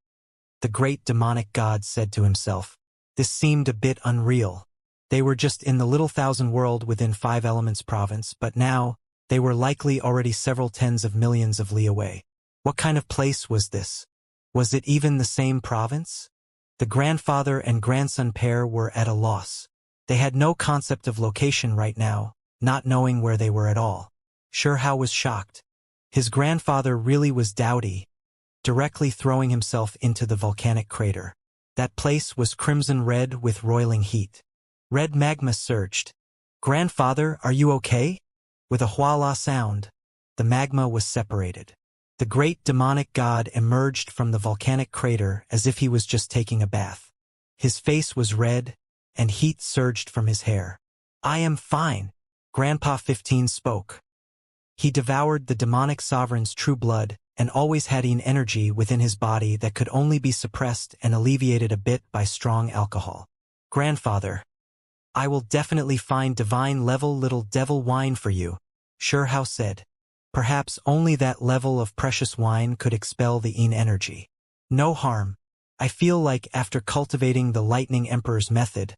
S1: The great demonic god said to himself. This seemed a bit unreal. They were just in the little thousand world within 5 Elements province, but now, they were likely already several tens of millions of li away. What kind of place was this? Was it even the same province? The grandfather and grandson pair were at a loss. They had no concept of location right now, not knowing where they were at all. Xianxia was shocked. His grandfather really was dowdy, directly throwing himself into the volcanic crater. That place was crimson red with roiling heat. Red magma surged. Grandfather, are you okay? With a huala sound, the magma was separated. The great demonic god emerged from the volcanic crater as if he was just taking a bath. His face was red, and heat surged from his hair. I am fine, Grandpa 15 spoke. He devoured the demonic sovereign's true blood, and always had energy within his body that could only be suppressed and alleviated a bit by strong alcohol. Grandfather, I will definitely find divine level little devil wine for you, Xianxia said. Perhaps only that level of precious wine could expel the energy. No harm. I feel like after cultivating the Lightning Emperor's method,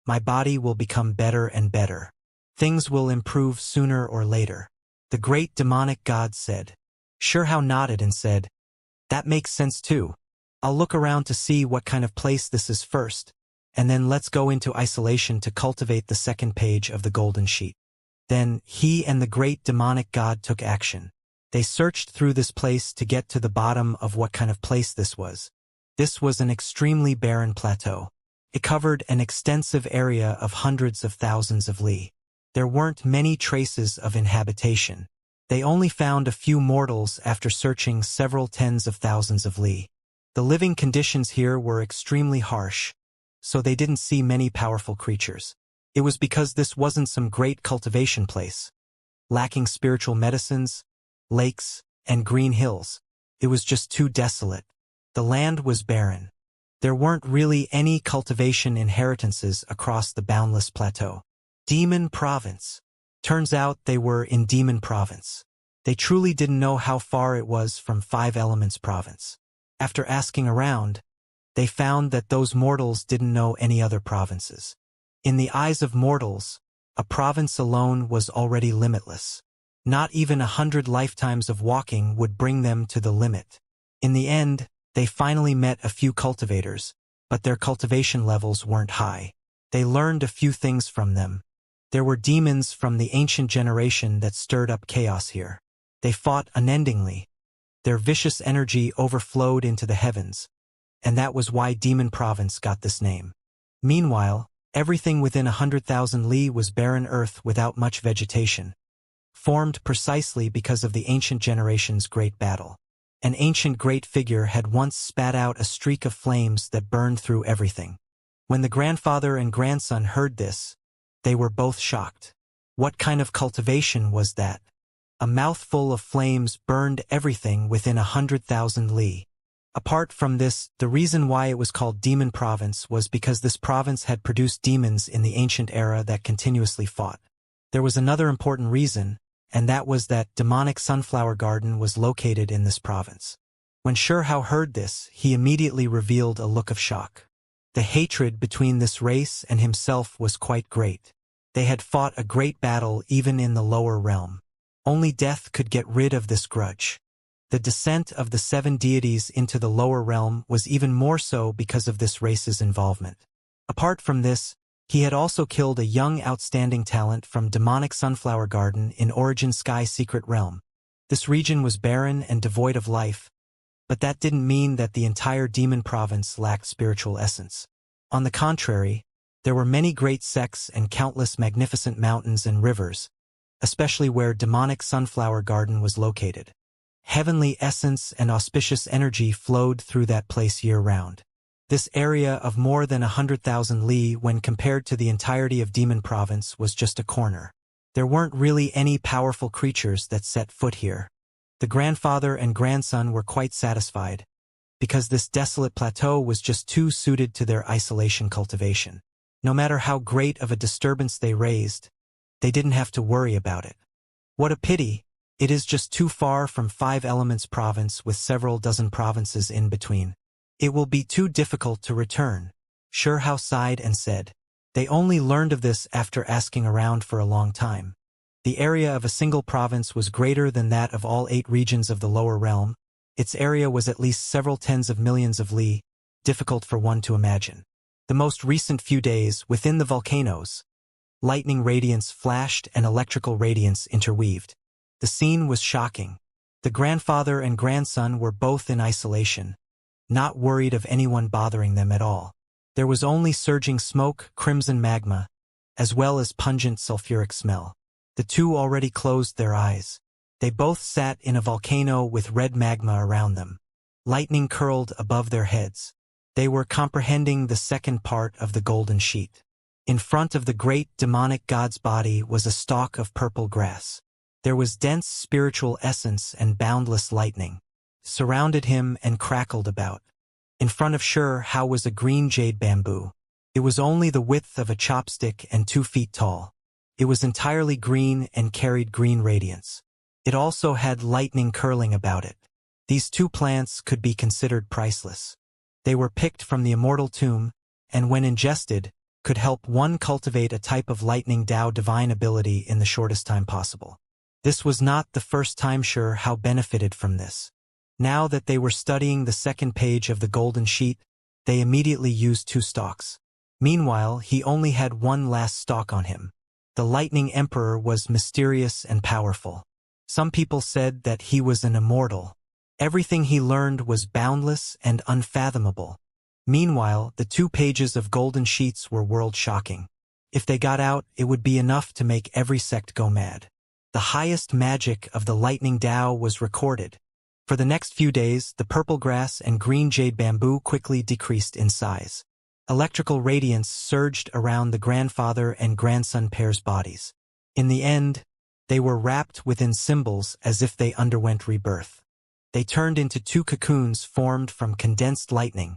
S1: my body will become better and better. Things will improve sooner or later. The great demonic god said. Xianxia nodded and said, that makes sense too. I'll look around to see what kind of place this is first, and then let's go into isolation to cultivate the second page of the golden sheet. Then, he and the great demonic god took action. They searched through this place to get to the bottom of what kind of place this was. This was an extremely barren plateau. It covered an extensive area of hundreds of thousands of li. There weren't many traces of inhabitation. They only found a few mortals after searching several tens of thousands of li. The living conditions here were extremely harsh, so they didn't see many powerful creatures. It was because this wasn't some great cultivation place. Lacking spiritual medicines, lakes, and green hills, it was just too desolate. The land was barren. There weren't really any cultivation inheritances across the boundless plateau. Demon Province. Turns out they were in Demon Province. They truly didn't know how far it was from 5 Elements Province. After asking around, they found that those mortals didn't know any other provinces. In the eyes of mortals, a province alone was already limitless. Not even 100 lifetimes of walking would bring them to the limit. In the end, They finally met a few cultivators, but their cultivation levels weren't high. They learned a few things from them. There were demons from the ancient generation that stirred up chaos here. They fought unendingly. Their vicious energy overflowed into the heavens, and that was why Demon Province got this name. Meanwhile, everything within 100,000 li was barren earth without much vegetation, formed precisely because of the ancient generation's great battle. An ancient great figure had once spat out a streak of flames that burned through everything. When the grandfather and grandson heard this, they were both shocked. What kind of cultivation was that? A mouthful of flames burned everything within 100,000 li. Apart from this, the reason why it was called Demon Province was because this province had produced demons in the ancient era that continuously fought. There was another important reason, and that was that demonic sunflower garden was located in this province. When Shihao heard this, he immediately revealed a look of shock. The hatred between this race and himself was quite great. They had fought a great battle even in the lower realm. Only death could get rid of this grudge. The descent of the 7 deities into the lower realm was even more so because of this race's involvement. Apart from this, he had also killed a young outstanding talent from demonic sunflower garden in Origin Sky Secret Realm. This region was barren and devoid of life, but that didn't mean that the entire demon province lacked spiritual essence. On the contrary, there were many great sects and countless magnificent mountains and rivers, especially where demonic sunflower garden was located. Heavenly essence and auspicious energy flowed through that place year-round. This area of more than 100,000 li when compared to the entirety of Demon Province was just a corner. There weren't really any powerful creatures that set foot here. The grandfather and grandson were quite satisfied, because this desolate plateau was just too suited to their isolation cultivation. No matter how great of a disturbance they raised, they didn't have to worry about it. What a pity! It is just too far from 5 Elements province with several dozen provinces in between. It will be too difficult to return. Shihao sighed and said. They only learned of this after asking around for a long time. The area of a single province was greater than that of all 8 regions of the lower realm. Its area was at least several tens of millions of li, difficult for one to imagine. The most recent few days, within the volcanoes, lightning radiance flashed and electrical radiance interweaved. The scene was shocking. The grandfather and grandson were both in isolation, not worried of anyone bothering them at all. There was only surging smoke, crimson magma, as well as pungent sulfuric smell. The two already closed their eyes. They both sat in a volcano with red magma around them. Lightning curled above their heads. They were comprehending the second part of the golden sheet. In front of the great demonic god's body was a stalk of purple grass. There was dense spiritual essence and boundless lightning, surrounded him and crackled about. In front of Shihao was a green jade bamboo. It was only the width of a chopstick and 2 feet tall. It was entirely green and carried green radiance. It also had lightning curling about it. These 2 plants could be considered priceless. They were picked from the Immortal tomb, and when ingested, could help one cultivate a type of lightning Dao divine ability in the shortest time possible. This was not the first time Shihao benefited from this. Now that they were studying the second page of the golden sheet, they immediately used 2 stalks. Meanwhile, he only had 1 last stalk on him. The Lightning Emperor was mysterious and powerful. Some people said that he was an immortal. Everything he learned was boundless and unfathomable. Meanwhile, the 2 pages of golden sheets were world-shocking. If they got out, it would be enough to make every sect go mad. The highest magic of the lightning Dao was recorded. For the next few days, the purple grass and green jade bamboo quickly decreased in size. Electrical radiance surged around the grandfather and grandson pair's bodies. In the end, they were wrapped within symbols as if they underwent rebirth. They turned into 2 cocoons formed from condensed lightning.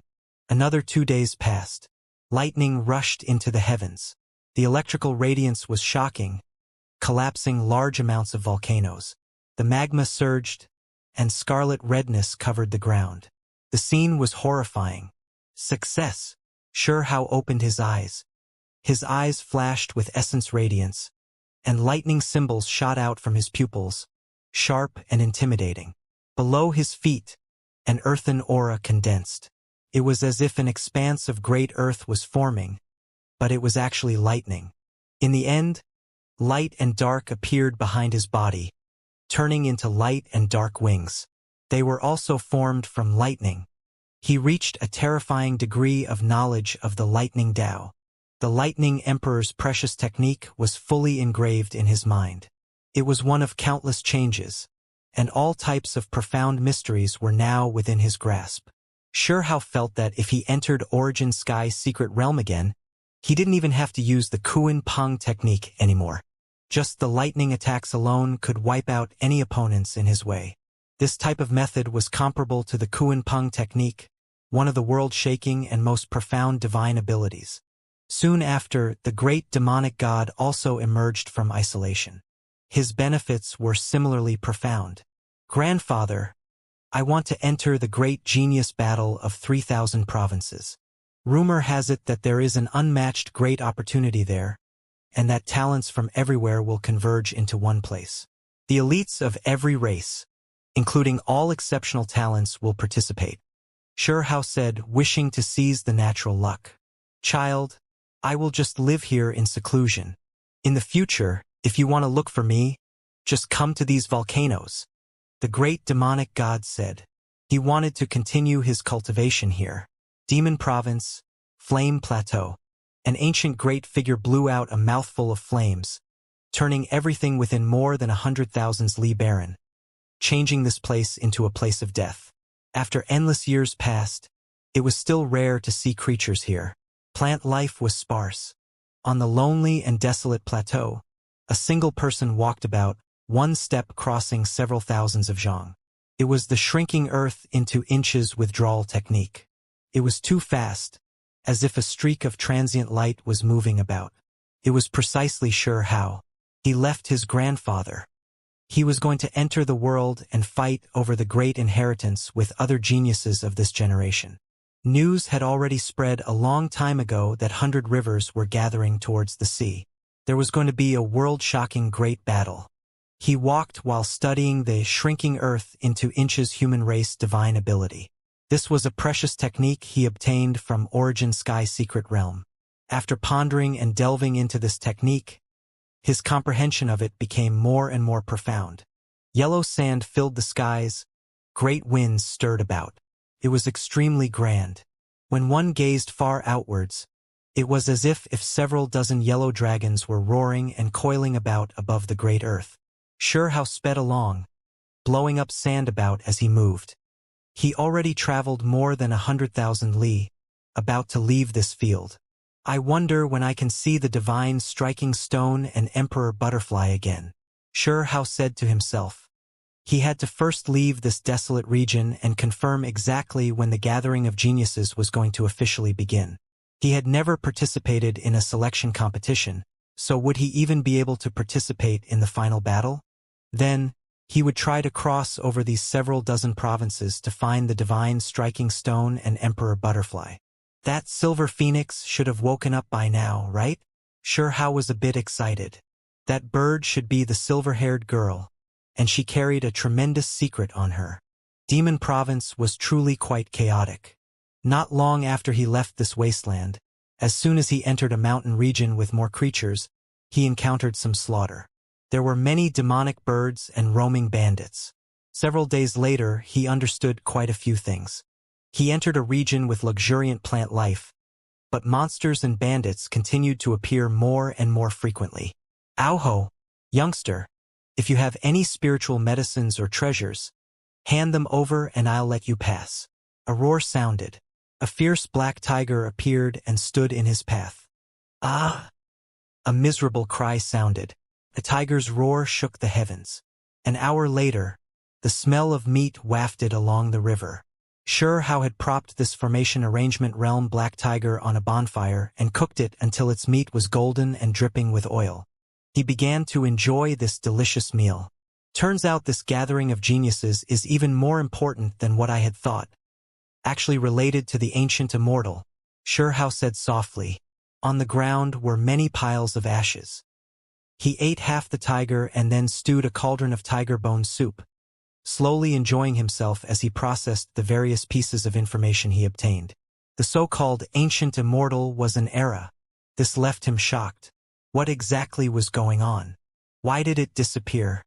S1: Another 2 days passed. Lightning rushed into the heavens. The electrical radiance was shocking, collapsing large amounts of volcanoes. The magma surged, and scarlet redness covered the ground. The scene was horrifying. Success! Shihao opened his eyes. His eyes flashed with essence radiance, and lightning symbols shot out from his pupils, sharp and intimidating. Below his feet, an earthen aura condensed. It was as if an expanse of great earth was forming, but it was actually lightning. In the end, light and dark appeared behind his body, turning into light and dark wings. They were also formed from lightning. He reached a terrifying degree of knowledge of the lightning Tao. The Lightning Emperor's precious technique was fully engraved in his mind. It was one of countless changes, and all types of profound mysteries were now within his grasp. Shihao felt that if he entered Origin Sky's secret realm again, he didn't even have to use the Kuan Peng technique anymore. Just the lightning attacks alone could wipe out any opponents in his way. This type of method was comparable to the Kuan Peng technique, one of the world-shaking and most profound divine abilities. Soon after, the great demonic god also emerged from isolation. His benefits were similarly profound. Grandfather, I want to enter the great genius battle of 3,000 provinces. Rumor has it that there is an unmatched great opportunity there, and that talents from everywhere will converge into one place. The elites of every race, including all exceptional talents, will participate. Shihao said, wishing to seize the natural luck. Child, I will just live here in seclusion. In the future, if you want to look for me, just come to these volcanoes. The great demonic god said. He wanted to continue his cultivation here. Demon Province, Flame Plateau. An ancient great figure blew out a mouthful of flames, turning everything within more than 100,000 li barren, changing this place into a place of death. After endless years passed, it was still rare to see creatures here. Plant life was sparse. On the lonely and desolate plateau, a single person walked about, one step crossing several thousands of zhang. It was the shrinking earth into inches withdrawal technique. It was too fast, as if a streak of transient light was moving about. It was precisely sure how. He left his grandfather. He was going to enter the world and fight over the great inheritance with other geniuses of this generation. News had already spread a long time ago that 100 rivers were gathering towards the sea. There was going to be a world-shocking great battle. He walked while studying the shrinking earth into inches human race divine ability. This was a precious technique he obtained from Origin Sky's secret realm. After pondering and delving into this technique, his comprehension of it became more and more profound. Yellow sand filled the skies, great winds stirred about. It was extremely grand. When one gazed far outwards, it was as if several dozen yellow dragons were roaring and coiling about above the great earth. Shihao sped along, blowing up sand about as he moved. He already traveled more than 100,000 li, about to leave this field. I wonder when I can see the divine striking stone and emperor butterfly again. Shihao said to himself. He had to first leave this desolate region and confirm exactly when the gathering of geniuses was going to officially begin. He had never participated in a selection competition, so would he even be able to participate in the final battle? Then, he would try to cross over these several dozen provinces to find the divine striking stone and emperor butterfly. That silver phoenix should have woken up by now, right? Shihao was a bit excited. That bird should be the silver-haired girl, and she carried a tremendous secret on her. Demon Province was truly quite chaotic. Not long after he left this wasteland, as soon as he entered a mountain region with more creatures, he encountered some slaughter. There were many demonic birds and roaming bandits. Several days later, he understood quite a few things. He entered a region with luxuriant plant life, but monsters and bandits continued to appear more and more frequently. Oho, youngster, if you have any spiritual medicines or treasures, hand them over and I'll let you pass. A roar sounded. A fierce black tiger appeared and stood in his path. Ah! A miserable cry sounded. The tiger's roar shook the heavens. An hour later, the smell of meat wafted along the river. Shihao had propped this formation arrangement realm black tiger on a bonfire and cooked it until its meat was golden and dripping with oil. He began to enjoy this delicious meal. Turns out this gathering of geniuses is even more important than what I had thought. Actually related to the ancient Immortal, Shihao said softly. On the ground were many piles of ashes. He ate half the tiger and then stewed a cauldron of tiger bone soup, slowly enjoying himself as he processed the various pieces of information he obtained. The so-called ancient immortal was an era. This left him shocked. What exactly was going on? Why did it disappear?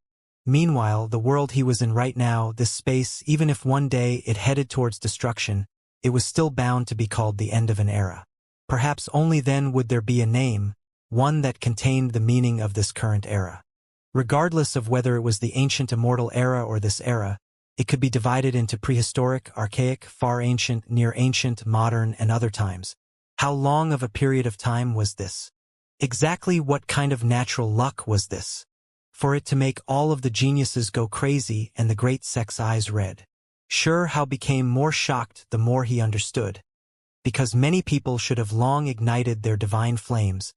S1: Meanwhile, the world he was in right now, this space, even if one day it headed towards destruction, it was still bound to be called the end of an era. Perhaps only then would there be a name, one that contained the meaning of this current era. Regardless of whether it was the ancient immortal era or this era, it could be divided into prehistoric, archaic, far ancient, near ancient, modern, and other times. How long of a period of time was this? Exactly what kind of natural luck was this? For it to make all of the geniuses go crazy and the great sex eyes red. Sure, Hao became more shocked the more he understood. Because many people should have long ignited their divine flames,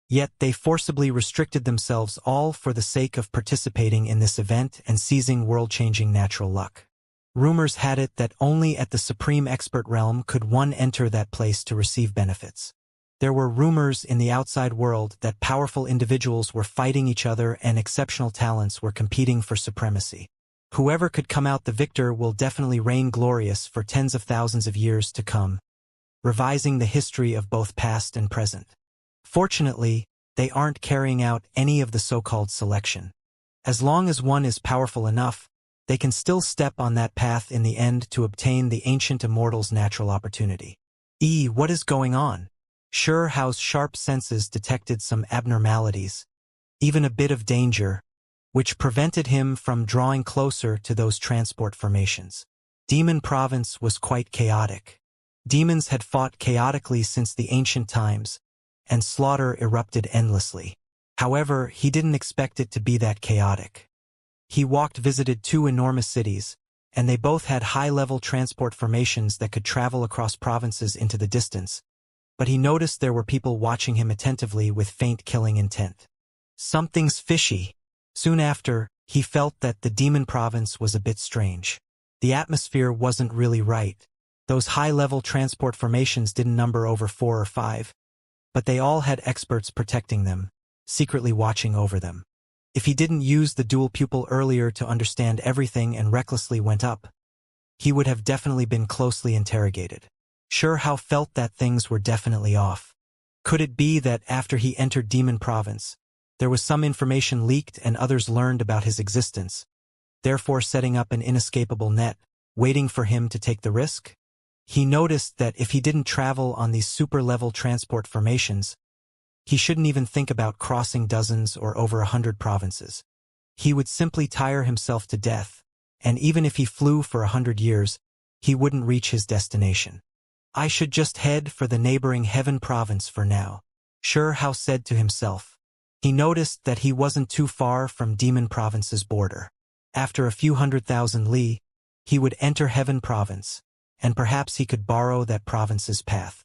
S1: yet they forcibly restricted themselves all for the sake of participating in this event and seizing world-changing natural luck. Rumors had it that only at the supreme expert realm could one enter that place to receive benefits. There were rumors in the outside world that powerful individuals were fighting each other and exceptional talents were competing for supremacy. Whoever could come out the victor will definitely reign glorious for tens of thousands of years to come, revising the history of both past and present. Fortunately, they aren't carrying out any of the so-called selection. As long as one is powerful enough, they can still step on that path in the end to obtain the ancient immortal's natural opportunity. What is going on? Sure, Hao's sharp senses detected some abnormalities, even a bit of danger, which prevented him from drawing closer to those transport formations. Demon Province was quite chaotic. Demons had fought chaotically since the ancient times, and slaughter erupted endlessly. However, he didn't expect it to be that chaotic. He visited two enormous cities, and they both had high-level transport formations that could travel across provinces into the distance, but he noticed there were people watching him attentively with faint killing intent. Something's fishy. Soon after, he felt that the demon province was a bit strange. The atmosphere wasn't really right. Those high-level transport formations didn't number over 4 or 5, but they all had experts protecting them, secretly watching over them. If he didn't use the dual pupil earlier to understand everything and recklessly went up, he would have definitely been closely interrogated. Sure, Hao felt that things were definitely off. Could it be that after he entered Demon Province, there was some information leaked and others learned about his existence, therefore setting up an inescapable net, waiting for him to take the risk? He noticed that if he didn't travel on these super-level transport formations, he shouldn't even think about crossing dozens or over 100 provinces. He would simply tire himself to death, and even if he flew for 100 years, he wouldn't reach his destination. I should just head for the neighboring Heaven Province for now, Sure Hao said to himself. He noticed that he wasn't too far from Demon Province's border. After a few 100,000 li, he would enter Heaven Province, and perhaps he could borrow that province's path.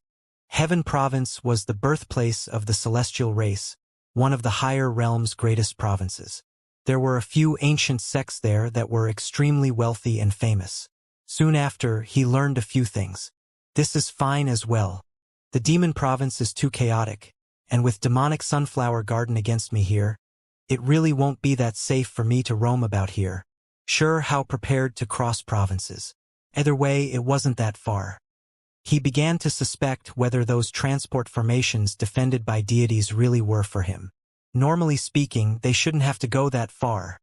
S1: Heaven Province was the birthplace of the celestial race, one of the higher realm's greatest provinces. There were a few ancient sects there that were extremely wealthy and famous. Soon after, he learned a few things. This is fine as well. The demon province is too chaotic, and with demonic sunflower garden against me here, it really won't be that safe for me to roam about here. Sure, Hao prepared to cross provinces. Either way, it wasn't that far. He began to suspect whether those transport formations defended by deities really were for him. Normally speaking, they shouldn't have to go that far.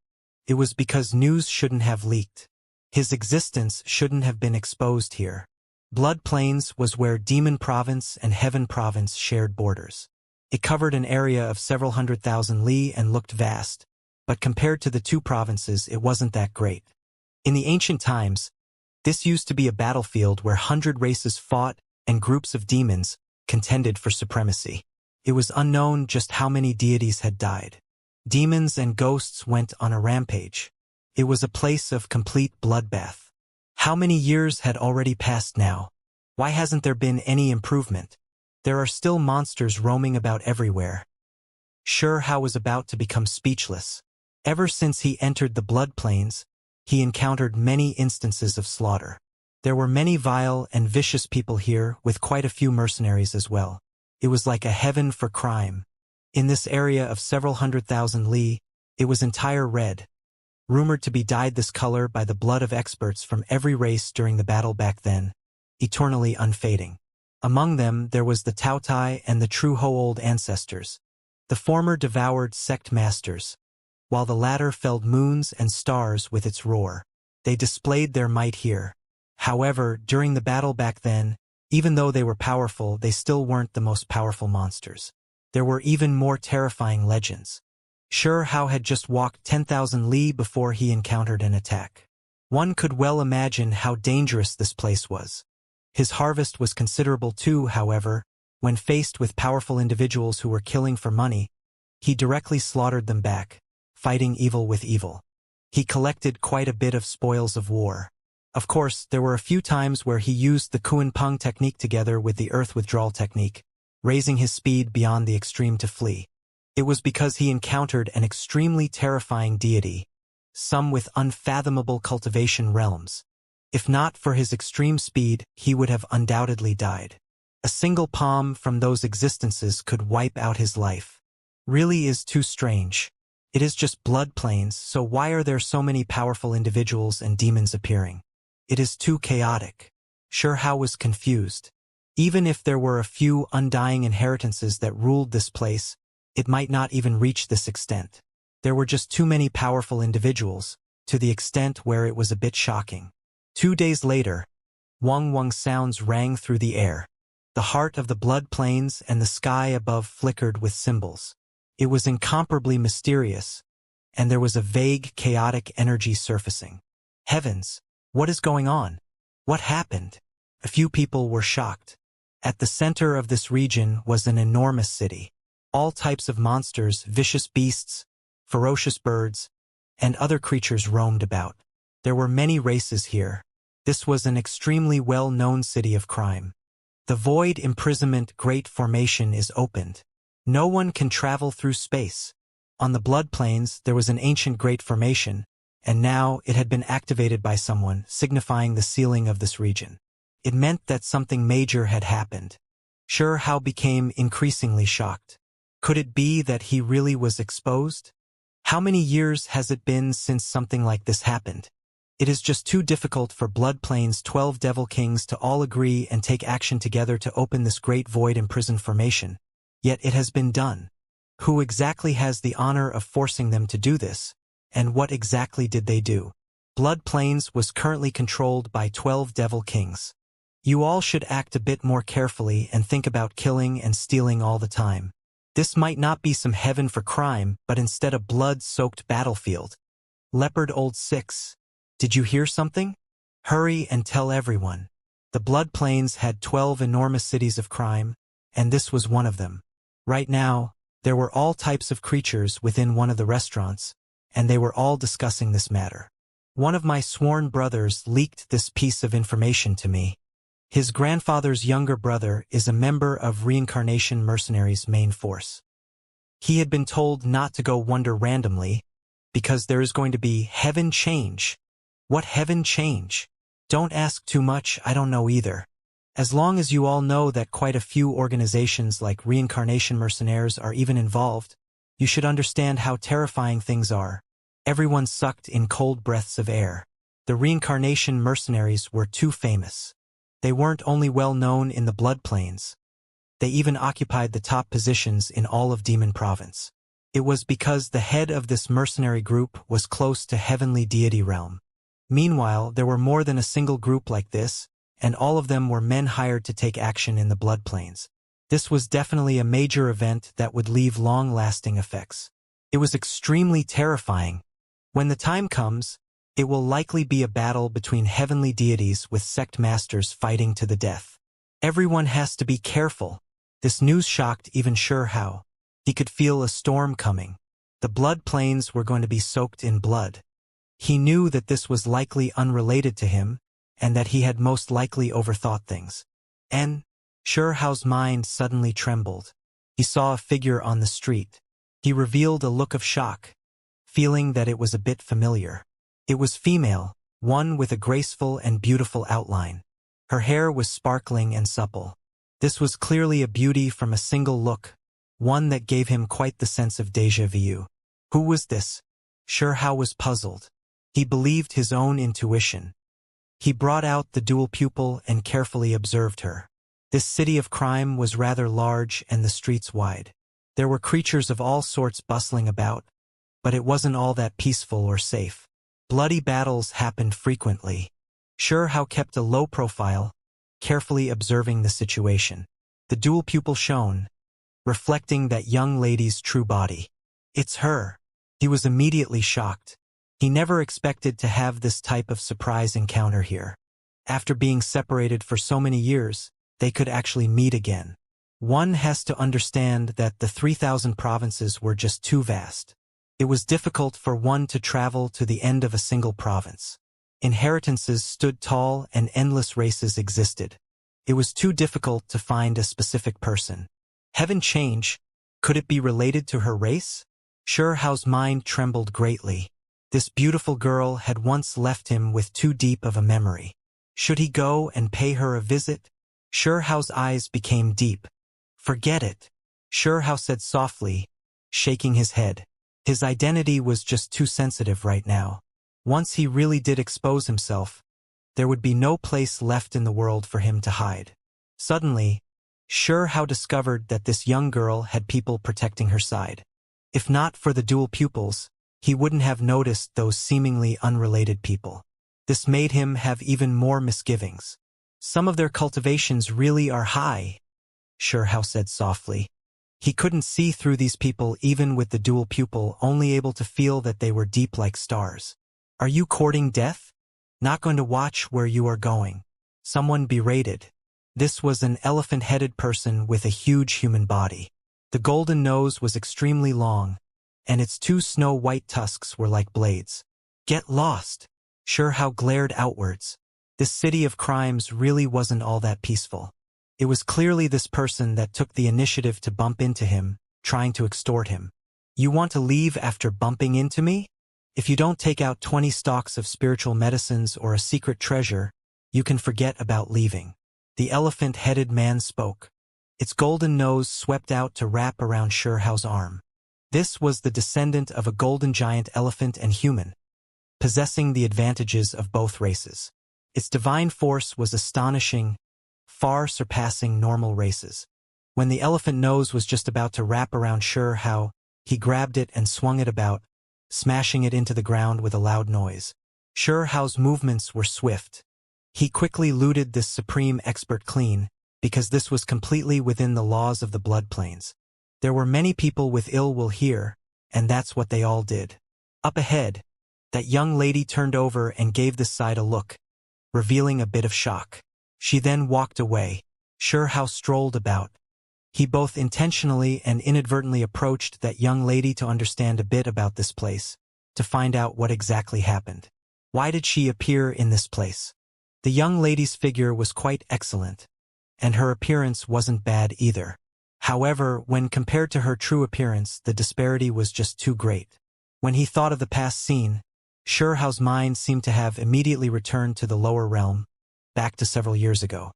S1: It was because news shouldn't have leaked. His existence shouldn't have been exposed here. Blood Plains was where Demon Province and Heaven Province shared borders. It covered an area of several 100,000 li and looked vast, but compared to the two provinces it wasn't that great. In the ancient times, this used to be a battlefield where 100 races fought and groups of demons contended for supremacy. It was unknown just how many deities had died. Demons and ghosts went on a rampage. It was a place of complete bloodbath. How many years had already passed now? Why hasn't there been any improvement? There are still monsters roaming about everywhere. Sure, Hao was about to become speechless. Ever since he entered the Blood Plains, he encountered many instances of slaughter. There were many vile and vicious people here, with quite a few mercenaries as well. It was like a heaven for crime. In this area of several 100,000 li, it was entire red. rumored to be dyed this color by the blood of experts from every race during the battle back then, eternally unfading. Among them there was the Taotai and the true Ho-old ancestors. The former devoured sect masters, while the latter felled moons and stars with its roar. They displayed their might here. However, during the battle back then, even though they were powerful, they still weren't the most powerful monsters. There were even more terrifying legends. Sure Hao had just walked 10,000 li before he encountered an attack. One could well imagine how dangerous this place was. His harvest was considerable too, however. When faced with powerful individuals who were killing for money, he directly slaughtered them back, fighting evil with evil. He collected quite a bit of spoils of war. Of course, there were a few times where he used the Kuan Peng technique together with the Earth Withdrawal technique, raising his speed beyond the extreme to flee. It was because he encountered an extremely terrifying deity, some with unfathomable cultivation realms. If not for his extreme speed, he would have undoubtedly died. A single palm from those existences could wipe out his life. Really is too strange. It is just blood plains, so why are there so many powerful individuals and demons appearing? It is too chaotic. Sure Hao was confused. Even if there were a few undying inheritances that ruled this place, it might not even reach this extent. There were just too many powerful individuals, to the extent where it was a bit shocking. 2 days later, Wang sounds rang through the air. The heart of the blood plains and the sky above flickered with symbols. It was incomparably mysterious, and there was a vague, chaotic energy surfacing. Heavens, what is going on? What happened? A few people were shocked. At the center of this region was an enormous city. All types of monsters, vicious beasts, ferocious birds, and other creatures roamed about. There were many races here. This was an extremely well-known city of crime. The void imprisonment great formation is opened. No one can travel through space. On the blood plains there was an ancient great formation, and now it had been activated by someone, signifying the sealing of this region. It meant that something major had happened. Sure Hao became increasingly shocked. Could it be that he really was exposed? How many years has it been since something like this happened? It is just too difficult for Blood Plains' 12 Devil Kings to all agree and take action together to open this great void imprisoned formation. Yet it has been done. Who exactly has the honor of forcing them to do this? And what exactly did they do? Blood Plains was currently controlled by 12 Devil Kings. You all should act a bit more carefully and think about killing and stealing all the time. This might not be some heaven for crime, but instead a blood-soaked battlefield. Leopard Old 6. Did you hear something? Hurry and tell everyone. The Blood Plains had 12 enormous cities of crime, and this was one of them. Right now, there were all types of creatures within one of the restaurants, and they were all discussing this matter. One of my sworn brothers leaked this piece of information to me. His grandfather's younger brother is a member of Reincarnation mercenaries' main force. He had been told not to go wander randomly, because there is going to be heaven change. What heaven change? Don't ask too much, I don't know either. As long as you all know that quite a few organizations like Reincarnation mercenaries are even involved, you should understand how terrifying things are. Everyone sucked in cold breaths of air. The Reincarnation mercenaries were too famous. They weren't only well known in the Blood Plains. They even occupied the top positions in all of Demon Province. It was because the head of this mercenary group was close to heavenly deity realm. Meanwhile, there were more than a single group like this, and all of them were men hired to take action in the Blood Plains. This was definitely a major event that would leave long-lasting effects. It was extremely terrifying. When the time comes, it will likely be a battle between heavenly deities with sect masters fighting to the death. Everyone has to be careful. This news shocked even Sure Hao. He could feel a storm coming. The Blood Plains were going to be soaked in blood. He knew that this was likely unrelated to him, and that he had most likely overthought things. And Sure Hao's mind suddenly trembled. He saw a figure on the street. He revealed a look of shock, feeling that it was a bit familiar. It was female, one with a graceful and beautiful outline. Her hair was sparkling and supple. This was clearly a beauty from a single look, one that gave him quite the sense of déjà vu. Who was this? Sure Hao was puzzled. He believed his own intuition. He brought out the dual pupil and carefully observed her. This city of crime was rather large and the streets wide. There were creatures of all sorts bustling about, but it wasn't all that peaceful or safe. Bloody battles happened frequently. Hao kept a low profile, carefully observing the situation. The dual pupil shone, reflecting that young lady's true body. It's her. He was immediately shocked. He never expected to have this type of surprise encounter here. After being separated for so many years, they could actually meet again. One has to understand that the 3,000 provinces were just too vast. It was difficult for one to travel to the end of a single province. Inheritances stood tall and endless races existed. It was too difficult to find a specific person. Heaven change, could it be related to her race? Hao's mind trembled greatly. This beautiful girl had once left him with too deep of a memory. Should he go and pay her a visit? Hao's eyes became deep. Forget it, Hao said softly, shaking his head. His identity was just too sensitive right now. Once he really did expose himself, there would be no place left in the world for him to hide. Suddenly, Hao discovered that this young girl had people protecting her side. If not for the dual pupils, he wouldn't have noticed those seemingly unrelated people. This made him have even more misgivings. Some of their cultivations really are high, Hao said softly. He couldn't see through these people even with the dual pupil, only able to feel that they were deep like stars. Are you courting death? Not going to watch where you are going. Someone berated. This was an elephant-headed person with a huge human body. The golden nose was extremely long, and its two snow-white tusks were like blades. Get lost! Hao glared outwards. This city of crimes really wasn't all that peaceful. It was clearly this person that took the initiative to bump into him, trying to extort him. You want to leave after bumping into me? If you don't take out 20 stalks of spiritual medicines or a secret treasure, you can forget about leaving. The elephant-headed man spoke. Its golden nose swept out to wrap around Hao's arm. This was the descendant of a golden giant elephant and human, possessing the advantages of both races. Its divine force was astonishing, far surpassing normal races. When the elephant nose was just about to wrap around Hao, he grabbed it and swung it about, smashing it into the ground with a loud noise. Hao's movements were swift. He quickly looted this supreme expert clean, because this was completely within the laws of the blood planes. There were many people with ill will here, and that's what they all did. Up ahead, that young lady turned over and gave this side a look, revealing a bit of shock. She then walked away. Hao strolled about. He both intentionally and inadvertently approached that young lady to understand a bit about this place, to find out what exactly happened. Why did she appear in this place? The young lady's figure was quite excellent, and her appearance wasn't bad either. However, when compared to her true appearance, the disparity was just too great. When he thought of the past scene, Hao's mind seemed to have immediately returned to the lower realm, back to several years ago.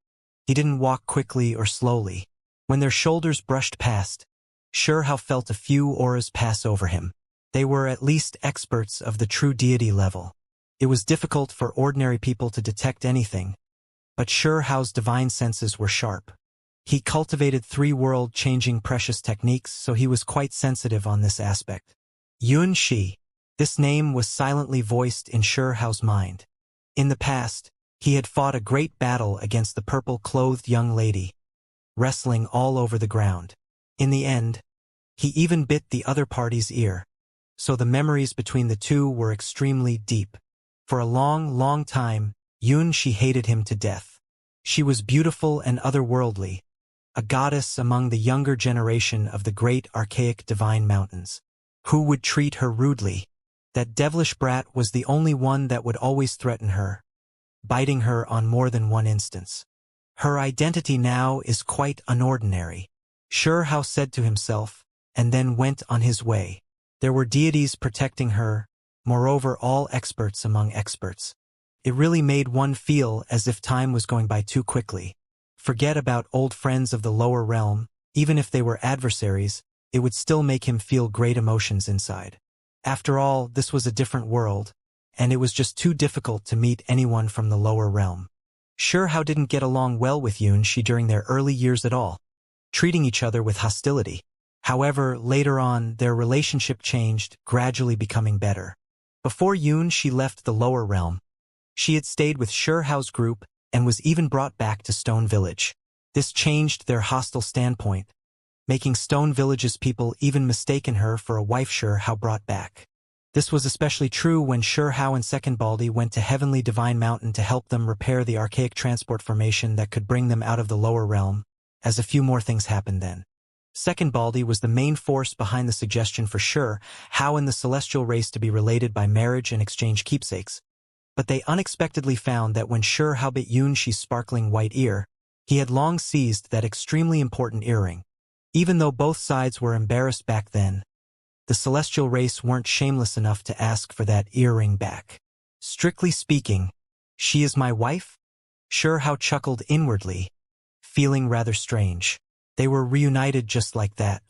S1: He didn't walk quickly or slowly. When their shoulders brushed past, Hao felt a few auras pass over him. They were at least experts of the true deity level. It was difficult for ordinary people to detect anything, but Hao's divine senses were sharp. He cultivated 3 world-changing precious techniques, so he was quite sensitive on this aspect. Xianxia. This name was silently voiced in Hao's mind. In the past, he had fought a great battle against the purple-clothed young lady, wrestling all over the ground. In the end, he even bit the other party's ear, so the memories between the two were extremely deep. For a long, long time, Xianxia hated him to death. She was beautiful and otherworldly, a goddess among the younger generation of the great archaic divine mountains. Who would treat her rudely? That devilish brat was the only one that would always threaten her, biting her on more than one instance. Her identity now is quite unordinary, Hao said to himself, and then went on his way. There were deities protecting her, moreover all experts among experts. It really made one feel as if time was going by too quickly. Forget about old friends of the lower realm, even if they were adversaries, it would still make him feel great emotions inside. After all, this was a different world, and it was just too difficult to meet anyone from the lower realm. Xianxia didn't get along well with Yunxi during their early years at all, treating each other with hostility. However, later on, their relationship changed, gradually becoming better. Before Yunxi left the lower realm, she had stayed with Xiao's group and was even brought back to Stone Village. This changed their hostile standpoint, making Stone Village's people even mistaken her for a wife Xiao brought back. This was especially true when Xiao and Second Baldy went to Heavenly Divine Mountain to help them repair the archaic transport formation that could bring them out of the lower realm, as a few more things happened then. Second Baldy was the main force behind the suggestion for Xiao and the celestial race to be related by marriage and exchange keepsakes. But they unexpectedly found that when Xiao bit Yunxi's sparkling white ear, he had long seized that extremely important earring. Even though both sides were embarrassed back then, the celestial race weren't shameless enough to ask for that earring back. Strictly speaking, she is my wife? Xiao chuckled inwardly, feeling rather strange. They were reunited just like that.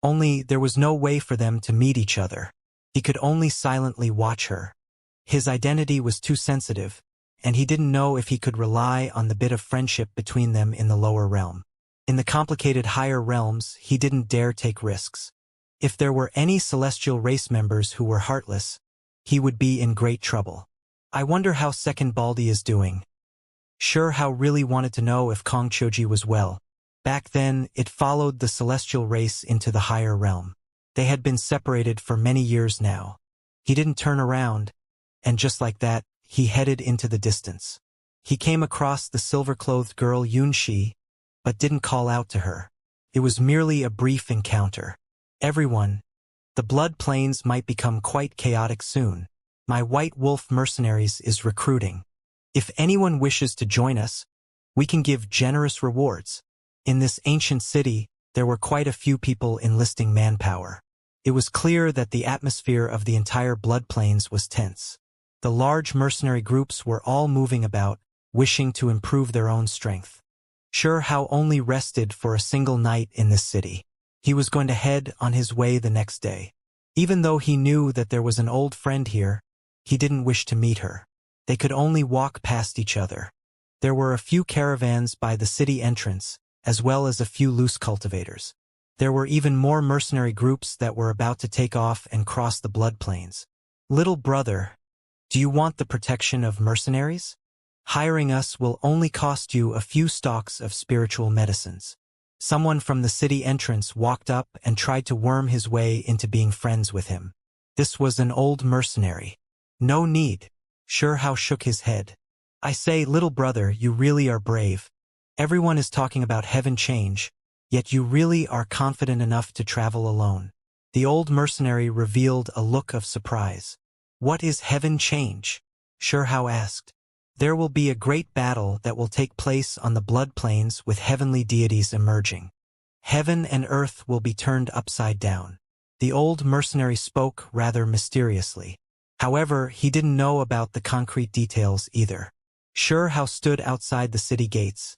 S1: Only there was no way for them to meet each other. He could only silently watch her. His identity was too sensitive, and he didn't know if he could rely on the bit of friendship between them in the lower realm. In the complicated higher realms, he didn't dare take risks. If there were any celestial race members who were heartless, he would be in great trouble. I wonder how Second Baldy is doing. Xiao really wanted to know if Kong Choji was well. Back then, it followed the celestial race into the higher realm. They had been separated for many years now. He didn't turn around, and just like that, he headed into the distance. He came across the silver-clothed girl Yunxi, but didn't call out to her. It was merely a brief encounter. Everyone, the blood plains might become quite chaotic soon. My White Wolf Mercenaries is recruiting. If anyone wishes to join us, we can give generous rewards. In this ancient city, there were quite a few people enlisting manpower. It was clear that the atmosphere of the entire blood plains was tense. The large mercenary groups were all moving about, wishing to improve their own strength. Xiao only rested for a single night in this city. He was going to head on his way the next day. Even though he knew that there was an old friend here, he didn't wish to meet her. They could only walk past each other. There were a few caravans by the city entrance, as well as a few loose cultivators. There were even more mercenary groups that were about to take off and cross the blood plains. Little brother, do you want the protection of mercenaries? Hiring us will only cost you a few stalks of spiritual medicines. Someone from the city entrance walked up and tried to worm his way into being friends with him. This was an old mercenary. No need. Xiao shook his head. I say, little brother, you really are brave. Everyone is talking about heaven change, yet you really are confident enough to travel alone. The old mercenary revealed a look of surprise. What is heaven change? Xiao asked. There will be a great battle that will take place on the blood plains with heavenly deities emerging. Heaven and earth will be turned upside down. The old mercenary spoke rather mysteriously. However, he didn't know about the concrete details either. Xiao stood outside the city gates,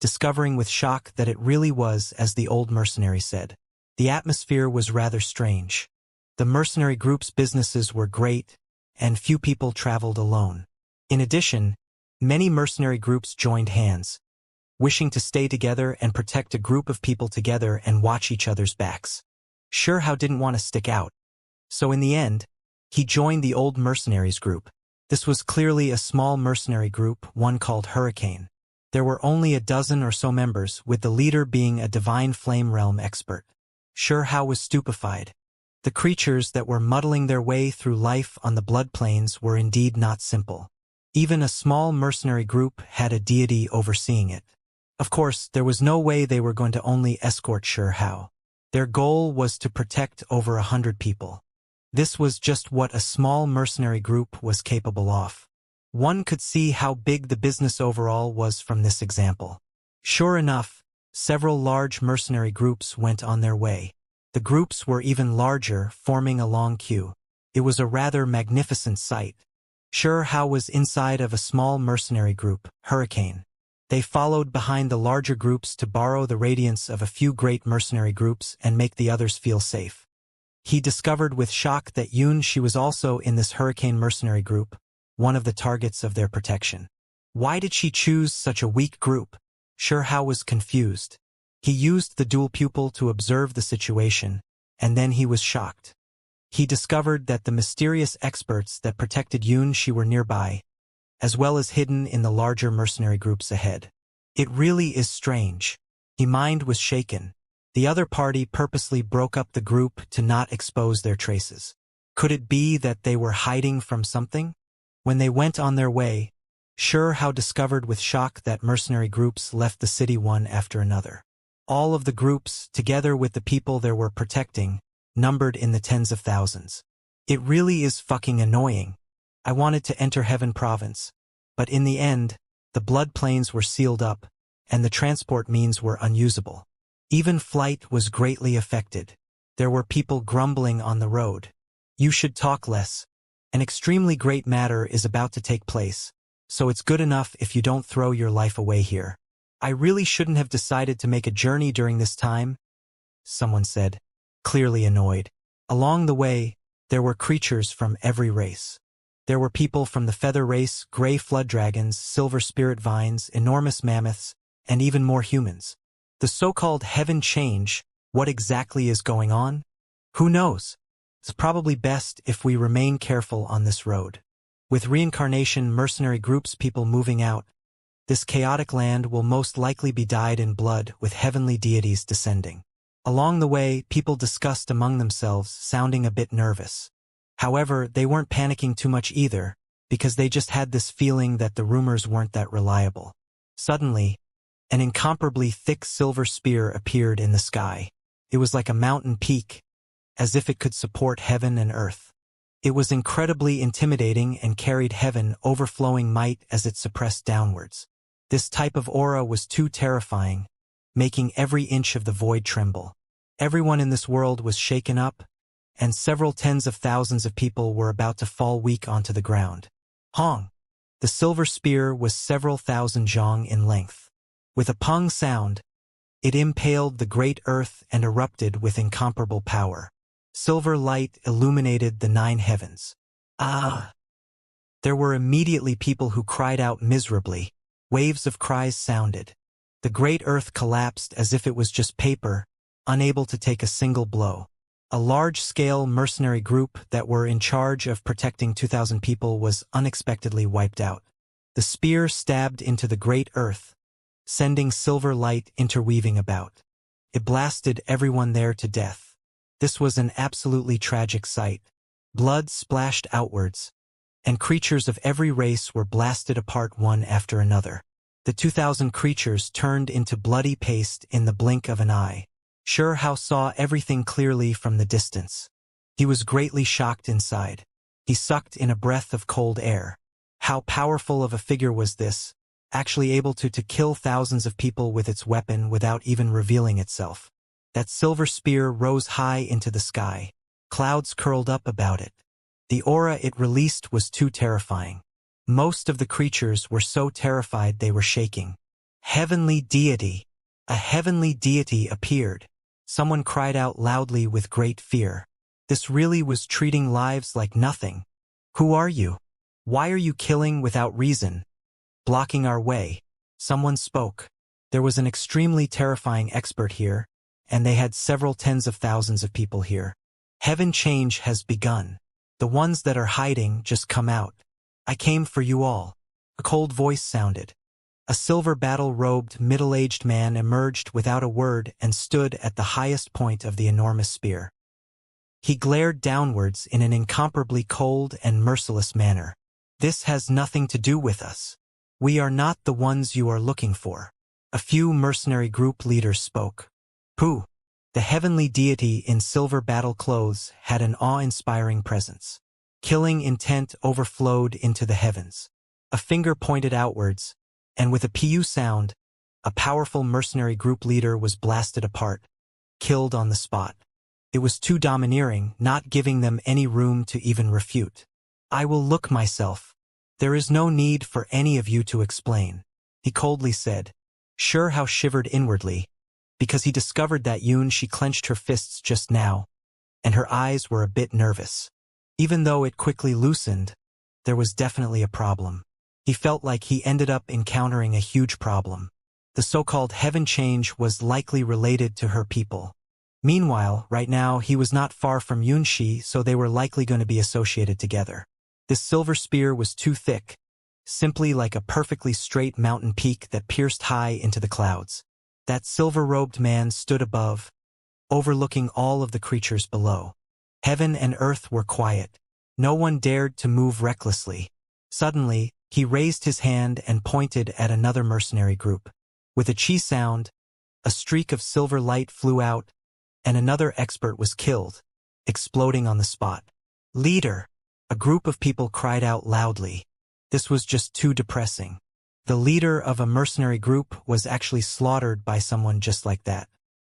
S1: discovering with shock that it really was as the old mercenary said. The atmosphere was rather strange. The mercenary group's businesses were great, and few people traveled alone. In addition, many mercenary groups joined hands, wishing to stay together and protect a group of people together and watch each other's backs. Xiao didn't want to stick out, so in the end, he joined the old mercenaries group. This was clearly a small mercenary group, one called Hurricane. There were only a dozen or so members, with the leader being a divine flame realm expert. Xiao was stupefied. The creatures that were muddling their way through life on the blood plains were indeed not simple. Even a small mercenary group had a deity overseeing it. Of course, there was no way they were going to only escort Xiao. Their goal was to protect over 100 people. This was just what a small mercenary group was capable of. One could see how big the business overall was from this example. Sure enough, several large mercenary groups went on their way. The groups were even larger, forming a long queue. It was a rather magnificent sight. Xiao was inside of a small mercenary group, Hurricane. They followed behind the larger groups to borrow the radiance of a few great mercenary groups and make the others feel safe. He discovered with shock that Xianxia was also in this hurricane mercenary group, one of the targets of their protection. Why did she choose such a weak group? Hao was confused. He used the dual pupil to observe the situation, and then he was shocked. He discovered that the mysterious experts that protected Xianxia were nearby, as well as hidden in the larger mercenary groups ahead. It really is strange. His mind was shaken. The other party purposely broke up the group to not expose their traces. Could it be that they were hiding from something? When they went on their way, Hao discovered with shock that mercenary groups left the city one after another. All of the groups, together with the people they were protecting, numbered in the tens of thousands. It really is fucking annoying. I wanted to enter Heaven Province, but in the end, the blood plains were sealed up, and the transport means were unusable. Even flight was greatly affected. There were people grumbling on the road. You should talk less. An extremely great matter is about to take place, so it's good enough if you don't throw your life away here. I really shouldn't have decided to make a journey during this time, someone said, clearly annoyed. Along the way, there were creatures from every race. There were people from the feather race, gray flood dragons, silver spirit vines, enormous mammoths, and even more humans. The so-called heaven change, what exactly is going on? Who knows? It's probably best if we remain careful on this road. With Reincarnation mercenary groups people moving out, this chaotic land will most likely be dyed in blood with heavenly deities descending. Along the way, people discussed among themselves, sounding a bit nervous. However, they weren't panicking too much either, because they just had this feeling that the rumors weren't that reliable. Suddenly, an incomparably thick silver spear appeared in the sky. It was like a mountain peak, as if it could support heaven and earth. It was incredibly intimidating and carried heaven overflowing might as it suppressed downwards. This type of aura was too terrifying, making every inch of the void tremble. Everyone in this world was shaken up, and several tens of thousands of people were about to fall weak onto the ground. Hong! The silver spear was several thousand zhong in length. With a pung sound, it impaled the great earth and erupted with incomparable power. Silver light illuminated the 9 heavens. Ah! There were immediately people who cried out miserably. Waves of cries sounded. The great earth collapsed as if it was just paper, unable to take a single blow. A large-scale mercenary group that were in charge of protecting 2,000 people was unexpectedly wiped out. The spear stabbed into the great earth, sending silver light interweaving about. It blasted everyone there to death. This was an absolutely tragic sight. Blood splashed outwards, and creatures of every race were blasted apart one after another. The 2,000 creatures turned into bloody paste in the blink of an eye. Hao saw everything clearly from the distance. He was greatly shocked inside. He sucked in a breath of cold air. How powerful of a figure was this, actually able to kill thousands of people with its weapon without even revealing itself. That silver spear rose high into the sky. Clouds curled up about it. The aura it released was too terrifying. Most of the creatures were so terrified they were shaking. Heavenly deity! A heavenly deity appeared. Someone cried out loudly with great fear. This really was treating lives like nothing. Who are you? Why are you killing without reason? Blocking our way. Someone spoke. There was an extremely terrifying expert here, and they had several tens of thousands of people here. Heaven change has begun. The ones that are hiding just come out. I came for you all. A cold voice sounded. A silver battle-robed, middle-aged man emerged without a word and stood at the highest point of the enormous spear. He glared downwards in an incomparably cold and merciless manner. This has nothing to do with us. We are not the ones you are looking for. A few mercenary group leaders spoke. Pooh! The heavenly deity in silver battle clothes had an awe-inspiring presence. Killing intent overflowed into the heavens. A finger pointed outwards, and with a pu sound, a powerful mercenary group leader was blasted apart, killed on the spot. It was too domineering, not giving them any room to even refute. I will look myself. There is no need for any of you to explain, he coldly said. Hao shivered inwardly, because he discovered that Xianxia clenched her fists just now, and her eyes were a bit nervous. Even though it quickly loosened, there was definitely a problem. He felt like he ended up encountering a huge problem. The so-called heaven change was likely related to her people. Meanwhile, right now, he was not far from Xianxia, so they were likely going to be associated together. This silver spear was too thick, simply like a perfectly straight mountain peak that pierced high into the clouds. That silver-robed man stood above, overlooking all of the creatures below. Heaven and earth were quiet. No one dared to move recklessly. Suddenly, he raised his hand and pointed at another mercenary group. With a chi sound, a streak of silver light flew out, and another expert was killed, exploding on the spot. "Leader!" A group of people cried out loudly. This was just too depressing. The leader of a mercenary group was actually slaughtered by someone just like that.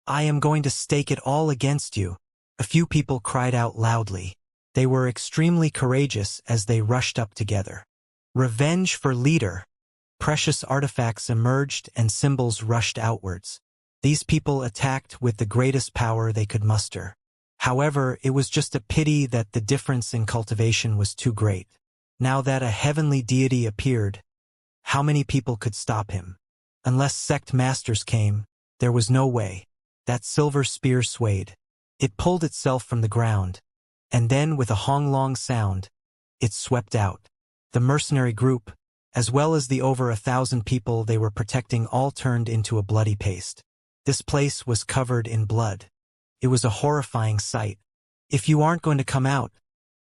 S1: "I am going to stake it all against you," a few people cried out loudly. They were extremely courageous as they rushed up together. "Revenge for leader!" Precious artifacts emerged and symbols rushed outwards. These people attacked with the greatest power they could muster. However, it was just a pity that the difference in cultivation was too great. Now that a heavenly deity appeared, how many people could stop him? Unless sect masters came, there was no way. That silver spear swayed. It pulled itself from the ground, and then with a honglong sound, it swept out. The mercenary group, as well as the over 1,000 people they were protecting, all turned into a bloody paste. This place was covered in blood. It was a horrifying sight. "If you aren't going to come out,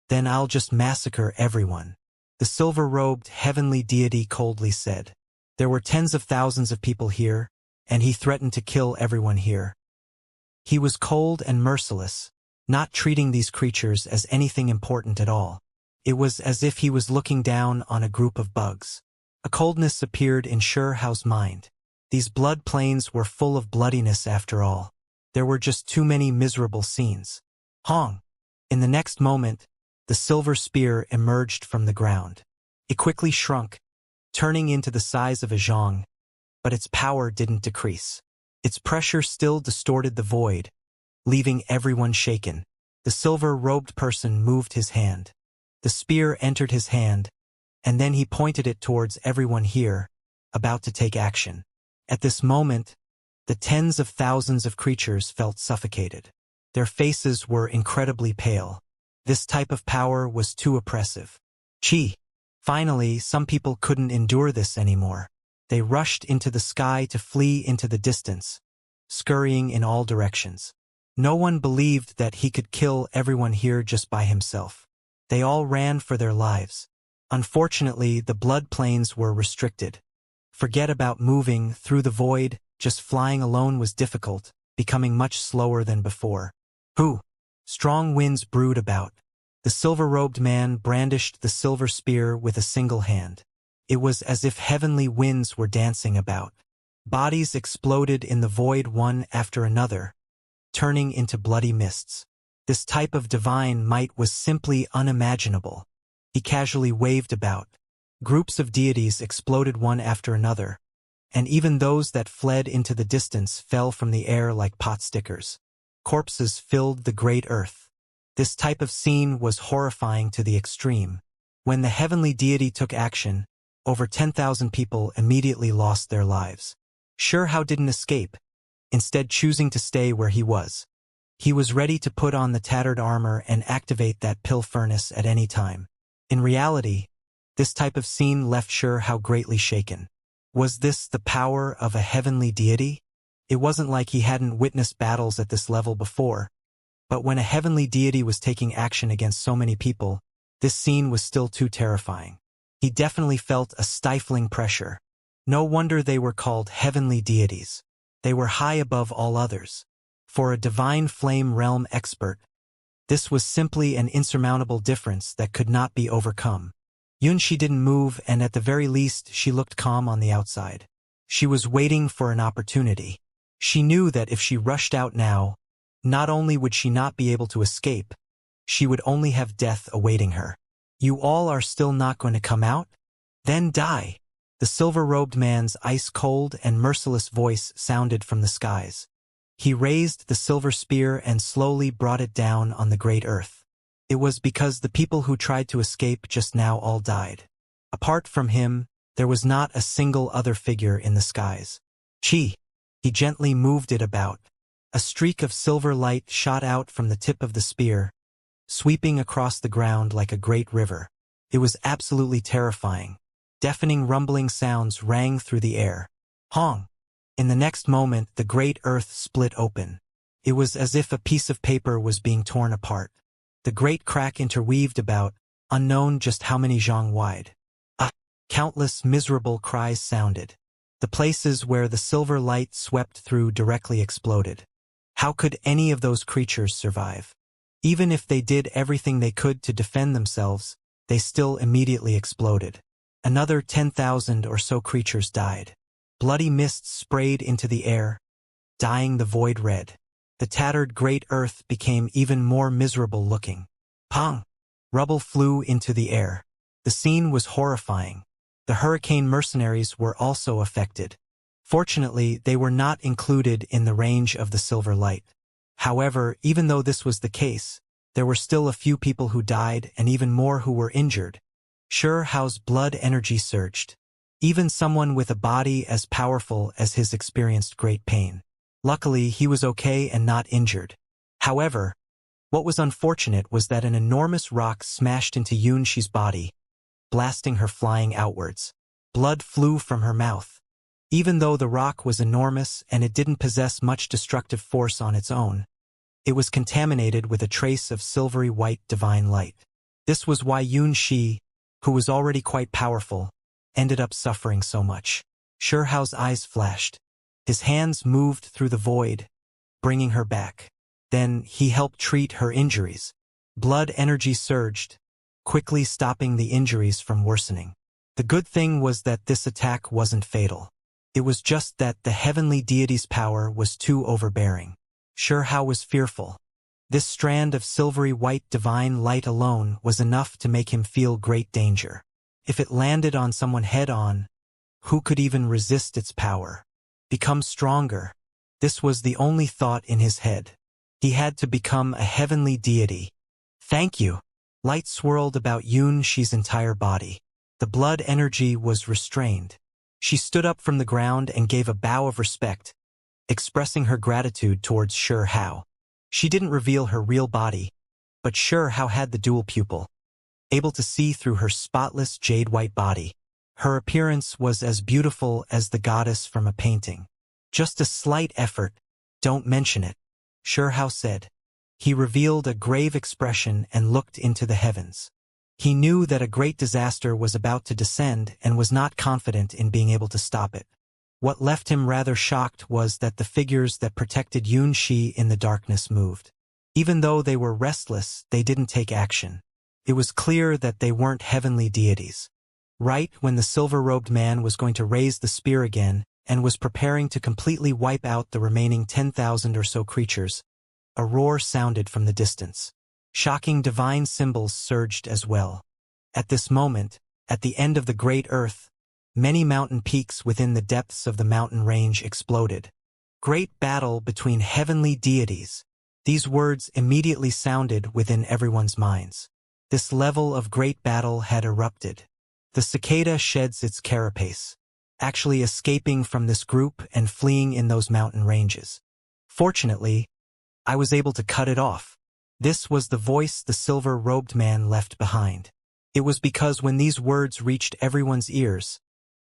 S1: then I'll just massacre everyone," the silver-robed heavenly deity coldly said. There were tens of thousands of people here, and he threatened to kill everyone here. He was cold and merciless, not treating these creatures as anything important at all. It was as if he was looking down on a group of bugs. A coldness appeared in Xianxia's mind. These blood plains were full of bloodiness after all. There were just too many miserable scenes. Hong! In the next moment, the silver spear emerged from the ground. It quickly shrunk, turning into the size of a zhong, but its power didn't decrease. Its pressure still distorted the void, leaving everyone shaken. The silver-robed person moved his hand. The spear entered his hand, and then he pointed it towards everyone here, about to take action. At this moment, the tens of thousands of creatures felt suffocated. Their faces were incredibly pale. This type of power was too oppressive. Chi! Finally, some people couldn't endure this anymore. They rushed into the sky to flee into the distance, scurrying in all directions. No one believed that he could kill everyone here just by himself. They all ran for their lives. Unfortunately, the blood plains were restricted. Forget about moving through the void, just flying alone was difficult, becoming much slower than before. "Who?" Strong winds brewed about. The silver-robed man brandished the silver spear with a single hand. It was as if heavenly winds were dancing about. Bodies exploded in the void one after another, turning into bloody mists. This type of divine might was simply unimaginable. He casually waved about. Groups of deities exploded one after another, and even those that fled into the distance fell from the air like pot stickers. Corpses filled the great earth. This type of scene was horrifying to the extreme. When the heavenly deity took action, over 10,000 people immediately lost their lives. Xianxia didn't escape, instead choosing to stay where he was. He was ready to put on the tattered armor and activate that pill furnace at any time. In reality, this type of scene left Xianxia greatly shaken. Was this the power of a heavenly deity? It wasn't like he hadn't witnessed battles at this level before, but when a heavenly deity was taking action against so many people, this scene was still too terrifying. He definitely felt a stifling pressure. No wonder they were called heavenly deities. They were high above all others. For a divine flame realm expert, this was simply an insurmountable difference that could not be overcome. Xianxia didn't move, and at the very least she looked calm on the outside. She was waiting for an opportunity. She knew that if she rushed out now, not only would she not be able to escape, she would only have death awaiting her. "You all are still not going to come out? Then die!" The silver-robed man's ice-cold and merciless voice sounded from the skies. He raised the silver spear and slowly brought it down on the great earth. It was because the people who tried to escape just now all died. Apart from him, there was not a single other figure in the skies. Chi. He gently moved it about. A streak of silver light shot out from the tip of the spear, sweeping across the ground like a great river. It was absolutely terrifying. Deafening rumbling sounds rang through the air. Hong! In the next moment, the great earth split open. It was as if a piece of paper was being torn apart. The great crack interweaved about, unknown just how many zhang wide. Countless miserable cries sounded. The places where the silver light swept through directly exploded. How could any of those creatures survive? Even if they did everything they could to defend themselves, they still immediately exploded. Another 10,000 or so creatures died. Bloody mists sprayed into the air, dyeing the void red. The tattered great earth became even more miserable looking. Pong! Rubble flew into the air. The scene was horrifying. The hurricane mercenaries were also affected. Fortunately, they were not included in the range of the silver light. However, even though this was the case, there were still a few people who died and even more who were injured. Sure Hao's blood energy surged. Even someone with a body as powerful as his experienced great pain. Luckily, he was okay and not injured. However, what was unfortunate was that an enormous rock smashed into Xianxia's body, blasting her flying outwards. Blood flew from her mouth. Even though the rock was enormous and it didn't possess much destructive force on its own, it was contaminated with a trace of silvery white divine light. This was why Xianxia, who was already quite powerful, ended up suffering so much. Sure Hao's eyes flashed. His hands moved through the void, bringing her back. Then he helped treat her injuries. Blood energy surged, quickly stopping the injuries from worsening. The good thing was that this attack wasn't fatal. It was just that the heavenly deity's power was too overbearing. Sure Hao was fearful. This strand of silvery white divine light alone was enough to make him feel great danger. If it landed on someone head-on, who could even resist its power? Become stronger. This was the only thought in his head. He had to become a heavenly deity. Thank you. Light swirled about Xianxia's entire body. The blood energy was restrained. She stood up from the ground and gave a bow of respect, expressing her gratitude towards Sure Hao. She didn't reveal her real body, but Sure Hao had the dual pupil, able to see through her spotless jade-white body. Her appearance was as beautiful as the goddess from a painting. Just a slight effort, don't mention it, Sure Hao said. He revealed a grave expression and looked into the heavens. He knew that a great disaster was about to descend and was not confident in being able to stop it. What left him rather shocked was that the figures that protected Xianxia in the darkness moved. Even though they were restless, they didn't take action. It was clear that they weren't heavenly deities. Right when the silver-robed man was going to raise the spear again and was preparing to completely wipe out the remaining 10,000 or so creatures, a roar sounded from the distance. Shocking divine symbols surged as well. At this moment, at the end of the great earth, many mountain peaks within the depths of the mountain range exploded. Great battle between heavenly deities. These words immediately sounded within everyone's minds. This level of great battle had erupted. The cicada sheds its carapace, actually escaping from this group and fleeing in those mountain ranges. Fortunately, I was able to cut it off. This was the voice the silver-robed man left behind. It was because when these words reached everyone's ears,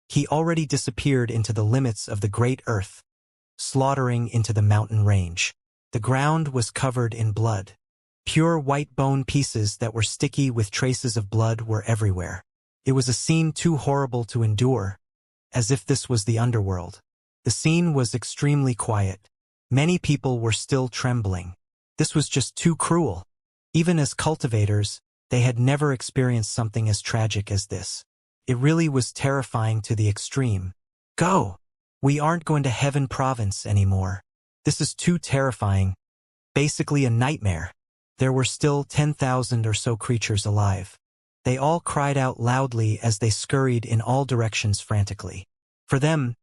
S1: he already disappeared into the limits of the great earth, slaughtering into the mountain range. The ground was covered in blood. Pure white bone pieces that were sticky with traces of blood were everywhere. It was a scene too horrible to endure, as if this was the underworld. The scene was extremely quiet. Many people were still trembling. This was just too cruel. Even as cultivators, they had never experienced something as tragic as this. It really was terrifying to the extreme. Go! We aren't going to Heaven Province anymore. This is too terrifying. Basically a nightmare. There were still 10,000 or so creatures alive. They all cried out loudly as they scurried in all directions frantically. For them,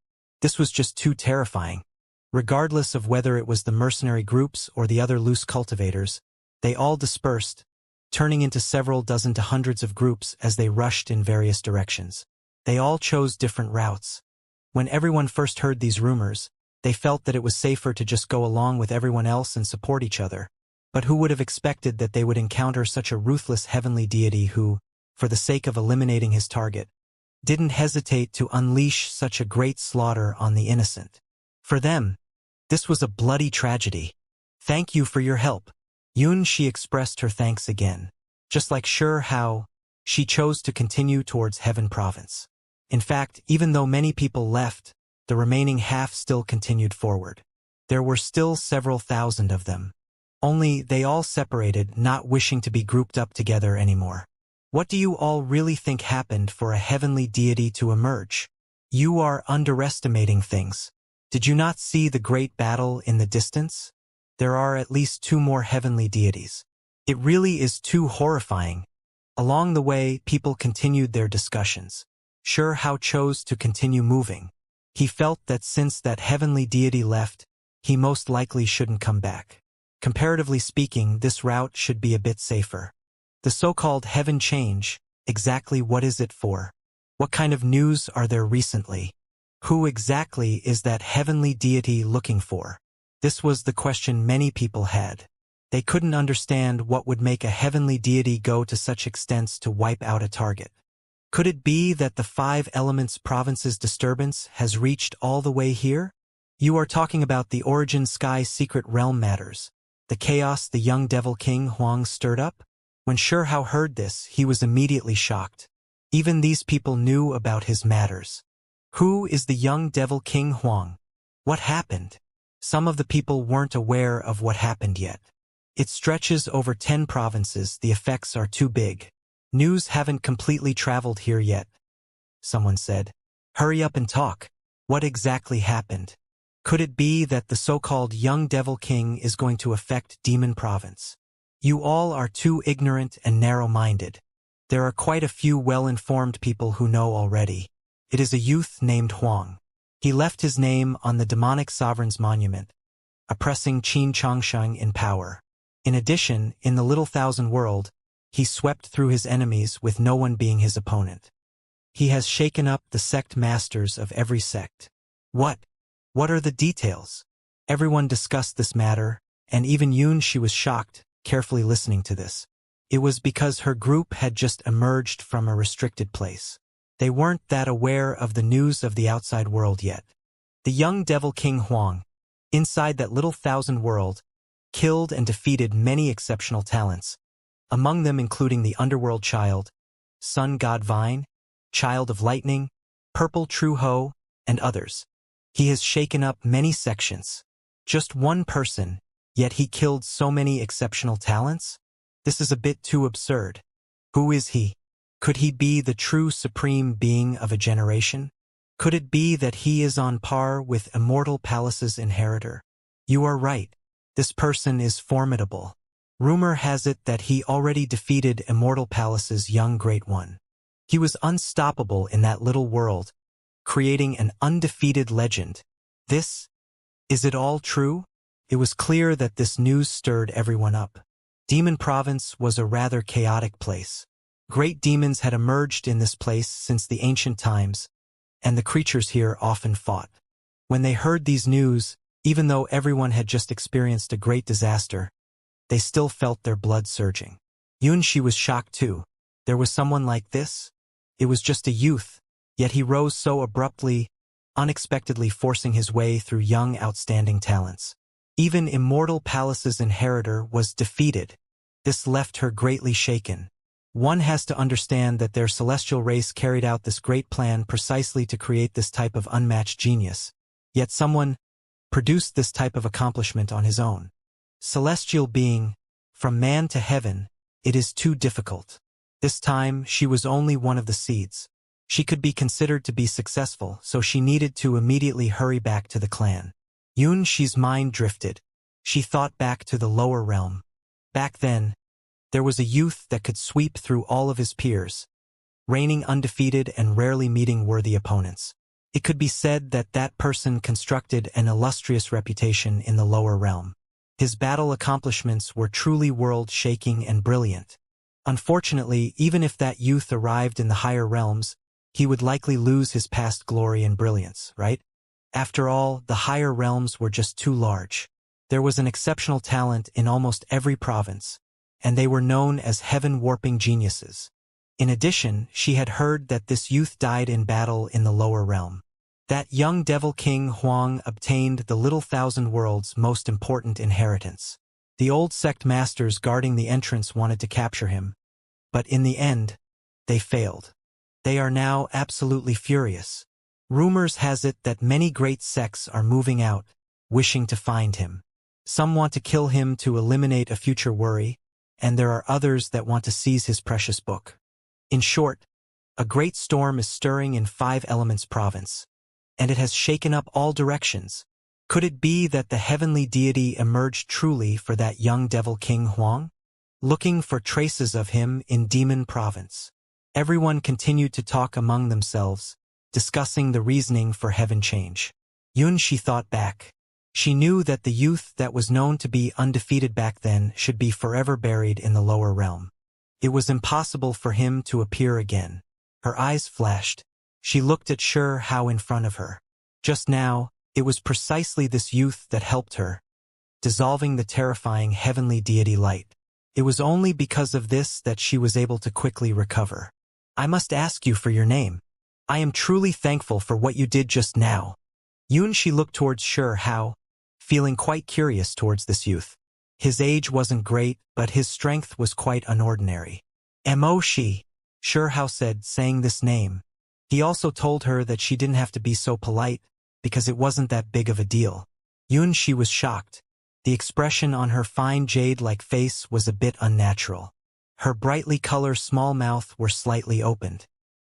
S1: this was just too terrifying. Regardless of whether it was the mercenary groups or the other loose cultivators, they all dispersed, turning into several dozen to hundreds of groups as they rushed in various directions. They all chose different routes. When everyone first heard these rumors, they felt that it was safer to just go along with everyone else and support each other. But who would have expected that they would encounter such a ruthless heavenly deity who, for the sake of eliminating his target, didn't hesitate to unleash such a great slaughter on the innocent? For them, this was a bloody tragedy. "Thank you for your help." Xianxia expressed her thanks again. Just like how she chose to continue towards Heaven Province. In fact, even though many people left, the remaining half still continued forward. There were still several thousand of them. Only they all separated, not wishing to be grouped up together anymore. What do you all really think happened for a heavenly deity to emerge? You are underestimating things. Did you not see the great battle in the distance? There are at least 2 more heavenly deities. It really is too horrifying. Along the way, people continued their discussions. How chose to continue moving. He felt that since that heavenly deity left, he most likely shouldn't come back. Comparatively speaking, this route should be a bit safer. The so-called heaven change, exactly what is it for? What kind of news are there recently? Who exactly is that heavenly deity looking for? This was the question many people had. They couldn't understand what would make a heavenly deity go to such extents to wipe out a target. Could it be that the 5 Elements Province's disturbance has reached all the way here? You are talking about the Origin Sky secret realm matters. The chaos the young Devil King Huang stirred up? When Shihao heard this, he was immediately shocked. Even these people knew about his matters. Who is the young Devil King Huang? What happened? Some of the people weren't aware of what happened yet. It stretches over 10 provinces, the effects are too big. News haven't completely traveled here yet. Someone said. Hurry up and talk. What exactly happened? Could it be that the so-called young Devil King is going to affect Demon Province? You all are too ignorant and narrow-minded. There are quite a few well-informed people who know already. It is a youth named Huang. He left his name on the demonic sovereign's monument, oppressing Qin Changsheng in power. In addition, in the Little Thousand World, he swept through his enemies with no one being his opponent. He has shaken up the sect masters of every sect. What are the details? Everyone discussed this matter, and even Xianxia was shocked, carefully listening to this. It was because her group had just emerged from a restricted place. They weren't that aware of the news of the outside world yet. The young Devil King Huang, inside that Little Thousand World, killed and defeated many exceptional talents, among them including the Underworld Child, Sun God Vine, Child of Lightning, Purple True Ho, and others. He has shaken up many sections. Just one person, yet he killed so many exceptional talents? This is a bit too absurd. Who is he? Could he be the true supreme being of a generation? Could it be that he is on par with Immortal Palace's inheritor? You are right. This person is formidable. Rumor has it that he already defeated Immortal Palace's young Great One. He was unstoppable in that little world, creating an undefeated legend. Is it all true? It was clear that this news stirred everyone up. Demon Province was a rather chaotic place. Great demons had emerged in this place since the ancient times, and the creatures here often fought. When they heard these news, even though everyone had just experienced a great disaster, they still felt their blood surging. Xianxia was shocked too. There was someone like this? It was just a youth, yet he rose so abruptly, unexpectedly forcing his way through young outstanding talents. Even Immortal Palace's inheritor was defeated. This left her greatly shaken. One has to understand that their celestial race carried out this great plan precisely to create this type of unmatched genius. Yet someone produced this type of accomplishment on his own. Celestial being, from man to heaven, it is too difficult. This time, she was only one of the seeds. She could be considered to be successful, so she needed to immediately hurry back to the clan. Xianxia's mind drifted. She thought back to the lower realm. Back then, there was a youth that could sweep through all of his peers, reigning undefeated and rarely meeting worthy opponents. It could be said that that person constructed an illustrious reputation in the lower realm. His battle accomplishments were truly world-shaking and brilliant. Unfortunately, even if that youth arrived in the higher realms, he would likely lose his past glory and brilliance, right? After all, the higher realms were just too large. There was an exceptional talent in almost every province, and they were known as heaven-warping geniuses. In addition, she had heard that this youth died in battle in the lower realm. That young devil king Huang obtained the little thousand world's most important inheritance. The old sect masters guarding the entrance wanted to capture him, but in the end, they failed. They are now absolutely furious. Rumors has it that many great sects are moving out, wishing to find him. Some want to kill him to eliminate a future worry, and there are others that want to seize his precious book. In short, a great storm is stirring in Five Elements province, and it has shaken up all directions. Could it be that the heavenly deity emerged truly for that young devil king Huang? Looking for traces of him in Demon province. Everyone continued to talk among themselves, discussing the reasoning for heaven change. Xianxia thought back. She knew that the youth that was known to be undefeated back then should be forever buried in the lower realm. It was impossible for him to appear again. Her eyes flashed. She looked at Xianxia in front of her. Just now, it was precisely this youth that helped her, dissolving the terrifying heavenly deity light. It was only because of this that she was able to quickly recover. I must ask you for your name. I am truly thankful for what you did just now. Xianxia looked towards Xianxia, feeling quite curious towards this youth. His age wasn't great, but his strength was quite unordinary. Mo-shi, Xianxia said, saying this name. He also told her that she didn't have to be so polite, because it wasn't that big of a deal. Xianxia was shocked. The expression on her fine jade-like face was a bit unnatural. Her brightly colored small mouth were slightly opened.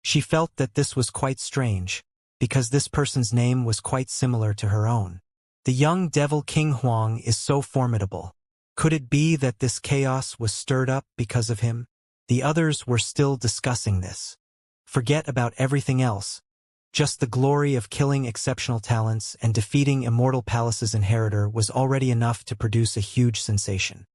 S1: She felt that this was quite strange, because this person's name was quite similar to her own. The young devil King Huang is so formidable. Could it be that this chaos was stirred up because of him? The others were still discussing this. Forget about everything else. Just the glory of killing exceptional talents and defeating Immortal Palace's inheritor was already enough to produce a huge sensation.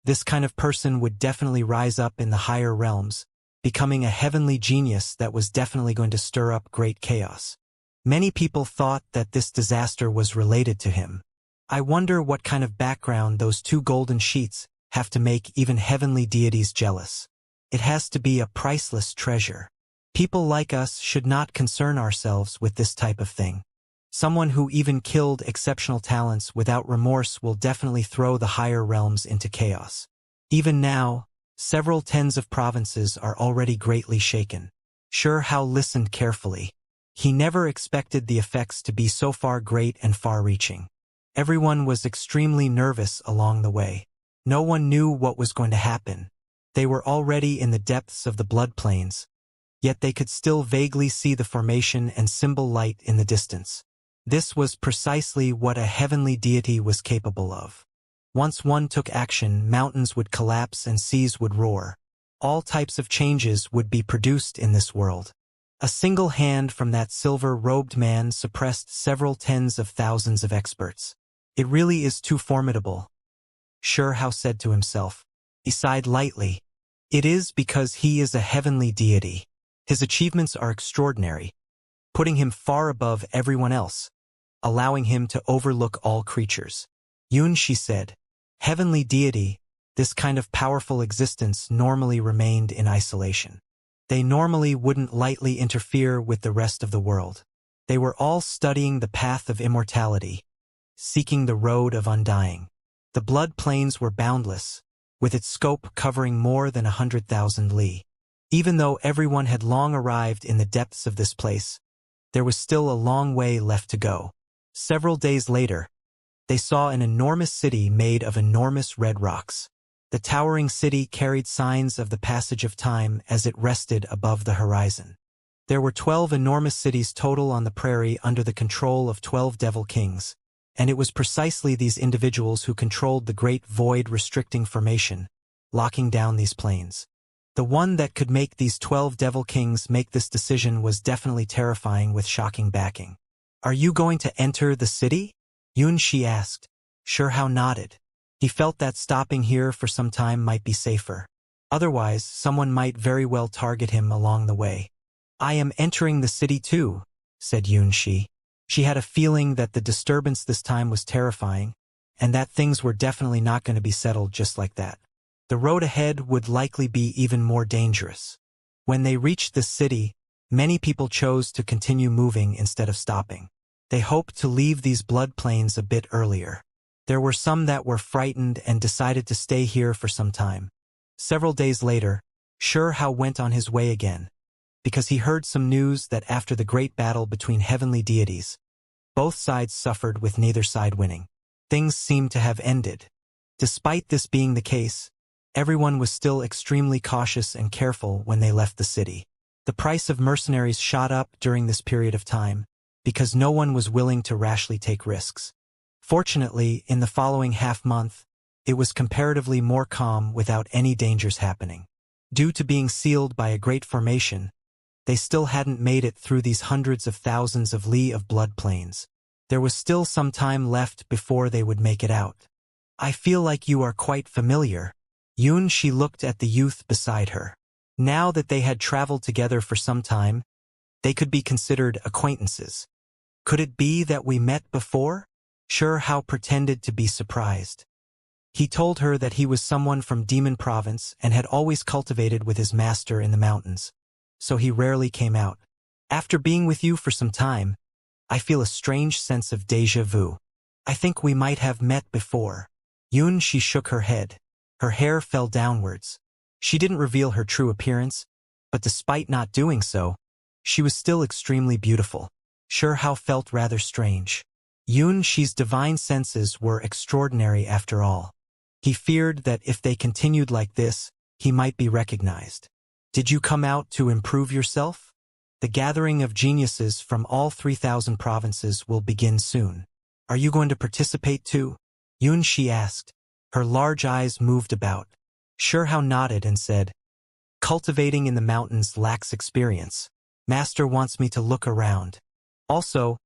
S1: This kind of person would definitely rise up in the higher realms, becoming a heavenly genius that was definitely going to stir up great chaos. Many people thought that this disaster was related to him. I wonder what kind of background those two golden sheets have to make even heavenly deities jealous. It has to be a priceless treasure. People like us should not concern ourselves with this type of thing. Someone who even killed exceptional talents without remorse will definitely throw the higher realms into chaos. Even now, several tens of provinces are already greatly shaken. Xianxia listened carefully. He never expected the effects to be so far great and far-reaching. Everyone was extremely nervous along the way. No one knew what was going to happen. They were already in the depths of the blood plains, yet they could still vaguely see the formation and symbol light in the distance. This was precisely what a heavenly deity was capable of. Once one took action, mountains would collapse and seas would roar. All types of changes would be produced in this world. A single hand from that silver-robed man suppressed several tens of thousands of experts. It really is too formidable, Xianxia said to himself. He sighed lightly. It is because he is a heavenly deity. His achievements are extraordinary, putting him far above everyone else, allowing him to overlook all creatures. Xianxia said, heavenly deity, this kind of powerful existence normally remained in isolation. They normally wouldn't lightly interfere with the rest of the world. They were all studying the path of immortality, seeking the road of undying. The blood plains were boundless, with its scope covering more than 100,000 li. Even though everyone had long arrived in the depths of this place, there was still a long way left to go. Several days later, they saw an enormous city made of enormous red rocks. The towering city carried signs of the passage of time as it rested above the horizon. There were 12 enormous cities total on the prairie under the control of 12 devil kings, and it was precisely these individuals who controlled the great void restricting formation, locking down these plains. The one that could make these 12 Devil Kings make this decision was definitely terrifying with shocking backing. Are you going to enter the city? Xianxia asked. Sure Hao nodded. He felt that stopping here for some time might be safer. Otherwise, someone might very well target him along the way. I am entering the city too, said Xianxia. She had a feeling that the disturbance this time was terrifying, and that things were definitely not going to be settled just like that. The road ahead would likely be even more dangerous. When they reached the city, many people chose to continue moving instead of stopping. They hoped to leave these blood plains a bit earlier. There were some that were frightened and decided to stay here for some time. Several days later, Hao went on his way again, because he heard some news that after the great battle between heavenly deities, both sides suffered with neither side winning. Things seemed to have ended. Despite this being the case, everyone was still extremely cautious and careful when they left the city. The price of mercenaries shot up during this period of time, because no one was willing to rashly take risks. Fortunately, in the following half-month, it was comparatively more calm without any dangers happening. Due to being sealed by a great formation, they still hadn't made it through these hundreds of thousands of li of blood plains. There was still some time left before they would make it out. I feel like you are quite familiar. Xianxia looked at the youth beside her. Now that they had traveled together for some time, they could be considered acquaintances. Could it be that we met before? Hao pretended to be surprised. He told her that he was someone from Demon Province and had always cultivated with his master in the mountains, so he rarely came out. After being with you for some time, I feel a strange sense of déjà vu. I think we might have met before. Xianxia shook her head. Her hair fell downwards. She didn't reveal her true appearance, but despite not doing so, she was still extremely beautiful. Hao felt rather strange. Xianxia's divine senses were extraordinary after all. He feared that if they continued like this, he might be recognized. Did you come out to improve yourself? The gathering of geniuses from all 3,000 provinces will begin soon. Are you going to participate too? Xianxia asked. Her large eyes moved about. Hao nodded and said, Cultivating in the mountains lacks experience. Master wants me to look around. Also,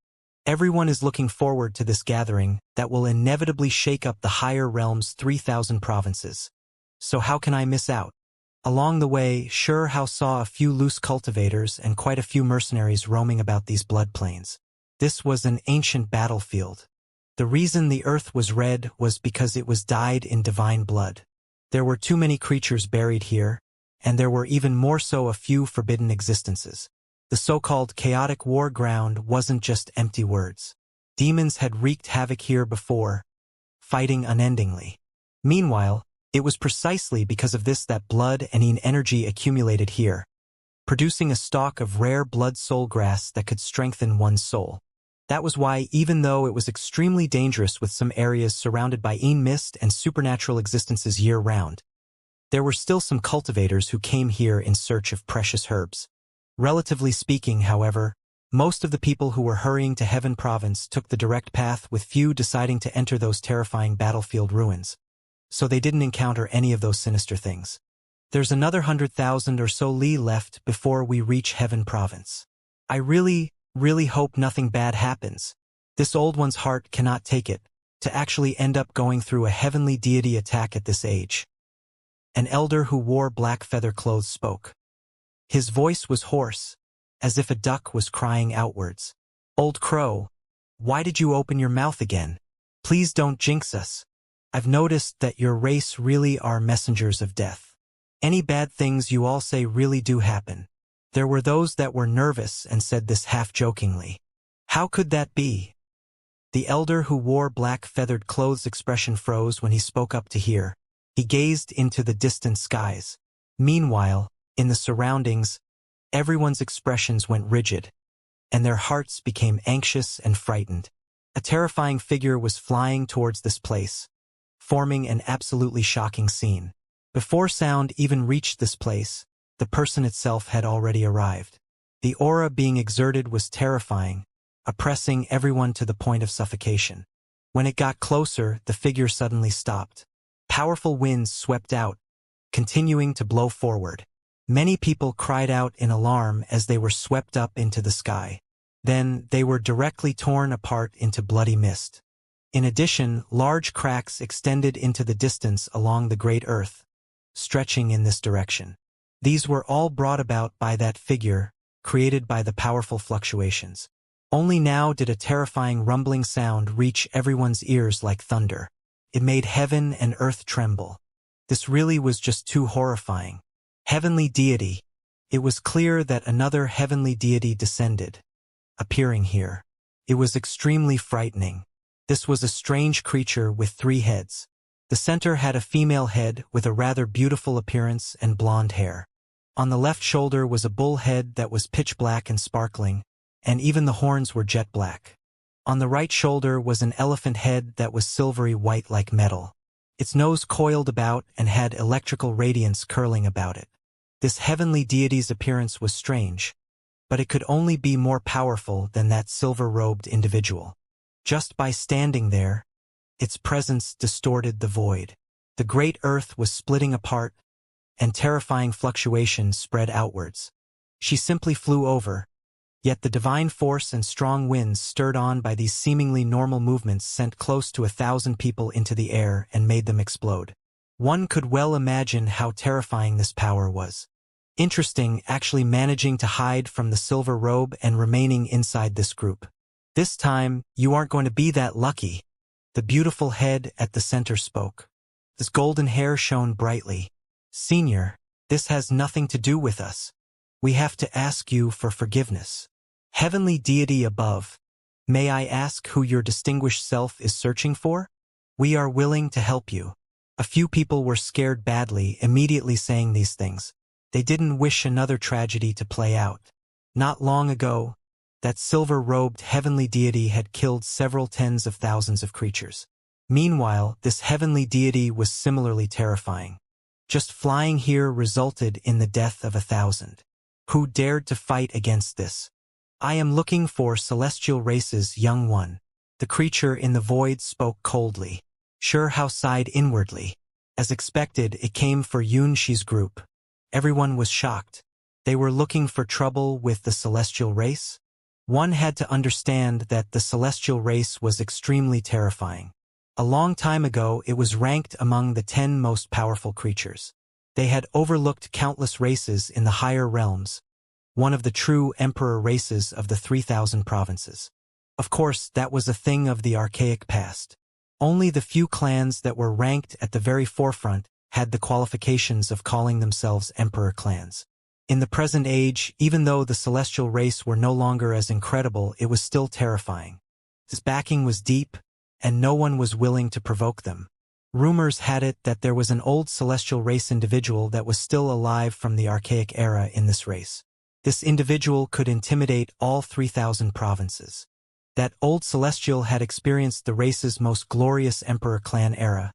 S1: everyone is looking forward to this gathering that will inevitably shake up the higher realm's 3,000 provinces. So how can I miss out? Along the way, Hao saw a few loose cultivators and quite a few mercenaries roaming about these blood plains. This was an ancient battlefield. The reason the earth was red was because it was dyed in divine blood. There were too many creatures buried here, and there were even more so a few forbidden existences. The so-called chaotic war ground wasn't just empty words. Demons had wreaked havoc here before, fighting unendingly. Meanwhile, it was precisely because of this that blood and energy accumulated here, producing a stalk of rare blood soul grass that could strengthen one's soul. That was why, even though it was extremely dangerous with some areas surrounded by mist and supernatural existences year-round, there were still some cultivators who came here in search of precious herbs. Relatively speaking, however, most of the people who were hurrying to Heaven Province took the direct path, with few deciding to enter those terrifying battlefield ruins. So they didn't encounter any of those sinister things. There's another 100,000 or so li left before we reach Heaven Province. I really hope nothing bad happens. This old one's heart cannot take it, to actually end up going through a heavenly deity attack at this age. An elder who wore black feather clothes spoke. His voice was hoarse, as if a duck was crying outwards. Old Crow, why did you open your mouth again? Please don't jinx us. I've noticed that your race really are messengers of death. Any bad things you all say really do happen. There were those that were nervous and said this half-jokingly. How could that be? The elder who wore black feathered clothes' expression froze when he spoke up to hear. He gazed into the distant skies. Meanwhile, in the surroundings, everyone's expressions went rigid, and their hearts became anxious and frightened. A terrifying figure was flying towards this place, forming an absolutely shocking scene. Before sound even reached this place, the person itself had already arrived. The aura being exerted was terrifying, oppressing everyone to the point of suffocation. When it got closer, the figure suddenly stopped. Powerful winds swept out, continuing to blow forward. Many people cried out in alarm as they were swept up into the sky. Then they were directly torn apart into bloody mist. In addition, large cracks extended into the distance along the great earth, stretching in this direction. These were all brought about by that figure, created by the powerful fluctuations. Only now did a terrifying rumbling sound reach everyone's ears like thunder. It made heaven and earth tremble. This really was just too horrifying. Heavenly deity. It was clear that another heavenly deity descended, appearing here. It was extremely frightening. This was a strange creature with 3 heads. The center had a female head with a rather beautiful appearance and blonde hair. On the left shoulder was a bull head that was pitch black and sparkling, and even the horns were jet black. On the right shoulder was an elephant head that was silvery white like metal. Its nose coiled about and had electrical radiance curling about it. This heavenly deity's appearance was strange, but it could only be more powerful than that silver-robed individual. Just by standing there, its presence distorted the void. The great earth was splitting apart, and terrifying fluctuations spread outwards. She simply flew over, yet the divine force and strong winds stirred on by these seemingly normal movements sent close to 1,000 people into the air and made them explode. One could well imagine how terrifying this power was. Interesting, actually managing to hide from the silver robe and remaining inside this group. This time, you aren't going to be that lucky. The beautiful head at the center spoke. This golden hair shone brightly. Senior, this has nothing to do with us. We have to ask you for forgiveness. Heavenly deity above, may I ask who your distinguished self is searching for? We are willing to help you. A few people were scared badly, immediately saying these things. They didn't wish another tragedy to play out. Not long ago, that silver-robed heavenly deity had killed several tens of thousands of creatures. Meanwhile, this heavenly deity was similarly terrifying. Just flying here resulted in the death of 1,000. Who dared to fight against this? I am looking for celestial races, young one. The creature in the void spoke coldly. Sure Hao sighed inwardly. As expected, it came for Xianxia's group. Everyone was shocked. They were looking for trouble with the celestial race? One had to understand that the celestial race was extremely terrifying. A long time ago, it was ranked among the 10 most powerful creatures. They had overlooked countless races in the higher realms, one of the true emperor races of the 3,000 provinces. Of course, that was a thing of the archaic past. Only the few clans that were ranked at the very forefront had the qualifications of calling themselves emperor clans. In the present age, even though the celestial race were no longer as incredible, it was still terrifying. This backing was deep, and no one was willing to provoke them. Rumors had it that there was an old celestial race individual that was still alive from the archaic era in this race. This individual could intimidate all 3,000 provinces. That old celestial had experienced the race's most glorious emperor clan era,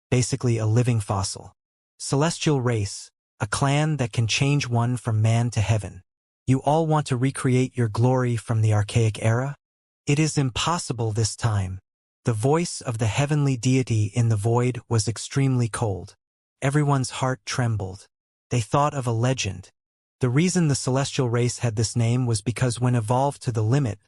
S1: basically a living fossil. Celestial race, a clan that can change one from man to heaven. You all want to recreate your glory from the archaic era? It is impossible this time. The voice of the heavenly deity in the void was extremely cold. Everyone's heart trembled. They thought of a legend. The reason the celestial race had this name was because when evolved to the limit,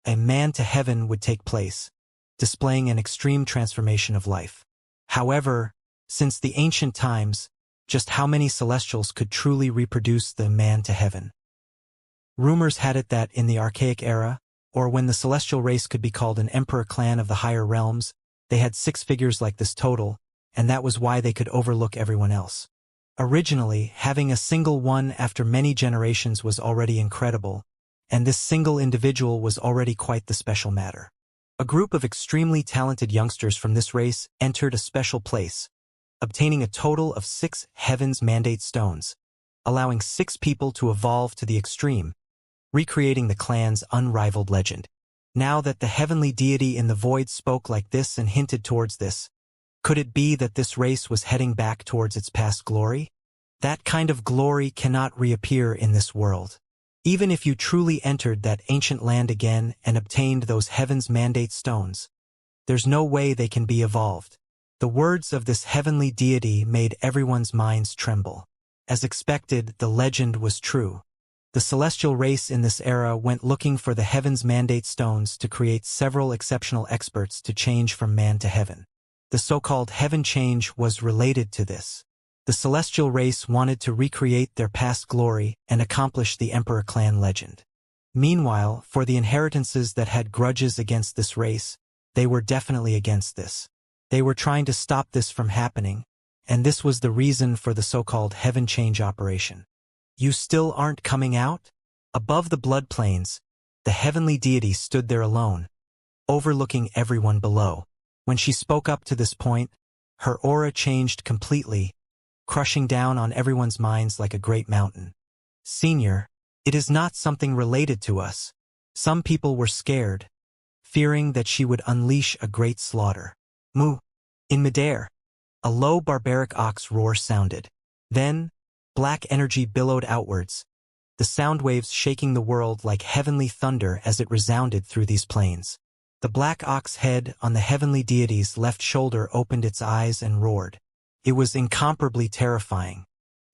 S1: a man to heaven would take place, displaying an extreme transformation of life. However, since the ancient times, just how many celestials could truly reproduce the man to heaven? Rumors had it that in the archaic era, or when the celestial race could be called an emperor clan of the higher realms, they had 6 figures like this total, and that was why they could overlook everyone else. Originally, having a single one after many generations was already incredible, and this single individual was already quite the special matter. A group of extremely talented youngsters from this race entered a special place, obtaining a total of 6 Heaven's Mandate stones, allowing 6 people to evolve to the extreme, recreating the clan's unrivaled legend. Now that the heavenly deity in the void spoke like this and hinted towards this, could it be that this race was heading back towards its past glory? That kind of glory cannot reappear in this world. Even if you truly entered that ancient land again and obtained those Heaven's Mandate stones, there's no way they can be evolved. The words of this heavenly deity made everyone's minds tremble. As expected, the legend was true. The celestial race in this era went looking for the Heaven's Mandate stones to create several exceptional experts to change from man to heaven. The so-called heaven change was related to this. The celestial race wanted to recreate their past glory and accomplish the Emperor clan legend. Meanwhile, for the inheritances that had grudges against this race, they were definitely against this. They were trying to stop this from happening, and this was the reason for the so-called heaven change operation. You still aren't coming out? Above the blood plains, the heavenly deity stood there alone, overlooking everyone below. When she spoke up to this point, her aura changed completely, crushing down on everyone's minds like a great mountain. Senior, it is not something related to us. Some people were scared, fearing that she would unleash a great slaughter. Moo! In midair, a low barbaric ox roar sounded. Then, black energy billowed outwards, the sound waves shaking the world like heavenly thunder as it resounded through these plains. The black ox head on the heavenly deity's left shoulder opened its eyes and roared. It was incomparably terrifying.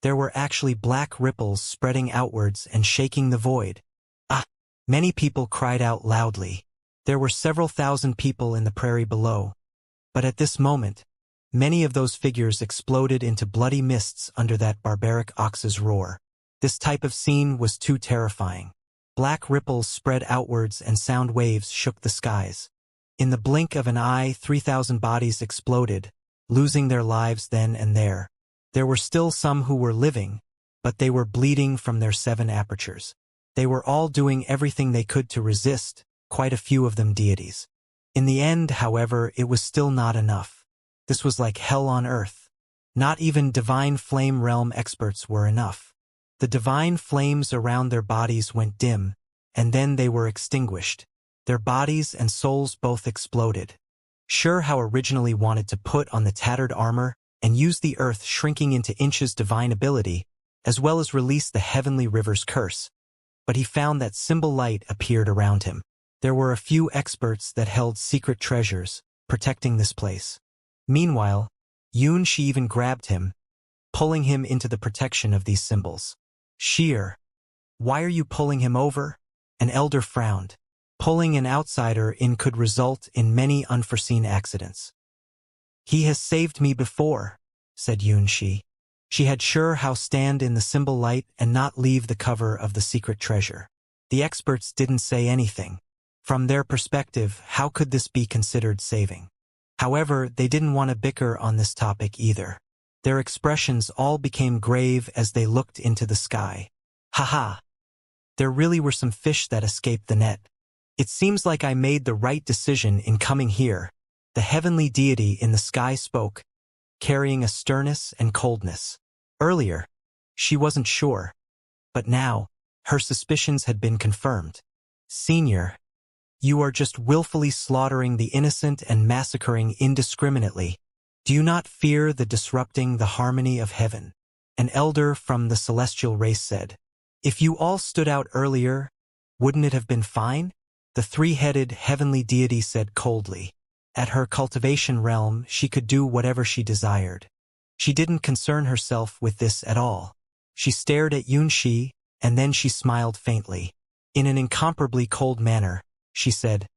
S1: There were actually black ripples spreading outwards and shaking the void. Ah! Many people cried out loudly. There were several thousand people in the prairie below. But at this moment, many of those figures exploded into bloody mists under that barbaric ox's roar. This type of scene was too terrifying. Black ripples spread outwards and sound waves shook the skies. In the blink of an eye, 3,000 bodies exploded, losing their lives then and there. There were still some who were living, but they were bleeding from their 7 apertures. They were all doing everything they could to resist, quite a few of them deities. In the end, however, it was still not enough. This was like hell on earth. Not even divine flame realm experts were enough. The divine flames around their bodies went dim, and then they were extinguished. Their bodies and souls both exploded. Sure how originally wanted to put on the tattered armor and use the earth shrinking into inches divine ability, as well as release the heavenly river's curse. But he found that symbol light appeared around him. There were a few experts that held secret treasures, protecting this place. Meanwhile, Xianxia even grabbed him, pulling him into the protection of these symbols. Sheer, why are you pulling him over? An elder frowned. Pulling an outsider in could result in many unforeseen accidents. He has saved me before, said Xianxia. She had sure how stand in the symbol light and not leave the cover of the secret treasure. The experts didn't say anything. From their perspective, how could this be considered saving? However, they didn't want to bicker on this topic either. Their expressions all became grave as they looked into the sky. Haha! There really were some fish that escaped the net. It seems like I made the right decision in coming here. The heavenly deity in the sky spoke, carrying a sternness and coldness. Earlier, she wasn't sure. But now, her suspicions had been confirmed. Senior, you are just willfully slaughtering the innocent and massacring indiscriminately. Do you not fear the disrupting the harmony of heaven? An elder from the celestial race said. If you all stood out earlier, wouldn't it have been fine? The 3-headed heavenly deity said coldly. At her cultivation realm, she could do whatever she desired. She didn't concern herself with this at all. She stared at Xianxia, and then she smiled faintly. In an incomparably cold manner, she said,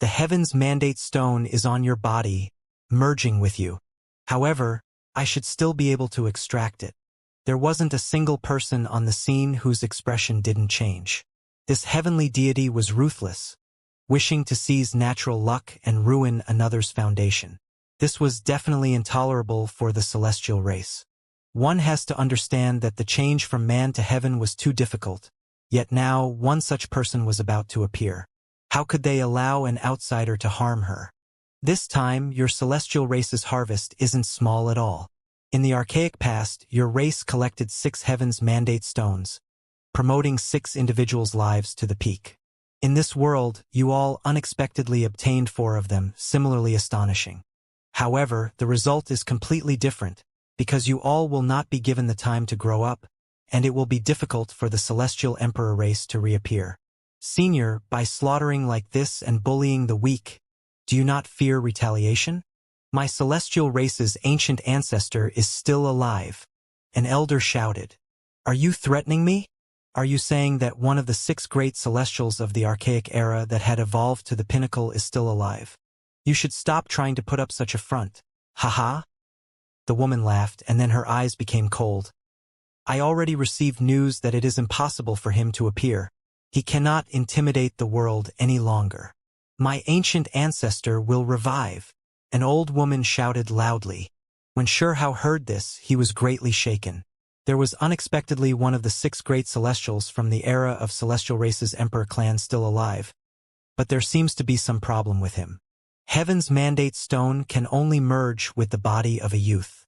S1: "The Heaven's Mandate stone is on your body, merging with you. However, I should still be able to extract it." There wasn't a single person on the scene whose expression didn't change. This heavenly deity was ruthless, wishing to seize natural luck and ruin another's foundation. This was definitely intolerable for the celestial race. One has to understand that the change from man to heaven was too difficult, yet now one such person was about to appear. How could they allow an outsider to harm her? This time, your celestial race's harvest isn't small at all. In the archaic past, your race collected 6 Heaven's Mandate stones, promoting 6 individuals' lives to the peak. In this world, you all unexpectedly obtained 4 of them, similarly astonishing. However, the result is completely different, because you all will not be given the time to grow up, and it will be difficult for the Celestial Emperor race to reappear. Senior, by slaughtering like this and bullying the weak, do you not fear retaliation? My celestial race's ancient ancestor is still alive, An elder shouted. Are you threatening me? Are you saying that one of the 6 great celestials of the archaic era that had evolved to the pinnacle is still alive? You should stop trying to put up such a front. Haha. The woman laughed, and then her eyes became cold. I already received news that it is impossible for him to appear. He cannot intimidate the world any longer. My ancient ancestor will revive. An old woman shouted loudly. When Shurhao heard this, he was greatly shaken. There was unexpectedly one of the 6 great celestials from the era of celestial races emperor clan still alive. But there seems to be some problem with him. Heaven's mandate stone can only merge with the body of a youth.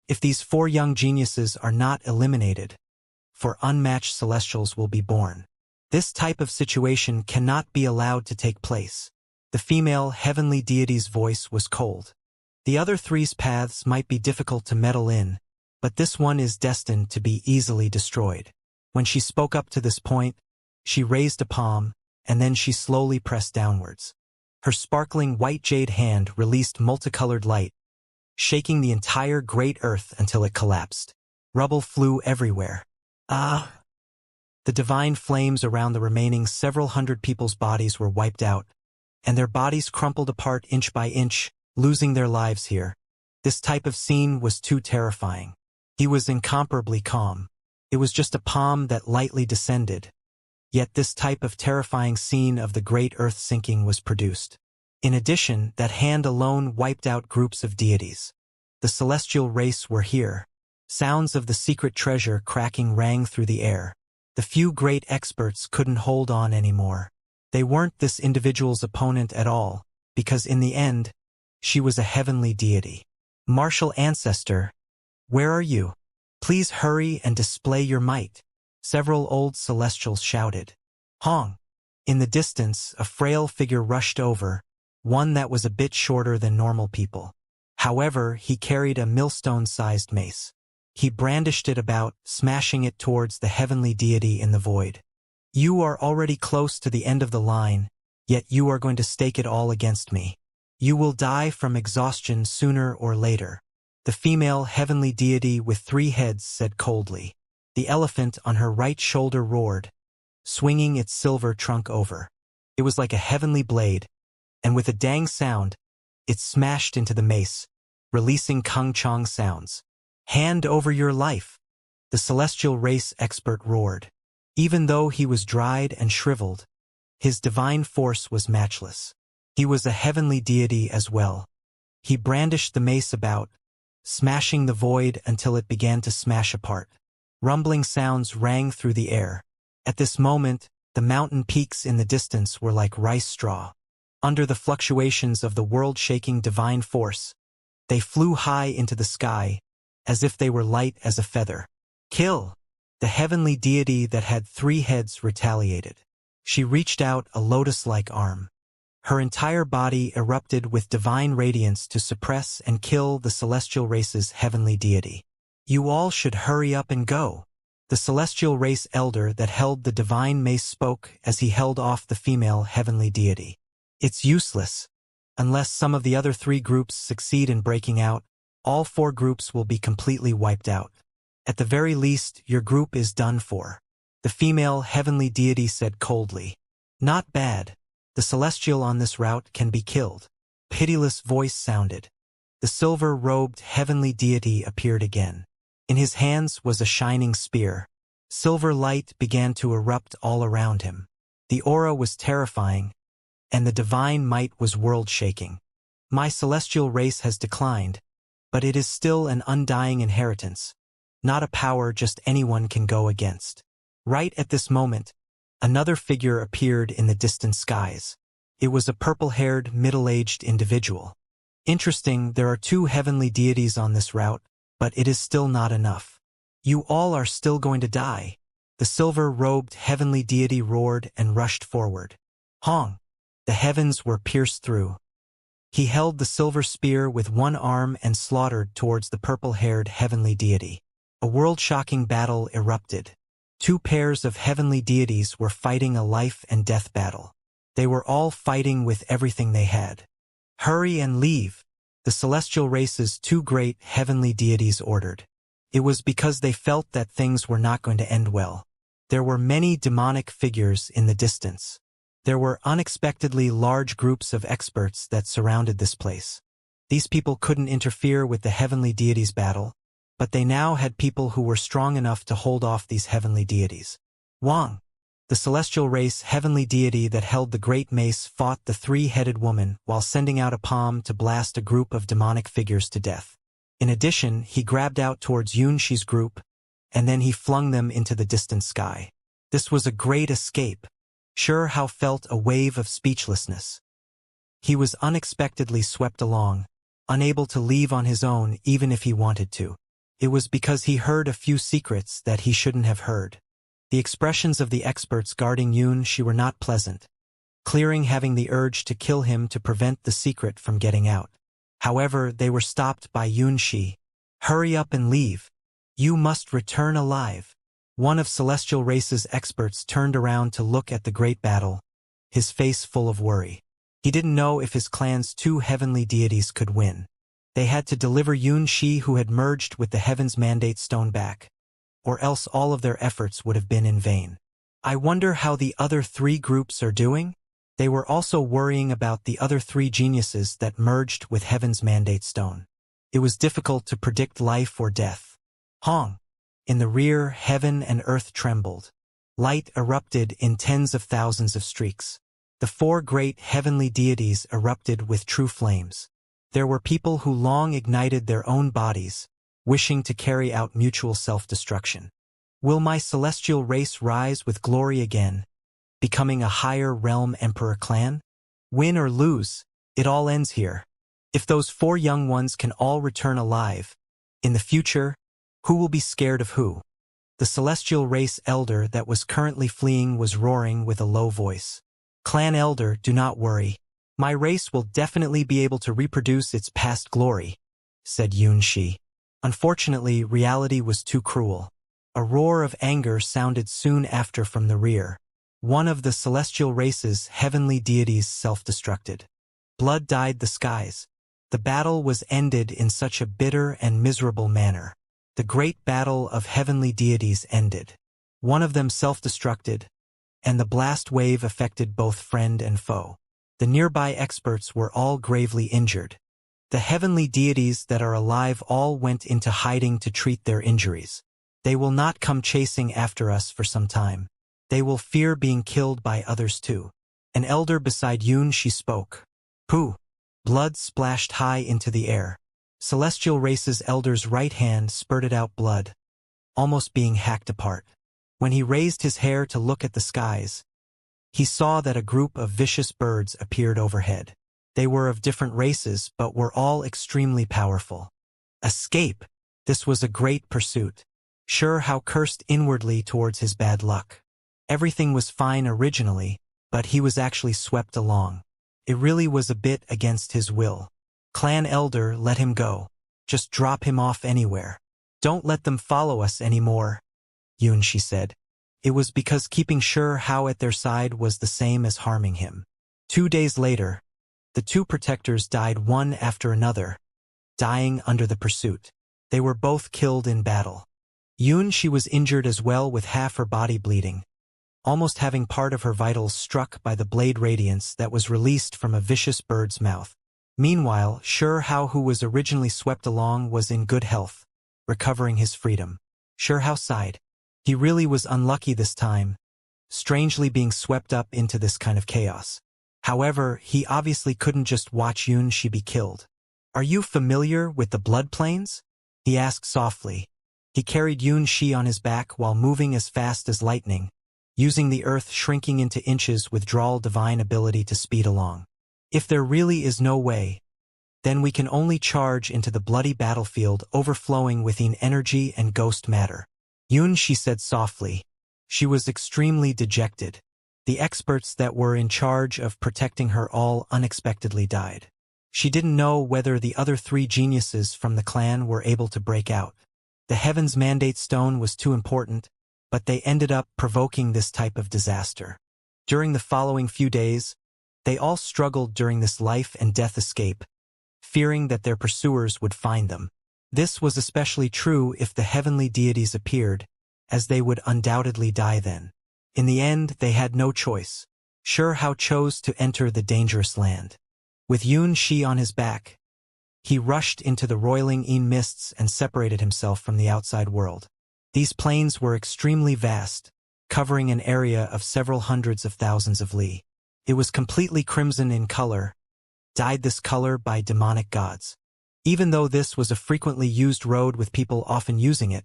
S1: If these 4 young geniuses are not eliminated, 4 unmatched celestials will be born. This type of situation cannot be allowed to take place. The female heavenly deity's voice was cold. The other 3's paths might be difficult to meddle in, but this one is destined to be easily destroyed. When she spoke up to this point, she raised a palm, and then she slowly pressed downwards. Her sparkling white jade hand released multicolored light, shaking the entire great earth until it collapsed. Rubble flew everywhere. Ah! The divine flames around the remaining several hundred people's bodies were wiped out, and their bodies crumpled apart inch by inch, losing their lives here. This type of scene was too terrifying. He was incomparably calm. It was just a palm that lightly descended. Yet this type of terrifying scene of the great earth sinking was produced. In addition, that hand alone wiped out groups of deities. The celestial race were here. Sounds of the secret treasure cracking rang through the air. The few great experts couldn't hold on anymore. They weren't this individual's opponent at all, because in the end, she was a heavenly deity. Martial ancestor, where are you? Please hurry and display your might. Several old celestials shouted. Hong! In the distance, a frail figure rushed over, one that was a bit shorter than normal people. However, he carried a millstone-sized mace. He brandished it about, smashing it towards the heavenly deity in the void. You are already close to the end of the line, yet you are going to stake it all against me. You will die from exhaustion sooner or later. The female heavenly deity with 3 heads said coldly. The elephant on her right shoulder roared, swinging its silver trunk over. It was like a heavenly blade, and with a dang sound, it smashed into the mace, releasing Kung Chong sounds. Hand over your life, the celestial race expert roared. Even though he was dried and shriveled, his divine force was matchless. He was a heavenly deity as well. He brandished the mace about, smashing the void until it began to smash apart. Rumbling sounds rang through the air. At this moment, the mountain peaks in the distance were like rice straw. Under the fluctuations of the world-shaking divine force, they flew high into the sky, as if they were light as a feather. Kill! The heavenly deity that had 3 heads retaliated. She reached out a lotus-like arm. Her entire body erupted with divine radiance to suppress and kill the celestial race's heavenly deity. You all should hurry up and go. The celestial race elder that held the divine mace spoke as he held off the female heavenly deity. It's useless. Unless some of the other 3 groups succeed in breaking out, all 4 groups will be completely wiped out. At the very least, your group is done for. The female heavenly deity said coldly. Not bad. The celestial on this route can be killed. Pitiless voice sounded. The silver-robed heavenly deity appeared again. In his hands was a shining spear. Silver light began to erupt all around him. The aura was terrifying, and the divine might was world-shaking. My celestial race has declined, but it is still an undying inheritance. Not a power just anyone can go against. Right at this moment, another figure appeared in the distant skies. It was a purple-haired, middle-aged individual. Interesting, there are 2 heavenly deities on this route, but it is still not enough. You all are still going to die. The silver-robed heavenly deity roared and rushed forward. Hong! The heavens were pierced through. He held the silver spear with 1 arm and slaughtered towards the purple-haired heavenly deity. A world-shocking battle erupted. 2 pairs of heavenly deities were fighting a life-and-death battle. They were all fighting with everything they had. Hurry and leave, the celestial race's 2 great heavenly deities ordered. It was because they felt that things were not going to end well. There were many demonic figures in the distance. There were unexpectedly large groups of experts that surrounded this place. These people couldn't interfere with the heavenly deities' battle, but they now had people who were strong enough to hold off these heavenly deities. Wang, the celestial race heavenly deity that held the great mace, fought the three-headed woman while sending out a palm to blast a group of demonic figures to death. In addition, he grabbed out towards Yunxi's group, and then he flung them into the distant sky. This was a great escape. Sure Hao felt a wave of speechlessness. He was unexpectedly swept along, unable to leave on his own even if he wanted to. It was because he heard a few secrets that he shouldn't have heard. The expressions of the experts guarding Yunxi were not pleasant, clearing having the urge to kill him to prevent the secret from getting out. However, they were stopped by Yunxi. "Hurry up and leave. You must return alive." One of Celestial Race's experts turned around to look at the great battle, his face full of worry. He didn't know if his clan's two heavenly deities could win. They had to deliver Yunxi, who had merged with the Heaven's Mandate Stone, back, or else all of their efforts would have been in vain. I wonder how the other three groups are doing? They were also worrying about the other three geniuses that merged with Heaven's Mandate Stone. It was difficult to predict life or death. Hong. In the rear, heaven and earth trembled. Light erupted in tens of thousands of streaks. The four great heavenly deities erupted with true flames. There were people who long ignited their own bodies, wishing to carry out mutual self-destruction. Will my celestial race rise with glory again, becoming a higher realm emperor clan? Win or lose, it all ends here. If those four young ones can all return alive, in the future, who will be scared of who? The celestial race elder that was currently fleeing was roaring with a low voice. "Clan elder, do not worry. My race will definitely be able to reproduce its past glory," said Yunxi. Unfortunately, reality was too cruel. A roar of anger sounded soon after from the rear. One of the celestial race's heavenly deities self-destructed. Blood dyed the skies. The battle was ended in such a bitter and miserable manner. The great battle of heavenly deities ended. One of them self-destructed, and the blast wave affected both friend and foe. The nearby experts were all gravely injured. The heavenly deities that are alive all went into hiding to treat their injuries. They will not come chasing after us for some time. They will fear being killed by others too. An elder beside Yunxi spoke. Pooh! Blood splashed high into the air. Celestial Race's elder's right hand spurted out blood, almost being hacked apart. When he raised his hair to look at the skies, he saw that a group of vicious birds appeared overhead. They were of different races but were all extremely powerful. Escape! This was a great pursuit. Sure Hao cursed inwardly towards his bad luck. Everything was fine originally, but he was actually swept along. It really was a bit against his will. Clan elder, let him go. Just drop him off anywhere. Don't let them follow us anymore, Yunxi said. It was because keeping Sure Hao at their side was the same as harming him. 2 days later, the two protectors died one after another, dying under the pursuit. They were both killed in battle. Yunxi was injured as well, with half her body bleeding, almost having part of her vitals struck by the blade radiance that was released from a vicious bird's mouth. Meanwhile, Sure Hao, who was originally swept along, was in good health, recovering his freedom. Sure Hao sighed. He really was unlucky this time, strangely being swept up into this kind of chaos. However, he obviously couldn't just watch Yunxi be killed. Are you familiar with the blood planes? He asked softly. He carried Yunxi on his back while moving as fast as lightning, using the earth shrinking into inches withdrawal divine ability to speed along. If there really is no way, then we can only charge into the bloody battlefield overflowing within energy and ghost matter. Yunxi said softly. She was extremely dejected. The experts that were in charge of protecting her all unexpectedly died. She didn't know whether the other three geniuses from the clan were able to break out. The Heaven's Mandate Stone was too important, but they ended up provoking this type of disaster. During the following few days, they all struggled during this life and death escape, fearing that their pursuers would find them. This was especially true if the heavenly deities appeared, as they would undoubtedly die then. In the end, they had no choice. Hao chose to enter the dangerous land. With Xianxia on his back, he rushed into the roiling mists and separated himself from the outside world. These plains were extremely vast, covering an area of several hundreds of thousands of li. It was completely crimson in color, dyed this color by demonic gods. Even though this was a frequently used road with people often using it,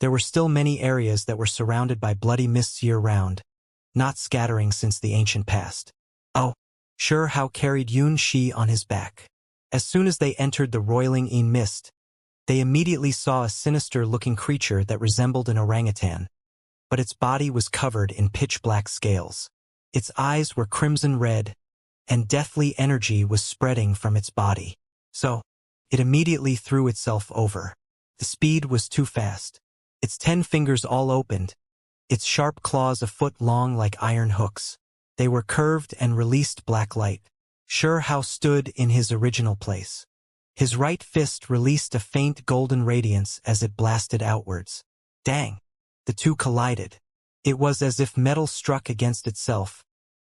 S1: there were still many areas that were surrounded by bloody mists year-round, not scattering since the ancient past. Oh, Hao carried Xianxia on his back. As soon as they entered the roiling mist, they immediately saw a sinister-looking creature that resembled an orangutan, but its body was covered in pitch-black scales. Its eyes were crimson red, and deathly energy was spreading from its body. So, it immediately threw itself over. The speed was too fast. Its 10 fingers all opened, its sharp claws a foot long like iron hooks. They were curved and released black light. Hao stood in his original place. His right fist released a faint golden radiance as it blasted outwards. Dang! The two collided. It was as if metal struck against itself,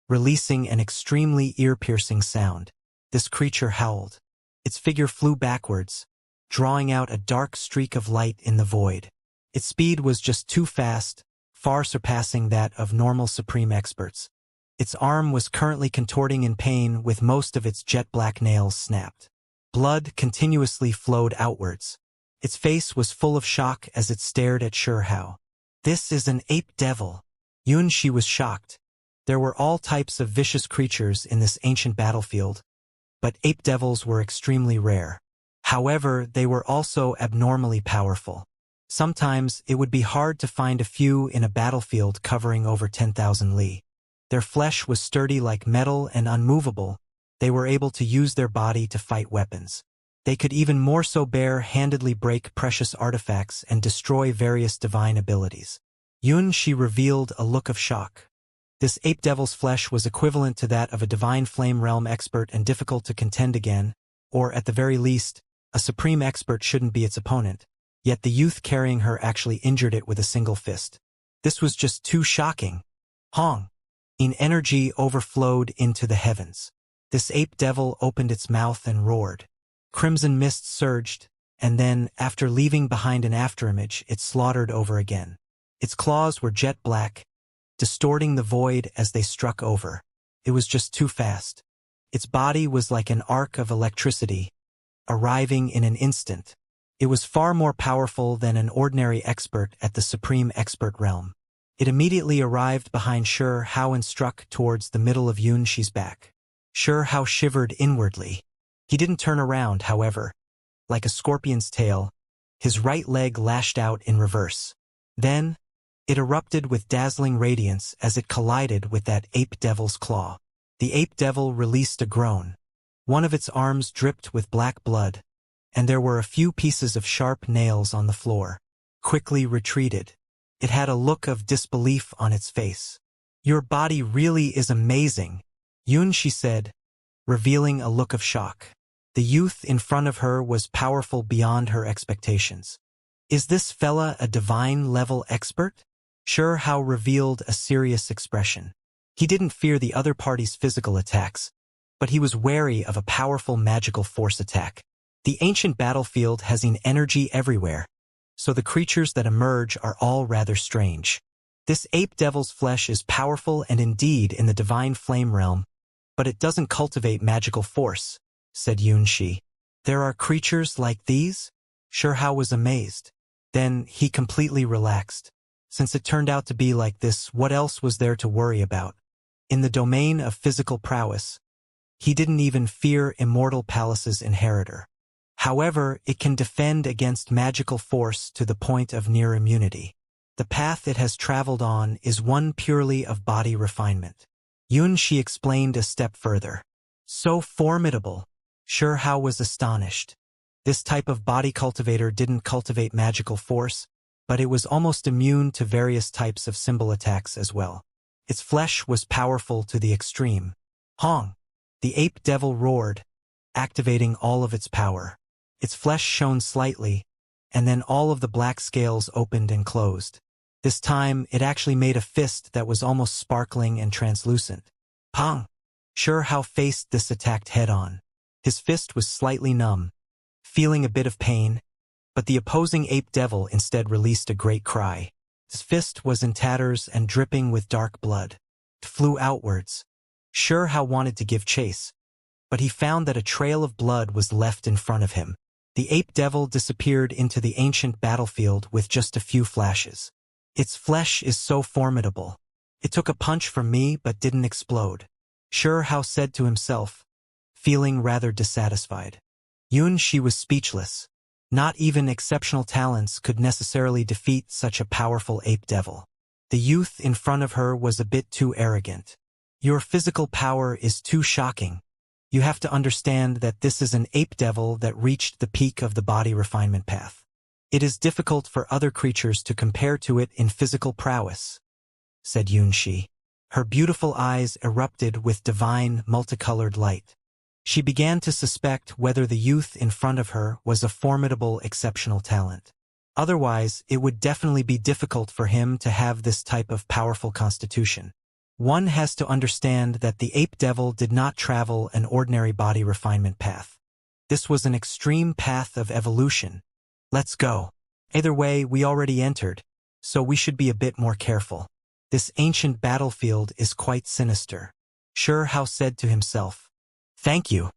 S1: releasing an extremely ear-piercing sound. This creature howled. Its figure flew backwards, drawing out a dark streak of light in the void. Its speed was just too fast, far surpassing that of normal supreme experts. Its arm was currently contorting in pain with most of its jet-black nails snapped. Blood continuously flowed outwards. Its face was full of shock as it stared at Hao. This is an ape devil. Xianxia was shocked. There were all types of vicious creatures in this ancient battlefield, but ape devils were extremely rare. However, they were also abnormally powerful. Sometimes it would be hard to find a few in a battlefield covering over 10,000 li. Their flesh was sturdy like metal and unmovable. They were able to use their body to fight weapons. They could even more so bare-handedly break precious artifacts and destroy various divine abilities. Xianxia revealed a look of shock. This ape devil's flesh was equivalent to that of a divine flame realm expert and difficult to contend again, or at the very least, a supreme expert shouldn't be its opponent. Yet the youth carrying her actually injured it with a single fist. This was just too shocking. Hong! Energy overflowed into the heavens. This ape devil opened its mouth and roared. Crimson mist surged, and then, after leaving behind an afterimage, it slaughtered over again. Its claws were jet black, distorting the void as they struck over. It was just too fast. Its body was like an arc of electricity, arriving in an instant. It was far more powerful than an ordinary expert at the supreme expert realm. It immediately arrived behind Hao and struck towards the middle of Xianxia's back. Hao shivered inwardly. He didn't turn around, however. Like a scorpion's tail, his right leg lashed out in reverse. Then, it erupted with dazzling radiance as it collided with that ape devil's claw. The ape devil released a groan. One of its arms dripped with black blood, and there were a few pieces of sharp nails on the floor. Quickly retreated. It had a look of disbelief on its face. "Your body really is amazing," Xianxia said, revealing a look of shock. The youth in front of her was powerful beyond her expectations. "Is this fella a divine-level expert?" Hao revealed a serious expression. He didn't fear the other party's physical attacks, but he was wary of a powerful magical force attack. The ancient battlefield has energy everywhere, so the creatures that emerge are all rather strange. This ape devil's flesh is powerful and indeed in the divine flame realm, but it doesn't cultivate magical force, said Xianxia. "There are creatures like these?" Hao was amazed. Then he completely relaxed. Since it turned out to be like this, what else was there to worry about? In the domain of physical prowess, he didn't even fear Immortal Palace's inheritor. However, it can defend against magical force to the point of near immunity. The path it has traveled on is one purely of body refinement. Xianxia explained a step further. "So formidable." Hao was astonished. This type of body cultivator didn't cultivate magical force, but it was almost immune to various types of symbol attacks as well. Its flesh was powerful to the extreme. Hong! The ape devil roared, activating all of its power. Its flesh shone slightly, and then all of the black scales opened and closed. This time, it actually made a fist that was almost sparkling and translucent. Pong! Xianxia faced this attack head-on. His fist was slightly numb, feeling a bit of pain, but the opposing ape devil instead released a great cry. His fist was in tatters and dripping with dark blood. It flew outwards. Xianxia wanted to give chase, but he found that a trail of blood was left in front of him. The ape devil disappeared into the ancient battlefield with just a few flashes. Its flesh is so formidable. It took a punch from me but didn't explode, Xianxia said to himself, feeling rather dissatisfied. She was speechless. Not even exceptional talents could necessarily defeat such a powerful ape devil. The youth in front of her was a bit too arrogant. Your physical power is too shocking. You have to understand that this is an ape devil that reached the peak of the body refinement path. It is difficult for other creatures to compare to it in physical prowess, said Xianxia. Her beautiful eyes erupted with divine, multicolored light. She began to suspect whether the youth in front of her was a formidable, exceptional talent. Otherwise, it would definitely be difficult for him to have this type of powerful constitution. One has to understand that the ape devil did not travel an ordinary body refinement path. This was an extreme path of evolution. Let's go. Either way, we already entered, so we should be a bit more careful. This ancient battlefield is quite sinister, Xianxia said to himself. Thank you.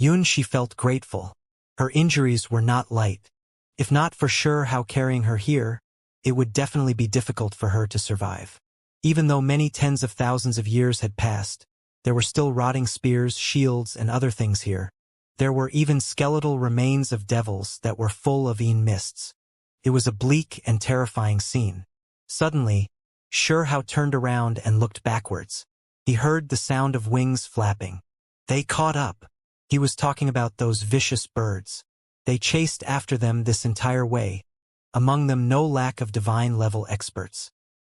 S1: Xianxia felt grateful. Her injuries were not light. If not for Xianxia carrying her here, it would definitely be difficult for her to survive. Even though many tens of thousands of years had passed, there were still rotting spears, shields, and other things here. There were even skeletal remains of devils that were full of mists. It was a bleak and terrifying scene. Suddenly, Xianxia turned around and looked backwards. He heard the sound of wings flapping. They caught up. He was talking about those vicious birds. They chased after them this entire way, among them no lack of divine-level experts.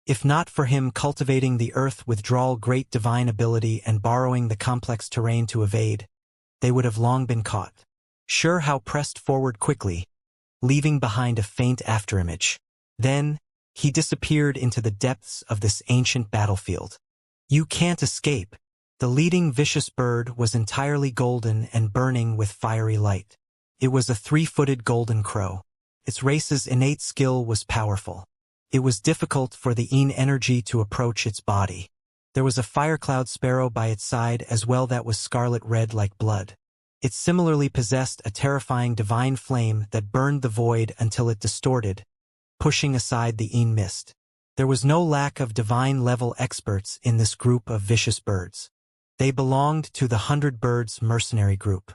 S1: If not for him cultivating the earth withdrawal great divine ability and borrowing the complex terrain to evade, they would have long been caught. Xianxia pressed forward quickly, leaving behind a faint afterimage. Then, he disappeared into the depths of this ancient battlefield. You can't escape. The leading vicious bird was entirely golden and burning with fiery light. It was a 3-footed golden crow. Its race's innate skill was powerful. It was difficult for the energy to approach its body. There was a firecloud sparrow by its side as well that was scarlet red like blood. It similarly possessed a terrifying divine flame that burned the void until it distorted, pushing aside the mist. There was no lack of divine-level experts in this group of vicious birds. They belonged to the 100 Birds mercenary group.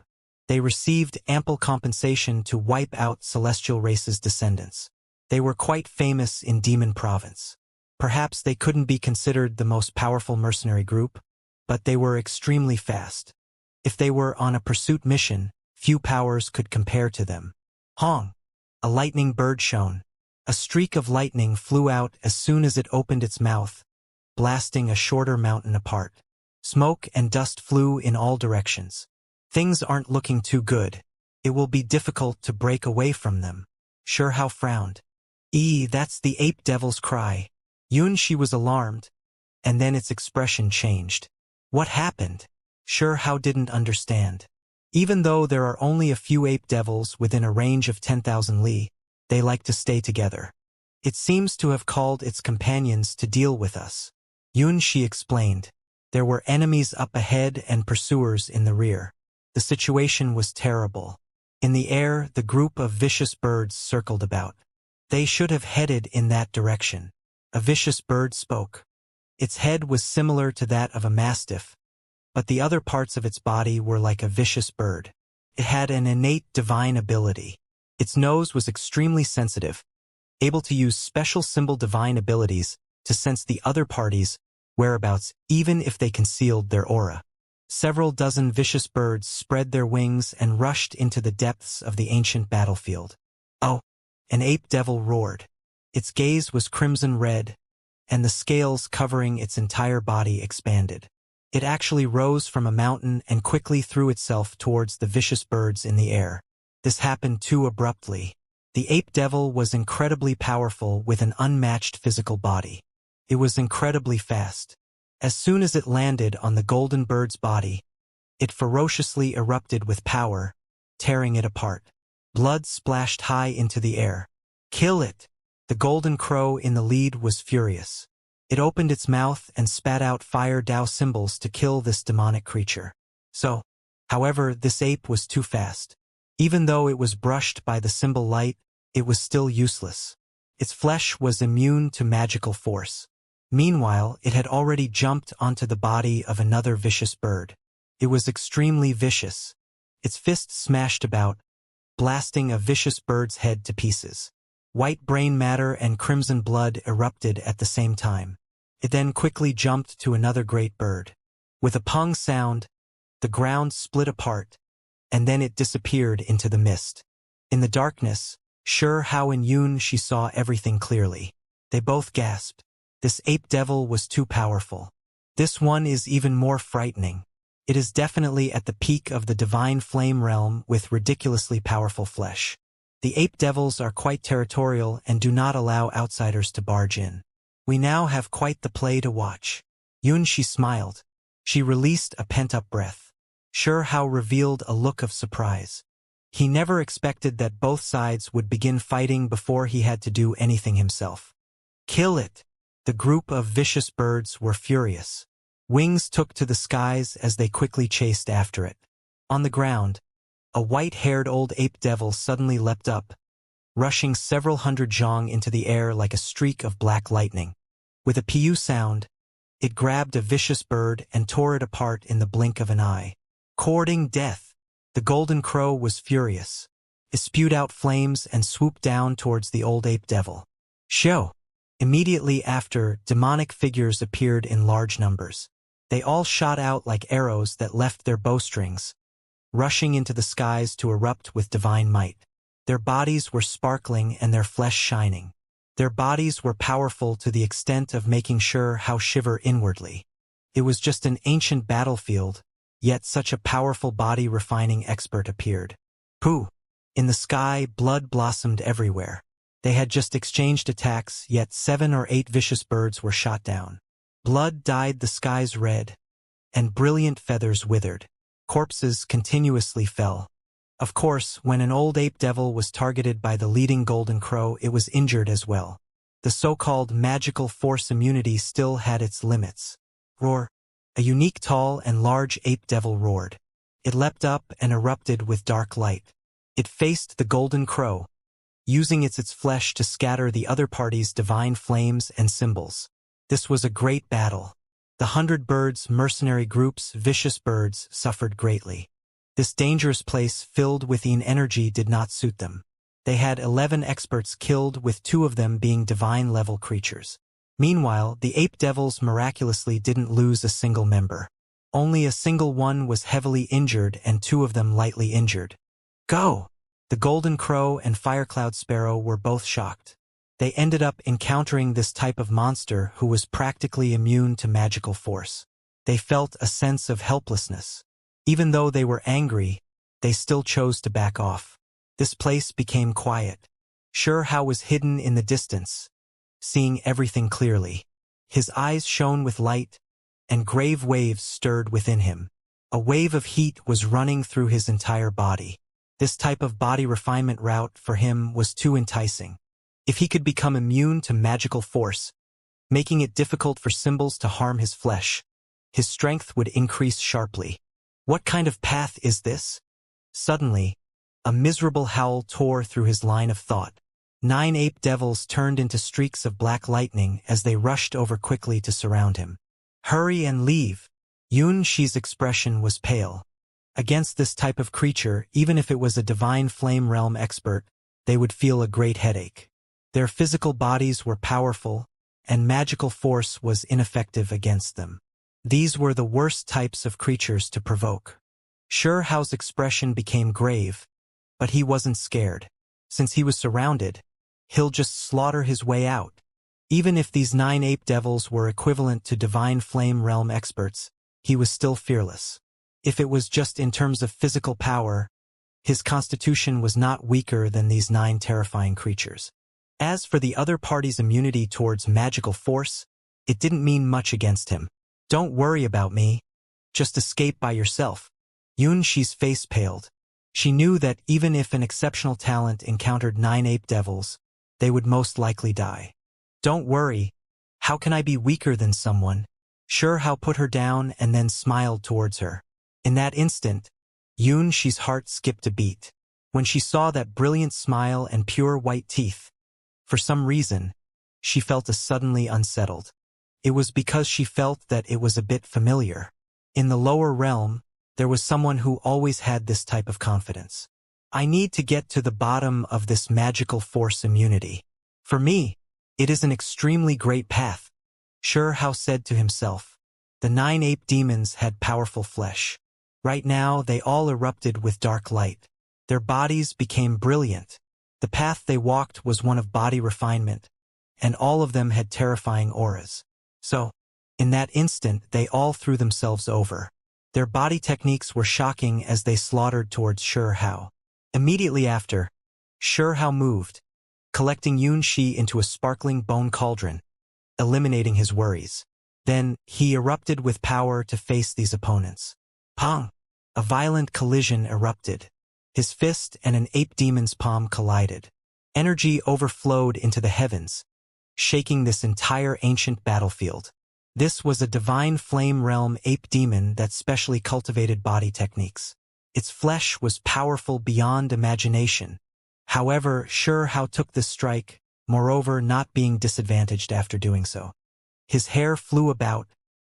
S1: They received ample compensation to wipe out celestial races' descendants. They were quite famous in Demon Province. Perhaps they couldn't be considered the most powerful mercenary group, but they were extremely fast. If they were on a pursuit mission, few powers could compare to them. Hong! A lightning bird shone. A streak of lightning flew out as soon as it opened its mouth, blasting a shorter mountain apart. Smoke and dust flew in all directions. Things aren't looking too good. It will be difficult to break away from them. Xianxia frowned. That's the ape devil's cry. Xianxia was alarmed, and then its expression changed. What happened? Xianxia didn't understand. Even though there are only a few ape devils within a range of 10,000 li, they like to stay together. It seems to have called its companions to deal with us. Xianxia explained. There were enemies up ahead and pursuers in the rear. The situation was terrible. In the air, the group of vicious birds circled about. They should have headed in that direction. A vicious bird spoke. Its head was similar to that of a mastiff, but the other parts of its body were like a vicious bird. It had an innate divine ability. Its nose was extremely sensitive, able to use special symbol divine abilities to sense the other party's whereabouts even if they concealed their aura. Several dozen vicious birds spread their wings and rushed into the depths of the ancient battlefield. Oh! An ape devil roared. Its gaze was crimson red, and the scales covering its entire body expanded. It actually rose from a mountain and quickly threw itself towards the vicious birds in the air. This happened too abruptly. The ape devil was incredibly powerful with an unmatched physical body. It was incredibly fast. As soon as it landed on the golden bird's body, it ferociously erupted with power, tearing it apart. Blood splashed high into the air. "Kill it!" The golden crow in the lead was furious. It opened its mouth and spat out fire Dao symbols to kill this demonic creature. However, this ape was too fast. Even though it was brushed by the symbol light, it was still useless. Its flesh was immune to magical force. Meanwhile, it had already jumped onto the body of another vicious bird. It was extremely vicious. Its fists smashed about, blasting a vicious bird's head to pieces. White brain matter and crimson blood erupted at the same time. It then quickly jumped to another great bird. With a pong sound, the ground split apart, and then it disappeared into the mist. In the darkness, Hao and Yun she saw everything clearly. They both gasped. This ape devil was too powerful. This one is even more frightening. It is definitely at the peak of the divine flame realm with ridiculously powerful flesh. The ape devils are quite territorial and do not allow outsiders to barge in. We now have quite the play to watch. Yun she smiled. She released a pent-up breath. Hao revealed a look of surprise. He never expected that both sides would begin fighting before he had to do anything himself. "Kill it!" The group of vicious birds were furious. Wings took to the skies as they quickly chased after it. On the ground, a white-haired old ape devil suddenly leapt up, rushing several hundred zhong into the air like a streak of black lightning. With a piu sound, it grabbed a vicious bird and tore it apart in the blink of an eye. Courting death, the golden crow was furious. It spewed out flames and swooped down towards the old ape devil. Show! Immediately after, demonic figures appeared in large numbers. They all shot out like arrows that left their bowstrings, rushing into the skies to erupt with divine might. Their bodies were sparkling and their flesh shining. Their bodies were powerful to the extent of making Hao shiver inwardly. It was just an ancient battlefield, yet such a powerful body-refining expert appeared. Pooh! In the sky, blood blossomed everywhere. They had just exchanged attacks, yet 7 or 8 vicious birds were shot down. Blood dyed the skies red, and brilliant feathers withered. Corpses continuously fell. Of course, when an old ape devil was targeted by the leading golden crow, it was injured as well. The so-called magical force immunity still had its limits. Roar! A unique tall and large ape devil roared. It leapt up and erupted with dark light. It faced the golden crow, using its flesh to scatter the other party's divine flames and symbols. This was a great battle. The 100 birds, mercenary groups, vicious birds, suffered greatly. This dangerous place filled with energy did not suit them. They had 11 experts killed, with 2 of them being divine-level creatures. Meanwhile, the ape devils miraculously didn't lose a single member. Only a single one was heavily injured and 2 of them lightly injured. Go! The golden crow and firecloud sparrow were both shocked. They ended up encountering this type of monster who was practically immune to magical force. They felt a sense of helplessness. Even though they were angry, they still chose to back off. This place became quiet. Hao was hidden in the distance, seeing everything clearly. His eyes shone with light, and grave waves stirred within him. A wave of heat was running through his entire body. This type of body refinement route for him was too enticing. If he could become immune to magical force, making it difficult for symbols to harm his flesh, his strength would increase sharply. What kind of path is this? Suddenly, a miserable howl tore through his line of thought. 9 ape devils turned into streaks of black lightning as they rushed over quickly to surround him. Hurry and leave! Yun Shi's expression was pale. Against this type of creature, even if it was a divine flame realm expert, they would feel a great headache. Their physical bodies were powerful, and magical force was ineffective against them. These were the worst types of creatures to provoke. Hao's expression became grave, but he wasn't scared. Since he was surrounded, he'll just slaughter his way out. Even if these 9 ape devils were equivalent to divine flame realm experts, he was still fearless. If it was just in terms of physical power, His constitution was not weaker than these 9 terrifying creatures. As for the other party's immunity towards magical force, it didn't mean much against him. "Don't worry about me. Just escape by yourself." Xianxia's face paled. She knew that even if an exceptional talent encountered 9 ape devils, they would most likely die. "Don't worry. How can I be weaker than someone?" Xianxia put her down and then smiled towards her. In that instant, Xianxia's heart skipped a beat. When she saw that brilliant smile and pure white teeth, for some reason, she felt suddenly unsettled. It was because she felt that it was a bit familiar. In the lower realm, there was someone who always had this type of confidence. "I need to get to the bottom of this magical force immunity. For me, it is an extremely great path," Xianxia said to himself. The 9 ape demons had powerful flesh. Right now, they all erupted with dark light. Their bodies became brilliant. The path they walked was one of body refinement, and all of them had terrifying auras. So, in that instant, they all threw themselves over. Their body techniques were shocking as they slaughtered towards Xianxia. Immediately after, Xianxia moved, collecting Xianxia into a sparkling bone cauldron, eliminating his worries. Then, he erupted with power to face these opponents. Pong! A violent collision erupted. His fist and an ape demon's palm collided. Energy overflowed into the heavens, shaking this entire ancient battlefield. This was a divine flame realm ape demon that specially cultivated body techniques. Its flesh was powerful beyond imagination. However, Xianxia took this strike, moreover not being disadvantaged after doing so. His hair flew about,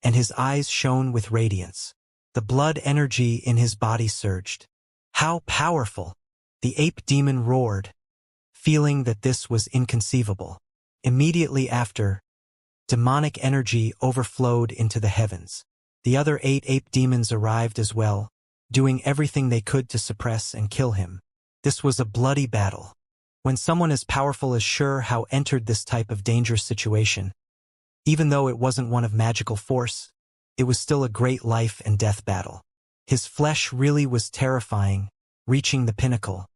S1: and his eyes shone with radiance. The blood energy in his body surged. How powerful! The ape demon roared, feeling that this was inconceivable. Immediately after, demonic energy overflowed into the heavens. The other 8 ape demons arrived as well, doing everything they could to suppress and kill him. This was a bloody battle. When someone as powerful as Xianxia entered this type of dangerous situation, even though it wasn't one of magical force, it was still a great life and death battle. His flesh really was terrifying, reaching the pinnacle.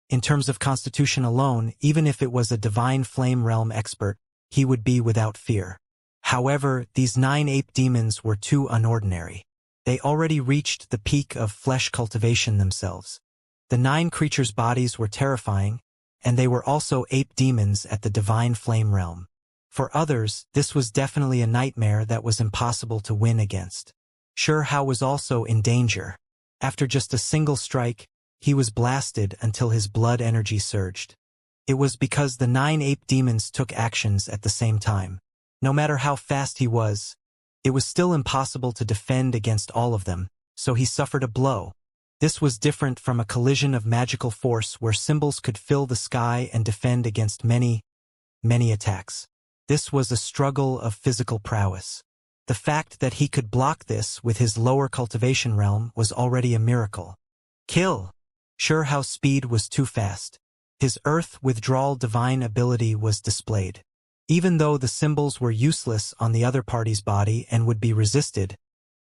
S1: In terms of constitution alone, even if it was a divine flame realm expert, he would be without fear. However, these 9 ape demons were too unordinary. They already reached the peak of flesh cultivation themselves. The 9 creatures' bodies were terrifying, and they were also ape demons at the divine flame realm. For others, this was definitely a nightmare that was impossible to win against. Xianxia was also in danger. After just a single strike, he was blasted until his blood energy surged. It was because the 9 ape demons took actions at the same time. No matter how fast he was, it was still impossible to defend against all of them, so he suffered a blow. This was different from a collision of magical force where symbols could fill the sky and defend against many attacks. This was a struggle of physical prowess. The fact that he could block this with his lower cultivation realm was already a miracle. Kill! Xianxia's speed was too fast. His earth withdrawal divine ability was displayed. Even though the symbols were useless on the other party's body and would be resisted,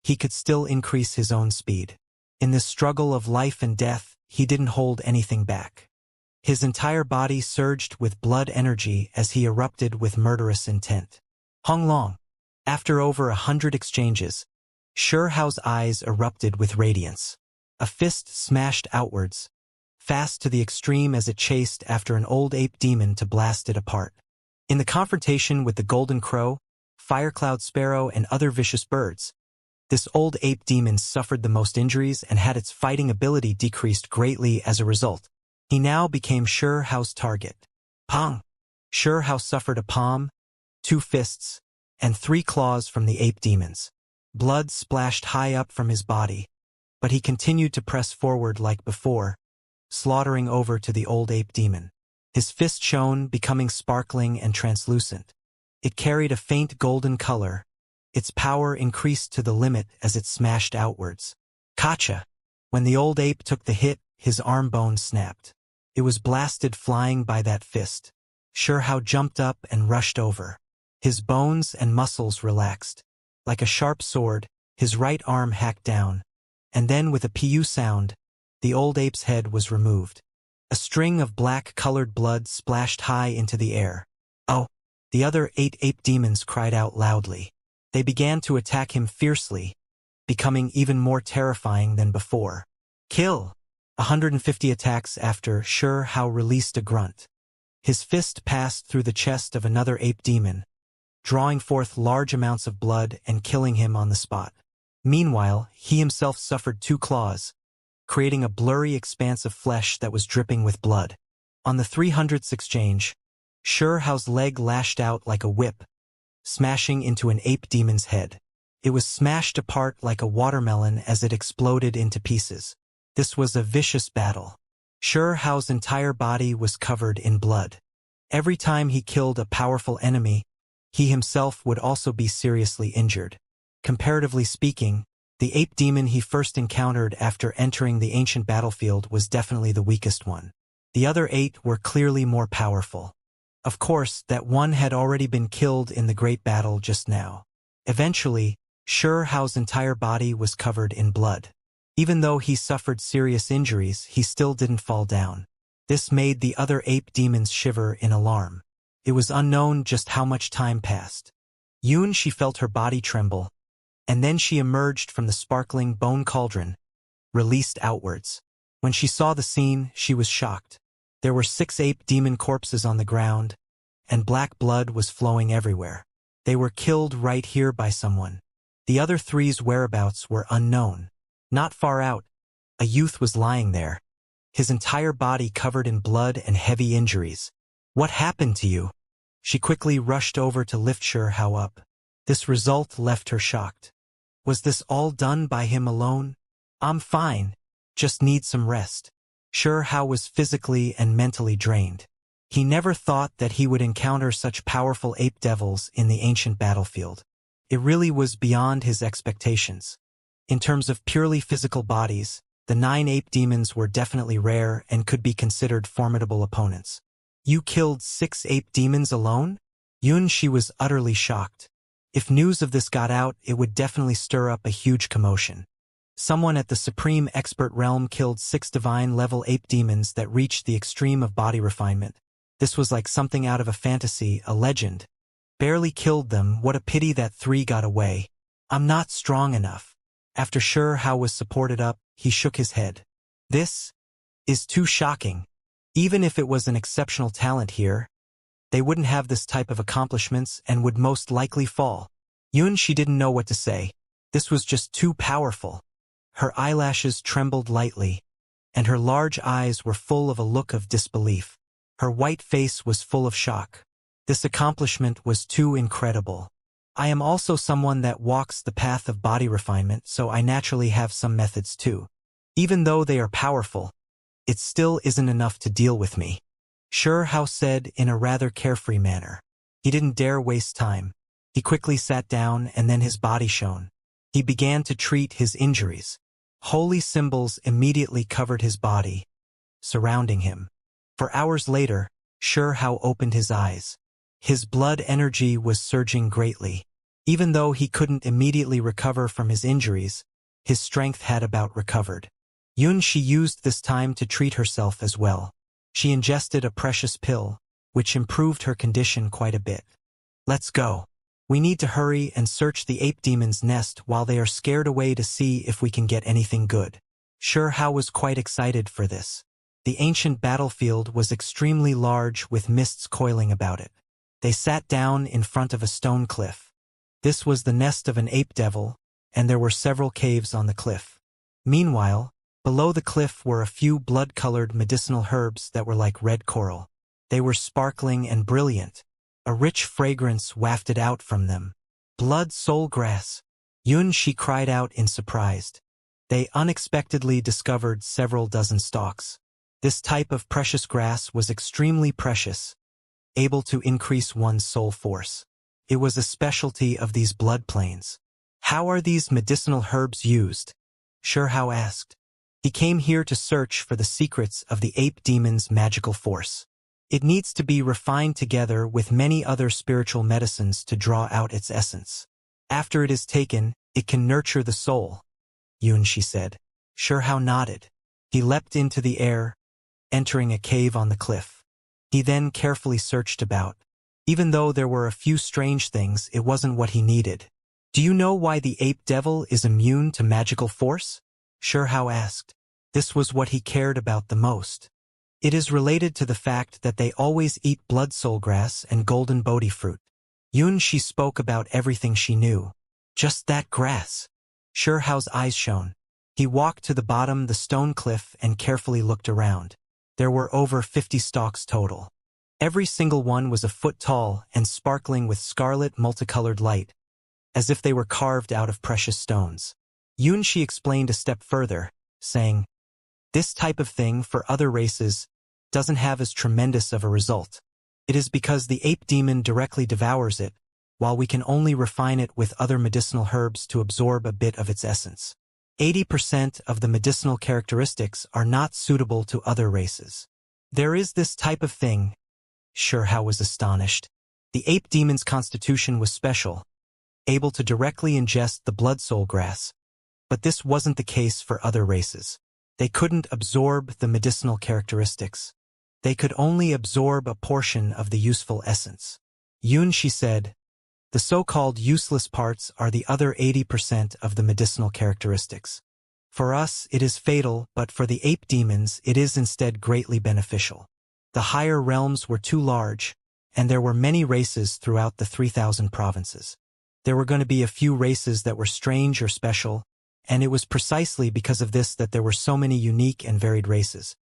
S1: he could still increase his own speed. In this struggle of life and death, he didn't hold anything back. His entire body surged with blood energy as he erupted with murderous intent. Honglong. After over 100 exchanges, Xianxia's eyes erupted with radiance. A fist smashed outwards, fast to the extreme as it chased after an old ape demon to blast it apart. In the confrontation with the golden crow, firecloud sparrow, and other vicious birds, this old ape demon suffered the most injuries and had its fighting ability decreased greatly as a result. He now became Xianxia's target. Pong! Xianxia suffered a palm, 2 fists, and 3 claws from the ape demons. Blood splashed high up from his body, but he continued to press forward like before, slaughtering over to the old ape demon. His fist shone, becoming sparkling and translucent. It carried a faint golden color. Its power increased to the limit as it smashed outwards. Kacha! When the old ape took the hit, his arm bone snapped. It was blasted flying by that fist. Xianxia jumped up and rushed over. His bones and muscles relaxed. Like a sharp sword, his right arm hacked down, and then with a pu sound, the old ape's head was removed. A string of black-colored blood splashed high into the air. "Oh!" The other 8 ape demons cried out loudly. They began to attack him fiercely, becoming even more terrifying than before. "Kill!" 150 attacks after Sure Hao released a grunt. His fist passed through the chest of another ape demon, drawing forth large amounts of blood and killing him on the spot. Meanwhile, he himself suffered 2 claws, creating a blurry expanse of flesh that was dripping with blood. On the 300th exchange, Sure Hao's leg lashed out like a whip, smashing into an ape demon's head. It was smashed apart like a watermelon as it exploded into pieces. This was a vicious battle. Sure Hao's entire body was covered in blood. Every time he killed a powerful enemy, he himself would also be seriously injured. Comparatively speaking, the ape demon he first encountered after entering the ancient battlefield was definitely the weakest one. The other 8 were clearly more powerful. Of course, that one had already been killed in the great battle just now. Eventually, Sure Hao's entire body was covered in blood. Even though he suffered serious injuries, he still didn't fall down. This made the other ape demons shiver in alarm. It was unknown just how much time passed. She felt her body tremble, and then she emerged from the sparkling bone cauldron, released outwards. When she saw the scene, she was shocked. There were 6 ape demon corpses on the ground, and black blood was flowing everywhere. They were killed right here by someone. The other 3's whereabouts were unknown. Not far out, a youth was lying there, his entire body covered in blood and heavy injuries. "What happened to you?" She quickly rushed over to lift Sure Hao up. This result left her shocked. Was this all done by him alone? "I'm fine. Just need some rest." Sure Hao was physically and mentally drained. He never thought that he would encounter such powerful ape devils in the ancient battlefield. It really was beyond his expectations. In terms of purely physical bodies, the 9 ape demons were definitely rare and could be considered formidable opponents. "You killed 6 ape demons alone?" She was utterly shocked. If news of this got out, it would definitely stir up a huge commotion. Someone at the Supreme Expert realm killed 6 divine-level ape demons that reached the extreme of body refinement. This was like something out of a fantasy, a legend. Barely killed them, what a pity that 3 got away. "I'm not strong enough." After Sure Hao was supported up, he shook his head. "This is too shocking. Even if it was an exceptional talent here, they wouldn't have this type of accomplishments and would most likely fall." She didn't know what to say. This was just too powerful. Her eyelashes trembled lightly, and her large eyes were full of a look of disbelief. Her white face was full of shock. This accomplishment was too incredible. "I am also someone that walks the path of body refinement, so I naturally have some methods too. Even though they are powerful, it still isn't enough to deal with me," Sure Hao said in a rather carefree manner. He didn't dare waste time. He quickly sat down and then his body shone. He began to treat his injuries. Holy symbols immediately covered his body, surrounding him. For hours later, Sure Hao opened his eyes. His blood energy was surging greatly. Even though he couldn't immediately recover from his injuries, his strength had about recovered. She used this time to treat herself as well. She ingested a precious pill, which improved her condition quite a bit. "Let's go. We need to hurry and search the ape demon's nest while they are scared away to see if we can get anything good." Sure Hao was quite excited for this. The ancient battlefield was extremely large with mists coiling about it. They sat down in front of a stone cliff. This was the nest of an ape devil, and there were several caves on the cliff. Meanwhile, below the cliff were a few blood-colored medicinal herbs that were like red coral. They were sparkling and brilliant. A rich fragrance wafted out from them. "Blood soul grass!" She cried out in surprise. They unexpectedly discovered several dozen stalks. This type of precious grass was extremely precious, able to increase one's soul force. It was a specialty of these blood plains. "How are these medicinal herbs used?" Sure Hao asked. He came here to search for the secrets of the ape demon's magical force. It needs to be refined together with many other spiritual medicines to draw out its essence. After it is taken, it can nurture the soul, she said. Sure Hao nodded. He leapt into the air, entering a cave on the cliff. He then carefully searched about. Even though there were a few strange things, it wasn't what he needed. Do you know why the ape devil is immune to magical force? Xianxia asked. This was what he cared about the most. It is related to the fact that they always eat blood soul grass and golden bodhi fruit. Xianxia spoke about everything she knew. Just that grass. Xiao's eyes shone. He walked to the bottom of the stone cliff and carefully looked around. There were over 50 stalks total. Every single one was a foot tall and sparkling with scarlet multicolored light, as if they were carved out of precious stones. Xianxia explained a step further, saying, this type of thing for other races doesn't have as tremendous of a result. It is because the ape demon directly devours it, while we can only refine it with other medicinal herbs to absorb a bit of its essence. 80% of the medicinal characteristics are not suitable to other races. There is this type of thing. Xianxia was astonished. The ape demon's constitution was special, able to directly ingest the blood soul grass. But this wasn't the case for other races. They couldn't absorb the medicinal characteristics. They could only absorb a portion of the useful essence. Xianxia said, the so-called useless parts are the other 80% of the medicinal characteristics. For us, it is fatal, but for the ape demons, it is instead greatly beneficial. The higher realms were too large, and there were many races throughout the 3,000 provinces. There were going to be a few races that were strange or special, and it was precisely because of this that there were so many unique and varied races.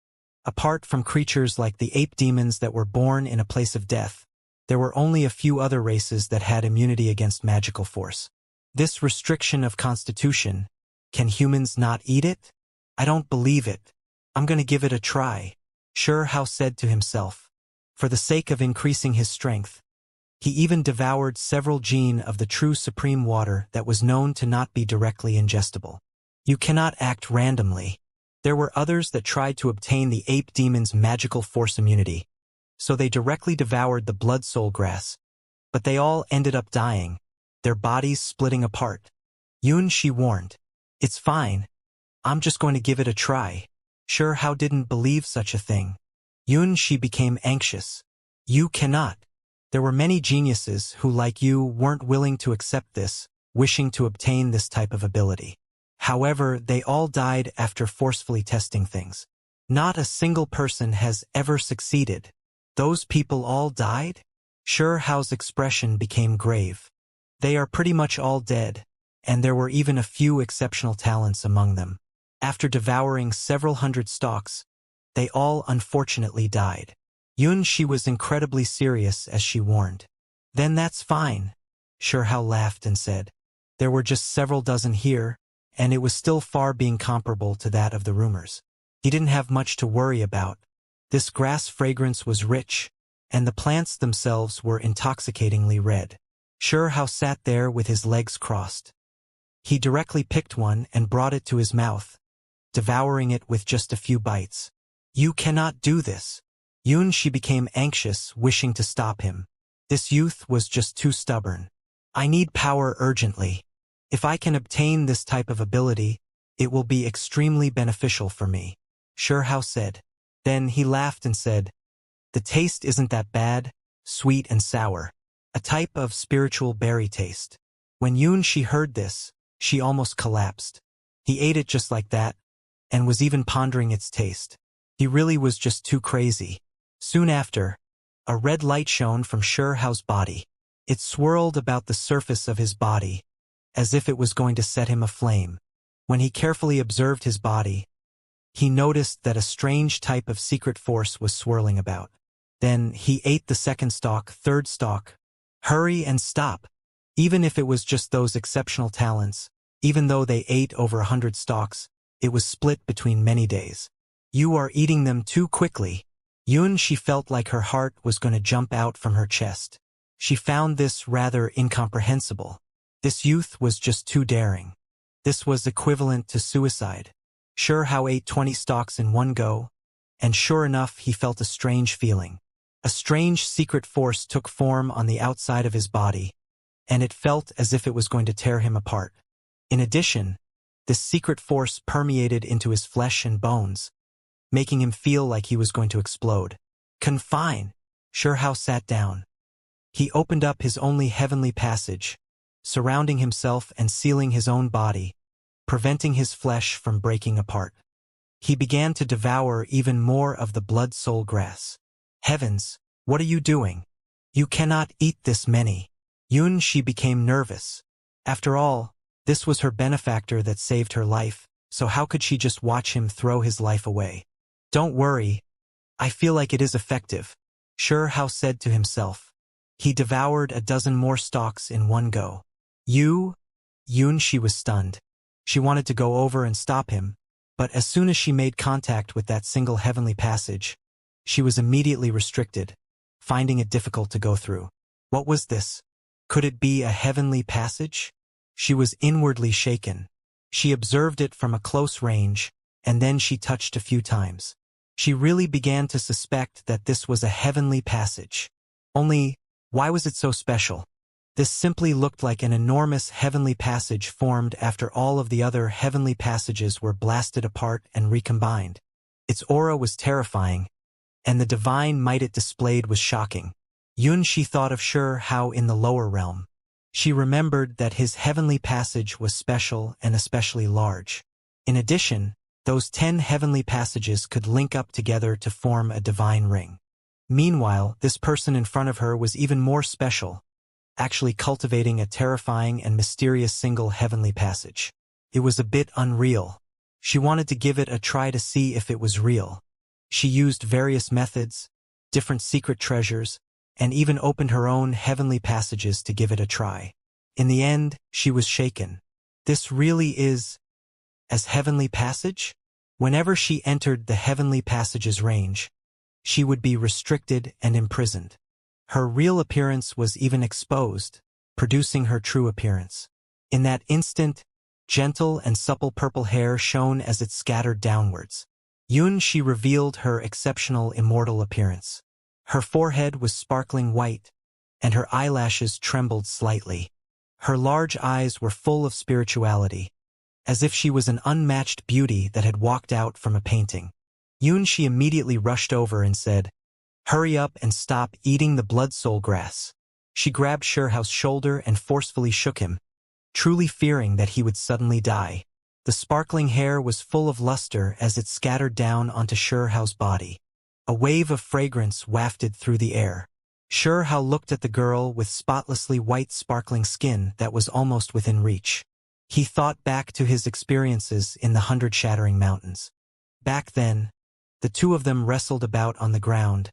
S1: Apart from creatures like the ape demons that were born in a place of death, there were only a few other races that had immunity against magical force. This restriction of constitution, can humans not eat it? I don't believe it. I'm going to give it a try, Xianxia said to himself. For the sake of increasing his strength, he even devoured several gene of the true supreme water that was known to not be directly ingestible. You cannot act randomly. There were others that tried to obtain the ape demon's magical force immunity, so they directly devoured the blood soul grass. But they all ended up dying, their bodies splitting apart. Xianxia warned, it's fine. I'm just going to give it a try. Xianxia didn't believe such a thing. Xianxia became anxious. You cannot. There were many geniuses who, like you, weren't willing to accept this, wishing to obtain this type of ability. However, they all died after forcefully testing things. Not a single person has ever succeeded. Those people all died? Xiao's expression became grave. They are pretty much all dead, and there were even a few exceptional talents among them. After devouring several hundred stalks, they all unfortunately died. Xianxia was incredibly serious as she warned. Then that's fine. Xianxia laughed and said, there were just several dozen here, and it was still far being comparable to that of the rumors. He didn't have much to worry about. This grass fragrance was rich, and the plants themselves were intoxicatingly red. Xianxia sat there with his legs crossed. He directly picked one and brought it to his mouth, devouring it with just a few bites. You cannot do this. Xianxia became anxious, wishing to stop him. This youth was just too stubborn. I need power urgently. If I can obtain this type of ability, it will be extremely beneficial for me, Xianxia said. Then he laughed and said, the taste isn't that bad, sweet and sour. A type of spiritual berry taste. When Xianxia heard this, she almost collapsed. He ate it just like that, and was even pondering its taste. He really was just too crazy. Soon after, a red light shone from Xiao's body. It swirled about the surface of his body, as if it was going to set him aflame. When he carefully observed his body, he noticed that a strange type of secret force was swirling about. Then he ate the second stalk, third stalk. Hurry and stop. Even if it was just those exceptional talents, even though they ate over 100 stalks, it was split between many days. You are eating them too quickly. Xianxia felt like her heart was going to jump out from her chest. She found this rather incomprehensible. This youth was just too daring. This was equivalent to suicide. Xianxia ate 20 stalks in one go, and sure enough he felt a strange feeling. A strange secret force took form on the outside of his body, and it felt as if it was going to tear him apart. In addition, this secret force permeated into his flesh and bones, making him feel like he was going to explode. Confine. Shurhao sat down. He opened up his only heavenly passage, surrounding himself and sealing his own body, preventing his flesh from breaking apart. He began to devour even more of the blood-soul grass. Heavens, what are you doing? You cannot eat this many. Xianxia became nervous. After all, this was her benefactor that saved her life, so how could she just watch him throw his life away? Don't worry. I feel like it is effective, Shurhao said to himself. He devoured a dozen more stalks in one go. Xianxia was stunned. She wanted to go over and stop him, but as soon as she made contact with that single heavenly passage, she was immediately restricted, finding it difficult to go through. What was this? Could it be a heavenly passage? She was inwardly shaken. She observed it from a close range, and then she touched a few times. She really began to suspect that this was a heavenly passage. Only, why was it so special? This simply looked like an enormous heavenly passage formed after all of the other heavenly passages were blasted apart and recombined. Its aura was terrifying, and the divine might it displayed was shocking. Xianxia thought of Shurhao in the lower realm. She remembered that his heavenly passage was special and especially large. In addition, those 10 heavenly passages could link up together to form a divine ring. Meanwhile, this person in front of her was even more special, actually cultivating a terrifying and mysterious single heavenly passage. It was a bit unreal. She wanted to give it a try to see if it was real. She used various methods, different secret treasures, and even opened her own heavenly passages to give it a try. In the end, she was shaken. This really is as heavenly passage? Whenever she entered the heavenly passage's range, she would be restricted and imprisoned. Her real appearance was even exposed, producing her true appearance. In that instant, gentle and supple purple hair shone as it scattered downwards. Xianxia revealed her exceptional immortal appearance. Her forehead was sparkling white, and her eyelashes trembled slightly. Her large eyes were full of spirituality, as if she was an unmatched beauty that had walked out from a painting. Xianxia immediately rushed over and said, "Hurry up and stop eating the blood-soul grass." She grabbed Shurhao's shoulder and forcefully shook him, truly fearing that he would suddenly die. The sparkling hair was full of luster as it scattered down onto Shurhao's body. A wave of fragrance wafted through the air. Shurhao looked at the girl with spotlessly white sparkling skin that was almost within reach. He thought back to his experiences in the 100 Shattering Mountains. Back then, the two of them wrestled about on the ground,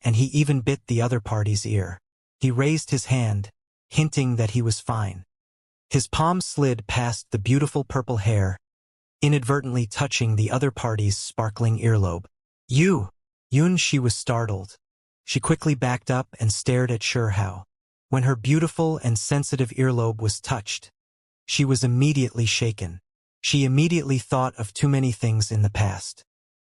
S1: and he even bit the other party's ear. He raised his hand, hinting that he was fine. His palm slid past the beautiful purple hair, inadvertently touching the other party's sparkling earlobe. Xianxia was startled. She quickly backed up and stared at Shurhao. When her beautiful and sensitive earlobe was touched, she was immediately shaken. She immediately thought of too many things in the past.